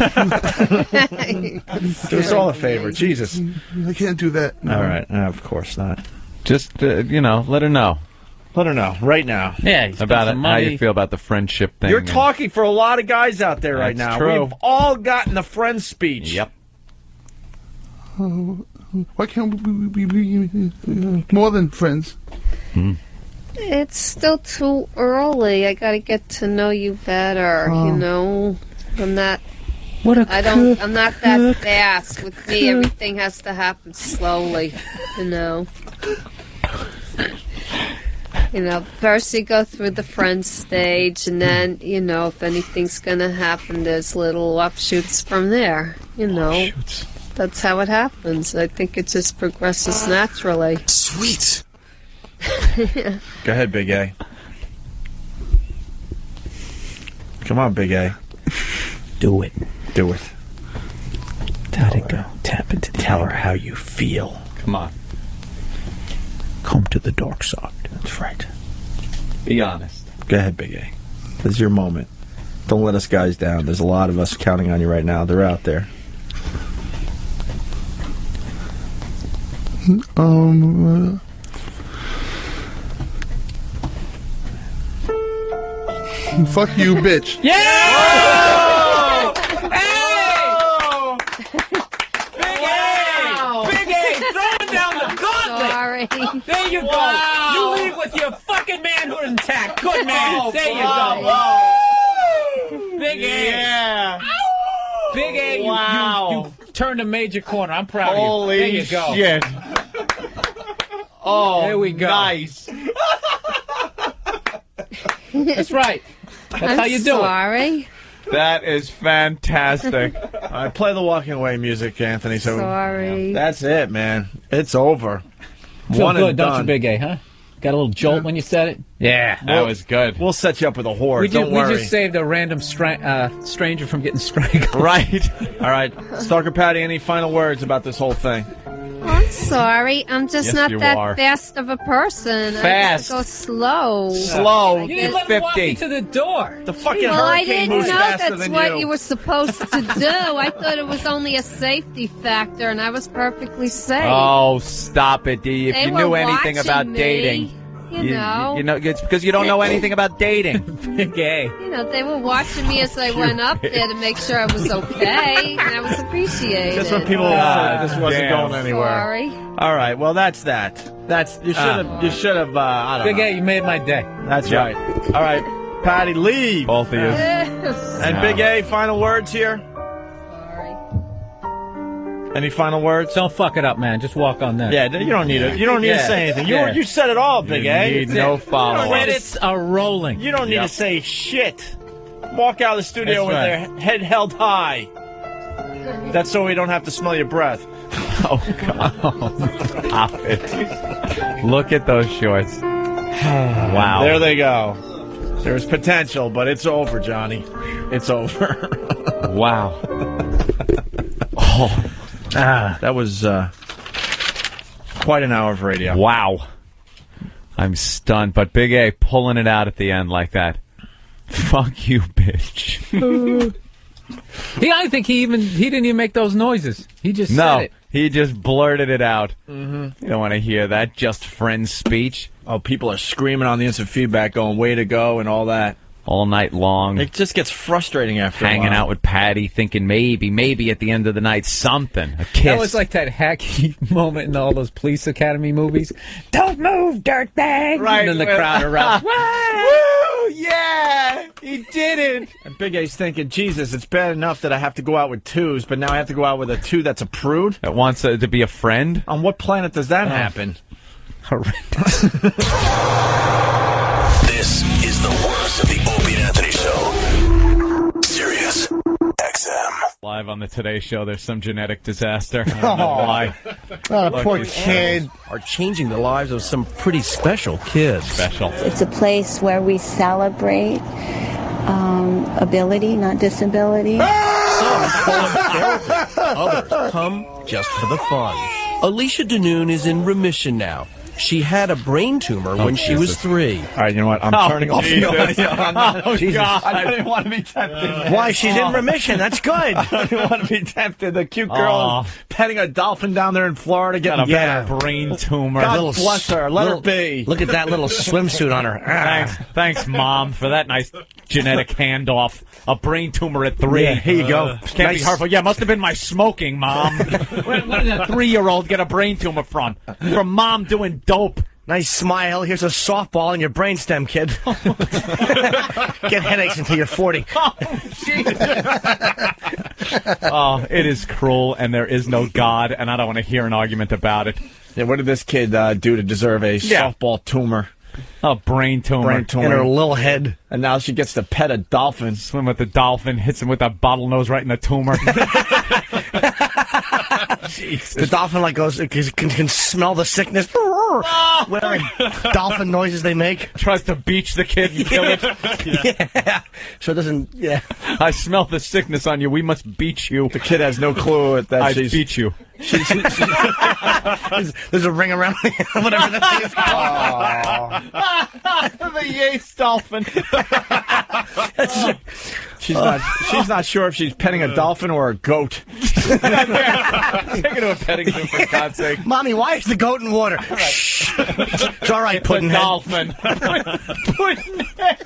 Speaker 11: us all a favor. Jesus.
Speaker 15: I can't do that. No.
Speaker 11: All right. Of course not.
Speaker 17: Just, let her know.
Speaker 11: Let her know right now.
Speaker 16: Yeah, he's
Speaker 17: About it,
Speaker 16: some
Speaker 17: how
Speaker 16: money.
Speaker 17: you feel about the friendship thing.
Speaker 11: You're
Speaker 17: and-
Speaker 11: talking for a lot of guys out there right
Speaker 17: That's
Speaker 11: now.
Speaker 17: true.
Speaker 11: We've all gotten the friend speech.
Speaker 17: Yep.
Speaker 15: Why can't we be more than friends?
Speaker 14: It's still too early. I got to get to know you better. I'm not. I'm not that fast. With me, everything has to happen slowly. First you go through the friend stage, and then if anything's gonna happen, there's little offshoots from there.
Speaker 17: Offshoots.
Speaker 14: That's how it happens. I think it just progresses naturally.
Speaker 18: Sweet.
Speaker 11: Go ahead, Big A. Come on, Big A.
Speaker 16: Do it.
Speaker 11: Do it.
Speaker 16: Let it go. Tap into the
Speaker 11: Tell her how you feel.
Speaker 17: Come on.
Speaker 16: Come to the dark side.
Speaker 11: That's right.
Speaker 17: Be honest.
Speaker 11: Go ahead, Big A. This is your moment. Don't let us guys down. There's a lot of us counting on you right now. They're out there.
Speaker 15: Fuck you, bitch.
Speaker 16: Yeah!
Speaker 17: Hey! Big A! Big A! Throwing down the gauntlet!
Speaker 14: Sorry.
Speaker 16: There you
Speaker 17: Wow.
Speaker 16: go. You leave with your fucking manhood intact. Good man. There you go. Big A.
Speaker 17: Yeah.
Speaker 16: Big A.
Speaker 17: Wow.
Speaker 16: You turned a major corner. I'm proud
Speaker 17: Holy
Speaker 16: of you. There you go.
Speaker 17: shit. Oh,
Speaker 16: There we go.
Speaker 17: Nice.
Speaker 16: That's right. That's
Speaker 14: I'm
Speaker 16: how you do
Speaker 14: sorry.
Speaker 17: That is fantastic.
Speaker 11: All right, play the walking away music, Anthony. So
Speaker 14: Sorry.
Speaker 11: that's it, man. It's over.
Speaker 16: it. Feel
Speaker 11: One
Speaker 16: good,
Speaker 11: and
Speaker 16: don't
Speaker 11: done.
Speaker 16: you, Big A, huh? Got a little jolt when you said it? Yeah.
Speaker 17: That was good.
Speaker 11: We'll set you up with a whore. Don't
Speaker 16: We
Speaker 11: worry.
Speaker 16: just saved a random stranger from getting strangled.
Speaker 11: Right. All right. Stalker Patty, any final words about this whole thing?
Speaker 14: Well, I'm sorry. I'm just
Speaker 17: Yes,
Speaker 14: not
Speaker 17: you
Speaker 14: that
Speaker 17: are.
Speaker 14: fast of a person. I
Speaker 17: Fast.
Speaker 14: just go slow.
Speaker 11: Slow.
Speaker 14: I
Speaker 16: You
Speaker 14: get-
Speaker 16: didn't let him walk me to the door.
Speaker 11: The fucking
Speaker 14: Well, I
Speaker 11: hurricane
Speaker 14: didn't
Speaker 11: moves
Speaker 14: know
Speaker 11: faster
Speaker 14: that's
Speaker 11: than
Speaker 14: what
Speaker 11: you.
Speaker 14: you were supposed to do. I thought it was only a safety factor, and I was perfectly safe.
Speaker 17: Oh, stop it. If
Speaker 14: They
Speaker 17: you
Speaker 14: were
Speaker 17: knew anything
Speaker 14: watching
Speaker 17: about
Speaker 14: me,
Speaker 17: dating,
Speaker 14: you know.
Speaker 17: you know, it's because you don't know anything about dating.
Speaker 16: Gay.
Speaker 14: You know, they were watching me as I went up there to make sure I was okay, and I was appreciated.
Speaker 11: That's what people said. This wasn't
Speaker 17: damn.
Speaker 11: going anywhere.
Speaker 14: Sorry.
Speaker 11: All right. Well, that's that. That's you should have. You should have. I don't
Speaker 16: Big
Speaker 11: know.
Speaker 16: A, you made my day.
Speaker 11: That's
Speaker 17: Yeah.
Speaker 11: right. All right, Patty, leave.
Speaker 17: Both of you.
Speaker 11: And Big A, final words here. Any final words?
Speaker 16: Don't fuck it up, man. Just walk on that.
Speaker 11: Yeah, you don't need it. You don't need to
Speaker 16: Yeah.
Speaker 11: say anything.
Speaker 16: Yeah.
Speaker 11: You said it all, Big A.
Speaker 17: need no follow-up.
Speaker 16: Credits are rolling.
Speaker 11: You don't need to say shit. Walk out of the studio
Speaker 16: That's
Speaker 11: with
Speaker 16: right.
Speaker 11: their head held high. That's so we don't have to smell your breath.
Speaker 17: Oh, God. Stop it. Look at those shorts. Wow.
Speaker 11: There they go. There's potential, but it's over, Johnny. It's over.
Speaker 17: Wow.
Speaker 11: That was quite an hour of radio.
Speaker 17: Wow. I'm stunned. But Big A pulling it out at the end like that. Fuck you, bitch.
Speaker 16: I think he didn't even make those noises. He just said
Speaker 17: No,
Speaker 16: it.
Speaker 17: he just blurted it out.
Speaker 11: Mm-hmm.
Speaker 17: You don't want to hear that. Just friend speech.
Speaker 11: Oh, people are screaming on the instant feedback going, way to go, and all that.
Speaker 17: All night long.
Speaker 11: It just gets frustrating after
Speaker 17: Hanging
Speaker 11: a while.
Speaker 17: out with Patty, thinking maybe at the end of the night, something. A kiss.
Speaker 16: That was like that hacky moment in all those police academy movies. Don't move, dirtbag!
Speaker 17: Right.
Speaker 16: And then the crowd erupts.
Speaker 17: Woo! Yeah! He did it!
Speaker 11: And Big A's thinking, Jesus, it's bad enough that I have to go out with twos, but now I have to go out with a two that's a prude?
Speaker 17: That wants to be a friend?
Speaker 11: On what planet does that happen?
Speaker 17: Horrendous.
Speaker 1: This is the worst of the Opie and Anthony Show. Sirius XM.
Speaker 17: Live on the Today Show, there's some genetic disaster. I don't know why.
Speaker 4: The poor kids are changing the lives of some pretty special kids.
Speaker 17: Special.
Speaker 13: It's a place where we celebrate ability, not disability.
Speaker 4: Some call it therapy. Others come just for the fun. Alicia Danoon is in remission now. She had a brain tumor when she was 3.
Speaker 11: All right, you know what? I'm turning off the audio.
Speaker 17: God.
Speaker 11: I don't even want to be tempted.
Speaker 4: Why? She's in remission. That's good.
Speaker 11: I don't even want to be tempted. The cute girl petting a dolphin down there in Florida getting better.
Speaker 17: Brain tumor.
Speaker 11: God bless her. Let her be.
Speaker 4: Look at that little swimsuit on her.
Speaker 17: Thanks, Mom, for that nice genetic handoff. A brain tumor at 3.
Speaker 4: Yeah, here you go.
Speaker 17: Can't be harmful. Yeah, must have been my smoking, Mom. Where did a 3-year-old get a brain tumor from? From Mom doing dope.
Speaker 4: Nice smile. Here's a softball in your brainstem, kid. Get headaches until you're 40.
Speaker 17: Oh, it is cruel, and there is no God, and I don't want to hear an argument about it.
Speaker 11: Yeah, what did this kid do to deserve a softball tumor?
Speaker 17: A brain tumor.
Speaker 11: Brain tumor.
Speaker 4: In her little head.
Speaker 11: And now she gets to pet a dolphin.
Speaker 17: Swim with the dolphin, hits him with that bottlenose right in the tumor.
Speaker 4: The dolphin goes can smell the sickness. Whatever dolphin noises they make.
Speaker 17: Tries to beach the kid and kill it.
Speaker 4: Yeah. So it doesn't. Yeah.
Speaker 17: I smell the sickness on you. We must beach you.
Speaker 11: The kid has no clue that
Speaker 17: I
Speaker 11: she's
Speaker 17: beat you.
Speaker 4: There's a ring around whatever that thing is called.
Speaker 17: The Yates dolphin.
Speaker 11: She's not sure if she's petting a dolphin or a goat.
Speaker 17: Take her to a petting zoo, for God's sake.
Speaker 4: Mommy, why is the goat in water? Shh. It's all right,
Speaker 17: The
Speaker 4: Puddinhead.
Speaker 17: dolphin. Puddinhead.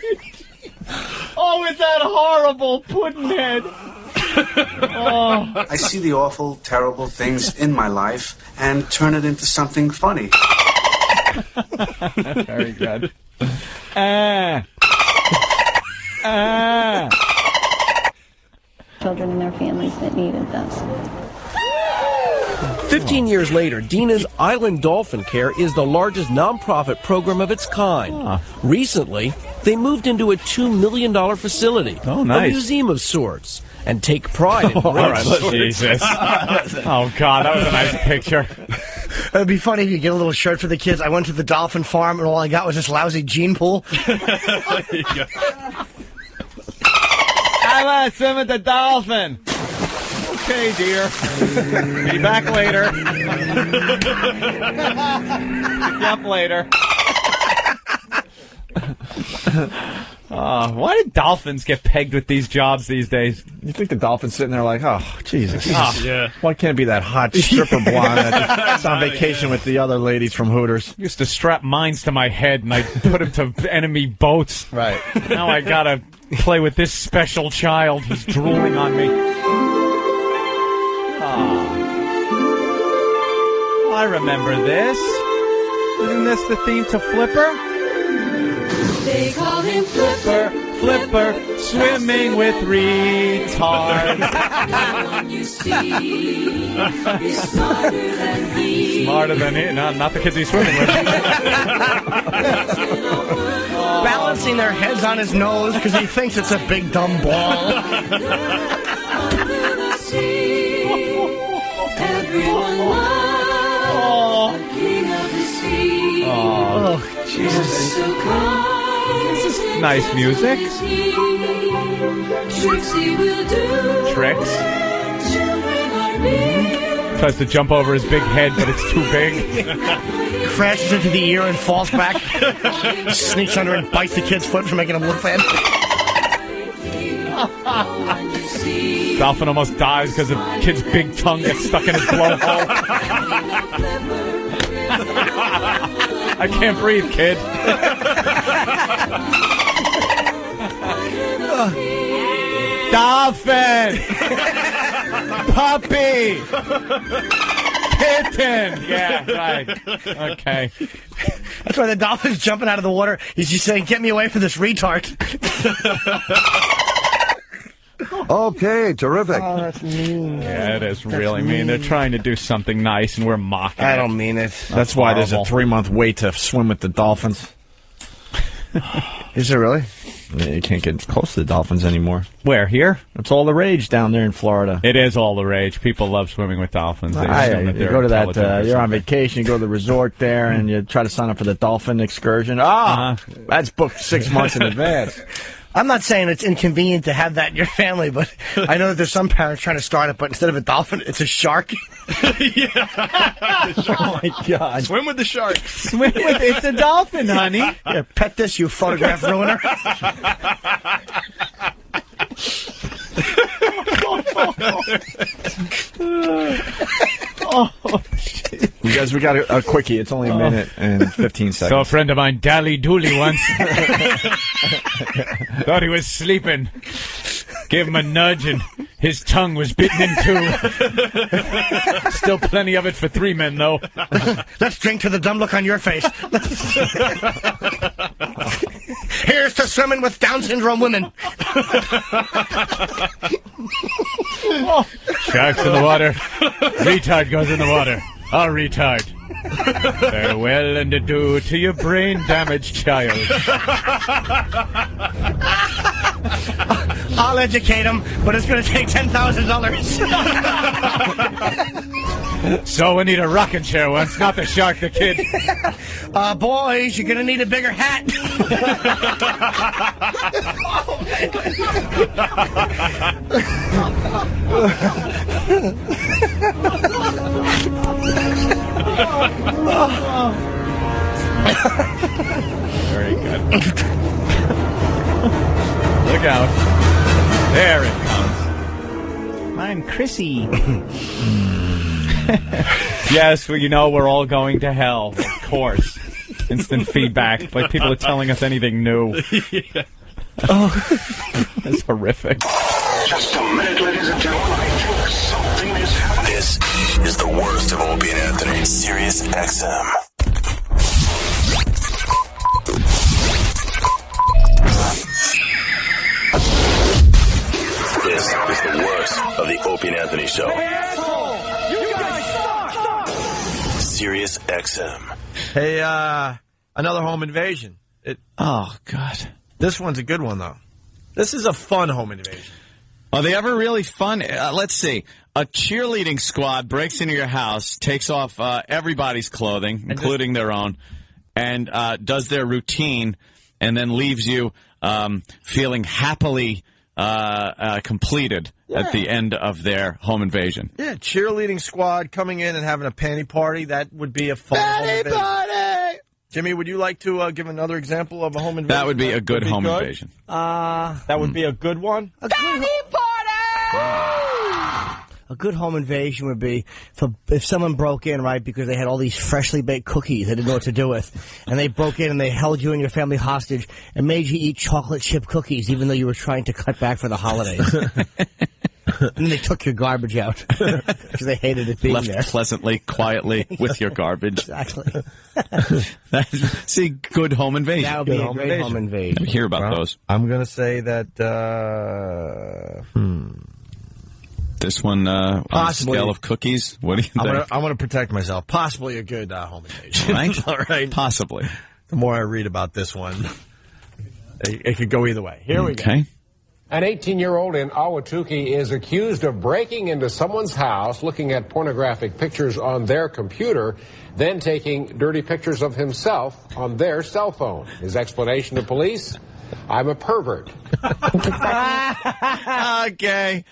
Speaker 17: Oh, is that horrible, Puddinhead?
Speaker 24: I see the awful, terrible things in my life and turn it into something funny.
Speaker 17: Very good.
Speaker 13: 'Children and their families that needed this.
Speaker 4: 15 years later, Dina's Island Dolphin Care is the largest nonprofit program of its kind. Recently, they moved into a $2 million facility,
Speaker 17: Oh, nice.
Speaker 4: a museum of sorts, and take pride in
Speaker 17: All right,
Speaker 4: sorts.
Speaker 17: Jesus. Oh, God, that was a nice picture.
Speaker 4: It'd be funny if you get a little shirt for the kids. I went to the dolphin farm and all I got was this lousy gene pool.
Speaker 17: I want to swim with the dolphin. Okay, dear. Be back later. Pick you up later. Why do dolphins get pegged with these jobs these days?
Speaker 11: You think the dolphin's sitting there like, oh, Jesus.
Speaker 19: Yeah.
Speaker 11: Why can't it be that hot stripper blonde that's on vacation with the other ladies from Hooters?
Speaker 17: Used to strap mines to my head and I'd put them to enemy boats.
Speaker 11: Right.
Speaker 17: Now I gotta play with this special child who's drooling on me. I remember this. Isn't this the theme to Flipper?
Speaker 7: They call him Flipper,
Speaker 17: Flipper, swimming with retards.
Speaker 7: No one you see is smarter than he.
Speaker 17: Smarter than he? No, not the kids he's swimming with.
Speaker 9: Balancing their heads on his nose because he thinks it's a big dumb ball.
Speaker 7: Everyone loves the king of the sea.
Speaker 17: Oh, Jesus.
Speaker 7: So kind.
Speaker 17: This is nice music.
Speaker 7: Tricks he will do.
Speaker 17: Tricks.
Speaker 7: Children are near.
Speaker 17: Tries to jump over his big head, but it's too big.
Speaker 9: Crashes into the ear and falls back. Sneaks under and bites the kid's foot for making him look bad.
Speaker 17: Dolphin almost dies because the kid's big tongue gets stuck in his blowhole. I can't breathe, kid. Dolphin! Puppy! Kitten! Yeah, right. Okay.
Speaker 9: That's why the dolphin's jumping out of the water. He's just saying, get me away from this retard.
Speaker 21: Okay, terrific.
Speaker 9: Oh, that's mean.
Speaker 17: Yeah, it is really mean. They're trying to do something nice, and we're mocking it.
Speaker 9: I don't mean it.
Speaker 11: That's why there's a 3-month wait to swim with the dolphins.
Speaker 9: Is there really?
Speaker 11: Yeah, you can't get close to the dolphins anymore.
Speaker 17: Where, here?
Speaker 11: It's all the rage down there in Florida.
Speaker 17: It is all the rage. People love swimming with dolphins. They assume that
Speaker 11: You
Speaker 17: they're
Speaker 11: go to that,
Speaker 17: intelligent or
Speaker 11: you're on
Speaker 17: something.
Speaker 11: vacation, you go to the resort there, and you try to sign up for the dolphin excursion. That's booked 6 months in advance.
Speaker 9: I'm not saying it's inconvenient to have that in your family, but I know that there's some parents trying to start it, but instead of a dolphin, it's a shark.
Speaker 11: Oh, my God.
Speaker 8: Swim with the shark.
Speaker 17: Swim with it's a dolphin, honey.
Speaker 9: Yeah, pet this, you photograph ruiner.
Speaker 11: You guys, we got a quickie. It's only a minute and 15 seconds.
Speaker 17: So a friend of mine, Dally Dooley, once thought he was sleeping. Gave him a nudge and his tongue was bitten in two. Still plenty of it for 3 men, though.
Speaker 9: Let's drink to the dumb look on your face. Here's to swimming with Down syndrome women.
Speaker 17: Sharks in the water. Retard goes in the water. I'll retard. Farewell and adieu to your brain-damaged child.
Speaker 9: I'll educate him, but it's going to take $10,000.
Speaker 17: So we need a rocking chair once, not the shark, the kid.
Speaker 9: Boys, you're going to need a bigger hat.
Speaker 17: Very good. Look out. There it comes.
Speaker 16: I'm Chrissy.
Speaker 17: Yes, well, you know we're all going to hell, of course. Instant feedback, like people are telling us anything new.
Speaker 1: Yeah.
Speaker 17: Oh, that's horrific.
Speaker 1: Just a minute, ladies and gentlemen. I think something is happening. This is the worst of Opie and Anthony. Sirius XM. This is the worst of the Opie and Anthony show.
Speaker 7: Hey, asshole! You guys suck!
Speaker 1: Sirius XM.
Speaker 11: Hey, another home invasion.
Speaker 17: Oh, God.
Speaker 11: This one's a good one, though. This is a fun home invasion.
Speaker 3: Are they ever really fun? Let's see. A cheerleading squad breaks into your house, takes off everybody's clothing, including their own, and does their routine, and then leaves you feeling happily completed at the end of their home invasion.
Speaker 11: Yeah, cheerleading squad coming in and having a panty party. That would be a fun home invasion.
Speaker 2: Party!
Speaker 11: Jimmy, would you like to give another example of a home invasion?
Speaker 3: That would be a good home invasion.
Speaker 11: That would be a good one?
Speaker 9: A good home invasion would be if someone broke in, right, because they had all these freshly baked cookies they didn't know what to do with. And they broke in and they held you and your family hostage and made you eat chocolate chip cookies even though you were trying to cut back for the holidays. And then they took your garbage out because they hated it being
Speaker 3: Left
Speaker 9: there.
Speaker 3: pleasantly, quietly with your garbage.
Speaker 9: Exactly.
Speaker 3: See, good home invasion.
Speaker 9: That would be a great home invasion.
Speaker 3: We hear about those.
Speaker 11: I'm going to say that,
Speaker 3: This one, on a scale of cookies, what do you think?
Speaker 11: I'm going to protect myself. Possibly a good home invasion.
Speaker 3: Right?
Speaker 11: All right.
Speaker 3: Possibly.
Speaker 11: The more I read about this one, it could go either way. Here we go.
Speaker 10: An 18-year-old in Ahwatukee is accused of breaking into someone's house, looking at pornographic pictures on their computer, then taking dirty pictures of himself on their cell phone. His explanation to police, I'm a pervert.
Speaker 3: Okay.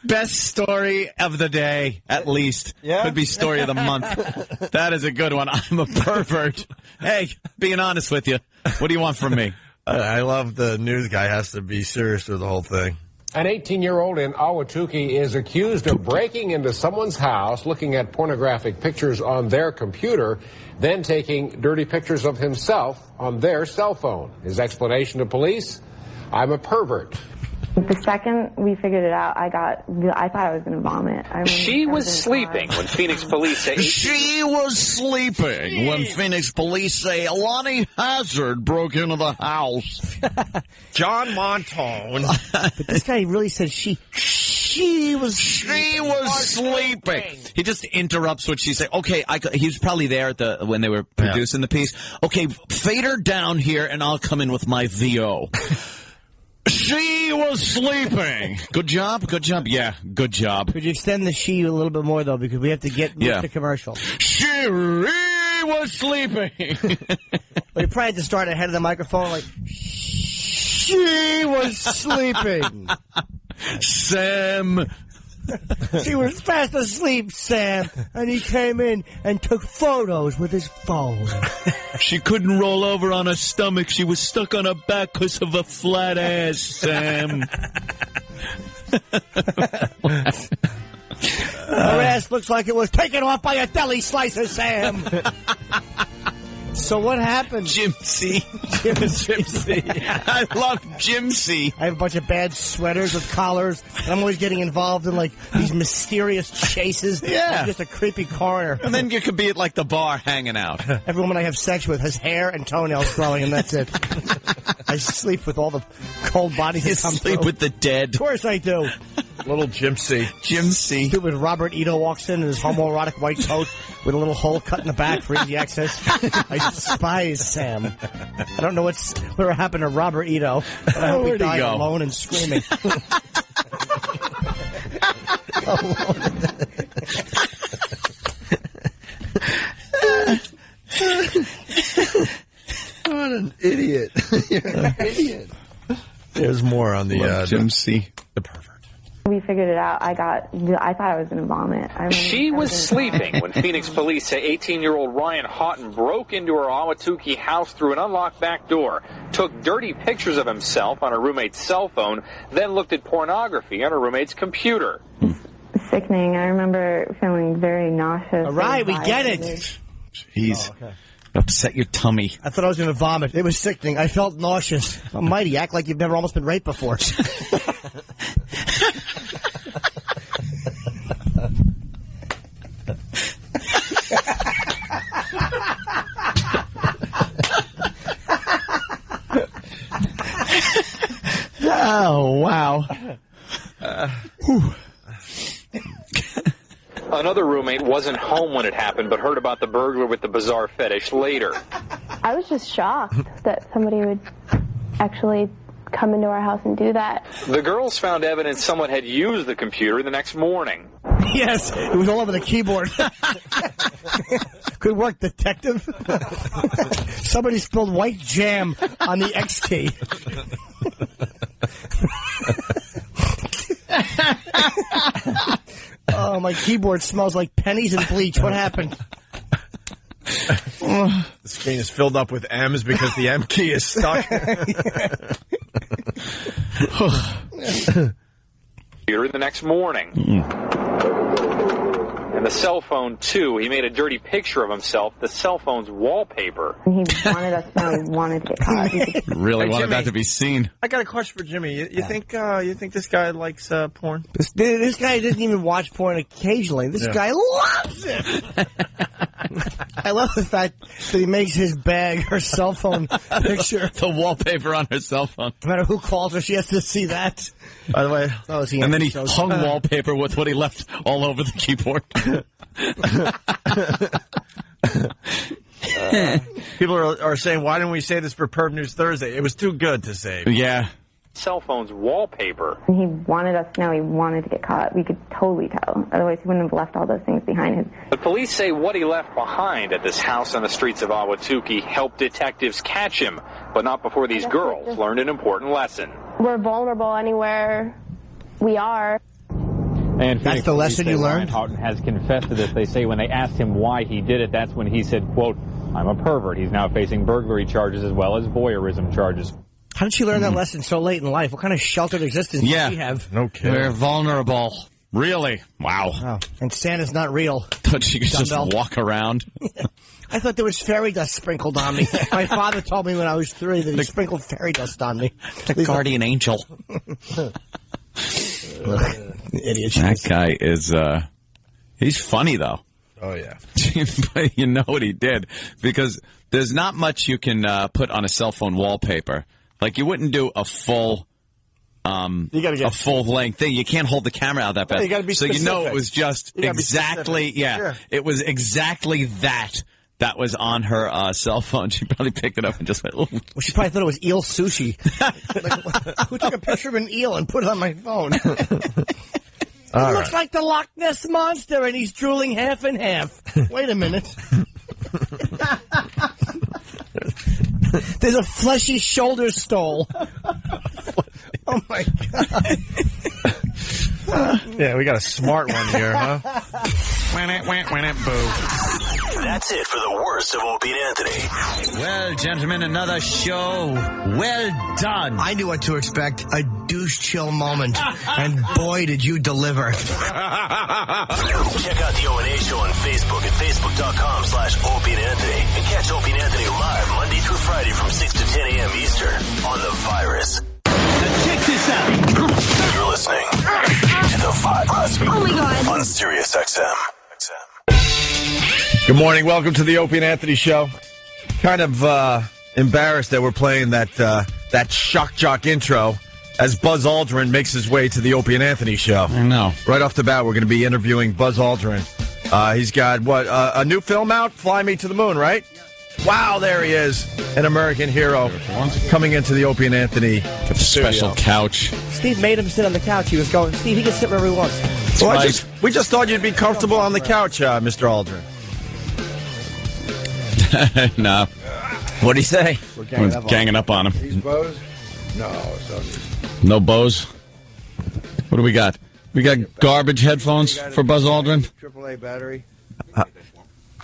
Speaker 3: Best story of the day, at least.
Speaker 11: Yeah?
Speaker 3: Could be story of the month. That is a good one. I'm a pervert. Hey, being honest with you, what do you want from me?
Speaker 11: I love the news guy has to be serious with the whole thing.
Speaker 10: An 18-year-old in Ahwatukee is accused of breaking into someone's house, looking at pornographic pictures on their computer, then taking dirty pictures of himself on their cell phone. His explanation to police, I'm a pervert.
Speaker 20: The second we figured it out, I thought I was going to vomit.
Speaker 22: She was sleeping when Phoenix police say...
Speaker 2: She was sleeping when Phoenix police say Lonnie Hazard broke into the house.
Speaker 11: John Montone.
Speaker 9: But this guy really said she was
Speaker 2: sleeping.
Speaker 3: He just interrupts what she said. Okay, he was probably there at when they were producing the piece. Okay, fade her down here and I'll come in with my VO. She was sleeping. Good job? Good job? Yeah, good job.
Speaker 9: Could you extend the she a little bit more, though, because we have to get the commercial.
Speaker 2: She was sleeping.
Speaker 9: We probably had to start ahead of the microphone, like, she was sleeping.
Speaker 2: Sam.
Speaker 9: She was fast asleep, Sam, and he came in and took photos with his phone.
Speaker 2: She couldn't roll over on her stomach. She was stuck on her back because of a flat ass, Sam.
Speaker 9: Her ass looks like it was taken off by a deli slicer, Sam. So what happened?
Speaker 2: Jimsy.
Speaker 3: I love Jimsy.
Speaker 9: I have a bunch of bad sweaters with collars, and I'm always getting involved in, like, these mysterious chases.
Speaker 3: Yeah.
Speaker 9: I'm just a creepy coroner.
Speaker 3: And then you could be at, like, the bar hanging out.
Speaker 9: Every woman I have sex with has hair and toenails growing, and that's it. I sleep with all the cold bodies
Speaker 3: You
Speaker 9: that come
Speaker 3: sleep
Speaker 9: through.
Speaker 3: with the dead.
Speaker 9: Of course I do.
Speaker 11: Little Jimsy.
Speaker 3: Jimsy.
Speaker 9: Stupid Robert Ito walks in his homoerotic white coat with a little hole cut in the back for easy access. I despise Sam. I don't know whatever happened to Robert Ito, but I hope he
Speaker 3: Where'd he
Speaker 9: died
Speaker 3: go?
Speaker 9: alone and screaming.
Speaker 11: What an idiot. You're an idiot. There's more on the
Speaker 3: Jimsy.
Speaker 11: The pervert.
Speaker 20: We figured it out. I thought I was going to vomit.
Speaker 22: She was sleeping when Phoenix police say 18-year-old Ryan Houghton broke into her Ahwatukee house through an unlocked back door, took dirty pictures of himself on her roommate's cell phone, then looked at pornography on her roommate's computer.
Speaker 20: Sickening. I remember feeling very nauseous.
Speaker 9: All right, we get it.
Speaker 3: Jeez. Upset your tummy.
Speaker 9: I thought I was going to vomit. It was sickening. I felt nauseous. Almighty, act like you've never almost been raped before. Oh, wow.
Speaker 22: Another roommate wasn't home when it happened, but heard about the burglar with the bizarre fetish later.
Speaker 20: I was just shocked that somebody would actually come into our house and do that.
Speaker 22: The girls found evidence someone had used the computer the next morning.
Speaker 9: Yes, it was all over the keyboard. Good work, detective. Somebody spilled white jam on the X key. my keyboard smells like pennies and bleach. What happened?
Speaker 11: The screen is filled up with M's because the M key is stuck.
Speaker 22: Here the next morning. And the cell phone, too. He made a dirty picture of himself, the cell phone's wallpaper.
Speaker 20: He wanted us to know he wanted to get caught.
Speaker 17: Really
Speaker 11: Hey,
Speaker 17: wanted
Speaker 11: Jimmy.
Speaker 17: that to be seen.
Speaker 11: I got a question for Jimmy. You think this guy likes porn?
Speaker 9: This guy doesn't even watch porn occasionally. This
Speaker 11: Yeah.
Speaker 9: guy loves it. I love the fact that he makes his bag her cell phone picture.
Speaker 17: The wallpaper on her cell phone.
Speaker 9: No matter who calls her, she has to see that.
Speaker 11: By the way,
Speaker 17: and then he hung wallpaper with what he left all over the keyboard.
Speaker 11: People are saying, why didn't we say this for Perv News Thursday? It was too good to say.
Speaker 17: Yeah.
Speaker 22: Cell phone's wallpaper.
Speaker 20: He wanted us to know he wanted to get caught. We could totally tell. Otherwise, he wouldn't have left all those things behind him.
Speaker 22: But police say what he left behind at this house on the streets of Ahwatukee helped detectives catch him, but not before these girls learned an important lesson.
Speaker 20: We're vulnerable anywhere we are.
Speaker 5: And
Speaker 9: That's the lesson you learned?
Speaker 5: Ryan Houghton has confessed to this. They say when they asked him why he did it, that's when he said, quote, "I'm a pervert." He's now facing burglary charges as well as voyeurism charges.
Speaker 9: How did she learn that lesson so late in life? What kind of sheltered existence does she have?
Speaker 11: No kidding.
Speaker 17: We're vulnerable. Really? Wow.
Speaker 9: Oh. And Santa's not real.
Speaker 17: Thought she could
Speaker 9: Dumbbell.
Speaker 17: just walk around.
Speaker 9: I thought there was fairy dust sprinkled on me. My father told me when I was 3 that he sprinkled fairy dust on me.
Speaker 17: The guardian angel.
Speaker 9: Idiot.
Speaker 17: That guy is, he's funny though.
Speaker 11: Oh, yeah.
Speaker 17: But you know what he did? Because there's not much you can put on a cell phone wallpaper. Like, you wouldn't do a full,
Speaker 11: You gotta get
Speaker 17: a full length thing. You can't hold the camera out that fast.
Speaker 11: you gotta be
Speaker 17: so you know
Speaker 11: specific.
Speaker 17: it was just
Speaker 11: You gotta be
Speaker 17: exactly,
Speaker 11: specific. Sure.
Speaker 17: it was exactly that was on her cell phone. She probably picked it up and just went, ooh.
Speaker 9: Well, she probably thought it was eel sushi. Like, who took a picture of an eel and put it on my phone? It looks like the Loch Ness Monster, and he's drooling half and half. Wait a minute. There's a fleshy shoulder stole. Oh, my God.
Speaker 11: Yeah, we got a smart one here, huh?
Speaker 17: Boo.
Speaker 1: That's it for the worst of Opie and Anthony.
Speaker 3: Well, gentlemen, another show. Well done.
Speaker 9: I knew what to expect. A douche chill moment. And boy, did you deliver.
Speaker 1: Check out the O&A Show on Facebook at facebook.com/Opie and Anthony. And catch Opie and Anthony live Monday through Friday from 6 to 10 a.m. Eastern on The Virus.
Speaker 7: Now check this out.
Speaker 1: You're listening to The Virus.
Speaker 7: Oh my God.
Speaker 1: On Sirius XM.
Speaker 11: Good morning. Welcome to the Opie and Anthony Show. Kind of embarrassed that we're playing that shock jock intro as Buzz Aldrin makes his way to the Opie and Anthony Show.
Speaker 17: I know.
Speaker 11: Right off the bat, we're going to be interviewing Buzz Aldrin. He's got, a new film out? Fly Me to the Moon, right? Wow, there he is. An American hero coming into the Opie and Anthony
Speaker 17: Special couch.
Speaker 9: Steve made him sit on the couch. He was going, Steve, he can sit wherever he wants.
Speaker 11: Well, we just thought you'd be comfortable on the couch, Mr. Aldrin.
Speaker 17: No. What'd he say?
Speaker 11: We're
Speaker 17: ganging up on him.
Speaker 21: These bows? No, it's
Speaker 17: No bows? What do we got? We got garbage headphones for Buzz Aldrin?
Speaker 21: AAA battery.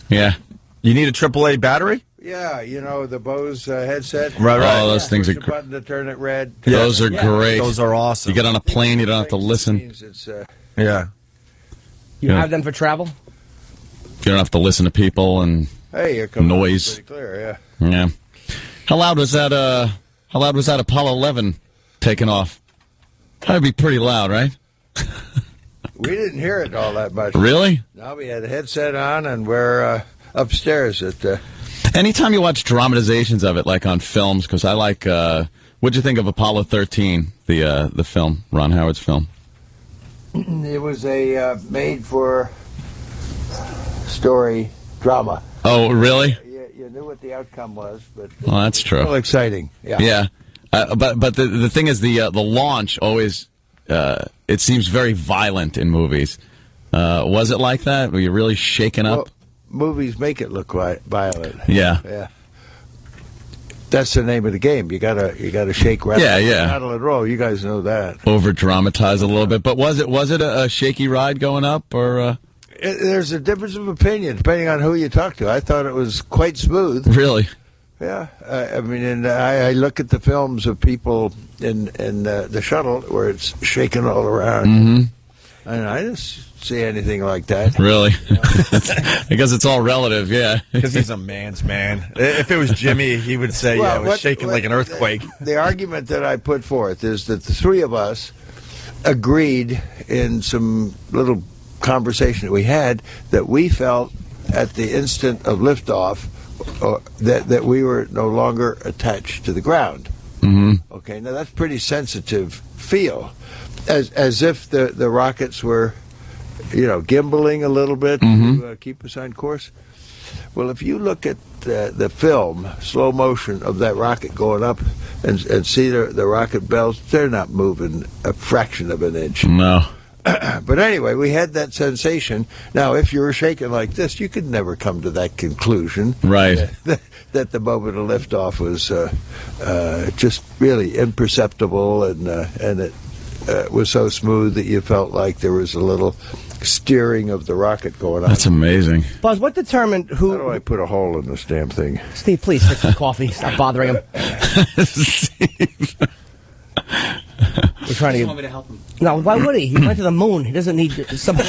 Speaker 17: Yeah.
Speaker 11: You need a AAA battery?
Speaker 21: Yeah, you know, the Bose headset.
Speaker 17: Right. Oh, those things
Speaker 21: Push
Speaker 17: are
Speaker 21: the button to turn it red.
Speaker 17: Those are great.
Speaker 11: Those are awesome.
Speaker 17: You get on a plane, you don't have to listen.
Speaker 21: It's,
Speaker 11: Yeah.
Speaker 9: You
Speaker 17: Yeah.
Speaker 9: have them for travel?
Speaker 17: You don't have to listen to people and
Speaker 21: hey, you're coming
Speaker 17: noise.
Speaker 21: pretty clear, yeah.
Speaker 17: Yeah. How loud was that? How loud was that Apollo 11 taking off? That'd be pretty loud, right?
Speaker 21: We didn't hear it all that much.
Speaker 17: Really?
Speaker 21: No, we had a headset on, and we're upstairs at.
Speaker 17: Anytime you watch dramatizations of it, like on films, because I like. What'd you think of Apollo 13, the film, Ron Howard's film?
Speaker 21: It was a made-for story drama.
Speaker 17: Oh, really?
Speaker 21: You knew what the outcome was, but
Speaker 17: Well, that's true.
Speaker 21: Real exciting. Yeah.
Speaker 17: Yeah. But the thing is, the launch always it seems very violent in movies. Was it like that? Were you really shaken up?
Speaker 21: Well, movies make it look violent.
Speaker 17: Yeah.
Speaker 21: Yeah. That's the name of the game. You gotta shake, rattle, rattle and roll. You guys know that.
Speaker 17: Over dramatize a little bit, but was it a shaky ride going up, or?
Speaker 21: There's a difference of opinion depending on who you talk to. I thought it was quite smooth.
Speaker 17: Really?
Speaker 21: Yeah, I mean, and I look at the films of people in the shuttle where it's shaking all around, and I didn't see anything like that.
Speaker 17: Really? I guess it's all relative, yeah.
Speaker 11: Because he's a man's man. If it was Jimmy, he would say, it was shaking like an earthquake.
Speaker 21: The argument that I put forth is that the three of us agreed in some little conversation that we had that we felt at the instant of liftoff that we were no longer attached to the ground. Okay, now that's pretty sensitive feel, as if the rockets were, gimbaling a little bit to keep us on course. Well, if you look at the film, slow motion of that rocket going up and see the rocket bells, they're not moving a fraction of an inch.
Speaker 17: No.
Speaker 21: But anyway, we had that sensation. Now, if you were shaking like this, you could never come to that conclusion.
Speaker 17: Right.
Speaker 21: That the moment of liftoff was just really imperceptible, and it was so smooth that you felt like there was a little steering of the rocket going on.
Speaker 17: That's amazing.
Speaker 9: Buzz, what determined who...
Speaker 21: How do I put a hole in this damn thing?
Speaker 9: Steve, please fix the coffee. Stop bothering him.
Speaker 17: Steve.
Speaker 9: We're trying to get...
Speaker 16: Want me to help him?
Speaker 9: No, why would he? He went to the moon. He doesn't need some...
Speaker 17: He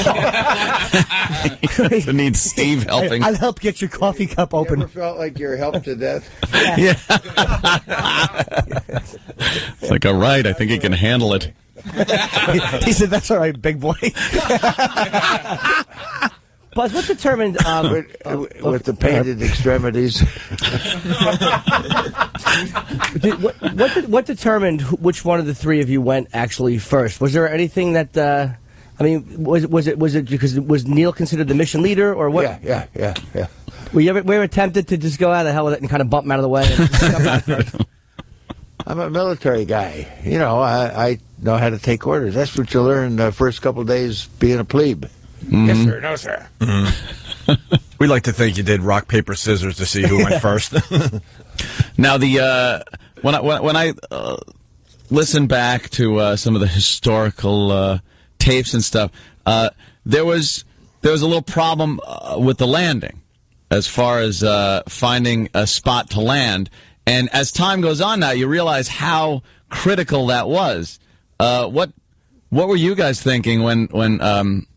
Speaker 17: needs Steve helping.
Speaker 9: I'll help get your coffee cup open.
Speaker 21: You ever felt like you're helped to death?
Speaker 17: Yeah. It's like, all right, I think he can handle it.
Speaker 9: He said, that's all right, big boy. Buzz, what determined...
Speaker 21: with the painted extremities.
Speaker 9: What determined which one of the three of you went actually first? Was there anything that... was it because was Neil considered the mission leader, or what?
Speaker 21: Yeah.
Speaker 9: Were you ever tempted to just go out of the hell with it and kind of bump him out of the way?
Speaker 21: I'm a military guy. I know how to take orders. That's what you learn the first couple of days being a plebe. Yes, sir. No, sir.
Speaker 11: We like to think you did rock, paper, scissors to see who went first.
Speaker 17: Now, when I listen back to some of the historical tapes and stuff, there was a little problem with the landing as far as finding a spot to land. And as time goes on now, you realize how critical that was. What were you guys thinking when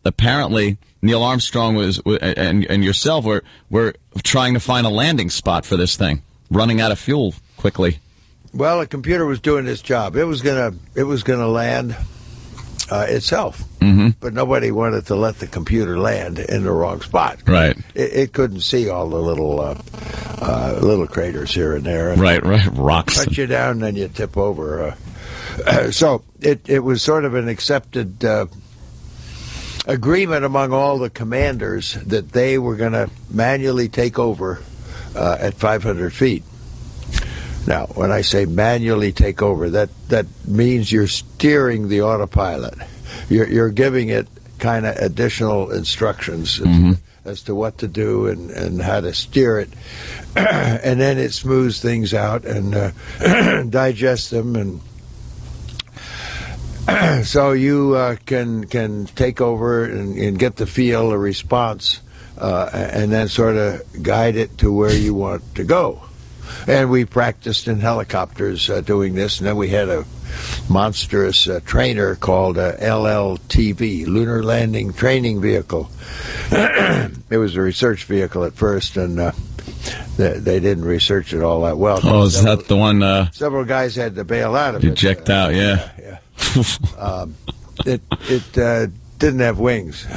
Speaker 17: apparently Neil Armstrong and yourself were trying to find a landing spot for this thing, running out of fuel quickly?
Speaker 21: Well, the computer was doing its job. It was gonna land itself, but nobody wanted to let the computer land in the wrong spot.
Speaker 17: Right.
Speaker 21: It couldn't see all the little craters here and there. And
Speaker 17: right. Rocks.
Speaker 21: Cut you down, and then you tip over. So it was sort of an accepted agreement among all the commanders that they were going to manually take over at 500 feet. Now, when I say manually take over, that means you're steering the autopilot. You're giving it kind of additional instructions as to what to do and how to steer it. And then it smooths things out and digests them, and so you can take over and get the feel, a response, and then sort of guide it to where you want to go. And we practiced in helicopters doing this, and then we had a monstrous trainer called LLTV, Lunar Landing Training Vehicle. It was a research vehicle at first, and they didn't research it all that well.
Speaker 17: Oh, is that the one?
Speaker 21: Several guys had to bail out of it.
Speaker 17: Eject out, yeah.
Speaker 21: It didn't have wings.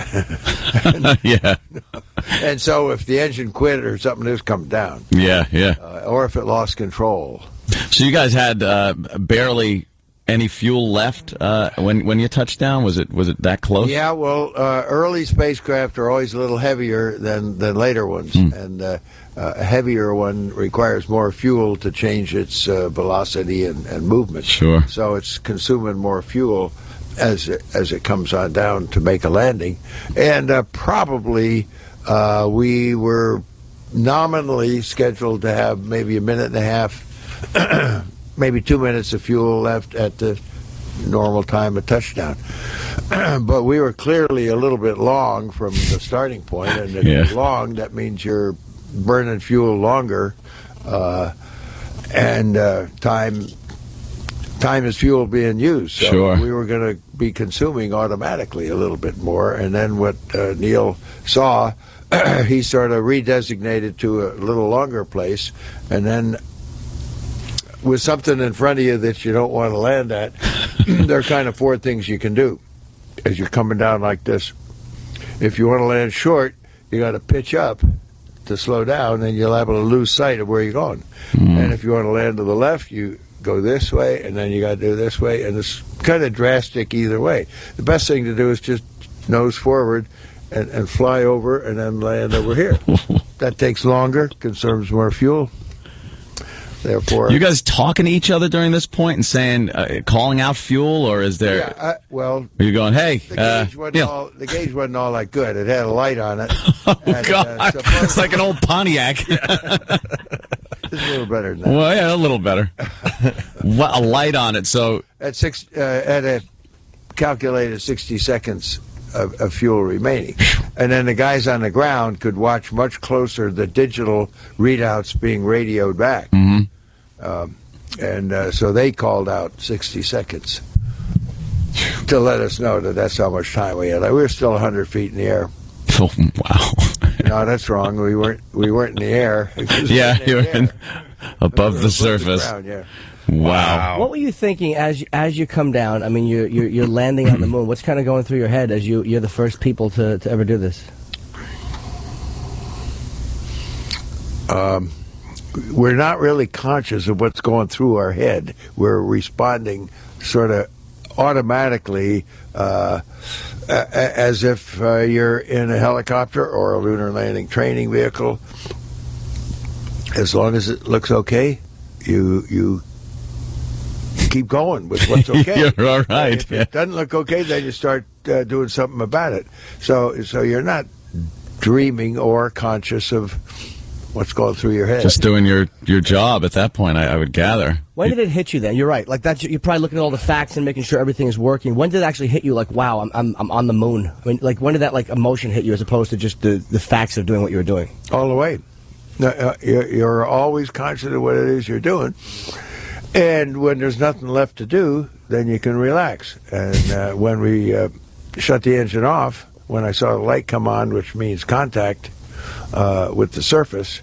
Speaker 17: Yeah.
Speaker 21: And so if the engine quit or something, it was come down.
Speaker 17: Yeah.
Speaker 21: Or if it lost control.
Speaker 17: So you guys had barely any fuel left when you touched down? Was it that close?
Speaker 21: Yeah, well, early spacecraft are always a little heavier than later ones. And a heavier one requires more fuel to change its velocity and movement.
Speaker 17: Sure.
Speaker 21: So it's consuming more fuel as it comes on down to make a landing. And probably we were nominally scheduled to have maybe a minute and a half maybe 2 minutes of fuel left at the normal time of touchdown. But we were clearly a little bit long from the starting point, and if you're long, that means you're burning fuel longer, and time is fuel being used. So we were going to be consuming automatically a little bit more, and then what Neil saw, he sort of redesignated to a little longer place, and then with something in front of you that you don't want to land at, there are kind of 4 things you can do as you're coming down like this. If you want to land short, you got to pitch up to slow down, and you'll have to lose sight of where you're going. And if you want to land to the left, you go this way, and then you got to do this way, and it's kind of drastic either way. The best thing to do is just nose forward and fly over, and then land over here. That takes longer, consumes more fuel. Therefore,
Speaker 6: you guys talking to each other during this point and saying, calling out fuel, or is there?
Speaker 21: Yeah,
Speaker 6: are you going, hey?
Speaker 21: The gauge wasn't all that good. It had a light on it.
Speaker 6: Oh, God. It's like an old Pontiac.
Speaker 21: It's a little better than that.
Speaker 6: Well, yeah, a little better. A light on it, so
Speaker 21: at a calculated 60 seconds of fuel remaining, and then the guys on the ground could watch much closer the digital readouts being radioed back, and so they called out 60 seconds to let us know that that's how much time we had. Like, we were still 100 feet in the air.
Speaker 6: Oh, wow.
Speaker 21: No, that's wrong. We weren't in the air.
Speaker 6: Yeah, you were above the surface.
Speaker 21: Ground, yeah.
Speaker 6: Wow.
Speaker 9: What were you thinking as you come down? I mean, you're landing on the moon. What's kind of going through your head as you're the first people to ever do this?
Speaker 21: We're not really conscious of what's going through our head. We're responding sort of automatically, as if you're in a helicopter or a lunar landing training vehicle. As long as it looks okay, you keep going with what's okay.
Speaker 6: You're all right.
Speaker 21: If it doesn't look okay, then you start doing something about it. So you're not dreaming or conscious of what's going through your head.
Speaker 6: Just doing your job at that point, I would gather.
Speaker 9: When did it hit you then? You're right. Like that's you're probably looking at all the facts and making sure everything is working. When did it actually hit you? Like, wow, I'm on the moon. I mean, like when did that like emotion hit you as opposed to just the facts of doing what you were doing?
Speaker 21: All the way. You're always conscious of what it is you're doing. And when there's nothing left to do, then you can relax. And when we shut the engine off, when I saw the light come on, which means contact with the surface,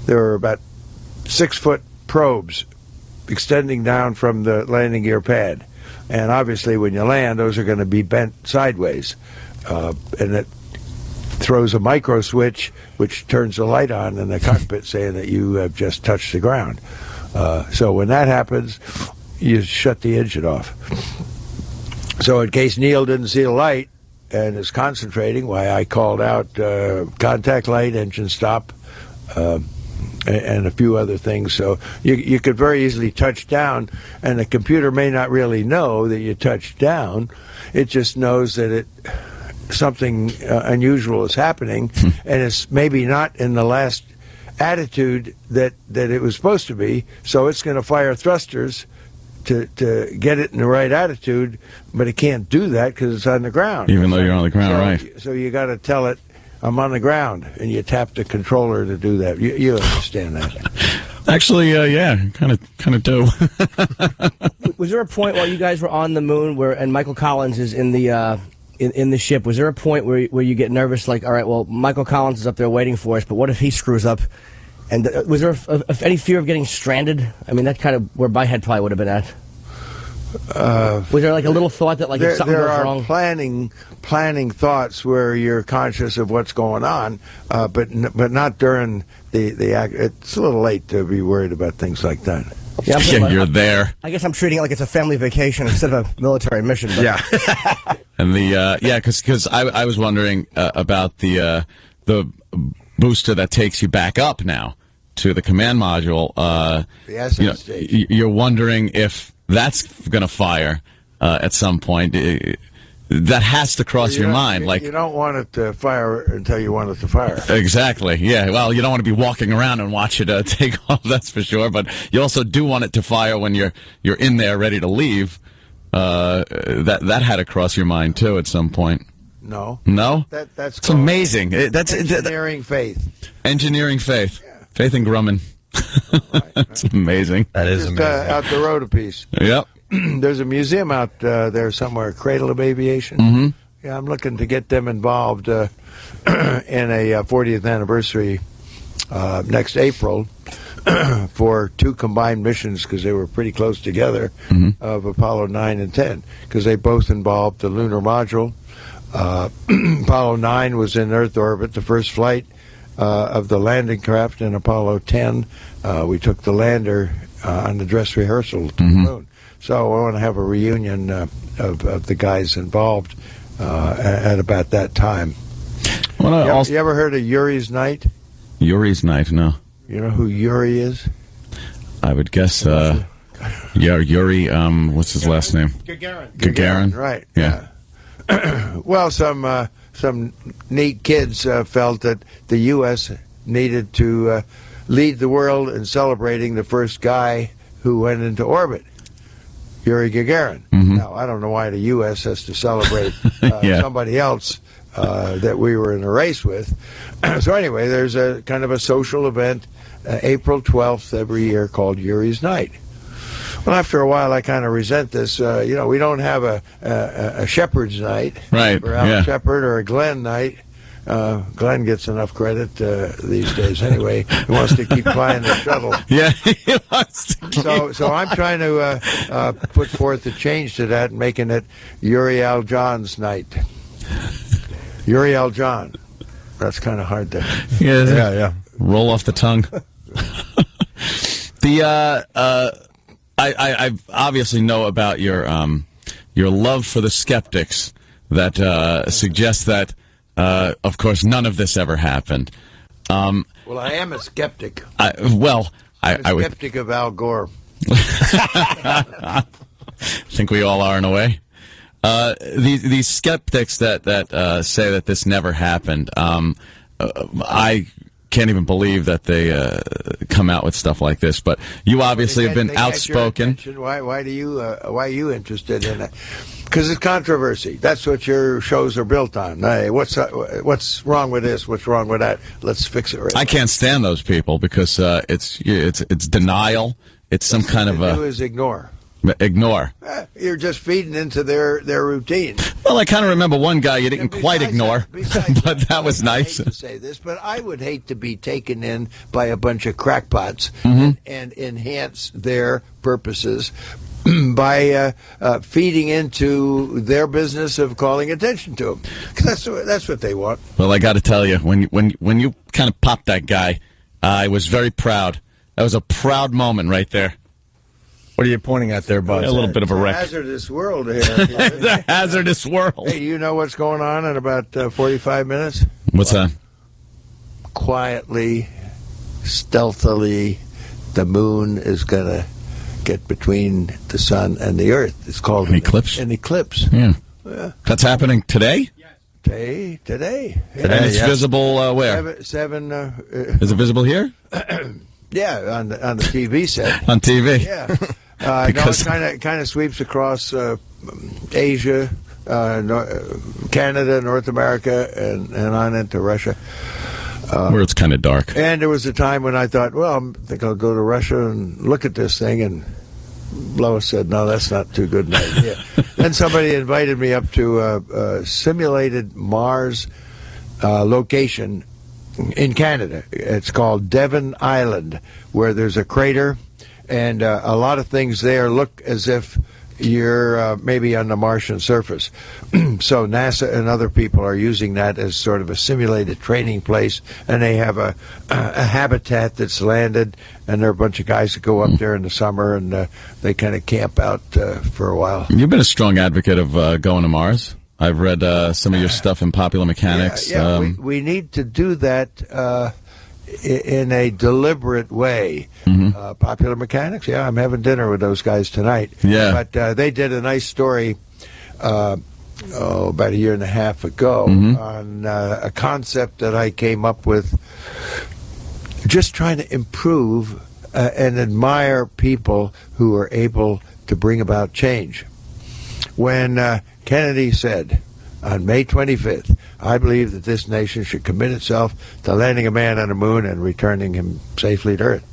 Speaker 21: there were about 6-foot probes extending down from the landing gear pad. And obviously when you land, those are going to be bent sideways. And it throws a micro switch, which turns the light on in the cockpit saying that you have just touched the ground. So when that happens, you shut the engine off. So in case Neil didn't see the light and is concentrating, why I called out contact light, engine stop, and a few other things. So you could very easily touch down, and the computer may not really know that you touched down. It just knows that something unusual is happening, and it's maybe not in the last attitude that it was supposed to be, so it's going to fire thrusters to get it in the right attitude, but it can't do that because it's on the ground.
Speaker 6: Even though you're on the ground, right.
Speaker 21: So you got to tell it, I'm on the ground, and you tap the controller to do that. You understand that.
Speaker 6: Actually, yeah, kind of do.
Speaker 9: Was there a point while you guys were on the moon and Michael Collins is in the in the ship, was there a point where you get nervous, like, all right, well, Michael Collins is up there waiting for us, but what if he screws up? And was there any fear of getting stranded? I mean, that's kind of where my head probably would have been at. Was there like a little thought that like if something goes wrong?
Speaker 21: There are planning thoughts where you're conscious of what's going on, but not during the act. It's a little late to be worried about things like that.
Speaker 9: Yeah,
Speaker 6: you're there.
Speaker 9: I guess I'm treating it like it's a family vacation instead of a military mission. But.
Speaker 6: Yeah. And because I was wondering about the booster that takes you back up now to the command module.
Speaker 21: The ascent stage.
Speaker 6: You're wondering if that's going to fire at some point. that has to cross your mind. Like,
Speaker 21: you don't want it to fire until you want it to fire.
Speaker 6: exactly. Yeah. Well, you don't want to be walking around and watch it take off. That's for sure. But you also do want it to fire when you're in there ready to leave. That had to cross your mind too at some point.
Speaker 21: No.
Speaker 6: No.
Speaker 21: That's
Speaker 6: it's amazing. That's
Speaker 21: engineering faith.
Speaker 6: Engineering faith. Yeah. Faith in Grumman. That's amazing.
Speaker 11: That is
Speaker 21: Just,
Speaker 11: amazing.
Speaker 21: out the road a piece.
Speaker 6: Yep.
Speaker 21: There's a museum out there somewhere, Cradle of Aviation.
Speaker 6: Mm-hmm.
Speaker 21: Yeah, I'm looking to get them involved in a 40th anniversary next April for 2 combined missions, because they were pretty close together, of Apollo 9 and 10, because they both involved the lunar module. Apollo 9 was in Earth orbit, the first flight of the landing craft. In Apollo 10, we took the lander on the dress rehearsal to the moon. So I want to have a reunion of the guys involved at about that time.
Speaker 6: Well,
Speaker 21: you ever heard of Yuri's Night?
Speaker 6: Yuri's Night, no.
Speaker 21: You know who Yuri is?
Speaker 6: I would guess, Yuri, what's his last name? Gagarin.
Speaker 21: Right.
Speaker 6: Yeah.
Speaker 21: Well, some neat kids felt that the U.S. needed to lead the world in celebrating the first guy who went into orbit, Yuri Gagarin. Now, I don't know why the U.S. has to celebrate somebody else that we were in a race with. So anyway, there's a kind of a social event, April 12th every year, called Yuri's Night. Well, after a while, I kind of resent this. We don't have a Shepherd's Night,
Speaker 6: right?
Speaker 21: Or Alan Shepard, or a Glenn Night. Glenn gets enough credit these days anyway. He wants to keep flying the shuttle.
Speaker 6: Yeah, he wants to.
Speaker 21: So I'm trying to put forth a change to that and making it Yuri Al John's Night. Yuri Al John. That's kind of hard to.
Speaker 6: Yeah. Roll off the tongue. I obviously know about your love for the skeptics that suggest that. Of course, none of this ever happened.
Speaker 21: Well, I am a skeptic.
Speaker 6: I'm
Speaker 21: a skeptic of Al Gore.
Speaker 6: I think we all are in a way. These skeptics that say that this never happened, I can't even believe that they come out with stuff like this. But you obviously have been outspoken.
Speaker 21: Why are you interested in it? Because it's controversy. That's what your shows are built on. Hey, what's wrong with this? What's wrong with that? Let's fix it right
Speaker 6: I can't stand those people because it's denial. It's some kind of
Speaker 21: a. Do is ignore.
Speaker 6: Ignore.
Speaker 21: You're just feeding into their routine.
Speaker 6: Well, I kind of remember one guy you didn't quite ignore, but that was nice.
Speaker 21: I hate to say this, but I would hate to be taken in by a bunch of crackpots and enhance their purposes by feeding into their business of calling attention to them. Because that's what they want.
Speaker 6: Well, I got to tell you, when you kind of popped that guy, I was very proud. That was a proud moment right there.
Speaker 2: What are you pointing at there, Buzz?
Speaker 6: A little bit of a wreck.
Speaker 21: Hazardous world here.
Speaker 6: It's a hazardous world.
Speaker 21: Hey, you know what's going on in about 45 minutes?
Speaker 6: What's that?
Speaker 21: Quietly, stealthily, the moon is going to get between the sun and the earth. It's called
Speaker 6: an eclipse.
Speaker 21: An eclipse.
Speaker 6: Yeah. That's happening today?
Speaker 21: Today.
Speaker 6: And it's visible where?
Speaker 21: Seven.
Speaker 6: Is it visible here?
Speaker 21: Yeah, on the TV set.
Speaker 6: On TV.
Speaker 21: Yeah. Because no, it kind of sweeps across Asia, Canada, North America, and on into Russia.
Speaker 6: Where it's kind of dark.
Speaker 21: And there was a time when I thought, well, I think I'll go to Russia and look at this thing. And Lois said, no, that's not too good an idea. Then somebody invited me up to a simulated Mars location in Canada. It's called Devon Island, where there's a crater, and a lot of things there look as if you're maybe on the Martian surface. So NASA and other people are using that as sort of a simulated training place, and they have a habitat that's landed, and there are a bunch of guys that go up there in the summer, and they kind of camp out for a while.
Speaker 6: You've been a strong advocate of going to Mars. I've read some of your stuff in Popular Mechanics.
Speaker 21: Yeah, we need to do that in a deliberate way. Popular Mechanics, I'm having dinner with those guys tonight.
Speaker 6: Yeah.
Speaker 21: But they did a nice story about a year and a half ago on a concept that I came up with, just trying to improve and admire people who are able to bring about change. When Kennedy said on May 25th, I believe that this nation should commit itself to landing a man on the moon and returning him safely to Earth.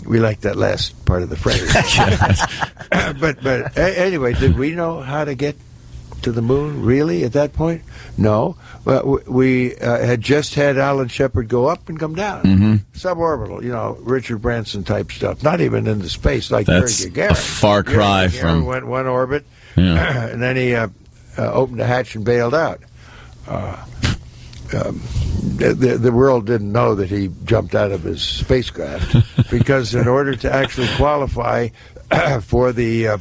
Speaker 21: We like that last part of the phrase. but anyway, did we know how to get to the moon, really, at that point? No. But we had just had Alan Shepard go up and come down. Suborbital, Richard Branson type stuff. Not even into space like
Speaker 6: That's
Speaker 21: Yuri Gagarin.
Speaker 6: a far cry
Speaker 21: Yuri Gagarin
Speaker 6: from...
Speaker 21: went one orbit,
Speaker 6: Yeah.
Speaker 21: and then he opened the hatch and bailed out. The world didn't know that he jumped out of his spacecraft because in order to actually qualify for the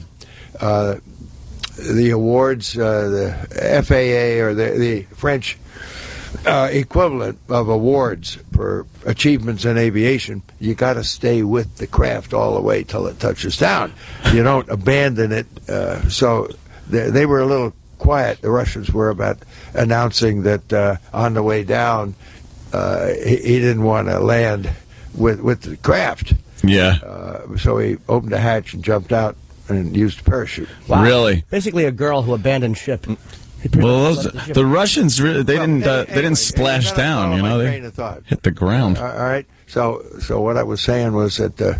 Speaker 21: awards, the FAA or the French equivalent of awards for achievements in aviation, you got to stay with the craft all the way till it touches down. You don't abandon it. So they were a little quiet, the Russians were, about announcing that on the way down he didn't want to land with the craft.
Speaker 6: Yeah.
Speaker 21: So he opened a hatch and jumped out and used a parachute.
Speaker 9: Wow.
Speaker 6: Really?
Speaker 9: Basically a girl who abandoned ship.
Speaker 6: Well, the Russians they didn't splash down. They hit the ground.
Speaker 21: All right. So what I was saying was that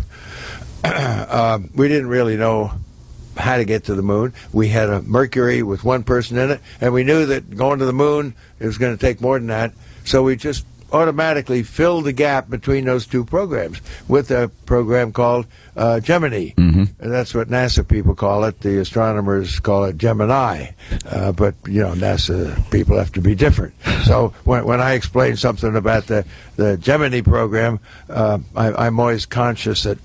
Speaker 21: we didn't really know how to get to the moon. We had a Mercury with one person in it, and we knew that going to the moon it was going to take more than that. So we just automatically filled the gap between those two programs with a program called Gemini. And that's what NASA people call it. The astronomers call it Gemini. But, NASA people have to be different. So when I explain something about the Gemini program, I'm always conscious that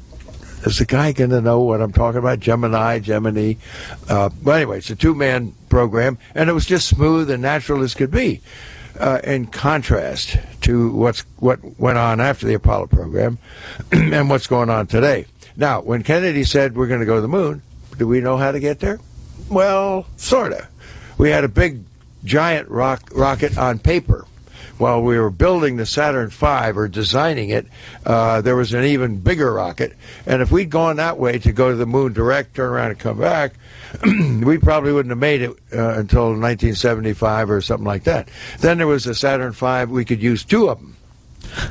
Speaker 21: is the guy going to know what I'm talking about? Gemini. But anyway, it's a two-man program, and it was just smooth and natural as could be. In contrast to what went on after the Apollo program and what's going on today. Now, when Kennedy said we're going to go to the moon, do we know how to get there? Well, sort of. We had a big, giant rocket on paper. While we were building the Saturn V or designing it, there was an even bigger rocket. And if we'd gone that way to go to the moon direct, turn around and come back, we probably wouldn't have made it until 1975 or something like that. Then there was a Saturn V. We could use two of them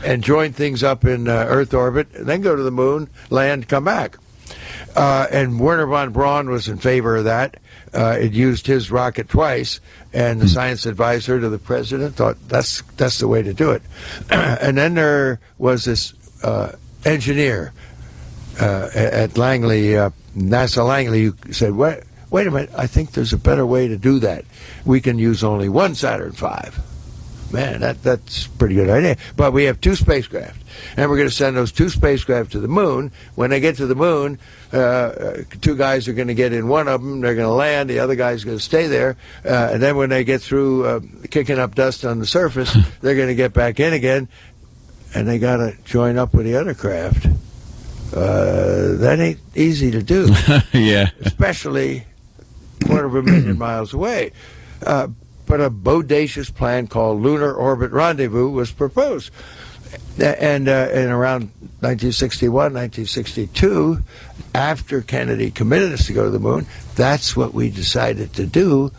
Speaker 21: and join things up in Earth orbit, and then go to the moon, land, come back. And Werner von Braun was in favor of that. It used his rocket twice, and the science advisor to the president thought that's the way to do it. And then there was this engineer at Langley, NASA Langley, who said, wait a minute, I think there's a better way to do that. We can use only one Saturn V. Man, that's a pretty good idea. But we have two spacecraft, and we're going to send those two spacecraft to the moon. When they get to the moon, two guys are going to get in one of them. They're going to land. The other guy's going to stay there. And then when they get through kicking up dust on the surface, they're going to get back in again, and they got to join up with the other craft. That ain't easy to do.
Speaker 6: Yeah.
Speaker 21: Especially 250,000 miles away. But a bodacious plan called Lunar Orbit Rendezvous was proposed. And in around 1961, 1962, after Kennedy committed us to go to the moon, that's what we decided to do.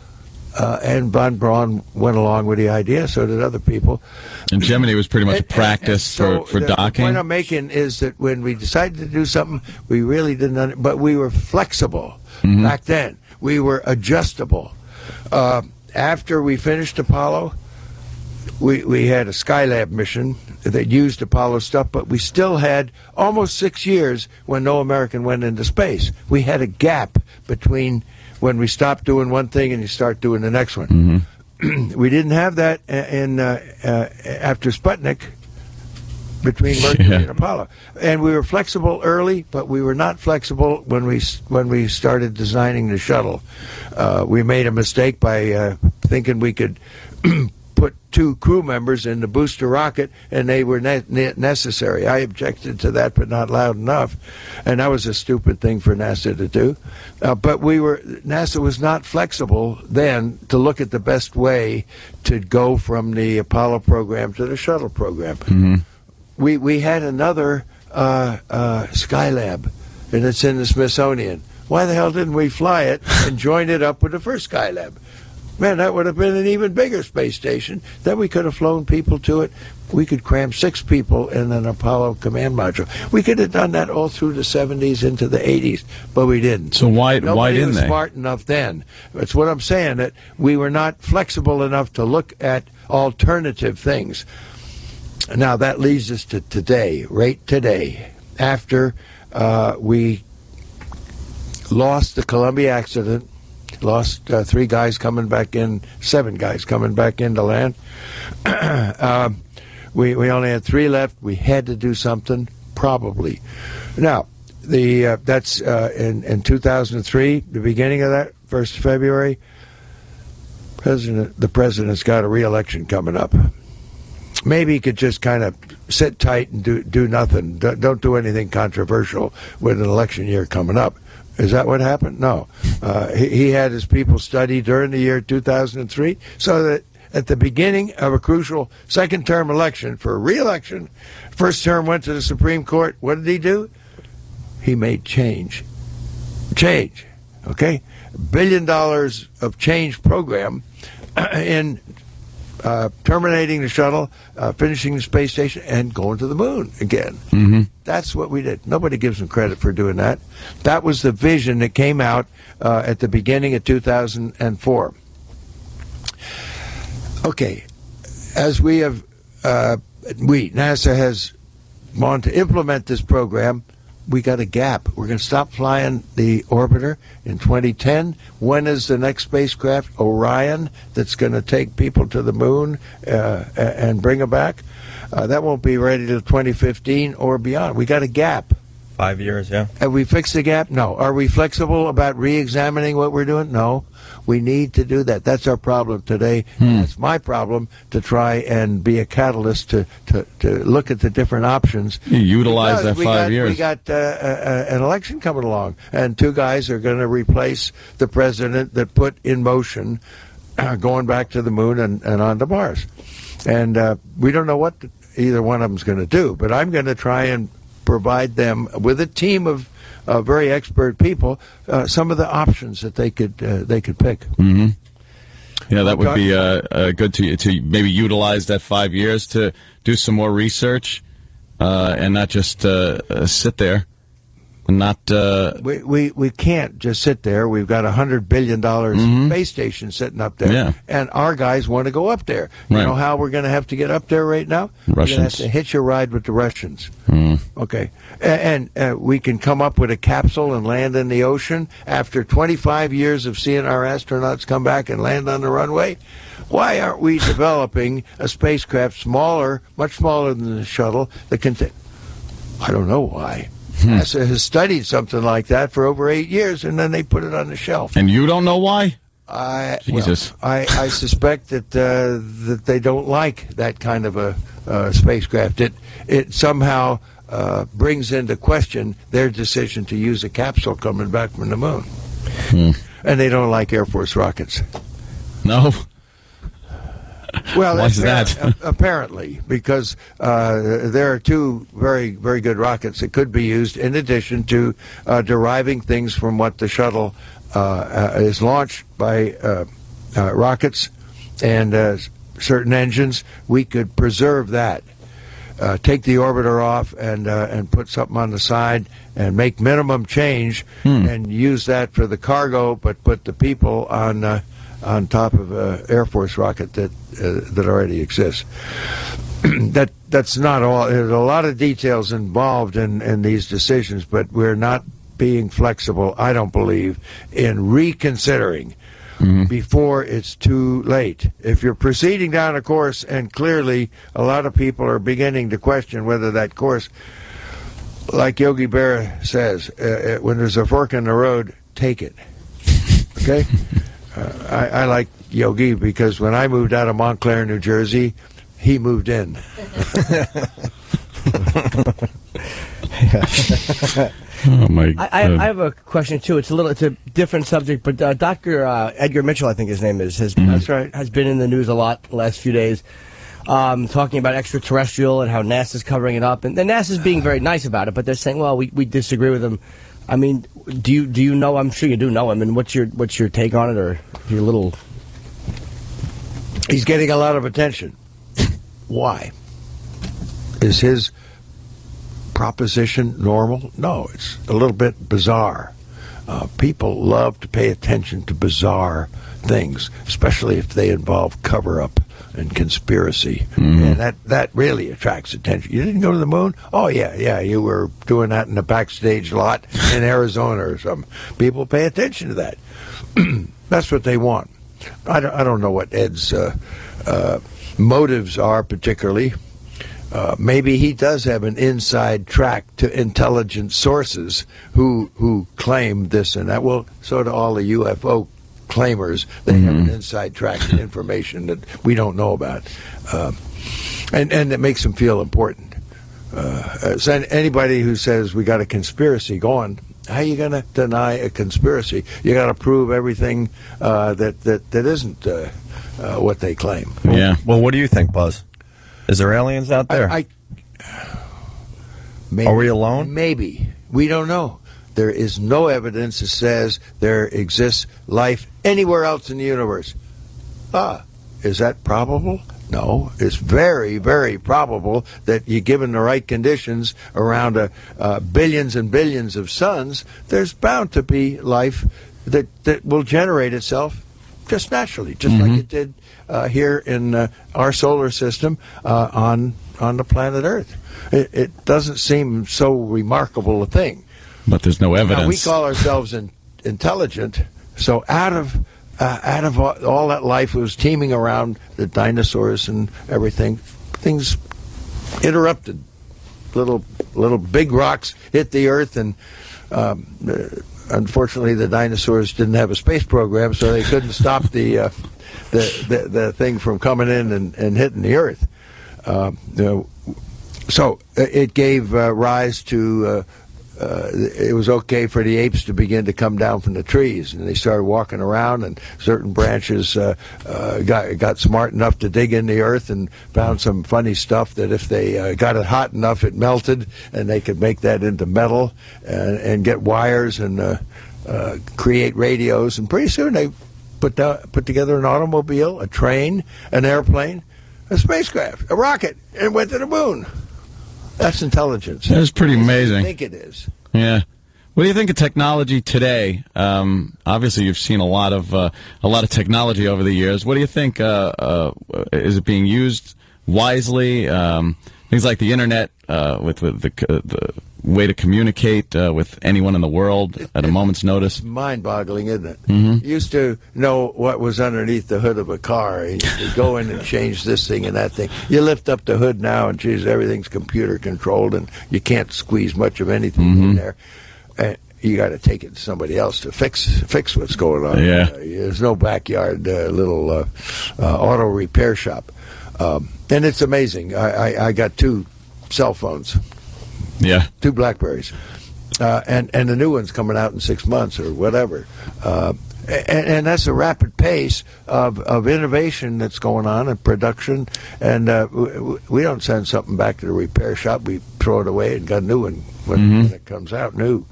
Speaker 21: And von Braun went along with the idea, so did other people.
Speaker 6: And Gemini was pretty much a practice for docking.
Speaker 21: The point I'm making is that when we decided to do something, we really didn't, but we were flexible back then. We were adjustable. After we finished Apollo, we had a Skylab mission that used Apollo stuff, but we still had almost 6 years when no American went into space. We had a gap between when we stopped doing one thing and you start doing the next one. We didn't have that after Sputnik, between Mercury and Apollo. And we were flexible early, but we were not flexible when we started designing the shuttle. We made a mistake by thinking we could put 2 crew members in the booster rocket, and they were necessary. I objected to that, but not loud enough, and that was a stupid thing for NASA to do. But NASA was not flexible then to look at the best way to go from the Apollo program to the shuttle program.
Speaker 6: Mm-hmm.
Speaker 21: We had another Skylab, and it's in the Smithsonian. Why the hell didn't we fly it and join it up with the first Skylab? Man, that would have been an even bigger space station. Then we could have flown people to it. We could cram 6 people in an Apollo command module. We could have done that all through the 70s into the 80s, but we didn't.
Speaker 6: So why didn't
Speaker 21: Nobody was
Speaker 6: they?
Speaker 21: Smart enough then. That's what I'm saying, that we were not flexible enough to look at alternative things. Now, that leads us to today, right today, after we lost the Columbia accident, lost 3 guys coming back in, 7 guys coming back into land. We only had 3 left. We had to do something, probably. Now, that's in 2003, the beginning of that, 1st of February. The president's got a re-election coming up. Maybe he could just kind of sit tight and do nothing. Don't do anything controversial with an election year coming up. Is that what happened? No. He had his people study during the year 2003 so that at the beginning of a crucial second-term election for a re-election, first term went to the Supreme Court. What did he do? He made change. Change. Okay? $1 billion of change program in terminating the shuttle, finishing the space station, and going to the moon again.
Speaker 6: Mm-hmm.
Speaker 21: That's what we did. Nobody gives him credit for doing that. That was the vision that came out at the beginning of 2004. Okay, as we have, NASA has wanted to implement this program. We got a gap. We're going to stop flying the orbiter in 2010. When is the next spacecraft, Orion, that's going to take people to the moon and bring them back? That won't be ready till 2015 or beyond. We got a gap.
Speaker 12: 5 years, yeah.
Speaker 21: Have we fixed the gap? No. Are we flexible about re-examining what we're doing? No. We need to do that. That's our problem today. That's my problem, to try and be a catalyst to look at the different options.
Speaker 6: You utilize that 5 years.
Speaker 21: We got an election coming along, and 2 guys are going to replace the president that put in motion going back to the moon and on to Mars. And we don't know what either one of them is going to do, but I'm going to try and provide them with a team of very expert people some of the options that they could pick.
Speaker 6: Mm-hmm. Yeah, that would be good to maybe utilize that 5 years to do some more research and not just sit there. Not
Speaker 21: we can't just sit there. We've got $100 billion space station sitting up there, and our guys want to go up there. You know how we're going to have to get up there right now?
Speaker 6: Russians.
Speaker 21: We're going to have to hitch a ride with the Russians. Okay, and we can come up with a capsule and land in the ocean after 25 years of seeing our astronauts come back and land on the runway. Why aren't we developing a spacecraft smaller, much smaller than the shuttle that can take? I don't know why. NASA has studied something like that for over 8 years, and then they put it on the shelf.
Speaker 6: And you don't know why?
Speaker 21: Jesus. Well, I suspect that that they don't like that kind of a spacecraft. It somehow brings into question their decision to use a capsule coming back from the moon. And they don't like Air Force rockets.
Speaker 6: No.
Speaker 21: Well,
Speaker 6: why is that?
Speaker 21: Apparently, because there are 2 very, very good rockets that could be used in addition to deriving things from what the shuttle is launched by rockets and certain engines. We could preserve that. Take the orbiter off and put something on the side and make minimum change and use that for the cargo, but put the people on top of an Air Force rocket that already exists. That's not all. There's a lot of details involved in these decisions, but we're not being flexible, I don't believe, in reconsidering before it's too late. If you're proceeding down a course and clearly a lot of people are beginning to question whether that course, like Yogi Berra says, when there's a fork in the road, take it. Okay? I like Yogi because when I moved out of Montclair, New Jersey, he moved in.
Speaker 6: Oh my!
Speaker 9: I have a question too. It's a different subject, but Dr. Edgar Mitchell, I think his name is,
Speaker 21: That's right.
Speaker 9: has been in the news a lot the last few days, talking about extraterrestrial and how NASA's covering it up, and NASA's being very nice about it, but they're saying, well, we disagree with them. I mean, do you know? I'm sure you do know him. And what's your take on it, or your little?
Speaker 21: He's getting a lot of attention. Why? Is his proposition normal? No, it's a little bit bizarre. People love to pay attention to bizarre things, especially if they involve cover-up and conspiracy. And that really attracts attention. You didn't go to the moon? Oh, yeah, you were doing that in the backstage lot in Arizona or something. People pay attention to that. That's what they want. I don't know what Ed's motives are particularly. Maybe he does have an inside track to intelligent sources who claim this and that. Well, so do all the UFO claimers. They have an inside track to information that we don't know about. And it makes them feel important. So anybody who says we got a conspiracy going, how are you going to deny a conspiracy? You got to prove everything that isn't what they claim.
Speaker 12: Yeah. Well, what do you think, Buzz? Is there aliens out there?
Speaker 21: Maybe,
Speaker 12: are we alone?
Speaker 21: Maybe. We don't know. There is no evidence that says there exists life anywhere else in the universe. Is that probable? No. It's very, very probable that you're given the right conditions around billions and billions of suns, there's bound to be life that will generate itself just naturally, just like it did here in our solar system on the planet Earth. It doesn't seem so remarkable a thing.
Speaker 6: But there's no evidence.
Speaker 21: Now, we call ourselves intelligent, so out of all that life was teeming around the dinosaurs and everything, things interrupted. Little big rocks hit the Earth, and unfortunately, the dinosaurs didn't have a space program, so they couldn't stop the thing from coming in and hitting the Earth. So it gave rise to. It was okay for the apes to begin to come down from the trees, and they started walking around, and certain branches got smart enough to dig in the earth and found some funny stuff that if they got it hot enough, it melted, and they could make that into metal and get wires and create radios, and pretty soon they put together an automobile, a train, an airplane, a spacecraft, a rocket, and went to the moon. That's intelligence.
Speaker 6: That's pretty amazing.
Speaker 21: I think it is.
Speaker 6: Yeah. What do you think of technology today? Obviously, you've seen a lot of technology over the years. What do you think? Is it being used wisely? Things like the internet, with the way to communicate with anyone in the world at a moment's notice.
Speaker 21: It's mind-boggling, isn't it?
Speaker 6: Mm-hmm.
Speaker 21: You used to know what was underneath the hood of a car. You go in and change this thing and that thing. You lift up the hood now, and geez, everything's computer-controlled, and you can't squeeze much of anything in there. You got to take it to somebody else to fix what's going on.
Speaker 6: Yeah.
Speaker 21: There's no backyard little auto repair shop. And it's amazing. I got 2 cell phones.
Speaker 6: Yeah.
Speaker 21: 2 BlackBerries. And the new one's coming out in 6 months or whatever. And that's a rapid pace of innovation that's going on and production. And we don't send something back to the repair shop. We throw it away and got a new one when it comes out new.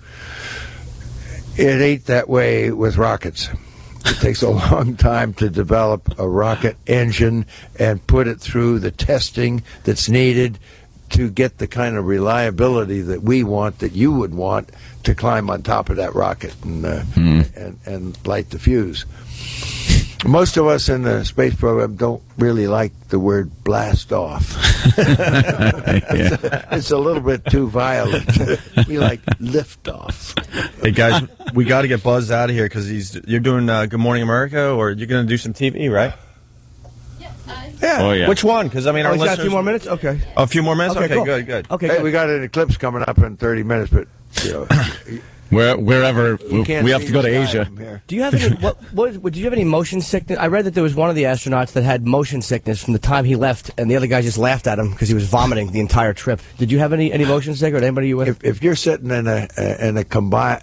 Speaker 21: It ain't that way with rockets. It takes a long time to develop a rocket engine and put it through the testing that's needed to get the kind of reliability that we want, that you would want, to climb on top of that rocket and light the fuse. Most of us in the space program don't really like the word blast off. It's a little bit too violent. We like lift off.
Speaker 12: Hey guys, we got to get Buzz out of here because you're doing Good Morning America, or you're going to do some TV, right?
Speaker 21: Yeah.
Speaker 6: Oh, yeah.
Speaker 12: Which one? Because I mean, our
Speaker 9: He's got
Speaker 12: listeners.
Speaker 9: a few more minutes. Okay.
Speaker 12: A few more minutes. Okay,
Speaker 9: cool.
Speaker 12: good.
Speaker 9: Okay.
Speaker 21: Hey,
Speaker 9: good.
Speaker 21: we got an eclipse coming up in 30 minutes, but
Speaker 6: Wherever
Speaker 21: can't
Speaker 6: we have
Speaker 21: see
Speaker 6: to go to
Speaker 21: the sky
Speaker 6: Asia.
Speaker 21: from here.
Speaker 9: Do you have any? Did you have any motion sickness? I read that there was one of the astronauts that had motion sickness from the time he left, and the other guy just laughed at him because he was vomiting the entire trip. Did you have any motion sick, or anybody you with?
Speaker 21: If you're sitting in a combined,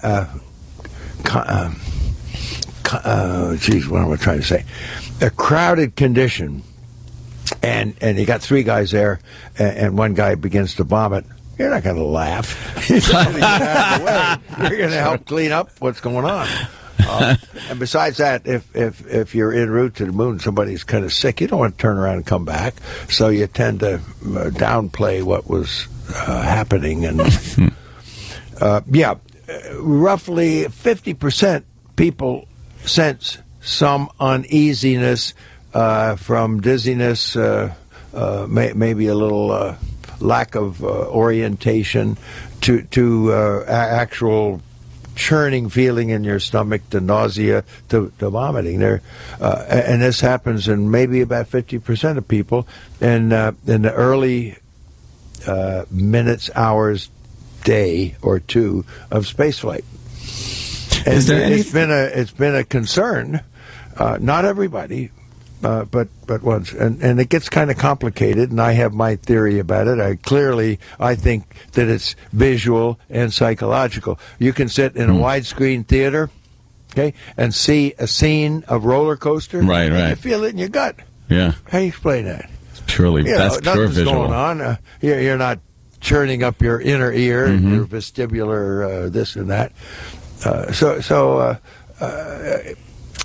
Speaker 21: geez, what am I trying to say? A crowded condition, and you got three guys there, and one guy begins to vomit. You're not going to laugh. You're going to help clean up what's going on. And besides that, if you're en route to the moon, somebody's kind of sick, you don't want to turn around and come back. So you tend to downplay what was happening. And roughly 50% people sense some uneasiness from dizziness, maybe a little lack of orientation, to actual churning feeling in your stomach, to nausea, to vomiting. And this happens in maybe about 50% of people in the early minutes, hours, day or two of spaceflight. And it's been a concern. Not everybody. But once, and it gets kind of complicated, and I have my theory about it. I think that it's visual and psychological. You can sit in a widescreen theater, okay, and see a scene of roller coaster.
Speaker 6: Right.
Speaker 21: You feel it in your gut.
Speaker 6: Yeah.
Speaker 21: How do you explain that?
Speaker 6: It's pure
Speaker 21: Nothing's
Speaker 6: visual.
Speaker 21: going on. You're not churning up your inner ear, your vestibular this and that.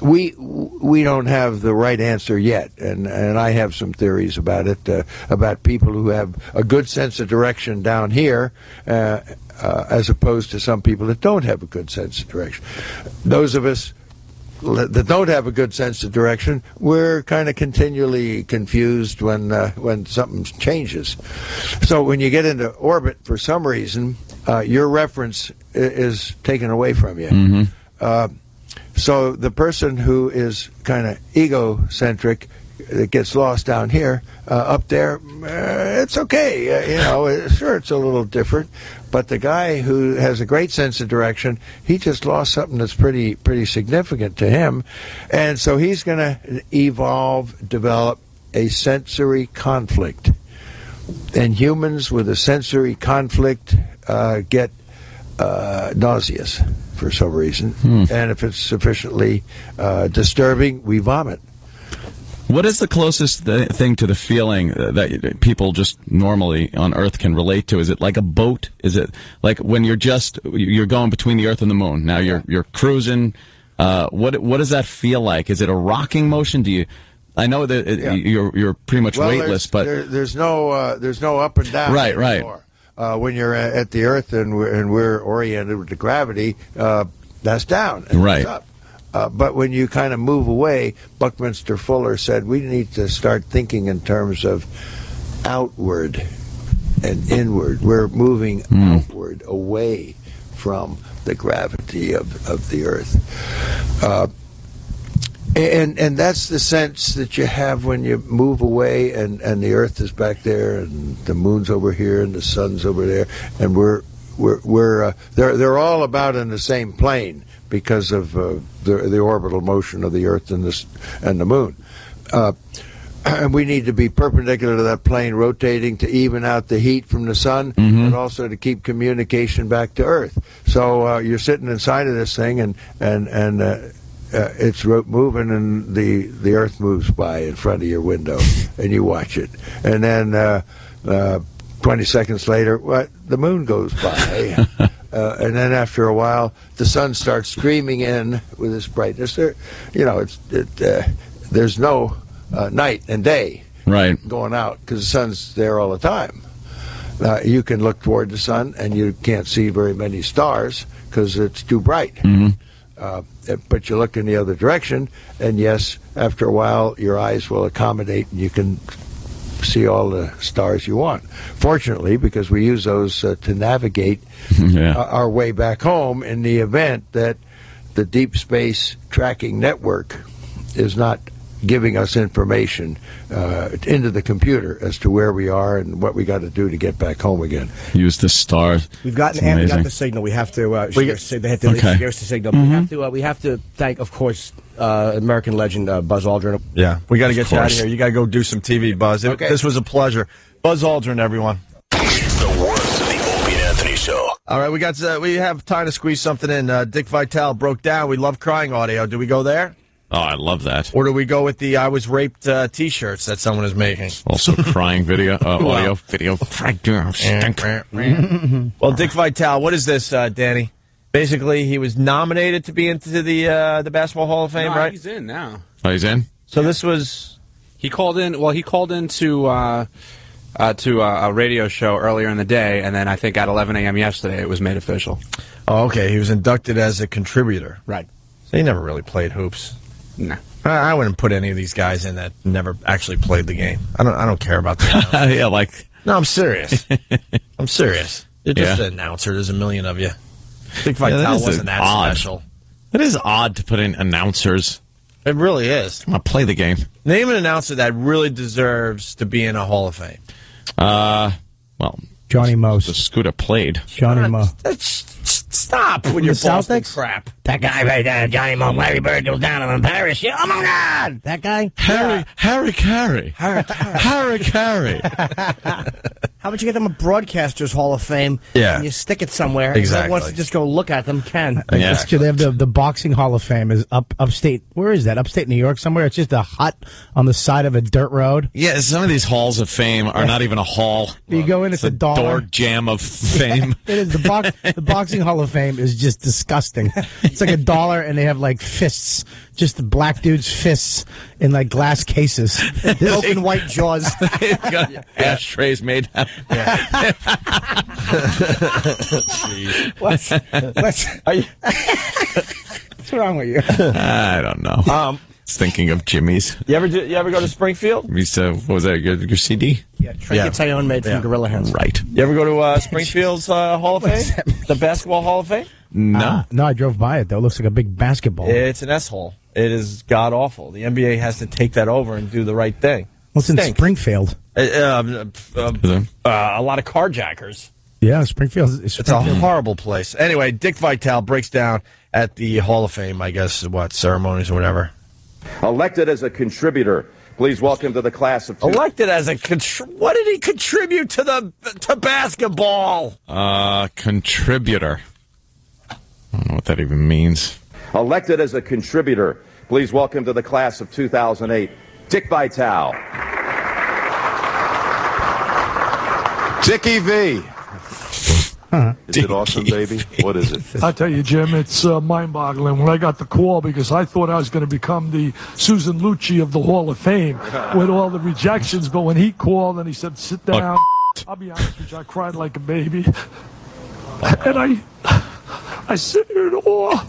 Speaker 21: We don't have the right answer yet, and I have some theories about it, about people who have a good sense of direction down here, as opposed to some people that don't have a good sense of direction. Those of us that don't have a good sense of direction, we're kind of continually confused when something changes. So when you get into orbit, for some reason, your reference is taken away from you. So the person who is kind of egocentric that gets lost down here, up there, it's okay. Sure, it's a little different. But the guy who has a great sense of direction, he just lost something that's pretty significant to him. And so he's going to develop a sensory conflict. And humans with a sensory conflict get nauseous for some reason, and if it's sufficiently disturbing, we vomit.
Speaker 6: What is the closest thing to the feeling that people just normally on Earth can relate to? Is it like a boat? Is it like when you're going between the Earth and the Moon? Now you're cruising. What does that feel like? Is it a rocking motion? I know that you're pretty much weightless, but
Speaker 21: there's no up and down.
Speaker 6: Right.
Speaker 21: Anymore. When you're at the Earth and we're oriented with the gravity, that's down and it's up. But when you kind of move away, Buckminster Fuller said we need to start thinking in terms of outward and inward. We're moving outward, away from the gravity of the Earth. And that's the sense that you have when you move away and the Earth is back there and the moon's over here and the sun's over there, and they're all about in the same plane because of the orbital motion of the Earth and the moon. And we need to be perpendicular to that plane, rotating to even out the heat from the sun, but also to keep communication back to Earth. So you're sitting inside of this thing, and it's moving, and the Earth moves by in front of your window, and you watch it. And then 20 seconds later, the moon goes by. And then after a while, the sun starts streaming in with its brightness. There's no night and day going out because the sun's there all the time. You can look toward the sun, and you can't see very many stars because it's too bright. But you look in the other direction, and yes, after a while, your eyes will accommodate, and you can see all the stars you want. Fortunately, because we use those to navigate our way back home in the event that the deep space tracking network is not giving us information into the computer as to where we are and what we got to do to get back home again.
Speaker 6: Use the stars.
Speaker 9: We've gotten and we got the signal. We have to. They have to share the signal. We have to thank, of course, American legend Buzz Aldrin.
Speaker 12: Yeah, we got to get you out of here. You got to go do some TV, Buzz. This was a pleasure. Buzz Aldrin, everyone.
Speaker 1: The worst of the Opie and Anthony Show.
Speaker 12: All right, we have time to squeeze something in. Dick Vitale broke down. We love crying audio. Do we go there?
Speaker 6: Oh, I love that.
Speaker 12: Or do we go with the I was raped T-shirts that someone is making?
Speaker 6: Also crying audio.
Speaker 12: Well, Dick Vitale, what is this, Danny? Basically, he was nominated to be into the Basketball Hall of Fame, right?
Speaker 14: He's in now.
Speaker 6: Oh, he's in?
Speaker 12: So this was...
Speaker 14: He called in. Well, he called in to a radio show earlier in the day, and then I think at 11 a.m. yesterday it was made official.
Speaker 12: Oh, okay. He was inducted as a contributor.
Speaker 14: Right.
Speaker 12: So he never really played hoops.
Speaker 14: No.
Speaker 12: I wouldn't put any of these guys in that never actually played the game. I don't care about that.
Speaker 6: Yeah,
Speaker 12: No, I'm serious. I'm serious. You're just an announcer. There's a million of you. Dick Vitale wasn't that special.
Speaker 6: It is odd to put in announcers.
Speaker 12: It really is.
Speaker 6: I'm going to play the game.
Speaker 12: Name an announcer that really deserves to be in a Hall of Fame.
Speaker 6: Well,
Speaker 16: Johnny Most.
Speaker 6: The Scooter played.
Speaker 16: Johnny Mo.
Speaker 12: Stop with your Boston crap.
Speaker 9: That guy right there, Johnny Mo. Larry Bird goes down on a parachute. Oh my God! That guy.
Speaker 6: Harry Carey. Harry Carey.
Speaker 9: How about you get them a Broadcasters Hall of Fame?
Speaker 12: Yeah.
Speaker 9: And you stick it somewhere.
Speaker 12: Exactly.
Speaker 9: Whoever wants to just go look at them can.
Speaker 6: Yeah.
Speaker 16: They have the Boxing Hall of Fame is upstate. Where is that? Upstate New York somewhere? It's just a hut on the side of a dirt road.
Speaker 6: Yeah, some of these halls of fame are not even a hall.
Speaker 16: You go in, it's a dollar.
Speaker 6: Door jam of fame.
Speaker 16: It is. The Boxing Hall of Fame is just disgusting. It's like $1, and they have like fists, just the black dudes' fists in like glass cases,
Speaker 9: open white jaws.
Speaker 6: Ashtrays made out.
Speaker 9: What's wrong with you?
Speaker 6: I don't know. Thinking of Jimmy's.
Speaker 12: You ever go to Springfield?
Speaker 6: What was that? Your CD?
Speaker 9: Yeah, trinkets I own made from gorilla hands.
Speaker 6: Right.
Speaker 12: You ever go to Springfield's Hall of Fame? The Basketball Hall of Fame?
Speaker 6: No.
Speaker 16: No, I drove by it though. It looks like a big basketball.
Speaker 12: It's an S-hole. It is god awful. The NBA has to take that over and do the right thing.
Speaker 16: Well, it's in Springfield.
Speaker 12: A lot of carjackers.
Speaker 16: Yeah, Springfield.
Speaker 12: It's a horrible place. Anyway, Dick Vitale breaks down at the Hall of Fame, I guess, ceremonies or whatever.
Speaker 15: Elected as a contributor. Please welcome to the class of...
Speaker 12: Elected as a... What did he contribute to basketball?
Speaker 6: Contributor. I don't know what that even means.
Speaker 15: Elected as a contributor. Please welcome to the class of 2008, Dick Vitale. Dickie V. Is it awesome, baby? What is it?
Speaker 18: I tell you, Jim, it's mind-boggling when I got the call because I thought I was going to become the Susan Lucci of the Hall of Fame with all the rejections. But when he called and he said, "Sit down," I'll be honest with you, I cried like a baby, and I sit here in awe.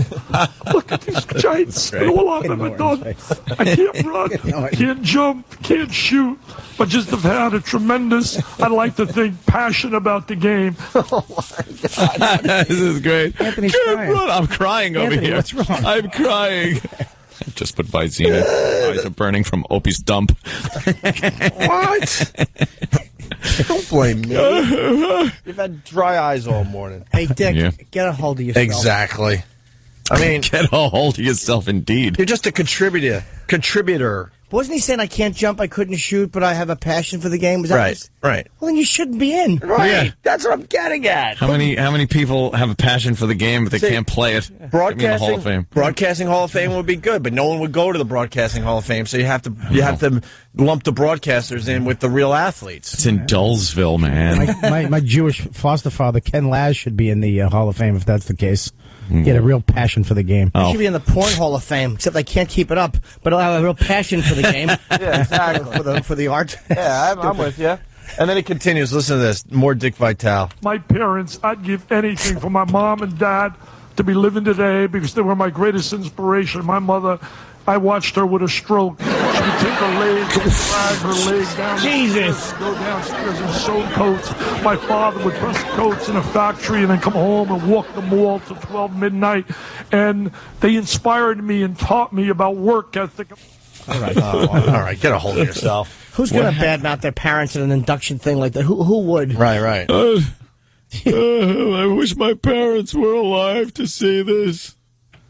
Speaker 18: Look at these giants and all I've ever done. I can't run, can't jump, can't shoot, but just have had a tremendous, I'd like to think, passion about the game.
Speaker 6: Oh, my God. This is great.
Speaker 16: Anthony's crying.
Speaker 6: I'm crying over
Speaker 16: Anthony,
Speaker 6: here.
Speaker 16: what's wrong?
Speaker 6: I'm crying. Just put Visine in. Eyes are burning from Opie's dump.
Speaker 12: What? Don't blame me. You've had dry eyes all morning.
Speaker 9: Hey, Dick, get a hold of yourself.
Speaker 12: Exactly. I mean,
Speaker 6: get a hold of yourself, indeed.
Speaker 12: You're just a contributor.
Speaker 9: Wasn't he saying I can't jump, I couldn't shoot, but I have a passion for the game? Was that
Speaker 12: Right.
Speaker 9: Well, then you shouldn't be in.
Speaker 12: Right.
Speaker 6: Yeah.
Speaker 12: That's what I'm getting at.
Speaker 6: How many people have a passion for the game but they can't play it?
Speaker 12: Broadcasting
Speaker 6: Hall of Fame.
Speaker 12: Broadcasting Hall of Fame would be good, but no one would go to the Broadcasting Hall of Fame, so you have to lump the broadcasters in with the real athletes.
Speaker 6: It's in Dullsville, man.
Speaker 16: My Jewish foster father, Ken Laz, should be in the Hall of Fame if that's the case. He had a real passion for the game.
Speaker 9: He should be in the Porn Hall of Fame, except I can't keep it up, but I'll have a real passion for the game.
Speaker 12: Yeah, exactly.
Speaker 9: for the art.
Speaker 12: Yeah, I'm with you. And then he continues. Listen to this. More Dick Vitale.
Speaker 18: My parents, I'd give anything for my mom and dad to be living today because they were my greatest inspiration. My mother, I watched her with a stroke. She would take her leg, drag her leg down the stairs, go downstairs and sew coats. My father would press coats in a factory and then come home and walk the mall till 12 midnight. And they inspired me and taught me about work ethic.
Speaker 9: All right.
Speaker 11: All right, get a hold of yourself.
Speaker 9: Who's going to badmouth their parents at an induction thing like that? Who would?
Speaker 11: Right.
Speaker 6: I wish my parents were alive to see this.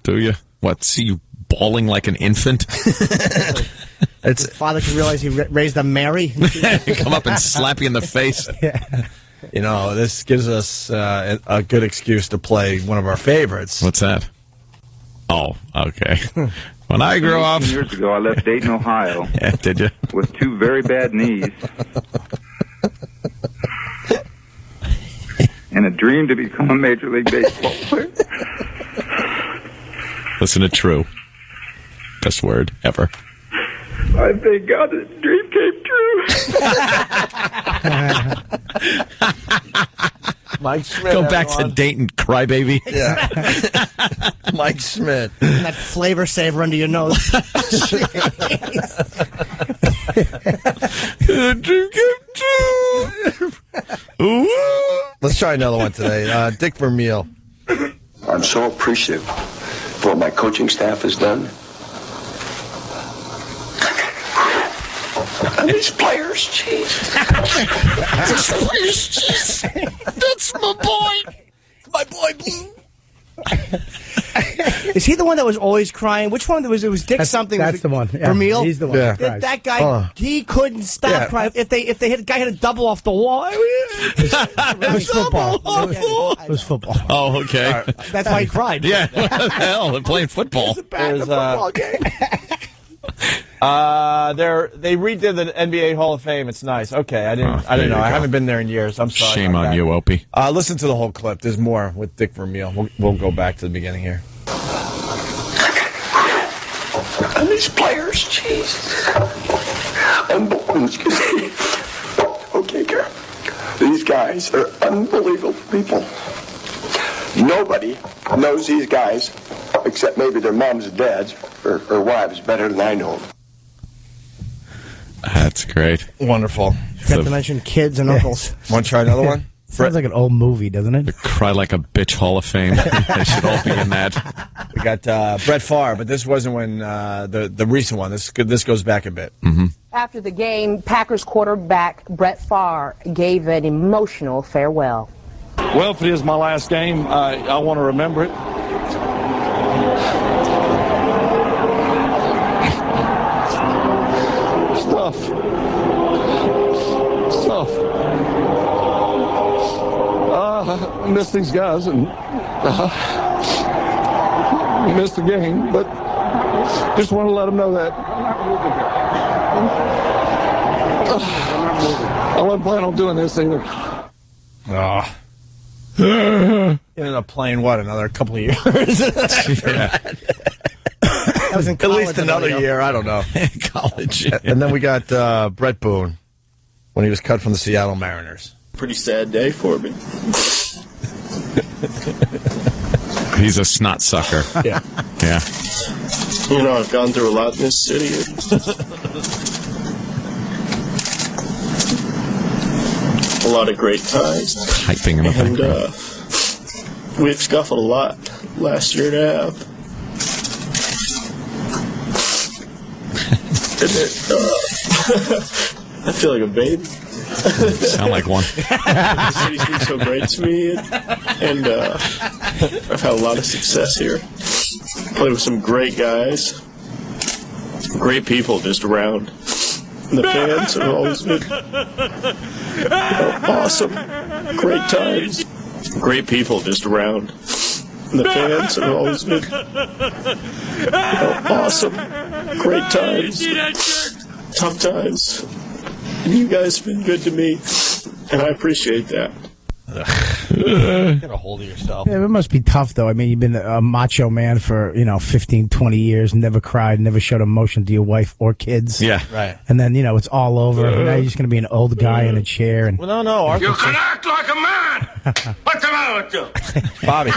Speaker 6: Do you? What, see you bawling like an infant?
Speaker 9: It's father can realize he raised a Mary.
Speaker 6: Come up and slap you in the face.
Speaker 9: Yeah.
Speaker 11: You know, this gives us a good excuse to play one of our favorites.
Speaker 6: What's that? Oh, okay. When I grew up...
Speaker 4: Years ago, I left Dayton, Ohio.
Speaker 6: Yeah, did you?
Speaker 4: With 2 very bad knees. And a dream to become a Major League Baseball player.
Speaker 6: Listen to True. Best word ever.
Speaker 4: I thank God this dream came true.
Speaker 11: Mike Schmidt.
Speaker 6: Go back to Dayton, crybaby.
Speaker 11: Yeah. Mike Schmidt.
Speaker 9: And that flavor saver under your nose.
Speaker 11: Let's try another one today. Dick Vermeil.
Speaker 13: I'm so appreciative of what my coaching staff has done. And these players, jeez. These players, jeez. That's my boy.
Speaker 9: My boy Blue. Is he the one that was always crying? Which one was it? Was Dick something? That's the one. Yeah, Vermeil? he's the one.
Speaker 11: Yeah.
Speaker 9: That guy, he couldn't stop crying. If they hit a guy hit a double off the wall, it was football. It was football.
Speaker 6: Oh, okay.
Speaker 11: Right.
Speaker 9: That's why he cried.
Speaker 6: Yeah, what the hell? They're playing football.
Speaker 11: There's,
Speaker 9: Football game.
Speaker 11: they redid the NBA Hall of Fame. It's nice. Okay, I didn't know. I haven't been there in years. I'm sorry.
Speaker 6: Shame on you, Opie.
Speaker 11: Listen to the whole clip. There's more with Dick Vermeil. We'll go back to the beginning here.
Speaker 13: And these players, jeez. Okay, Karen. These guys are unbelievable people. Nobody knows these guys, except maybe their moms and dads or wives, better than I know them.
Speaker 6: That's great.
Speaker 11: Wonderful.
Speaker 9: Forgot to mention kids and uncles.
Speaker 11: Want to try another one?
Speaker 9: Sounds like an old movie, doesn't it?
Speaker 6: The Cry Like a Bitch Hall of Fame. They should all be in that.
Speaker 11: We got Brett Favre, but this wasn't when the recent one. This goes back a bit.
Speaker 6: Mm-hmm.
Speaker 23: After the game, Packers quarterback Brett Favre gave an emotional farewell.
Speaker 8: Well, if it is my last game, I want to remember it. Stuff. I miss these guys and miss the game, but just want to let them know that. I wasn't planning on doing this either.
Speaker 11: Ended up playing what, another couple of years?
Speaker 9: That was in
Speaker 11: At
Speaker 9: college,
Speaker 11: least another year. I don't know.
Speaker 6: College.
Speaker 11: And then we got Brett Boone when he was cut from the Seattle Mariners.
Speaker 24: Pretty sad day for me.
Speaker 6: He's a snot sucker.
Speaker 11: Yeah.
Speaker 6: Yeah.
Speaker 24: You know, I've gone through a lot in this city. A lot of great times.
Speaker 6: Typing in the background.
Speaker 24: We've scuffled a lot last year and a half. And I feel like a baby.
Speaker 6: Sound like one.
Speaker 24: The city's been so great to me, and I've had a lot of success here. Played with some great guys, great people just around. And the fans have always been awesome, great times, great people just around. And the fans have always been awesome, great times, tough times. And you guys have been good to me, and I appreciate that.
Speaker 11: Get a hold of yourself.
Speaker 9: Yeah, it must be tough, though. I mean, you've been a macho man for, 15, 20 years, never cried, never showed emotion to your wife or kids.
Speaker 6: Yeah.
Speaker 11: Right.
Speaker 9: And then, it's all over. Now you're just going to be an old guy in a chair. And
Speaker 11: Well, no. Arthur,
Speaker 13: You can act like a man! What's the matter with you?
Speaker 11: Bobby,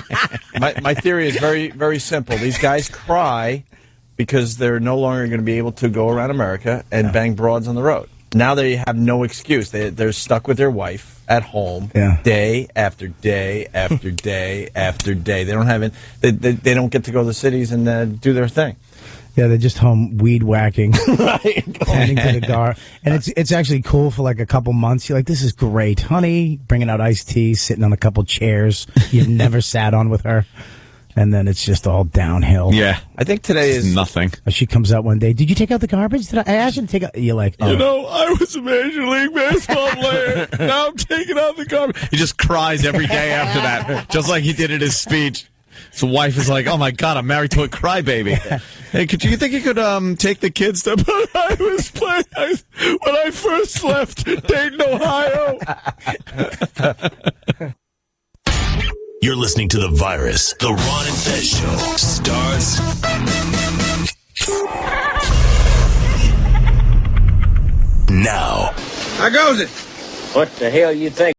Speaker 11: my theory is very, very simple. These guys cry because they're no longer going to be able to go around America and bang broads on the road. Now they have no excuse. They're stuck with their wife at home day after day after day after day. They don't have it. They don't get to go to the cities and do their thing.
Speaker 9: Yeah, they're just home weed whacking, right? Tending to the gar, and it's actually cool for like a couple months. You're like, this is great, honey. Bringing out iced tea, sitting on a couple chairs you've never sat on with her, and then it's just all downhill.
Speaker 6: Yeah,
Speaker 11: I think today is
Speaker 6: nothing.
Speaker 9: She comes out one day. Did you take out the garbage? Did I ask you to take out? You're like, oh.
Speaker 6: You know, I was a Major League Baseball player. Now I'm taking out the garbage. He just cries every day after that, just like he did in his speech. His wife is like, "Oh my God, I'm married to a crybaby." Hey, do you think you could take the kids to? But I was playing when I first left Dayton, Ohio.
Speaker 1: You're listening to The Virus. The Ron and Fez Show starts now.
Speaker 10: How goes it?
Speaker 19: What the hell you think?